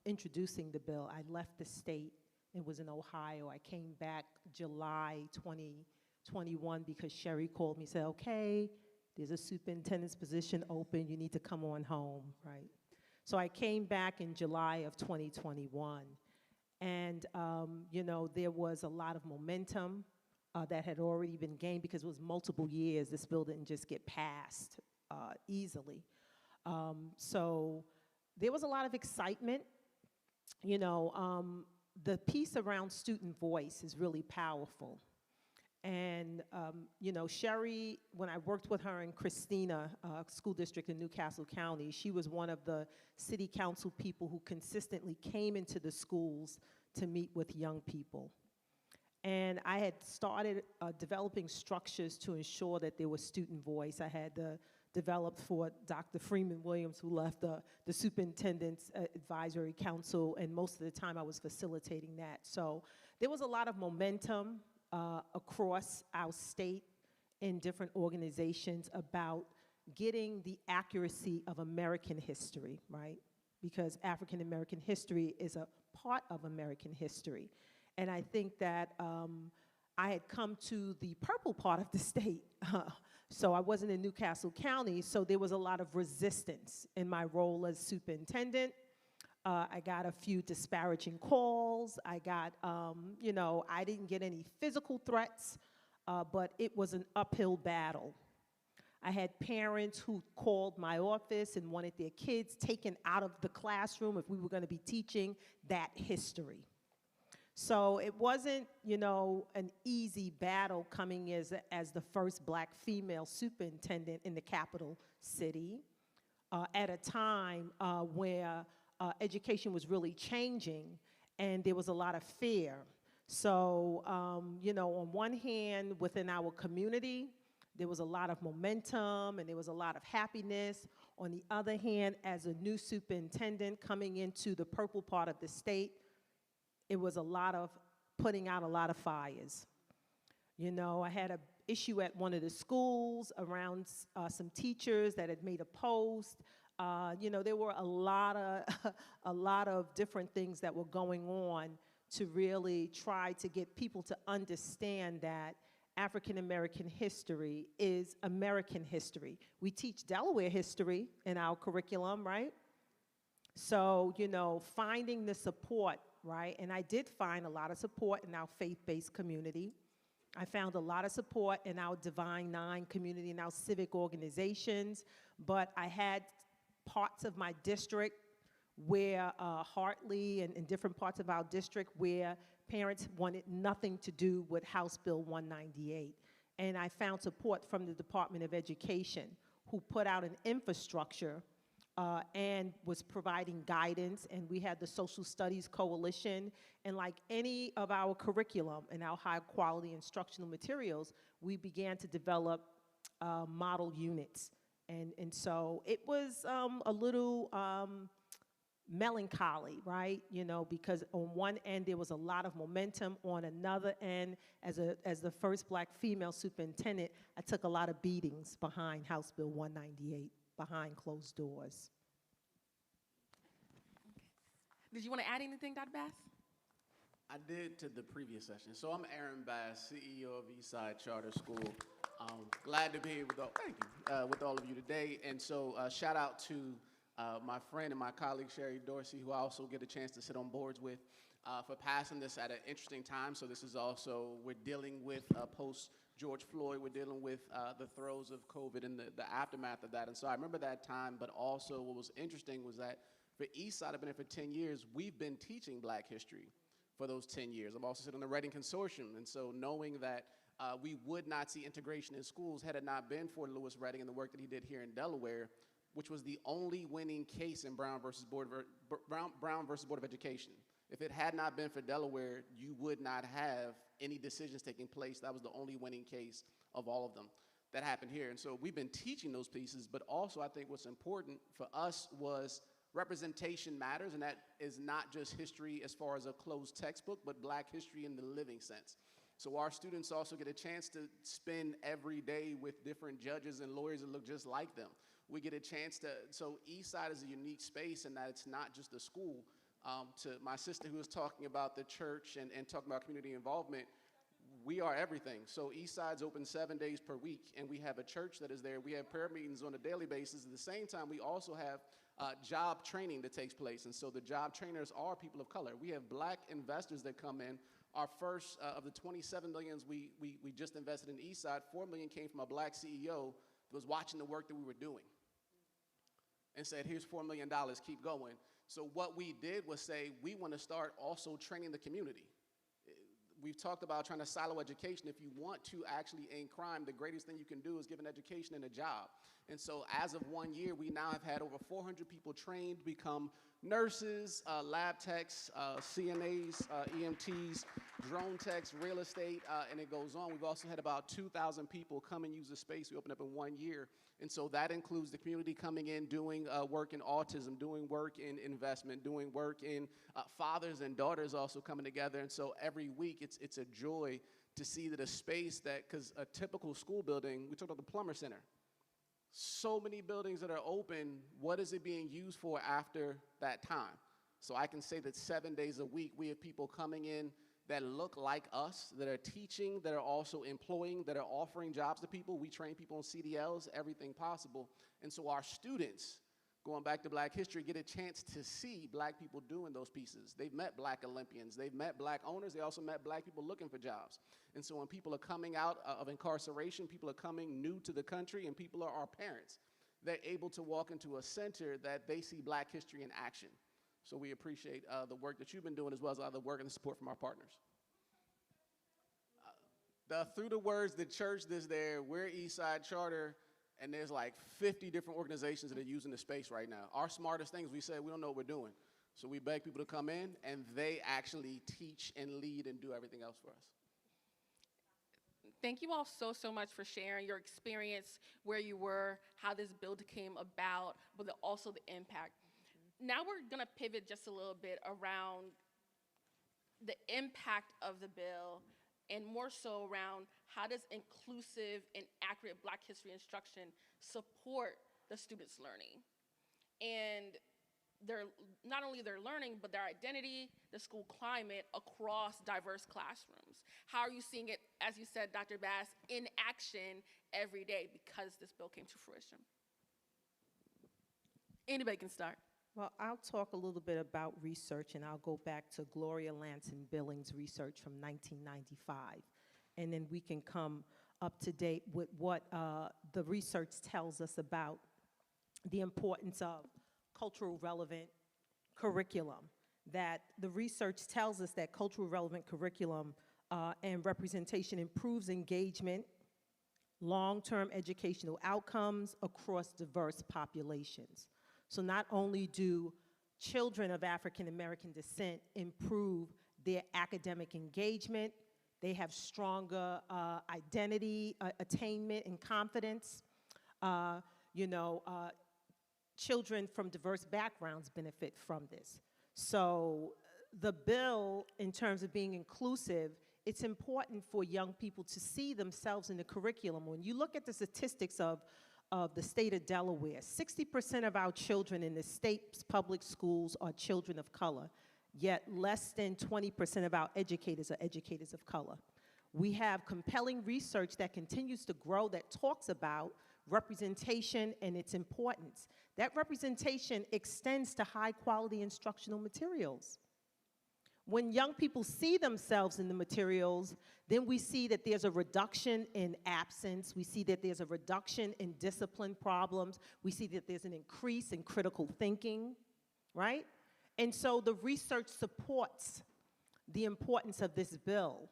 introducing the bill. I left the state. It was in Ohio. I came back July 2021 because Sherry called me and said, okay, there's a superintendent's position open. You need to come on home, right? So I came back in July of 2021. And, there was a lot of momentum that had already been gained because it was multiple years. This bill didn't just get passed easily. So there was a lot of excitement The piece around student voice is really powerful. And, Sherry, when I worked with her in Christina School District in Newcastle County, she was one of the city council people who consistently came into the schools to meet with young people. And I had started developing structures to ensure that there was student voice. I had developed for Dr. Freeman Williams, who left the Superintendent's Advisory Council, and most of the time I was facilitating that. So there was a lot of momentum across our state in different organizations about getting the accuracy of American history, right? Because African American history is a part of American history. And I think that I had come to the purple part of the state, so I wasn't in Newcastle County, so there was a lot of resistance in my role as superintendent. I got a few disparaging calls. I got, I didn't get any physical threats, but it was an uphill battle. I had parents who called my office and wanted their kids taken out of the classroom if we were going to be teaching that history. So it wasn't, an easy battle coming as the first Black female superintendent in the capital city at a time where education was really changing and there was a lot of fear. So, on one hand, within our community, there was a lot of momentum and there was a lot of happiness. On the other hand, as a new superintendent coming into the purple part of the state, it was a lot of putting out a lot of fires. I had an issue at one of the schools around some teachers that had made a post. There were a lot of different things that were going on to really try to get people to understand that African American history is American history. We teach Delaware history in our curriculum, right? So, finding the support, right? And I did find a lot of support in our faith-based community. I found a lot of support in our Divine Nine community and our civic organizations, but I had parts of my district where Hartley and different parts of our district where parents wanted nothing to do with House Bill 198. And I found support from the Department of Education, who put out an infrastructure and was providing guidance, and we had the Social Studies Coalition, and like any of our curriculum and our high quality instructional materials, we began to develop model units. And so it was a little melancholy, right? Because on one end there was a lot of momentum, on another end, as the first Black female superintendent, I took a lot of beatings behind House Bill 198. Behind closed doors. Did you want to add anything, Dr. Bass? I did to the previous session. So I'm Aaron Bass, CEO of Eastside Charter School. Glad to be here with all of you today. And so shout out to my friend and my colleague, Sherry Dorsey, who I also get a chance to sit on boards with, for passing this at an interesting time. So this is also, we're dealing with post George Floyd, we're dealing with the throes of COVID and the aftermath of that. And so I remember that time, but also what was interesting was that for Eastside, I've been here for 10 years, we've been teaching Black history for those 10 years. I'm also sitting on the Reading Consortium, and so knowing that we would not see integration in schools had it not been for Lewis Reading and the work that he did here in Delaware, which was the only winning case in Brown versus Board of Education. If it had not been for Delaware, you would not have any decisions taking place. That was the only winning case of all of them that happened here. And so we've been teaching those pieces, but also I think what's important for us was representation matters, and that is not just history as far as a closed textbook, but Black history in the living sense. So our students also get a chance to spend every day with different judges and lawyers that look just like them. We get a chance to, so Eastside is a unique space in that it's not just a school. To my sister who was talking about the church and talking about community involvement, we are everything. So Eastside's open 7 days per week, and we have a church that is there. We have prayer meetings on a daily basis. At the same time, we also have job training that takes place, and so the job trainers are people of color. We have Black investors that come in. Our first of the 27 millions we just invested in Eastside, 4 million came from a Black CEO that was watching the work that we were doing and said, here's $4 million, keep going. So what we did was say, we want to start also training the community. We've talked about trying to silo education. If you want to actually end crime, the greatest thing you can do is give an education and a job. And so as of 1 year, we now have had over 400 people trained to become nurses, lab techs, CNAs, EMTs, drone techs, real estate, and it goes on. We've also had about 2,000 people come and use the space we opened up in 1 year. And so that includes the community coming in, doing work in autism, doing work in investment, doing work in fathers and daughters also coming together. And so every week it's a joy to see that a space that, because a typical school building, we talked about the Plumber Center. So many buildings that are open, what is it being used for after that time? So I can say that 7 days a week, we have people coming in that look like us, that are teaching, that are also employing, that are offering jobs to people. We train people on CDLs, everything possible. And so our students, going back to Black history, get a chance to see Black people doing those pieces. They've met Black Olympians. They've met Black owners. They also met Black people looking for jobs. And so when people are coming out of incarceration, people are coming new to the country, and people are our parents, they're able to walk into a center that they see Black history in action. So we appreciate the work that you've been doing, as well as the work and the support from our partners. Through the words, the church that's there, we're Eastside Charter, and there's like 50 different organizations that are using the space right now. Our smartest things, we say we don't know what we're doing. So we beg people to come in, and they actually teach and lead and do everything else for us. Thank you all so much for sharing your experience, where you were, how this bill came about, but also the impact. Now we're gonna pivot just a little bit around the impact of the bill, and more so around how does inclusive and accurate Black history instruction support the students' learning. And not only their learning, but their identity, the school climate across diverse classrooms. How are you seeing it, as you said, Dr. Bass, in action every day because this bill came to fruition? Anybody can start. Well, I'll talk a little bit about research, and I'll go back to Gloria Lanson Billings' research from 1995, and then we can come up to date with what the research tells us about the importance of cultural relevant curriculum. That the research tells us that cultural relevant curriculum and representation improves engagement, long-term educational outcomes across diverse populations. So not only do children of African American descent improve their academic engagement, they have stronger identity, attainment, and confidence. Children from diverse backgrounds benefit from this. So the bill, in terms of being inclusive, it's important for young people to see themselves in the curriculum. When you look at the statistics of the state of Delaware, 60% of our children in the state's public schools are children of color, yet less than 20% of our educators are educators of color. We have compelling research that continues to grow that talks about representation and its importance. That representation extends to high quality instructional materials. When young people see themselves in the materials, then we see that there's a reduction in absence. We see that there's a reduction in discipline problems. We see that there's an increase in critical thinking, right? And so the research supports the importance of this bill.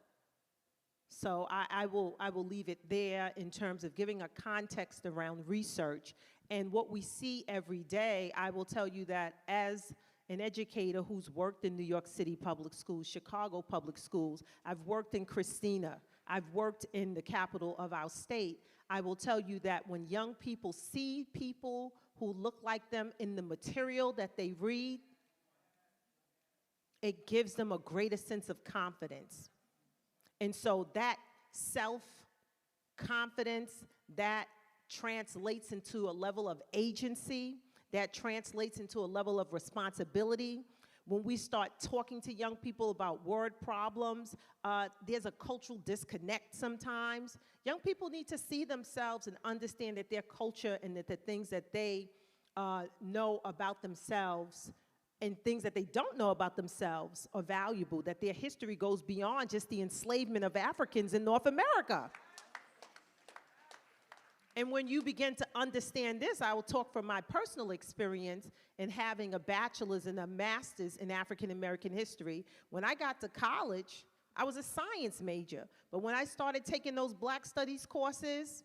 So I will leave it there in terms of giving a context around research. And what we see every day, I will tell you that as an educator who's worked in New York City public schools, Chicago public schools, I've worked in Christina, I've worked in the capital of our state, I will tell you that when young people see people who look like them in the material that they read, it gives them a greater sense of confidence. And so that self-confidence, that translates into a level of agency, that translates into a level of responsibility. When we start talking to young people about word problems, there's a cultural disconnect sometimes. Young people need to see themselves and understand that their culture and that the things that they know about themselves and things that they don't know about themselves are valuable, that their history goes beyond just the enslavement of Africans in North America. And when you begin to understand this, I will talk from my personal experience in having a bachelor's and a master's in African American history. When I got to college, I was a science major. But when I started taking those Black Studies courses,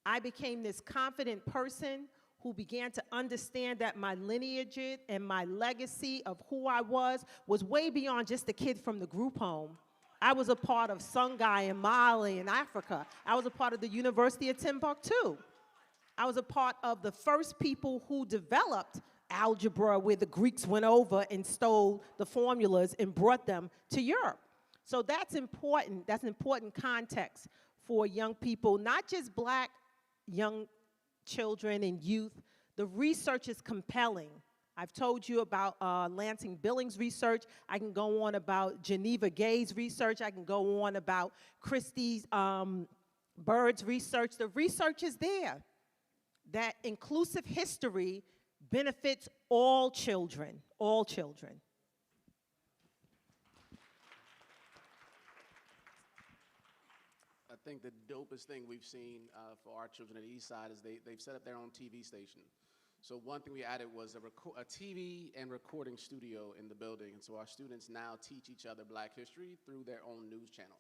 I became this confident person who began to understand that my lineage and my legacy of who I was way beyond just the kid from the group home. I was a part of Songhai and Mali and Africa. I was a part of the University of Timbuktu. I was a part of the first people who developed algebra, where the Greeks went over and stole the formulas and brought them to Europe. So that's important. That's an important context for young people, not just Black young children and youth. The research is compelling. I've told you about Lansing Billings research. I can go on about Geneva Gay's research. I can go on about Christie's Bird's research. The research is there that inclusive history benefits all children, all children. I think the dopest thing we've seen for our children at East Side is they've set up their own TV station. So one thing we added was a TV and recording studio in the building. And so our students now teach each other Black history through their own news channel.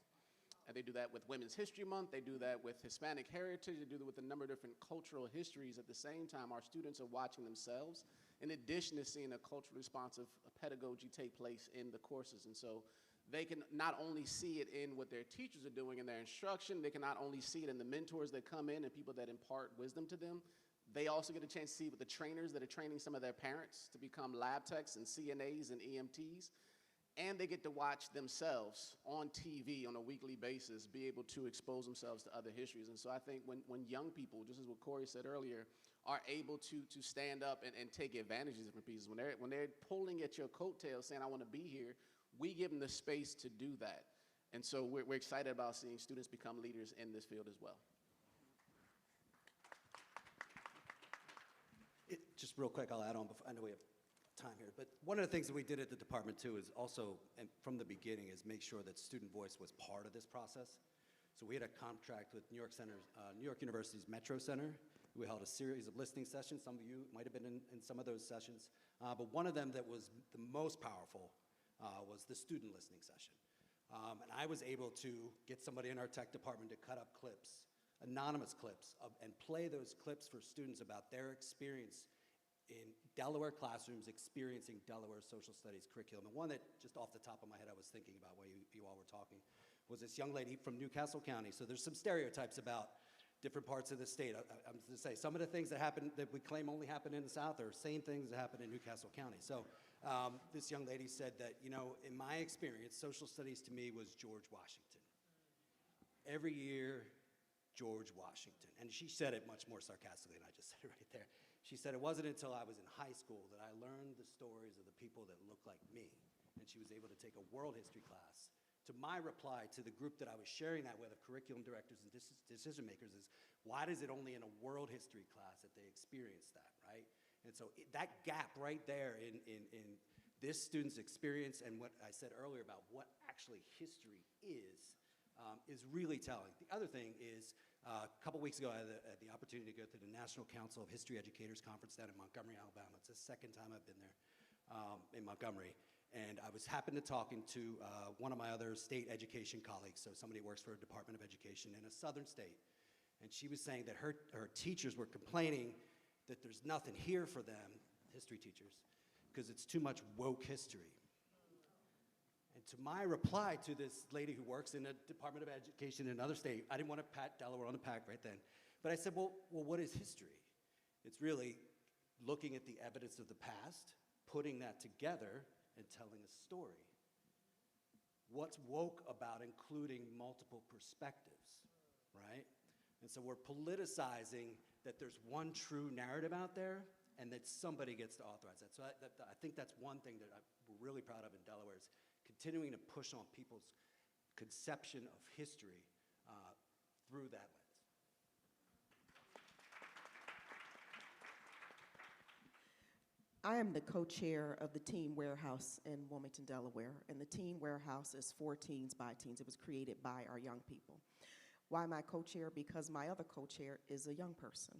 And they do that with Women's History Month. They do that with Hispanic Heritage. They do that with a number of different cultural histories. At the same time, our students are watching themselves, in addition to seeing a culturally responsive pedagogy take place in the courses. And so they can not only see it in what their teachers are doing in their instruction, they can not only see it in the mentors that come in and people that impart wisdom to them, they also get a chance to see with the trainers that are training some of their parents to become lab techs and CNAs and EMTs. And they get to watch themselves on TV on a weekly basis be able to expose themselves to other histories. And so I think when young people, just as what Corey said earlier, are able to stand up and take advantage of different pieces, when they're pulling at your coattails saying, I want to be here, we give them the space to do that. And so we're excited about seeing students become leaders in this field as well. Just real quick, I'll add on, before, I know we have time here, but one of the things that we did at the department too is also, and from the beginning, is make sure that student voice was part of this process. So we had a contract with New York University's Metro Center. We held a series of listening sessions. Some of you might have been in some of those sessions, but one of them that was the most powerful was the student listening session. And I was able to get somebody in our tech department to cut up clips, anonymous clips, and play those clips for students about their experience in Delaware classrooms experiencing Delaware social studies curriculum. And one that, just off the top of my head, I was thinking about while you all were talking, was this young lady from Newcastle County. So there's some stereotypes about different parts of the state. I'm going to say, some of the things that happen, that we claim only happen in the South, are same things that happen in Newcastle County. So this young lady said that, you know, in my experience, social studies to me was George Washington. Every year, George Washington. And she said it much more sarcastically than I just said it right there. She said, it wasn't until I was in high school that I learned the stories of the people that looked like me. And she was able to take a world history class. To my reply to the group that I was sharing that with, of curriculum directors and decision makers, is why is it only in a world history class that they experience that, right? And so that gap right there in this student's experience and what I said earlier about what actually history is really telling. The other thing is, a couple weeks ago, I had the opportunity to go to the National Council of History Educators Conference down in Montgomery, Alabama. It's the second time I've been there in Montgomery. And I was happened to talking to one of my other state education colleagues, so somebody who works for a Department of Education in a southern state. And she was saying that her teachers were complaining that there's nothing here for them, history teachers, because it's too much woke history. And to my reply to this lady who works in the Department of Education in another state, I didn't want to pat Delaware on the back right then, but I said, well, what is history? It's really looking at the evidence of the past, putting that together, and telling a story. What's woke about including multiple perspectives, right? And so we're politicizing that there's one true narrative out there and that somebody gets to authorize that. So I think that's one thing that we're really proud of in Delaware, is continuing to push on people's conception of history through that lens. I am the co-chair of the Teen Warehouse in Wilmington, Delaware, and the Teen Warehouse is for teens by teens. It was created by our young people. Why am I co-chair? Because my other co-chair is a young person.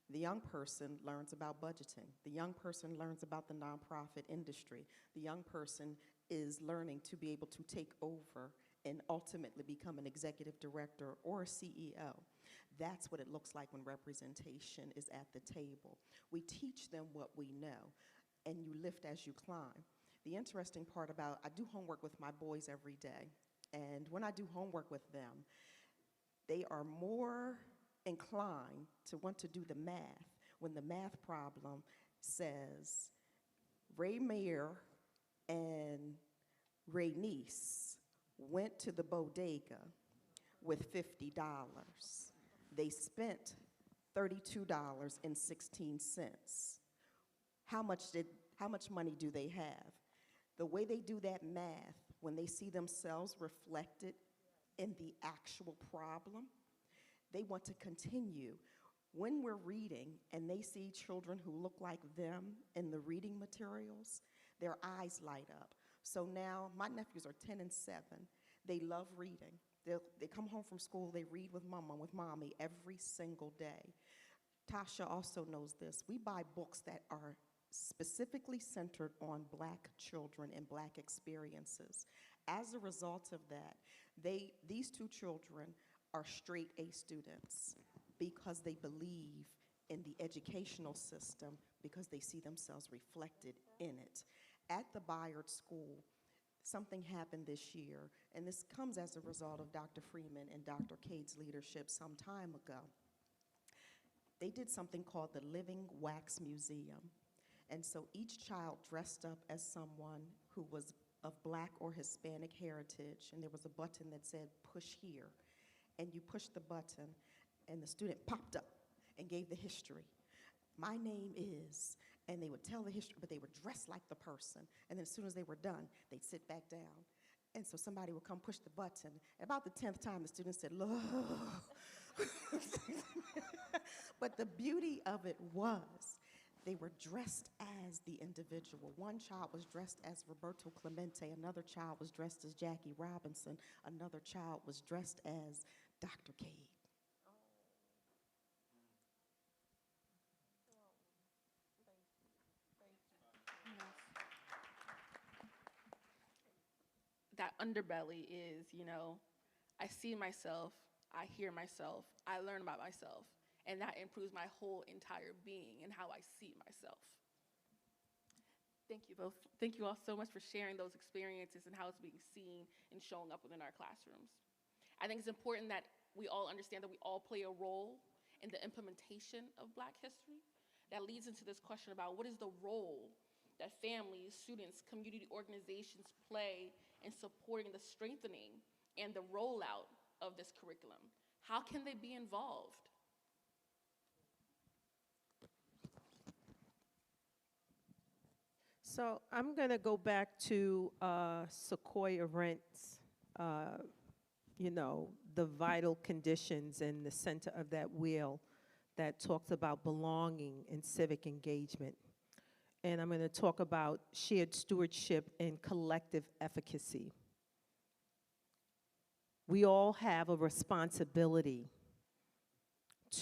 The young person learns about budgeting. The young person learns about the nonprofit industry. The young person is learning to be able to take over and ultimately become an executive director or a CEO. That's what it looks like when representation is at the table. We teach them what we know, and you lift as you climb. The interesting part about, I do homework with my boys every day, and when I do homework with them, they are more inclined to want to do the math when the math problem says Ray Mayer and Ray Niece went to the bodega with $50. They spent $32.16. How much money do they have? The way they do that math, when they see themselves reflected in the actual problem, they want to continue. When we're reading and they see children who look like them in the reading materials, their eyes light up. So now my nephews are 10 and 7. They love reading. They come home from school, they read with mama, with mommy every single day. Tasha also knows this. We buy books that are specifically centered on Black children and Black experiences. As a result of that, these two children are straight A students because they believe in the educational system, because they see themselves reflected in it. At the Bayard School, something happened this year, and this comes as a result of Dr. Freeman and Dr. Cade's leadership some time ago. They did something called the Living Wax Museum. And so each child dressed up as someone who was of Black or Hispanic heritage, and there was a button that said, push here. And you pushed the button, and the student popped up and gave the history. My name is, and they would tell the history, but they were dressed like the person. And then as soon as they were done, they'd sit back down. And so somebody would come push the button. About the 10th time, the student said, look. But the beauty of it was they were dressed as the individual. One child was dressed as Roberto Clemente. Another child was dressed as Jackie Robinson. Another child was dressed as Dr. Cade. That underbelly is, I see myself, I hear myself, I learn about myself, and that improves my whole entire being and how I see myself. Thank you both. Thank you all so much for sharing those experiences and how it's being seen and showing up within our classrooms. I think it's important that we all understand that we all play a role in the implementation of Black history. That leads into this question about what is the role that families, students, community organizations play in supporting the strengthening and the rollout of this curriculum. How can they be involved? So I'm going to go back to Sequoia Rent's, the vital conditions in the center of that wheel that talks about belonging and civic engagement. And I'm going to talk about shared stewardship and collective efficacy. We all have a responsibility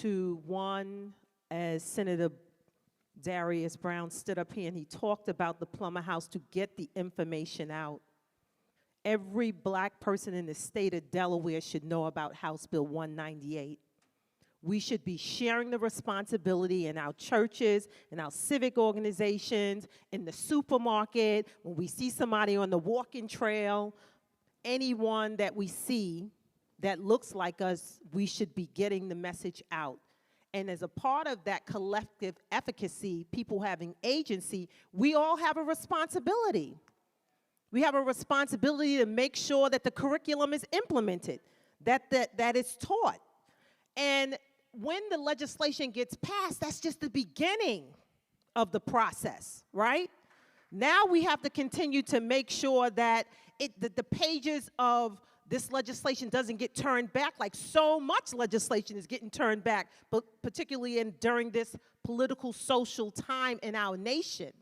to, one, as Senator Darius Brown stood up here and he talked about the Plummer House, to get the information out. Every Black person in the state of Delaware should know about House Bill 198. We should be sharing the responsibility in our churches, in our civic organizations, in the supermarket, when we see somebody on the walking trail, anyone that we see that looks like us, we should be getting the message out. And as a part of that collective efficacy, people having agency, we all have a responsibility. We have a responsibility to make sure that the curriculum is implemented, that it's taught. And when the legislation gets passed, that's just the beginning of the process, right? Now we have to continue to make sure that the pages of this legislation doesn't get turned back, like so much legislation is getting turned back, but particularly during this political, social time in our nation,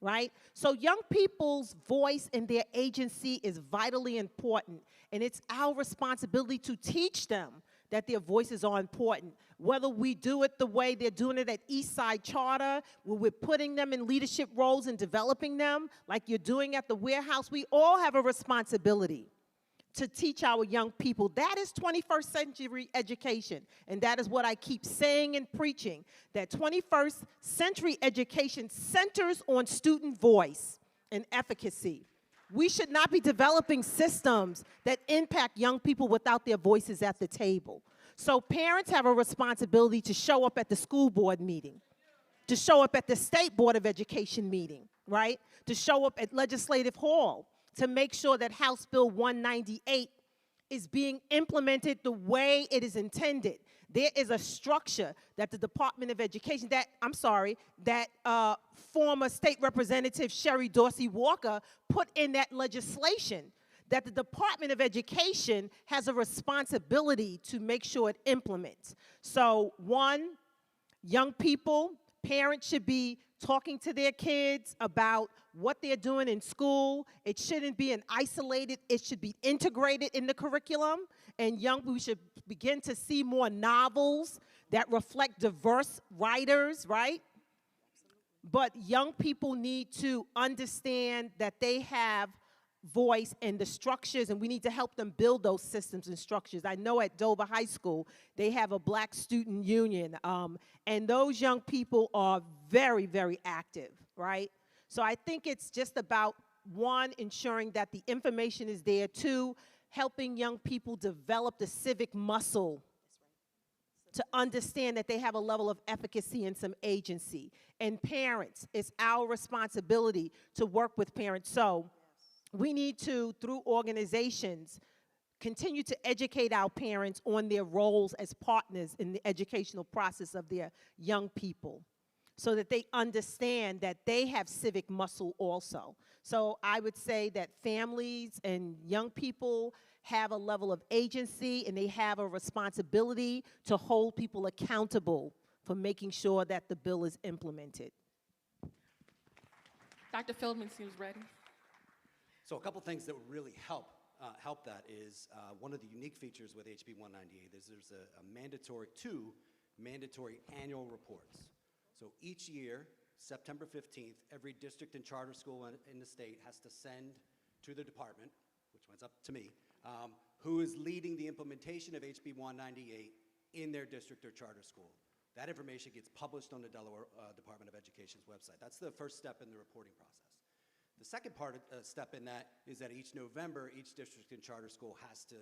right? So young people's voice and their agency is vitally important, and it's our responsibility to teach them that their voices are important. Whether we do it the way they're doing it at Eastside Charter, where we're putting them in leadership roles and developing them, like you're doing at the warehouse, we all have a responsibility to teach our young people. That is 21st century education. And that is what I keep saying and preaching, that 21st century education centers on student voice and efficacy. We should not be developing systems that impact young people without their voices at the table. So parents have a responsibility to show up at the school board meeting, to show up at the State Board of Education meeting, right? To show up at Legislative Hall, to make sure that House Bill 198 is being implemented the way it is intended. There is a structure that the Department of Education, that former State Representative Sherry Dorsey Walker put in that legislation, that the Department of Education has a responsibility to make sure it implements. So one, young people, parents should be talking to their kids about what they're doing in school. It shouldn't be an isolated, it should be integrated in the curriculum. And we should begin to see more novels that reflect diverse writers, right? But young people need to understand that they have voice and the structures, and we need to help them build those systems and structures. I know at Dover High School, they have a Black Student Union, and those young people are very, very active, right? So I think it's just about, one, ensuring that the information is there, two, helping young people develop the civic muscle to understand that they have a level of efficacy and some agency. And parents, it's our responsibility to work with parents. So we need to, through organizations, continue to educate our parents on their roles as partners in the educational process of their young people, so that they understand that they have civic muscle also. So I would say that families and young people have a level of agency, and they have a responsibility to hold people accountable for making sure that the bill is implemented. Dr. Feldman seems ready. So a couple things that would really help that is one of the unique features with HB 198 is there's two mandatory annual reports. So each year, September 15th, every district and charter school in the state has to send to the department, which one's up to me, who is leading the implementation of HB 198 in their district or charter school. That information gets published on the Delaware Department of Education's website. That's the first step in the reporting process. The second step in that is that each November, each district and charter school has to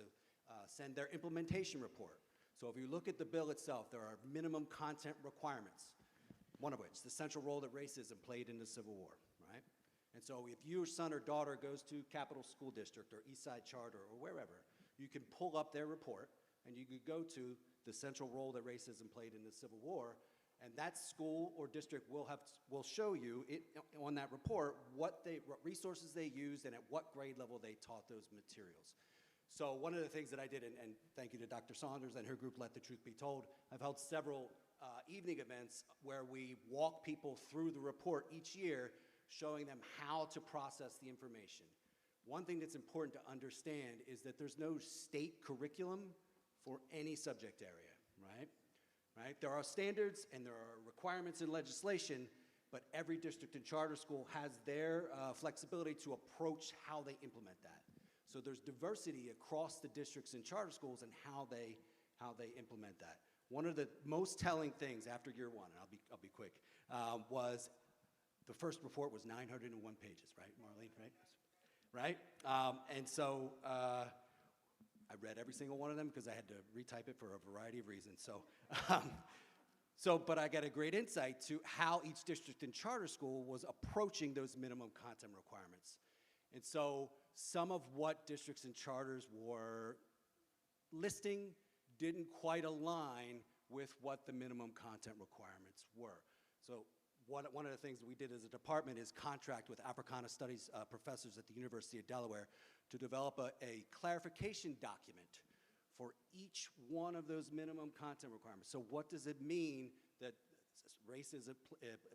send their implementation report. So if you look at the bill itself, there are minimum content requirements, one of which, the central role that racism played in the Civil War, right? And so if your son or daughter goes to Capital School District or Eastside Charter or wherever, you can pull up their report and you could go to the central role that racism played in the Civil War, and that school or district will show you on that report what resources they used and at what grade level they taught those materials. So one of the things that I did, and thank you to Dr. Saunders and her group, Let the Truth Be Told, I've held several evening events where we walk people through the report each year, showing them how to process the information. One thing that's important to understand is that there's no state curriculum for any subject area, right? There are standards and there are requirements in legislation, but every district and charter school has their flexibility to approach how they implement that. So there's diversity across the districts and charter schools and how they implement that. One of the most telling things after year one, and I'll be quick, was the first report was 901 pages, right, Marlene, right? And so I read every single one of them because I had to retype it for a variety of reasons. But I got a great insight to how each district and charter school was approaching those minimum content requirements. And so some of what districts and charters were listing didn't quite align with what the minimum content requirements were. So one of the things that we did as a department is contract with Africana Studies professors at the University of Delaware to develop a clarification document for each one of those minimum content requirements. So what does it mean that racism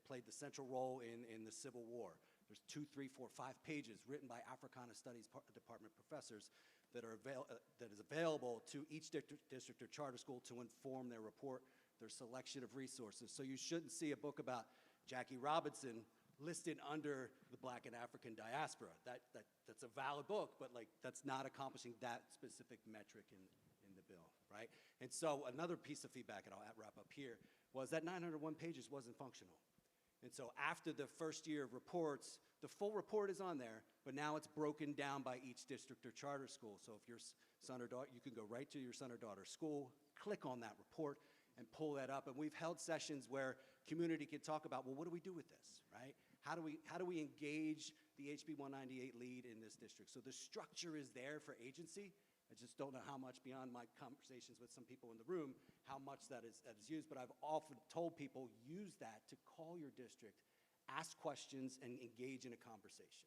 played the central role in the Civil War? There's 2, 3, 4, 5 pages written by Africana Studies Department professors that is available to each district or charter school to inform their report, their selection of resources. So you shouldn't see a book about Jackie Robinson listed under the Black and African diaspora. That's a valid book, but like that's not accomplishing that specific metric in the bill, right? And so another piece of feedback, and I'll wrap up here, was that 901 pages wasn't functional. And so after the first year of reports, the full report is on there, but now it's broken down by each district or charter school. So if your son or daughter, you can go right to your son or daughter's school, click on that report, and pull that up. And we've held sessions where community can talk about, well, what do we do with this, right? How do we engage the HB 198 lead in this district? So the structure is there for agency. I just don't know how much, beyond my conversations with some people in the room, how much that is used. But I've often told people, use that to call your district, ask questions, and engage in a conversation.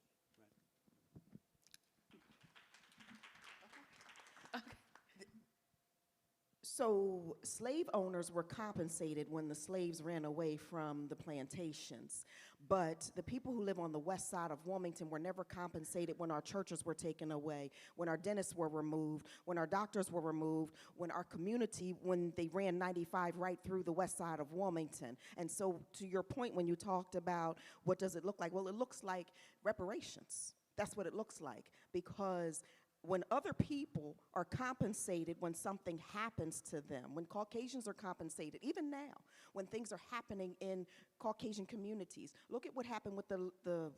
So slave owners were compensated when the slaves ran away from the plantations. But the people who live on the west side of Wilmington were never compensated when our churches were taken away, when our dentists were removed, when our doctors were removed, when our community, when they ran 95 right through the west side of Wilmington. And so to your point, when you talked about what does it look like, well, it looks like reparations. That's what it looks like, because when other people are compensated when something happens to them, when Caucasians are compensated, even now, when things are happening in Caucasian communities. Look at what happened with the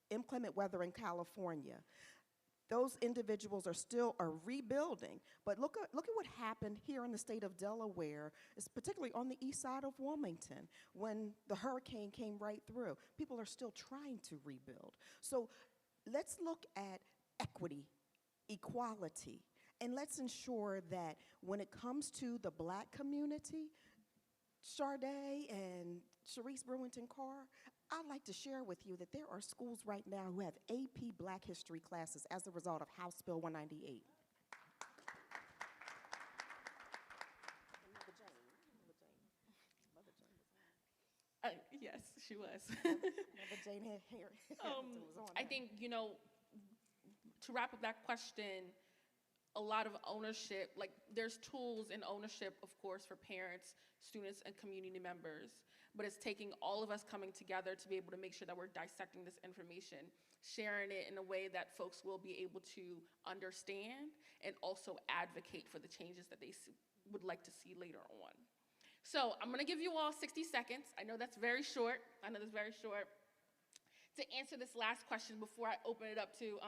inclement weather in California. Those individuals are rebuilding, but look at what happened here in the state of Delaware, particularly on the east side of Wilmington, when the hurricane came right through. People are still trying to rebuild. So let's look at equity, equality, and let's ensure that when it comes to the Black community, Sade and Sharice Brewington Carr, I'd like to share with you that there are schools right now who have AP Black History classes as a result of House Bill 198. Yes, she was. Mother Jane had hair. I think, to wrap up that question, a lot of ownership, like there's tools in ownership, of course, for parents, students, and community members, but it's taking all of us coming together to be able to make sure that we're dissecting this information, sharing it in a way that folks will be able to understand and also advocate for the changes that they would like to see later on. So I'm gonna give you all 60 seconds. I know that's very short. To answer this last question before I open it up to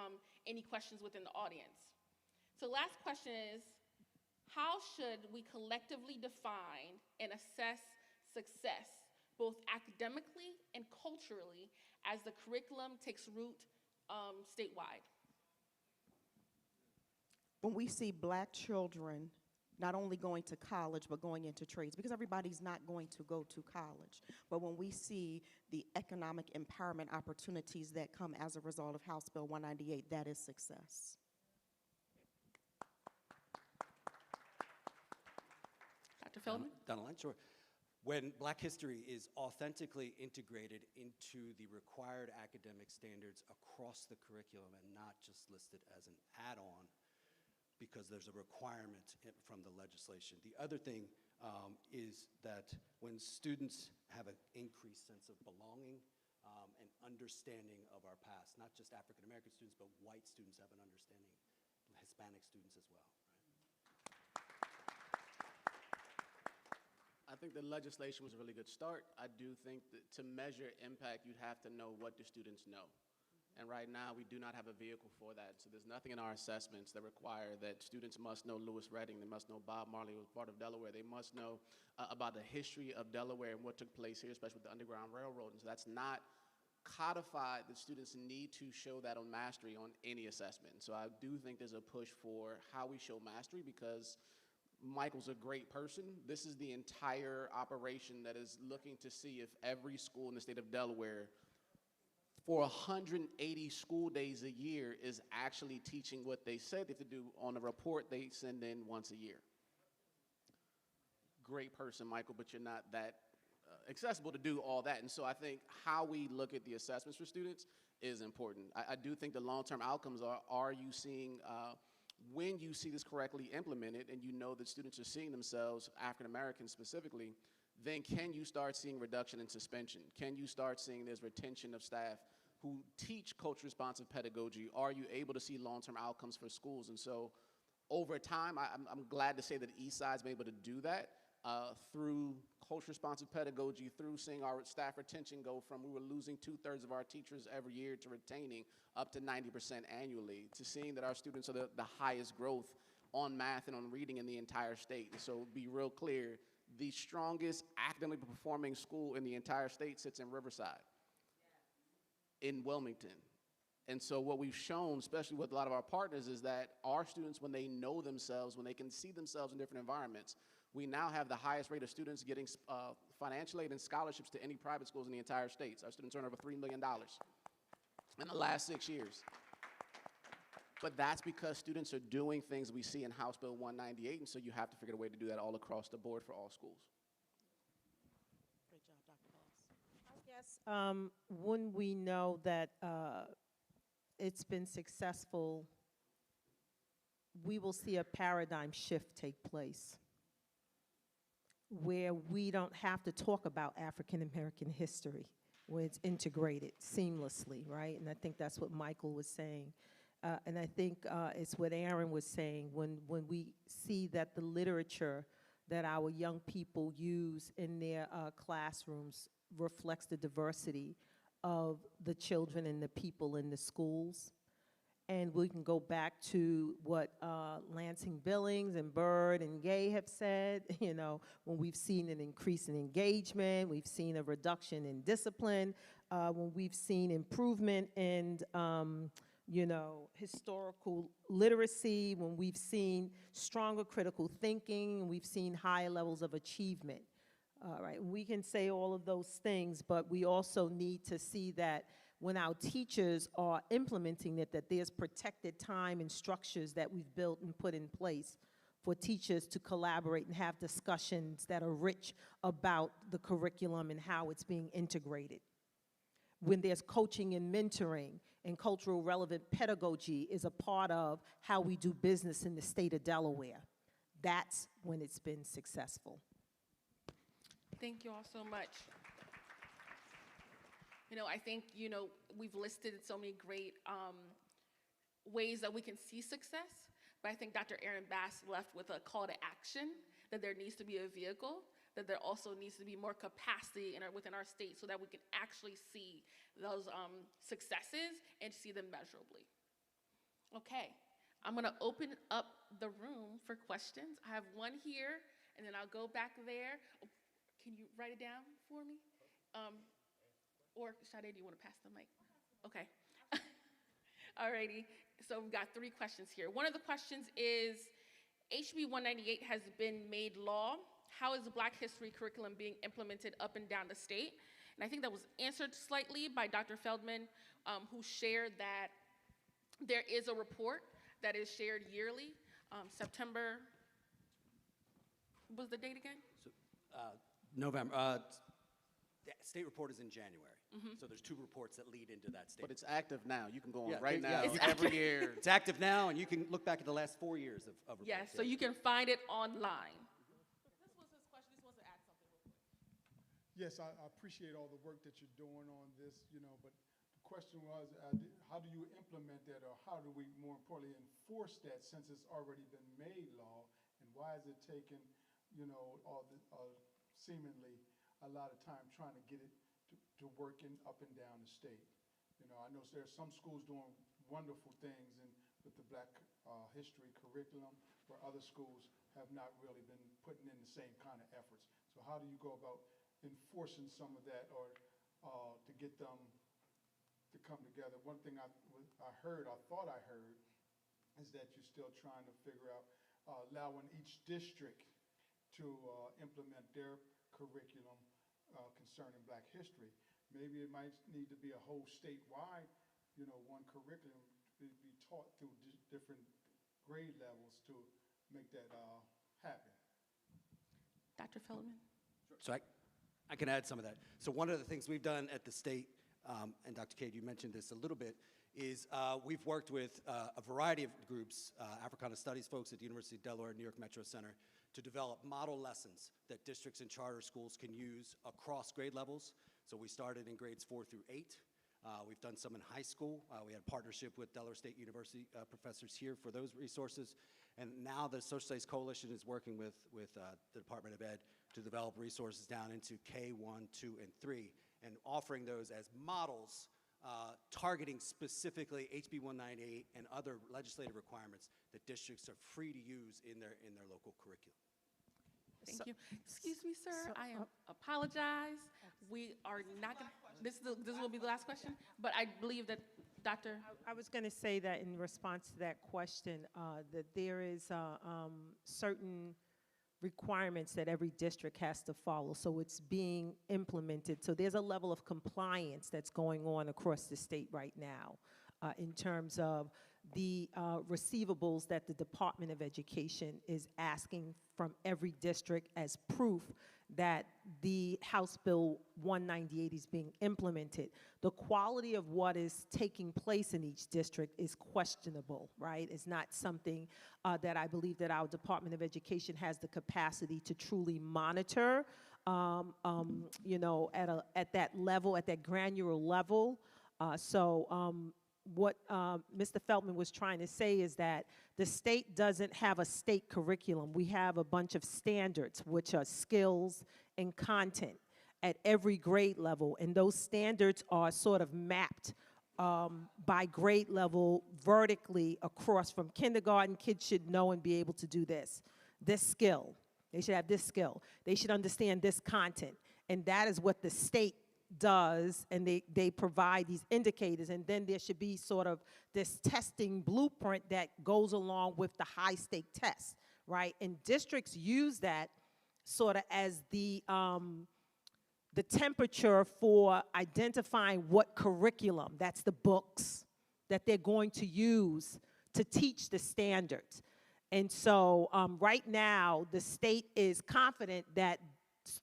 any questions within the audience. So last question is, how should we collectively define and assess success, both academically and culturally, as the curriculum takes root statewide? When we see Black children not only going to college, but going into trades, because everybody's not going to go to college. But when we see the economic empowerment opportunities that come as a result of House Bill 198, that is success. Dr. Feldman? Donald, sure. When Black history is authentically integrated into the required academic standards across the curriculum and not just listed as an add-on, because there's a requirement from the legislation. The other thing is that when students have an increased sense of belonging and understanding of our past, not just African-American students, but white students have an understanding, Hispanic students as well. I think the legislation was a really good start. I do think that to measure impact, you'd have to know what the students know. And right now, we do not have a vehicle for that. So there's nothing in our assessments that require that students must know Lewis Redding, they must know Bob Marley was part of Delaware, they must know about the history of Delaware and what took place here, especially with the Underground Railroad. And so that's not codified. The students need to show that on mastery on any assessment. So I do think there's a push for how we show mastery, because Michael's a great person. This is the entire operation that is looking to see if every school in the state of Delaware for 180 school days a year is actually teaching what they said they have to do on a report they send in once a year. Great person, Michael, but you're not that accessible to do all that. And so I think how we look at the assessments for students is important. I do think the long-term outcomes are you seeing when you see this correctly implemented and you know that students are seeing themselves, African Americans specifically, then can you start seeing reduction in suspension? Can you start seeing there's retention of staff who teach culture responsive pedagogy? Are you able to see long-term outcomes for schools? And so over time, I'm glad to say that Eastside's been able to do that through culture responsive pedagogy, through seeing our staff retention go from, we were losing 2/3 of our teachers every year to retaining up to 90% annually, to seeing that our students are the highest growth on math and on reading in the entire state. And so be real clear, the strongest academically performing school in the entire state sits in Riverside, in Wilmington. And so what we've shown, especially with a lot of our partners, is that our students, when they know themselves, when they can see themselves in different environments, we now have the highest rate of students getting financial aid and scholarships to any private schools in the entire state. Our students earn over $3 million in the last 6 years. But that's because students are doing things we see in House Bill 198, and so you have to figure out a way to do that all across the board for all schools. Great job, Dr. Paulus. I guess when we know that it's been successful, we will see a paradigm shift take place where we don't have to talk about African American history, where it's integrated seamlessly, right? And I think that's what Michael was saying. And I think it's what Aaron was saying, when we see that the literature that our young people use in their classrooms reflects the diversity of the children and the people in the schools. And we can go back to what Lansing Billings and Byrd and Gay have said, you know, when we've seen an increase in engagement, we've seen a reduction in discipline, when we've seen improvement in you know, historical literacy, when we've seen stronger critical thinking, we've seen higher levels of achievement. Right, we can say all of those things, but we also need to see that when our teachers are implementing it, that there's protected time and structures that we've built and put in place for teachers to collaborate and have discussions that are rich about the curriculum and how it's being integrated. When there's coaching and mentoring and cultural relevant pedagogy is a part of how we do business in the state of Delaware, that's when it's been successful. Thank you all so much. You know, I think, you know, we've listed so many great ways that we can see success, but I think Dr. Aaron Bass left with a call to action, that there needs to be a vehicle, that there also needs to be more capacity within our state so that we can actually see those successes and see them measurably. Okay, I'm gonna open up the room for questions. I have one here, and then I'll go back there. Oh, can you write it down for me? Or Sade, do you want to pass the mic? Okay. Alrighty, so we've got 3 questions here. One of the questions is, HB 198 has been made law. How is the Black history curriculum being implemented up and down the state? And I think that was answered slightly by Dr. Feldman, who shared that there is a report that is shared yearly. September, what was the date again? So, November. The state report is in January. Mm-hmm. So there's 2 reports that lead into that state. But it's active now. You can go on Yeah, right now, it's every year. It's active now, and you can look back at the last 4 years of reports. Yes, so you can find it online. This was his question. He wants to add something real quick. Yes, I appreciate all the work that you're doing on this, you know, but the question was, how do you implement that, or how do we, more importantly, enforce that since it's already been made law, and why is it taking, you know, seemingly a lot of time trying to get it to work up and down the state? You know, I know there's some schools doing wonderful things with the Black history curriculum, where other schools have not really been putting in the same kind of efforts. So how do you go about enforcing some of that, or to get them to come together? One thing I thought I heard, is that you're still trying to figure out allowing each district to implement their curriculum concerning Black history. Maybe it might need to be a whole statewide, you know, one curriculum to be taught through different grade levels to make that happen. Dr. Feldman? So I can add some of that. So one of the things we've done at the state, and Dr. Cade, you mentioned this a little bit, is we've worked with a variety of groups, Africana Studies folks at the University of Delaware, New York Metro Center, to develop model lessons that districts and charter schools can use across grade levels. So we started in grades 4 through 8. We've done some in high school. We had a partnership with Delaware State University professors here for those resources. And now the Social Studies Coalition is working with the Department of Ed to develop resources down into K1, 2, and 3, and offering those as models targeting specifically HB 198 and other legislative requirements that districts are free to use in their local curriculum. Thank you. Excuse me, sir. I apologize. We are not going to, this will be the last question, but I believe that Dr. I was going to say that in response to that question, that there is certain requirements that every district has to follow, so it's being implemented. So there's a level of compliance that's going on across the state right now in terms of the receivables that the Department of Education is asking from every district as proof that the House Bill 198 is being implemented. The quality of what is taking place in each district is questionable, right? It's not something that I believe that our Department of Education has the capacity to truly monitor, you know, at that level, at that granular level. What Mr. Feldman was trying to say is that the state doesn't have a state curriculum. We have a bunch of standards, which are skills and content at every grade level, and those standards are sort of mapped by grade level vertically across from kindergarten. Kids should know and be able to do this skill. They should have this skill. They should understand this content, and that is what the state does, and they provide these indicators, and then there should be sort of this testing blueprint that goes along with the high stake test, right? And districts use that sort of as the temperature for identifying what curriculum, that's the books, that they're going to use to teach the standards. And so right now, the state is confident that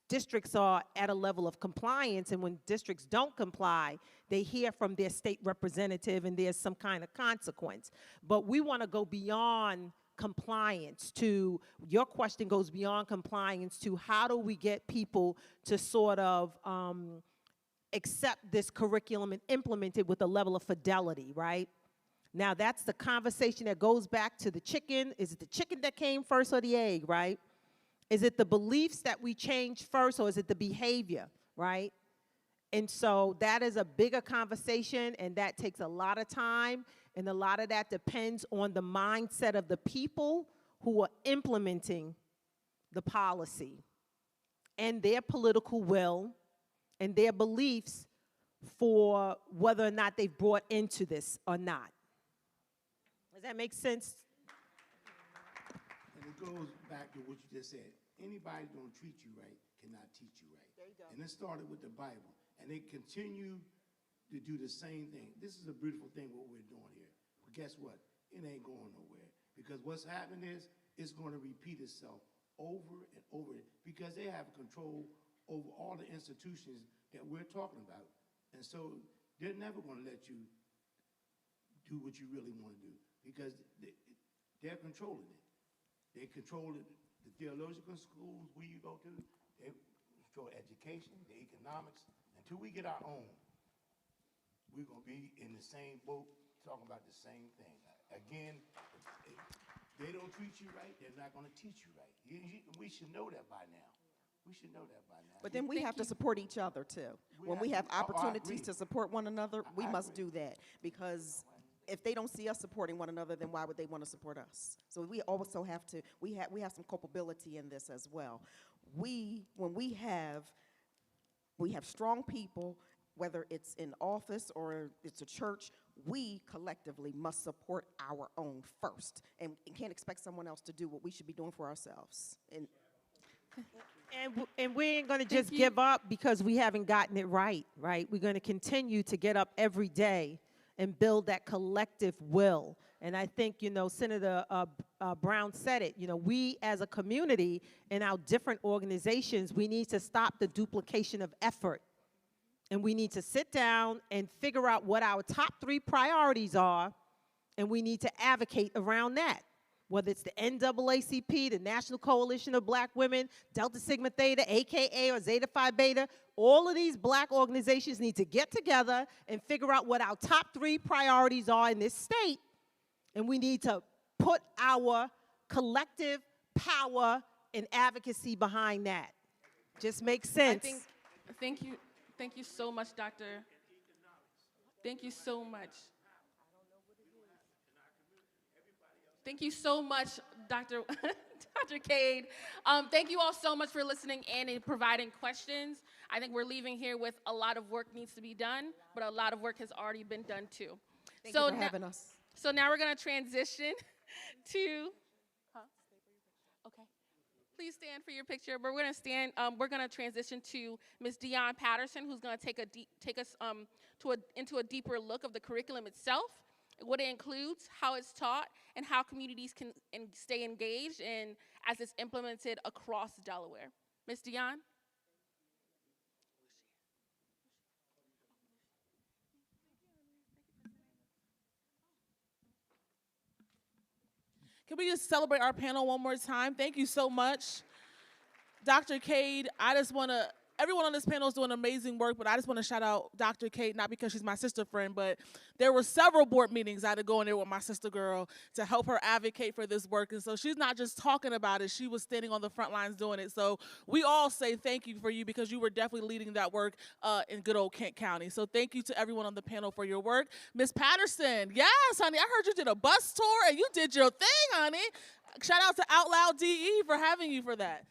districts are at a level of compliance, and when districts don't comply, they hear from their state representative and there's some kind of consequence. But we want to go beyond compliance to, your question goes beyond compliance to how do we get people to sort of accept this curriculum and implement it with a level of fidelity, right? Now that's the conversation that goes back to the chicken. Is it the chicken that came first or the egg, right? Is it the beliefs that we change first, or is it the behavior, right? And so that is a bigger conversation, and that takes a lot of time, and a lot of that depends on the mindset of the people who are implementing the policy and their political will and their beliefs for whether or not they've brought into this or not. Does that make sense? And it goes back to what you just said. Anybody who don't treat you right cannot teach you right. There you go. And it started with the Bible. And they continue to do the same thing. This is a beautiful thing what we're doing here. But guess what? It ain't going nowhere. Because what's happening is it's going to repeat itself over and over because they have control over all the institutions that we're talking about. And so they're never going to let you do what you really want to do because they're controlling it. They control it. The theological schools where you go to, they control education, the economics. Until we get our own, we're going to be in the same boat talking about the same thing. Again, if they don't treat you right, they're not going to teach you right. We should know that by now. We should know that by now. But then we have to support each other, too. When we have opportunities to support one another, we must do that because if they don't see us supporting one another, then why would they want to support us? So we also have to, we have some culpability in this as well. When we have strong people, whether it's in office or it's a church, we collectively must support our own first and can't expect someone else to do what we should be doing for ourselves. And we ain't going to just give up because we haven't gotten it right, right? We're going to continue to get up every day and build that collective will. And I think, you know, Senator Brown said it, you know, we as a community in our different organizations, we need to stop the duplication of effort, And we need to sit down and figure out what our top 3 priorities are, and we need to advocate around that. Whether it's the NAACP, the National Coalition of Black Women, Delta Sigma Theta, AKA, or Zeta Phi Beta, all of these black organizations need to get together and figure out what our top 3 priorities are in this state, and we need to put our collective power and advocacy behind that. Just makes sense. Thank you so much, Doctor. Thank you so much. Thank you so much, Dr. Dr. Cade. Thank you all so much for listening in and providing questions. I think we're leaving here with a lot of work needs to be done, but a lot of work has already been done too. Thank you for having us. So now we're going to transition to, okay. Please stand for your picture. We're going to stand. We're going to transition to Ms. Dion Patterson, who's going to take us into a deeper look of the curriculum itself, what it includes, how it's taught, and how communities can stay engaged and as it's implemented across Delaware. Ms. Dion? Can we just celebrate our panel one more time? Thank you so much. Dr. Cade, everyone on this panel is doing amazing work, but I just want to shout out Dr. Cade, not because she's my sister friend, but there were several board meetings I had to go in there with my sister girl to help her advocate for this work. And so she's not just talking about it, she was standing on the front lines doing it. So we all say thank you for you because you were definitely leading that work in good old Kent County. So thank you to everyone on the panel for your work. Ms. Patterson, yes, honey, I heard you did a bus tour and you did your thing, honey. Shout out to Out Loud DE for having you for that.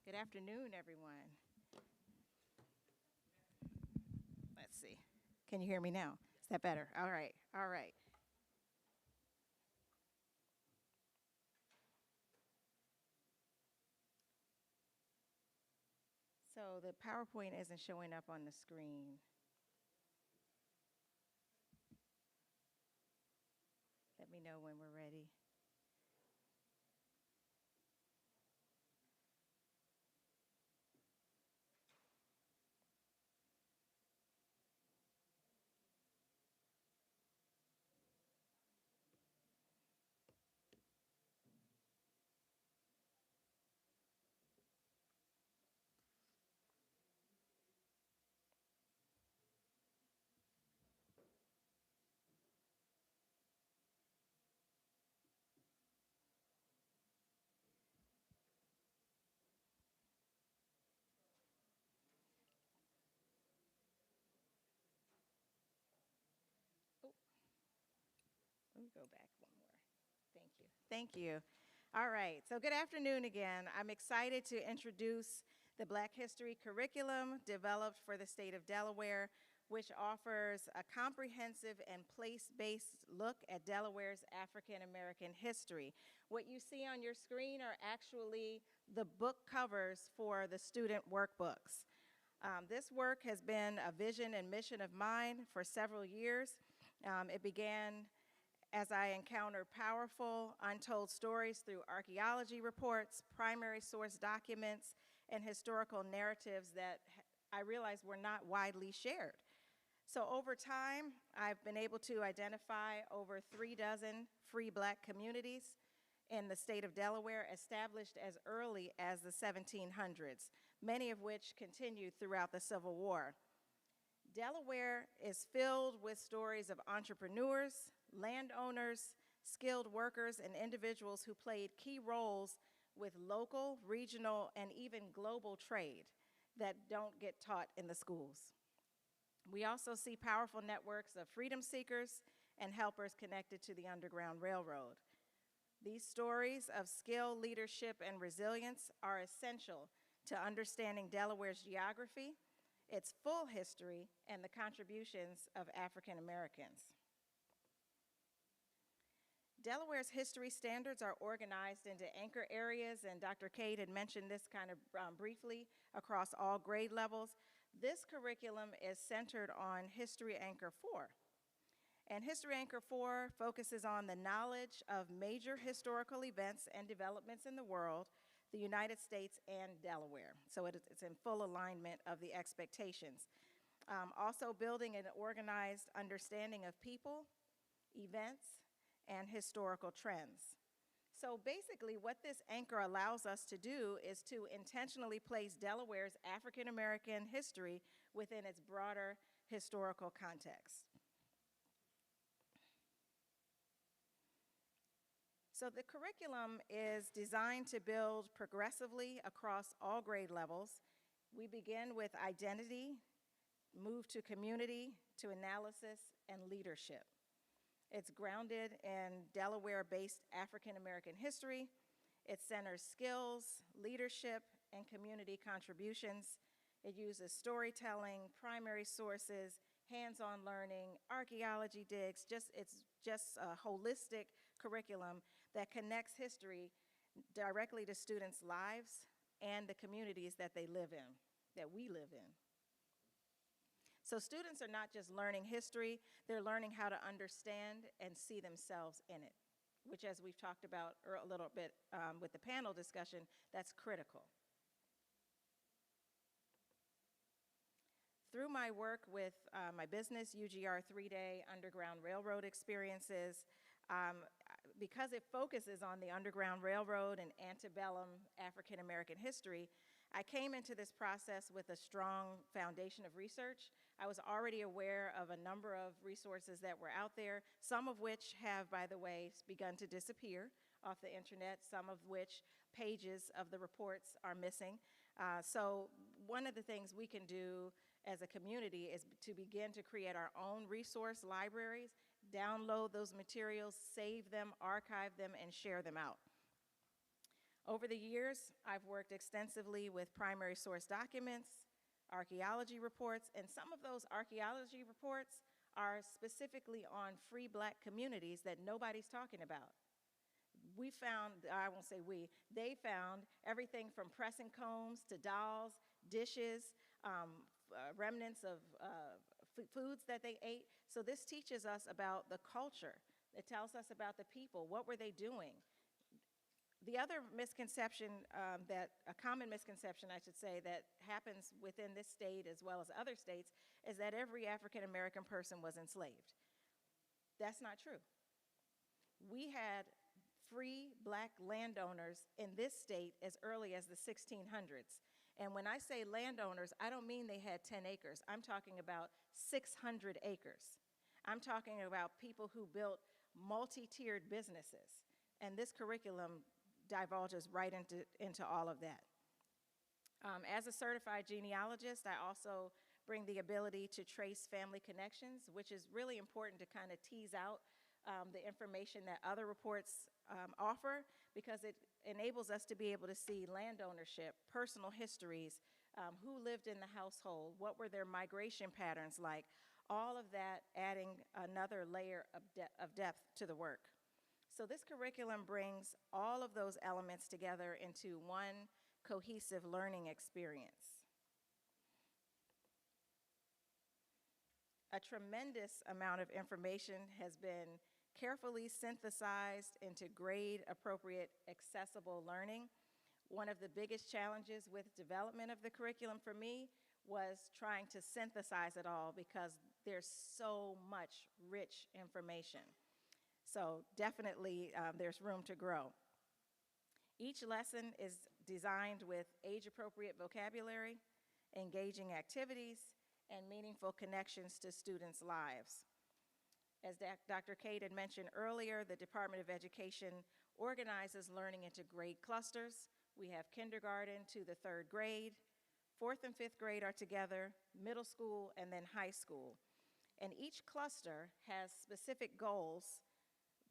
Good afternoon, everyone. Let's see. Can you hear me now? Is that better? All right. All right. So the PowerPoint isn't showing up on the screen. Let me know when we're ready. Let me go back one more. Thank you. Thank you. All right. So good afternoon again. I'm excited to introduce the Black History curriculum developed for the state of Delaware, which offers a comprehensive and place-based look at Delaware's African American history. What you see on your screen are actually the book covers for the student workbooks. This work has been a vision and mission of mine for several years. It began as I encountered powerful, untold stories through archaeology reports, primary source documents, and historical narratives that I realized were not widely shared. So over time, I've been able to identify over 36 free Black communities in the state of Delaware, established as early as the 1700s, many of which continued throughout the Civil War. Delaware is filled with stories of entrepreneurs, landowners, skilled workers, and individuals who played key roles with local, regional, and even global trade that don't get taught in the schools. We also see powerful networks of freedom seekers and helpers connected to the Underground Railroad. These stories of skill, leadership, and resilience are essential to understanding Delaware's geography, its full history, and the contributions of African Americans. Delaware's history standards are organized into anchor areas, and Dr. Cade had mentioned this kind of briefly across all grade levels. This curriculum is centered on History Anchor 4. And History Anchor 4 focuses on the knowledge of major historical events and developments in the world the United States, and Delaware. So it's in full alignment of the expectations. Also building an organized understanding of people, events, and historical trends. So basically what this anchor allows us to do is to intentionally place Delaware's African American history within its broader historical context. So the curriculum is designed to build progressively across all grade levels. We begin with identity, move to community, to analysis, and leadership. It's grounded in Delaware-based African American history. It centers skills, leadership, and community contributions. It uses storytelling, primary sources, hands-on learning, archaeology digs. It's just a holistic curriculum that connects history directly to students' lives and the communities that they live in, that we live in. So students are not just learning history, they're learning how to understand and see themselves in it, which, as we've talked about a little bit with the panel discussion, that's critical. Through my work with my business, UGR 3-day Underground Railroad experiences, because it focuses on the Underground Railroad and antebellum African American history, I came into this process with a strong foundation of research. I was already aware of a number of resources that were out there, some of which have, by the way, begun to disappear off the internet, some of which pages of the reports are missing. So one of the things we can do as a community is to begin to create our own resource libraries, download those materials, save them, archive them, and share them out. Over the years, I've worked extensively with primary source documents, archaeology reports, and some of those archaeology reports are specifically on free Black communities that nobody's talking about. We found, I won't say we, they found everything from pressing combs to dolls, dishes, remnants of foods that they ate. So this teaches us about the culture. It tells us about the people. What were they doing? The other misconception, a common misconception, I should say, that happens within this state as well as other states is that every African American person was enslaved. That's not true. We had free Black landowners in this state as early as the 1600s. And when I say landowners, I don't mean they had 10 acres. I'm talking about 600 acres. I'm talking about people who built multi-tiered businesses. And this curriculum divulges right into all of that. As a certified genealogist, I also bring the ability to trace family connections, which is really important to kind of tease out the information that other reports offer, because it enables us to be able to see land ownership, personal histories, who lived in the household, what were their migration patterns like, all of that adding another layer of depth to the work. So this curriculum brings all of those elements together into one cohesive learning experience. A tremendous amount of information has been carefully synthesized into grade-appropriate, accessible learning. One of the biggest challenges with development of the curriculum for me was trying to synthesize it all, because there's so much rich information. So definitely there's room to grow. Each lesson is designed with age-appropriate vocabulary, engaging activities, and meaningful connections to students' lives. As Dr. Cade had mentioned earlier, the Department of Education organizes learning into grade clusters. We have kindergarten to the 3rd grade, 4th and 5th grade are together, middle school, and then high school. And each cluster has specific goals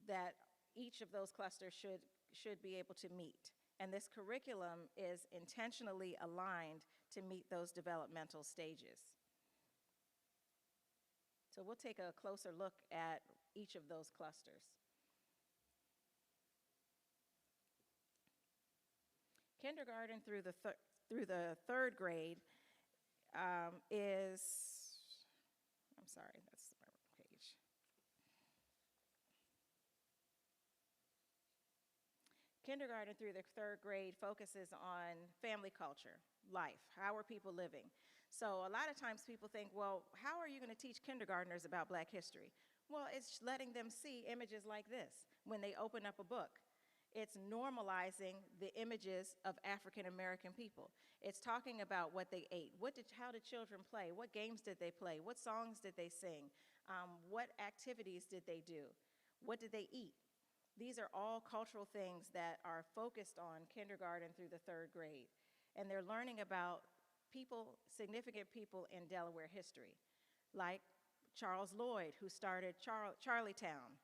that each of those clusters should be able to meet. And this curriculum is intentionally aligned to meet those developmental stages. So we'll take a closer look at each of those clusters. Kindergarten through the 3rd grade is, I'm sorry, that's the wrong page. Kindergarten through the third grade focuses on family culture, life, how are people living. So a lot of times people think, well, how are you going to teach kindergartners about Black history? Well, it's letting them see images like this when they open up a book. It's normalizing the images of African American people. It's talking about what they ate. How did children play? What games did they play? What songs did they sing? What activities did they do? What did they eat? These are all cultural things that are focused on kindergarten through the third grade. And they're learning about people, significant people in Delaware history, like Charles Lloyd, who started Charlestown.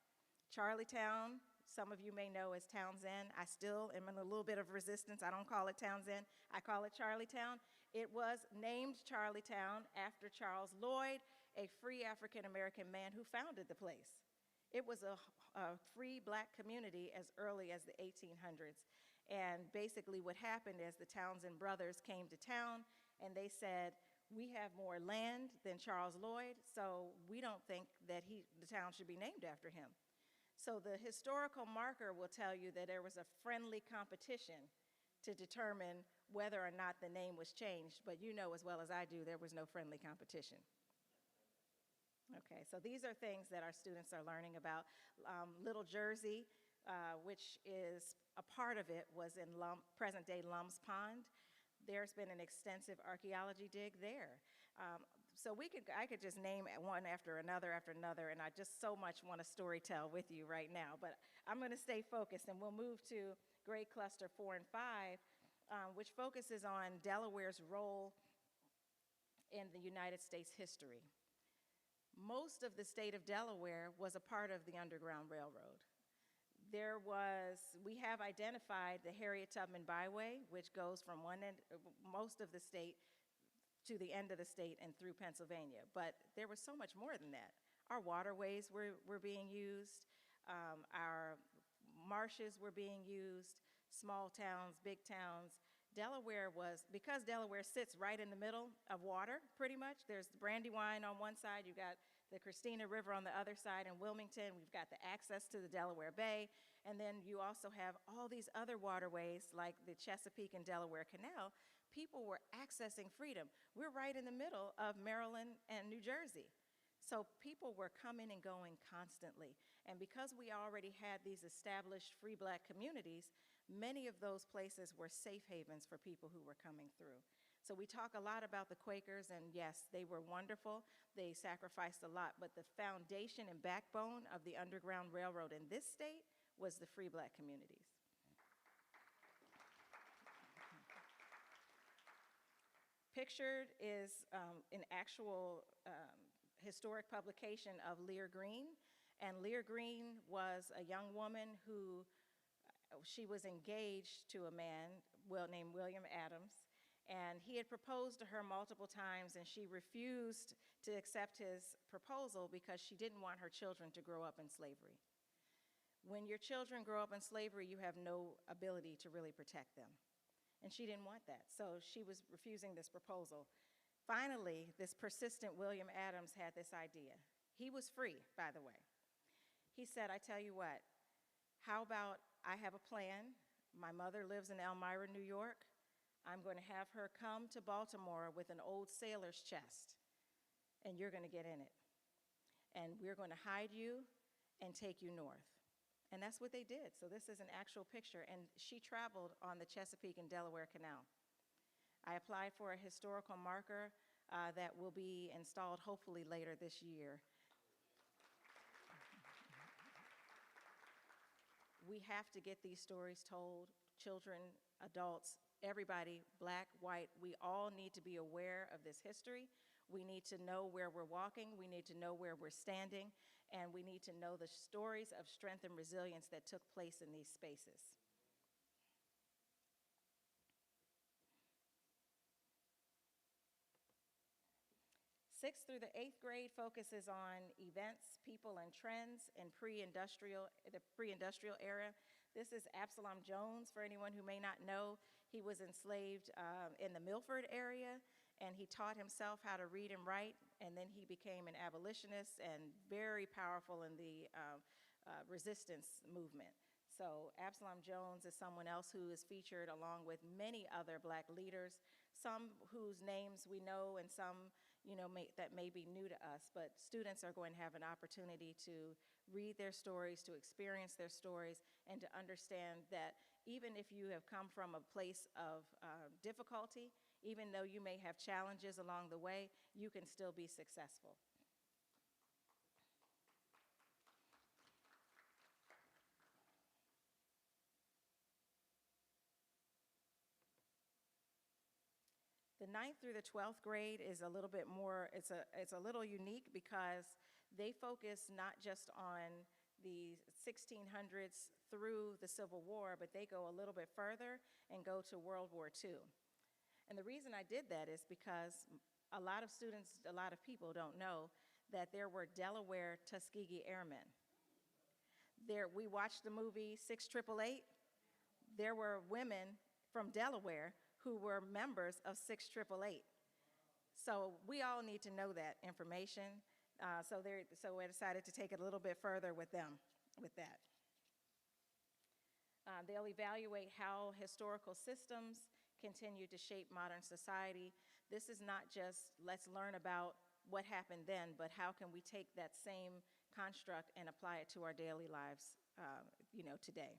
Charlestown, some of you may know as Townsend. I still am in a little bit of resistance. I don't call it Townsend. I call it Charlestown. It was named Charlestown after Charles Lloyd, a free African-American man who founded the place. It was a free Black community as early as the 1800s. And basically what happened is the Townsend brothers came to town and they said, we have more land than Charles Lloyd, so we don't think that the town should be named after him. So the historical marker will tell you that there was a friendly competition to determine whether or not the name was changed, but you know as well as I do, there was no friendly competition. Okay, so these are things that our students are learning about. Little Jersey, which is a part of it, was in present-day Lum's Pond. There's been an extensive archaeology dig there. So I could just name one after another, and I just so much want to story tell with you right now. But I'm going to stay focused, and we'll move to grade cluster 4 and 5, which focuses on Delaware's role in the United States history. Most of the state of Delaware was a part of the Underground Railroad. We have identified the Harriet Tubman Byway, which goes from most of the state to the end of the state and through Pennsylvania. But there was so much more than that. Our waterways were being used. Our marshes were being used. Small towns, big towns. Because Delaware sits right in the middle of water, pretty much. There's the Brandywine on one side, you got the Christina River on the other side in Wilmington, we've got the access to the Delaware Bay, and then you also have all these other waterways like the Chesapeake and Delaware Canal. People were accessing freedom. We're right in the middle of Maryland and New Jersey. So people were coming and going constantly. And because we already had these established free Black communities, many of those places were safe havens for people who were coming through. So we talk a lot about the Quakers, and yes, they were wonderful. They sacrificed a lot, but the foundation and backbone of the Underground Railroad in this state was the free Black communities. Pictured is an actual historic publication of Lear Green, and Lear Green was a young woman who she was engaged to a man named William Adams, and he had proposed to her multiple times, and she refused to accept his proposal because she didn't want her children to grow up in slavery. When your children grow up in slavery, you have no ability to really protect them, and she didn't want that, so she was refusing this proposal. Finally, this persistent William Adams had this idea. He was free, by the way. He said, I tell you what, how about I have a plan. My mother lives in Elmira, New York. I'm going to have her come to Baltimore with an old sailor's chest, and you're going to get in it. And we're going to hide you and take you north. And that's what they did. So this is an actual picture, and she traveled on the Chesapeake and Delaware Canal. I applied for a historical marker that will be installed hopefully later this year. We have to get these stories told. Children, adults, everybody, Black, white, we all need to be aware of this history. We need to know where we're walking. We need to know where we're standing. And we need to know the stories of strength and resilience that took place in these spaces. 6th through the 8th grade focuses on events, people, and trends in the pre-industrial era. This is Absalom Jones, for anyone who may not know. He was enslaved in the Milford area, and he taught himself how to read and write, and then he became an abolitionist and very powerful in the resistance movement. So Absalom Jones is someone else who is featured along with many other Black leaders, some whose names we know and some that may be new to us, but students are going to have an opportunity to read their stories, to experience their stories, and to understand that even if you have come from a place of difficulty, even though you may have challenges along the way, you can still be successful. The 9th through the 12th grade is a little bit more, it's a little unique because they focus not just on the 1600s through the Civil War, but they go a little bit further and go to World War II. And the reason I did that is because a lot of students, a lot of people don't know that there were Delaware Tuskegee Airmen. We watched the movie 6888. There were women from Delaware who were members of 6888. So we all need to know that information. So we decided to take it a little bit further with them, with that. They'll evaluate how historical systems continue to shape modern society. This is not just let's learn about what happened then, but how can we take that same construct and apply it to our daily lives, today.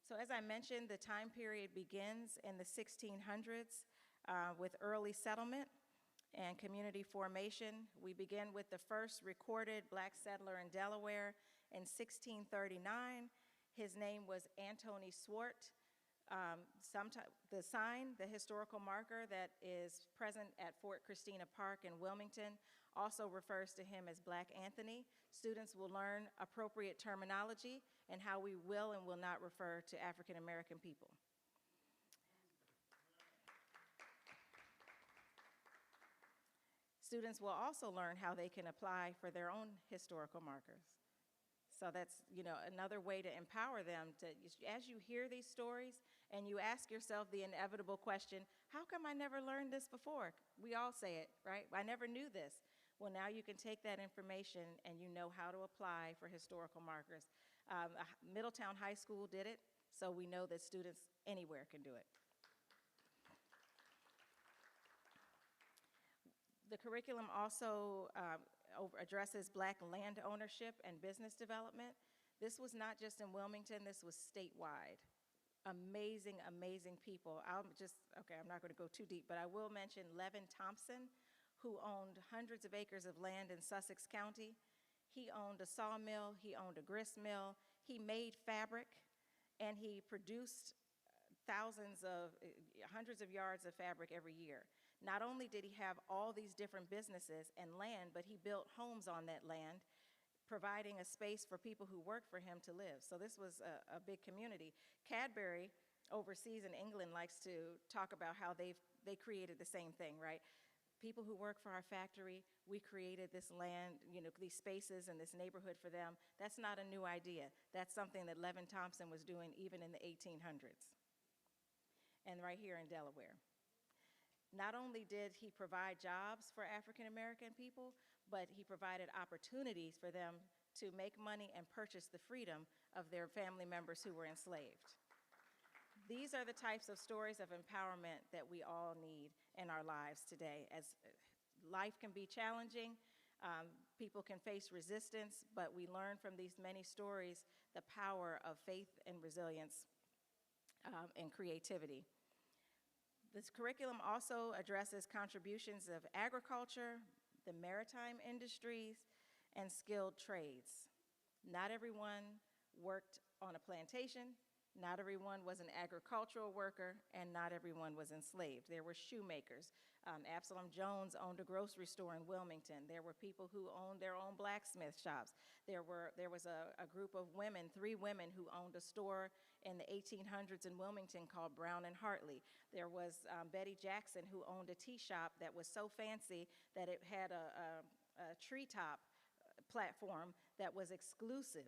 So as I mentioned, the time period begins in the 1600s with early settlement and community formation. We begin with the first recorded Black settler in Delaware in 1639. His name was Antony Swart. The sign, the historical marker that is present at Fort Christina Park in Wilmington, also refers to him as Black Anthony. Students will learn appropriate terminology and how we will and will not refer to African American people. Students will also learn how they can apply for their own historical markers. So that's, another way to empower them to, as you hear these stories and you ask yourself the inevitable question, how come I never learned this before? We all say it, right? I never knew this. Well, now you can take that information and you know how to apply for historical markers. Middletown High School did it, so we know that students anywhere can do it. The curriculum also addresses Black land ownership and business development. This was not just in Wilmington, this was statewide. Amazing, amazing people. I'm not going to go too deep, but I will mention Levin Thompson, who owned hundreds of acres of land in Sussex County. He owned a sawmill, he owned a grist mill, he made fabric, and he produced hundreds of yards of fabric every year. Not only did he have all these different businesses and land, but he built homes on that land, providing a space for people who worked for him to live. So this was a big community. Cadbury, overseas in England, likes to talk about how they created the same thing, right? People who work for our factory, we created this land, these spaces and this neighborhood for them. That's not a new idea. That's something that Levin Thompson was doing even in the 1800s. And right here in Delaware. Not only did he provide jobs for African American people, but he provided opportunities for them to make money and purchase the freedom of their family members who were enslaved. These are the types of stories of empowerment that we all need in our lives today. As life can be challenging, people can face resistance, but we learn from these many stories the power of faith and resilience and creativity. This curriculum also addresses contributions of agriculture, the maritime industries, and skilled trades. Not everyone worked on a plantation, not everyone was an agricultural worker, and not everyone was enslaved. There were shoemakers. Absalom Jones owned a grocery store in Wilmington. There were people who owned their own blacksmith shops. There was a group of women, 3 women, who owned a store in the 1800s in Wilmington called Brown and Hartley. There was Betty Jackson, who owned a tea shop that was so fancy that it had a treetop platform that was exclusive.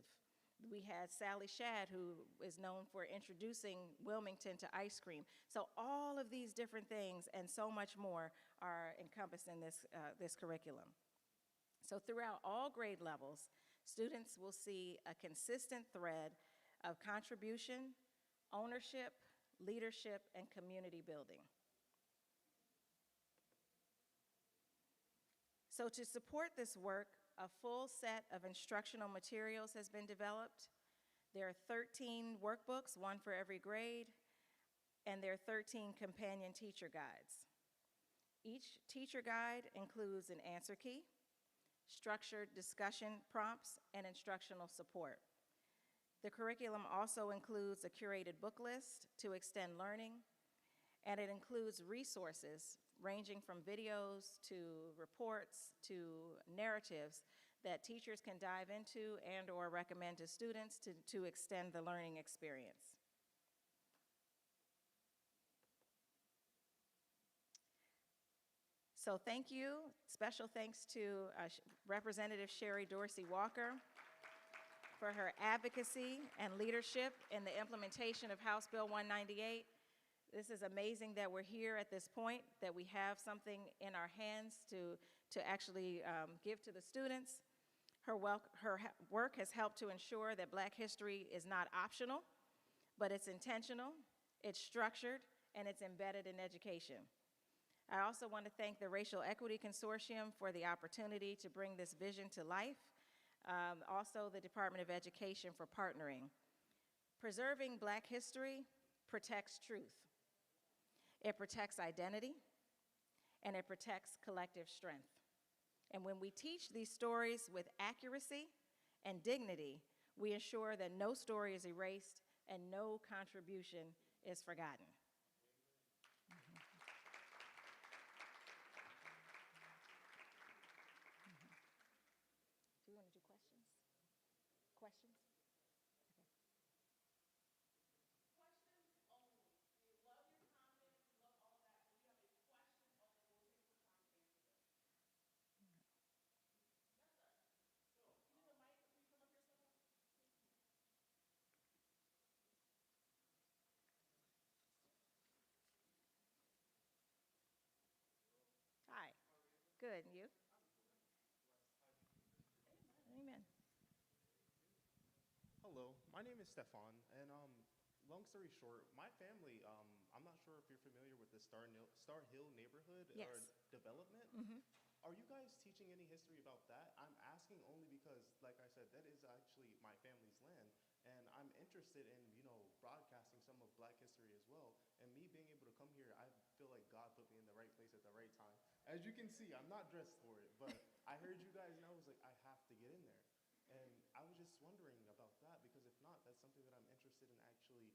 We had Sally Shad, who is known for introducing Wilmington to ice cream. So all of these different things and so much more are encompassed in this curriculum. So throughout all grade levels, students will see a consistent thread of contribution, ownership, leadership, and community building. So to support this work, a full set of instructional materials has been developed. There are 13 workbooks, one for every grade, and there are 13 companion teacher guides. Each teacher guide includes an answer key, structured discussion prompts, and instructional support. The curriculum also includes a curated book list to extend learning, and it includes resources ranging from videos to reports to narratives that teachers can dive into and or recommend to students to extend the learning experience. So thank you. Special thanks to Representative Sherry Dorsey Walker for her advocacy and leadership in the implementation of House Bill 198. This is amazing that we're here at this point, that we have something in our hands to actually give to the students. Her work has helped to ensure that Black history is not optional, but it's intentional, it's structured, and it's embedded in education. I also want to thank the Racial Equity Consortium for the opportunity to bring this vision to life. Also the Department of Education for partnering. Preserving Black history protects truth. It protects identity, and it protects collective strength. And when we teach these stories with accuracy and dignity, we ensure that no story is erased and no contribution is forgotten. Do you want to do questions? Questions? Hi. Good, and you? Amen. Hello, my name is Stefan, and long story short, my family, I'm not sure if you're familiar with the Star Hill neighborhood Yes. or development. Mhm. Are you guys teaching any history about that? I'm asking only because, like I said, that is actually my family's land, and I'm interested in, broadcasting some of Black history as well. And me being able to come here, I feel like God put me in the right place at the right time. As you can see, I'm not dressed for it, but I heard you guys, and I was like, I have to get in there. And I was just wondering about that, because if not, that's something that I'm interested in actually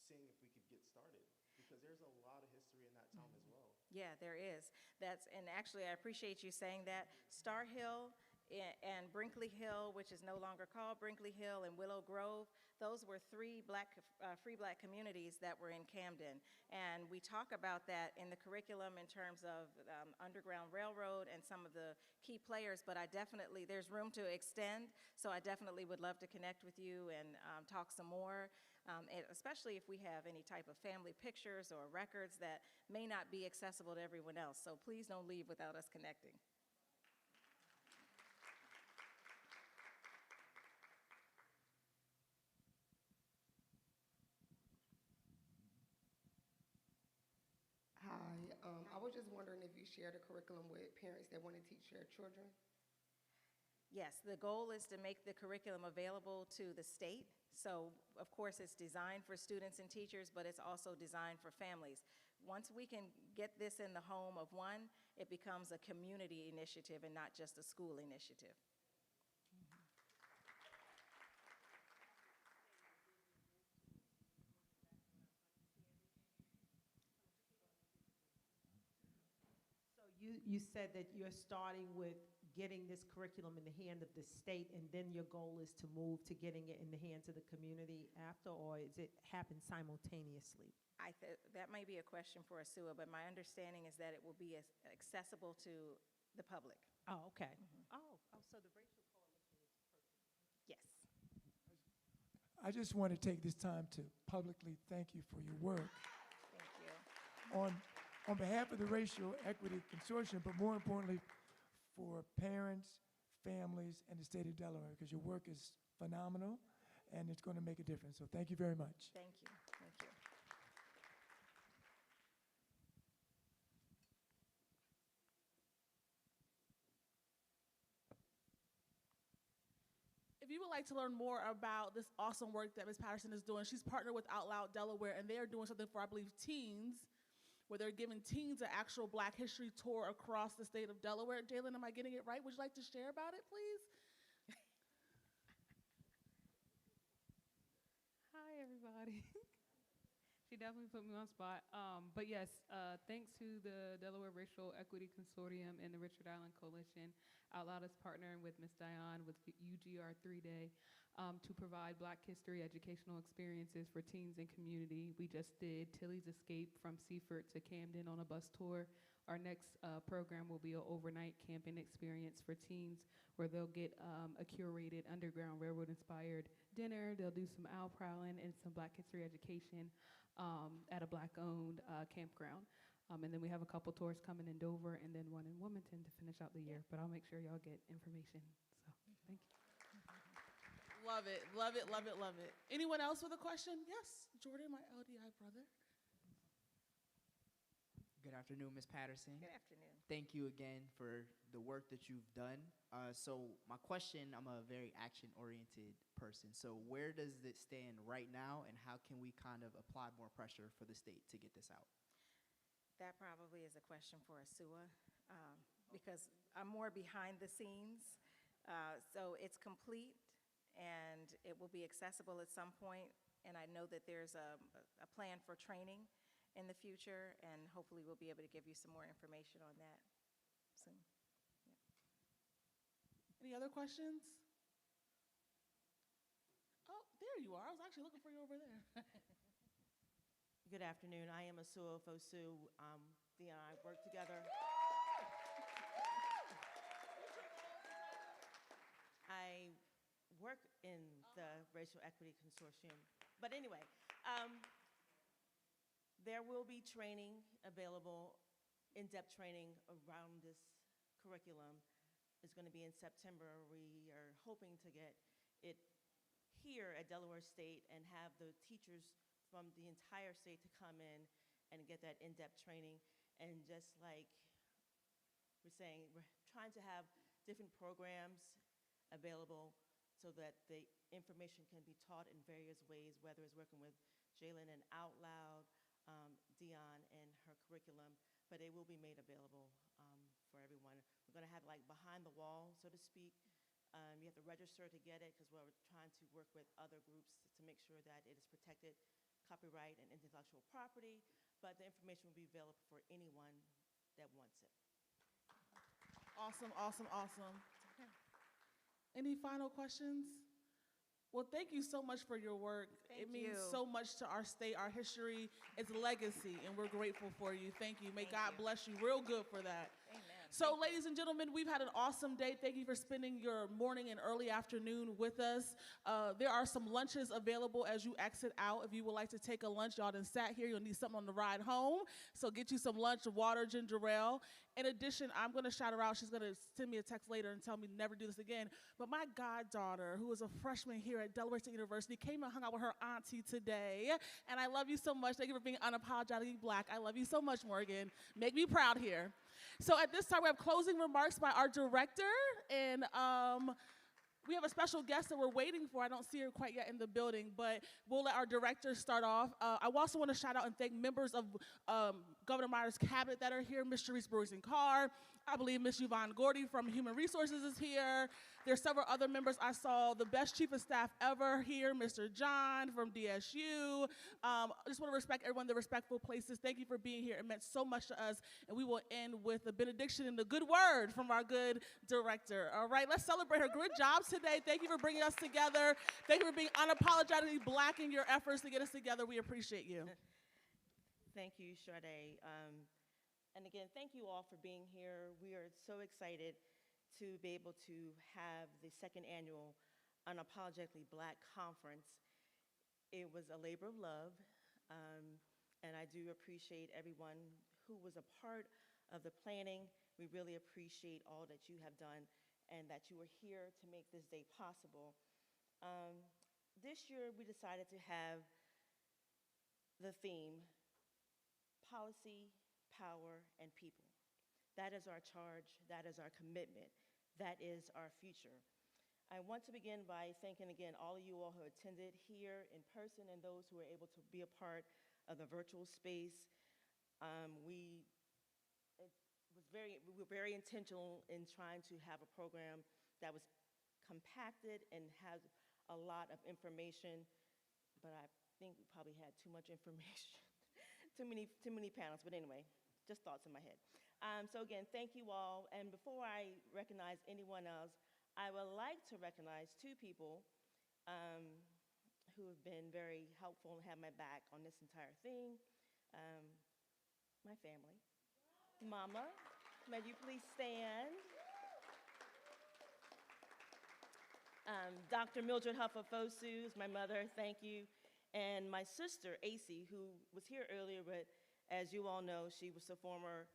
seeing if we could get started, because there's a lot of history in that town as well. Yeah, there is. And actually, I appreciate you saying that. Star Hill and Brinkley Hill, which is no longer called Brinkley Hill, and Willow Grove, those were three free Black communities that were in Camden. And we talk about that in the curriculum in terms of Underground Railroad and some of the key players, but there's room to extend, so I definitely would love to connect with you and talk some more, especially if we have any type of family pictures or records that may not be accessible to everyone else. So please don't leave without us connecting. Hi, I was just wondering if you share the curriculum with parents that want to teach their children? Yes, the goal is to make the curriculum available to the state. So, of course, it's designed for students and teachers, but it's also designed for families. Once we can get this in the home of one, it becomes a community initiative and not just a school initiative. You said that you're starting with getting this curriculum in the hand of the state, and then your goal is to move to getting it in the hands of the community after, or is it happen simultaneously? That may be a question for Asua, but my understanding is that it will be accessible to the public. Oh, okay. So the racial coalition is perfect. Yes. I just want to take this time to publicly thank you for your work. Thank you. on behalf of the Racial Equity Consortium, but more importantly, for parents, families, and the state of Delaware, because your work is phenomenal, and it's going to make a difference. So thank you very much. Thank you. Thank you. If you would like to learn more about this awesome work that Ms. Patterson is doing, she's partnered with Out Loud Delaware, and they are doing something for, I believe, teens, where they're giving teens an actual Black History tour across the state of Delaware. Jalen, am I getting it right? Would you like to share about it, please? Hi, everybody. She definitely put me on spot. But yes, thanks to the Delaware Racial Equity Consortium and the Richard Allen Coalition, Out Loud is partnering with Ms. Diane with UGR 3-Day to provide Black history educational experiences for teens and community. We just did Tilly's Escape from Seaford to Camden on a bus tour. Our next program will be an overnight camping experience for teens where they'll get a curated Underground Railroad-inspired dinner. They'll do some owl prowling and some Black history education at a Black-owned campground. And then we have a couple tours coming in Dover and then one in Wilmington to finish out the year. But I'll make sure y'all get information. So thank you. Love it, love it, love it, love it. Anyone else with a question? Yes, Jordan, my LDI brother. Good afternoon, Ms. Patterson. Good afternoon. Thank you again for the work that you've done. So my question, I'm a very action-oriented person. So where does it stand right now, and how can we kind of apply more pressure for the state to get this out? That probably is a question for Asua, because I'm more behind the scenes. So it's complete, and it will be accessible at some point, and I know that there's a plan for training in the future, and hopefully we'll be able to give you some more information on that soon. Yeah. Any other questions? Oh, there you are. I was actually looking for you over there. Good afternoon. I am Asua Fosu. Thea and I work together. I work in the Racial Equity Consortium. But anyway, there will be training available, in-depth training around this curriculum. It's going to be in September. We are hoping to get it here at Delaware State and have the teachers from the entire state to come in and get that in-depth training. And just like we're saying, we're trying to have different programs available so that the information can be taught in various ways, whether it's working with Jalen and Out Loud, Dion and her curriculum, but it will be made available for everyone. We're going to have like behind the wall, so to speak. You have to register to get it because we're trying to work with other groups to make sure that it is protected, copyright and intellectual property, but the information will be available for anyone that wants it. Awesome, awesome, awesome. Any final questions? Well, thank you so much for your work. It means so much to our state, our history, its legacy, and we're grateful for you. Thank you. May God bless you real good for that. Amen. So, ladies and gentlemen, we've had an awesome day. Thank you for spending your morning and early afternoon with us. There are some lunches available as you exit out. If you would like to take a lunch, y'all done sat here, you'll need something on the ride home. So get you some lunch, water, ginger ale. In addition, I'm going to shout her out. She's going to send me a text later and tell me never do this again. But my goddaughter, who is a freshman here at Delaware State University, came and hung out with her auntie today. And I love you so much. Thank you for being unapologetically Black. I love you so much, Morgan. Make me proud here. So at this time, we have closing remarks by our director. And we have a special guest that we're waiting for. I don't see her quite yet in the building, but we'll let our director start off. I also want to shout out and thank members of Governor Meyer's cabinet that are here. Ms. Sharice Brewington-Carr. I believe Ms. Yvonne Gordy from Human Resources is here. There's several other members. I saw the best chief of staff ever here, Mr. John from DSU. I just want to respect everyone in the respectful places. Thank you for being here. It meant so much to us. And we will end with a benediction and a good word from our good director. All right, let's celebrate her. Good job today. Thank you for bringing us together. Thank you for being unapologetically Black in your efforts to get us together. We appreciate you. Thank you, Sade. And again, thank you all for being here. We are so excited to be able to have the second annual Unapologetically Black Conference. It was a labor of love, and I do appreciate everyone who was a part of the planning. We really appreciate all that you have done and that you were here to make this day possible. This year, we decided to have the theme, policy, power, and people. That is our charge, that is our commitment, that is our future. I want to begin by thanking again all of you all who attended here in person and those who were able to be a part of the virtual space. We were very intentional in trying to have a program that was compacted and has a lot of information, but I think we probably had too much information, too many panels, but anyway, just thoughts in my head. So again, thank you all, and before I recognize anyone else, I would like to recognize two people who have been very helpful and have my back on this entire thing. My family. Mama, may you please stand? Dr. Mildred Huffafosu is my mother, thank you. And my sister, AC, who was here earlier, but as you all know, she was the former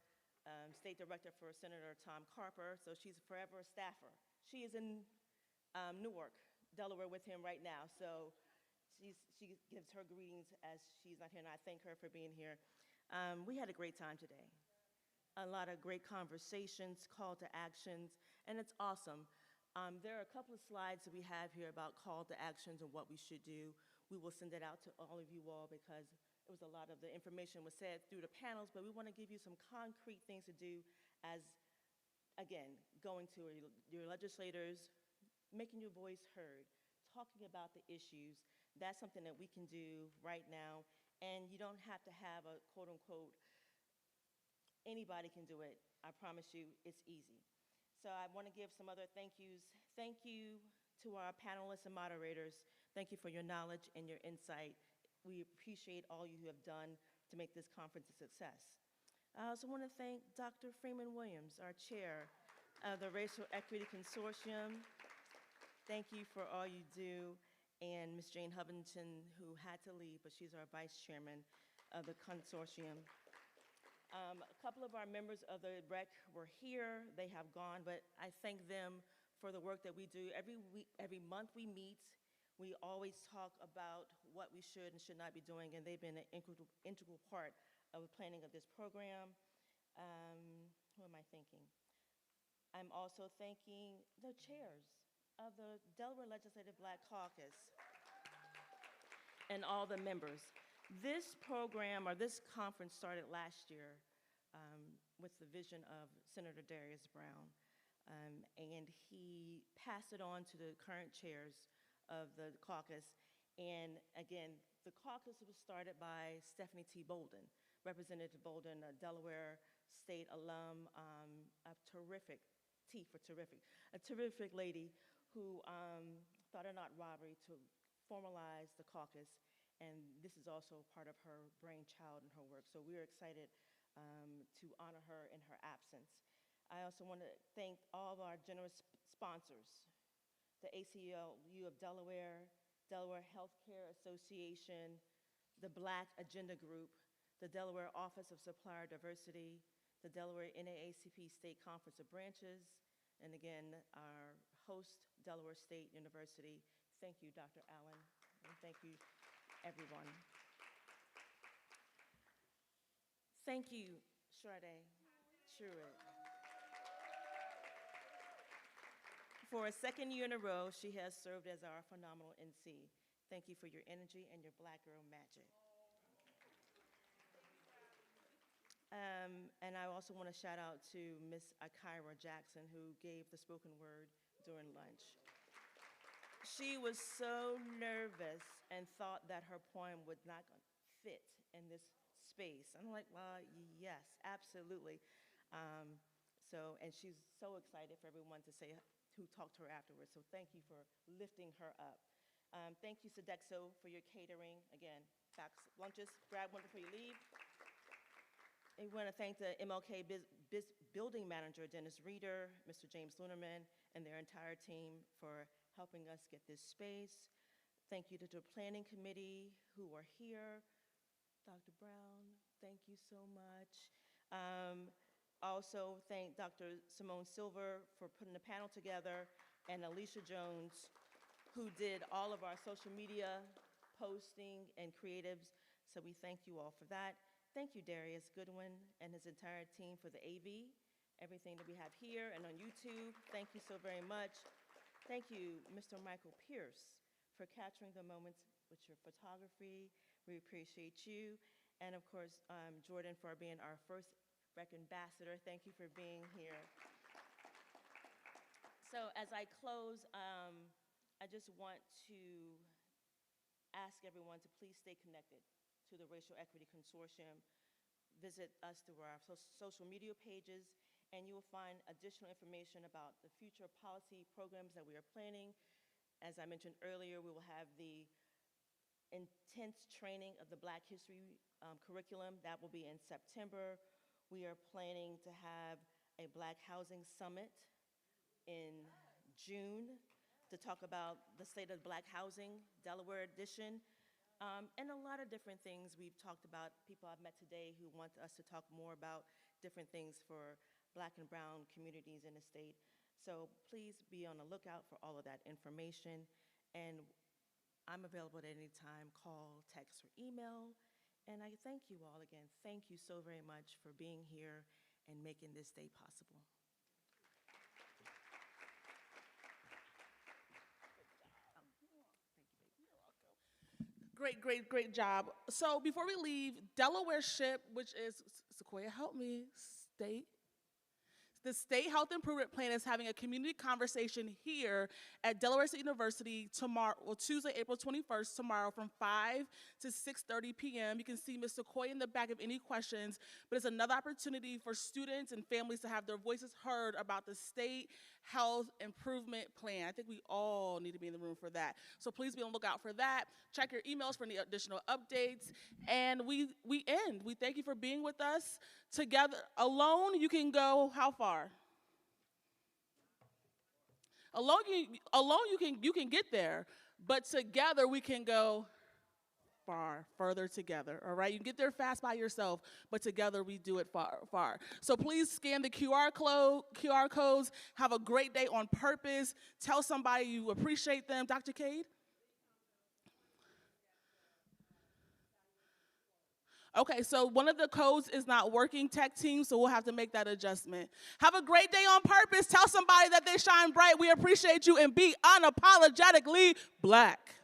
state director for Senator Tom Carper, so she's forever a staffer. She is in Newark, Delaware with him right now, so she gives her greetings as she's not here, and I thank her for being here. We had a great time today. A lot of great conversations, call to actions, and it's awesome. There are a couple of slides that we have here about call to actions and what we should do. We will send it out to all of you all because it was a lot of the information was said through the panels, but we want to give you some concrete things to do as, again, going to your legislators, making your voice heard, talking about the issues. That's something that we can do right now, and you don't have to have a quote-unquote, anybody can do it. I promise you, it's easy. So I want to give some other thank yous. Thank you to our panelists and moderators. Thank you for your knowledge and your insight. We appreciate all you have done to make this conference a success. I also want to thank Dr. Freeman Williams, our chair of the Racial Equity Consortium. Thank you for all you do. And Ms. Jane Hubbington, who had to leave, but she's our vice chairman of the consortium. A couple of our members of the REC were here. They have gone, but I thank them for the work that we do. Every month we meet, we always talk about what we should and should not be doing, and they've been an integral part of the planning of this program. Who am I thanking? I'm also thanking the chairs of the Delaware Legislative Black Caucus and all the members. This program, or this conference, started last year with the vision of Senator Darius Brown, and he passed it on to the current chairs of the caucus. And again, the caucus was started by Stephanie T. Bolden, Representative Bolden, a Delaware State alum, a terrific, T for terrific, a terrific lady who thought it not robbery to formalize the caucus. And this is also part of her brainchild and her work. So we're excited to honor her in her absence. I also want to thank all of our generous sponsors, the ACLU of Delaware, Delaware Healthcare Association, the Black Agenda Group, the Delaware Office of Supplier Diversity, the Delaware NAACP State Conference of Branches, and again, our host, Delaware State University. Thank you, Dr. Allen, and thank you, everyone. Thank you, Sade Truitt. For a second year in a row, she has served as our phenomenal NC. Thank you for your energy and your Black girl magic. And I also want to shout out to Miss Akira Jackson, who gave the spoken word during lunch. She was so nervous and thought that her poem would not fit in this space. I'm like, well, yes, absolutely. And she's so excited for everyone to say who talked to her afterwards. So thank you for lifting her up. Thank you, Sodexo, for your catering. Again, packs lunches, grab one before you leave. And we want to thank the MLK building manager, Dennis Reeder, Mr. James Lunerman, and their entire team for helping us get this space. Thank you to the planning committee who are here. Dr. Brown, thank you so much. Also, thank Dr. Simone Silver for putting the panel together, and Alicia Jones, who did all of our social media posting and creatives. So we thank you all for that. Thank you, Darius Goodwin and his entire team for the AV, everything that we have here and on YouTube. Thank you so very much. Thank you, Mr. Michael Pierce, for capturing the moments with your photography. We appreciate you. And of course, Jordan, for being our first rec ambassador. Thank you for being here. So as I close, I just want to ask everyone to please stay connected to the Racial Equity Consortium. Visit us through our social media pages, and you will find additional information about the future policy programs that we are planning. As I mentioned earlier, we will have the intense training of the Black History curriculum. That will be in September. We are planning to have a Black Housing Summit in June to talk about the state of Black housing, Delaware edition, and a lot of different things we've talked about. People I've met today who want us to talk more about different things for Black and brown communities in the state. So please be on the lookout for all of that information. And I'm available at any time, call, text, or email. And I thank you all again. Thank you so very much for being here and making this day possible. Great job. So before we leave, Delaware SHIP, which is, Sequoia, help me, the State Health Improvement Plan is having a community conversation here at Delaware State University tomorrow, Tuesday, April 21st, tomorrow from 5 to 6:30 p.m. You can see Ms. Sequoia in the back of any questions, but it's another opportunity for students and families to have their voices heard about the State Health Improvement Plan. I think we all need to be in the room for that. So please be on the lookout for that. Check your emails for any additional updates. And we end. We thank you for being with us. Together, alone, you can go how far? Alone, you can get there, but together we can go further together, all right? You can get there fast by yourself, but together we do it far. So please scan the QR codes. Have a great day on purpose. Tell somebody you appreciate them. Dr. Cade? Okay, so one of the codes is not working, tech team, so we'll have to make that adjustment. Have a great day on purpose. Tell somebody that they shine bright. We appreciate you, and be unapologetically Black.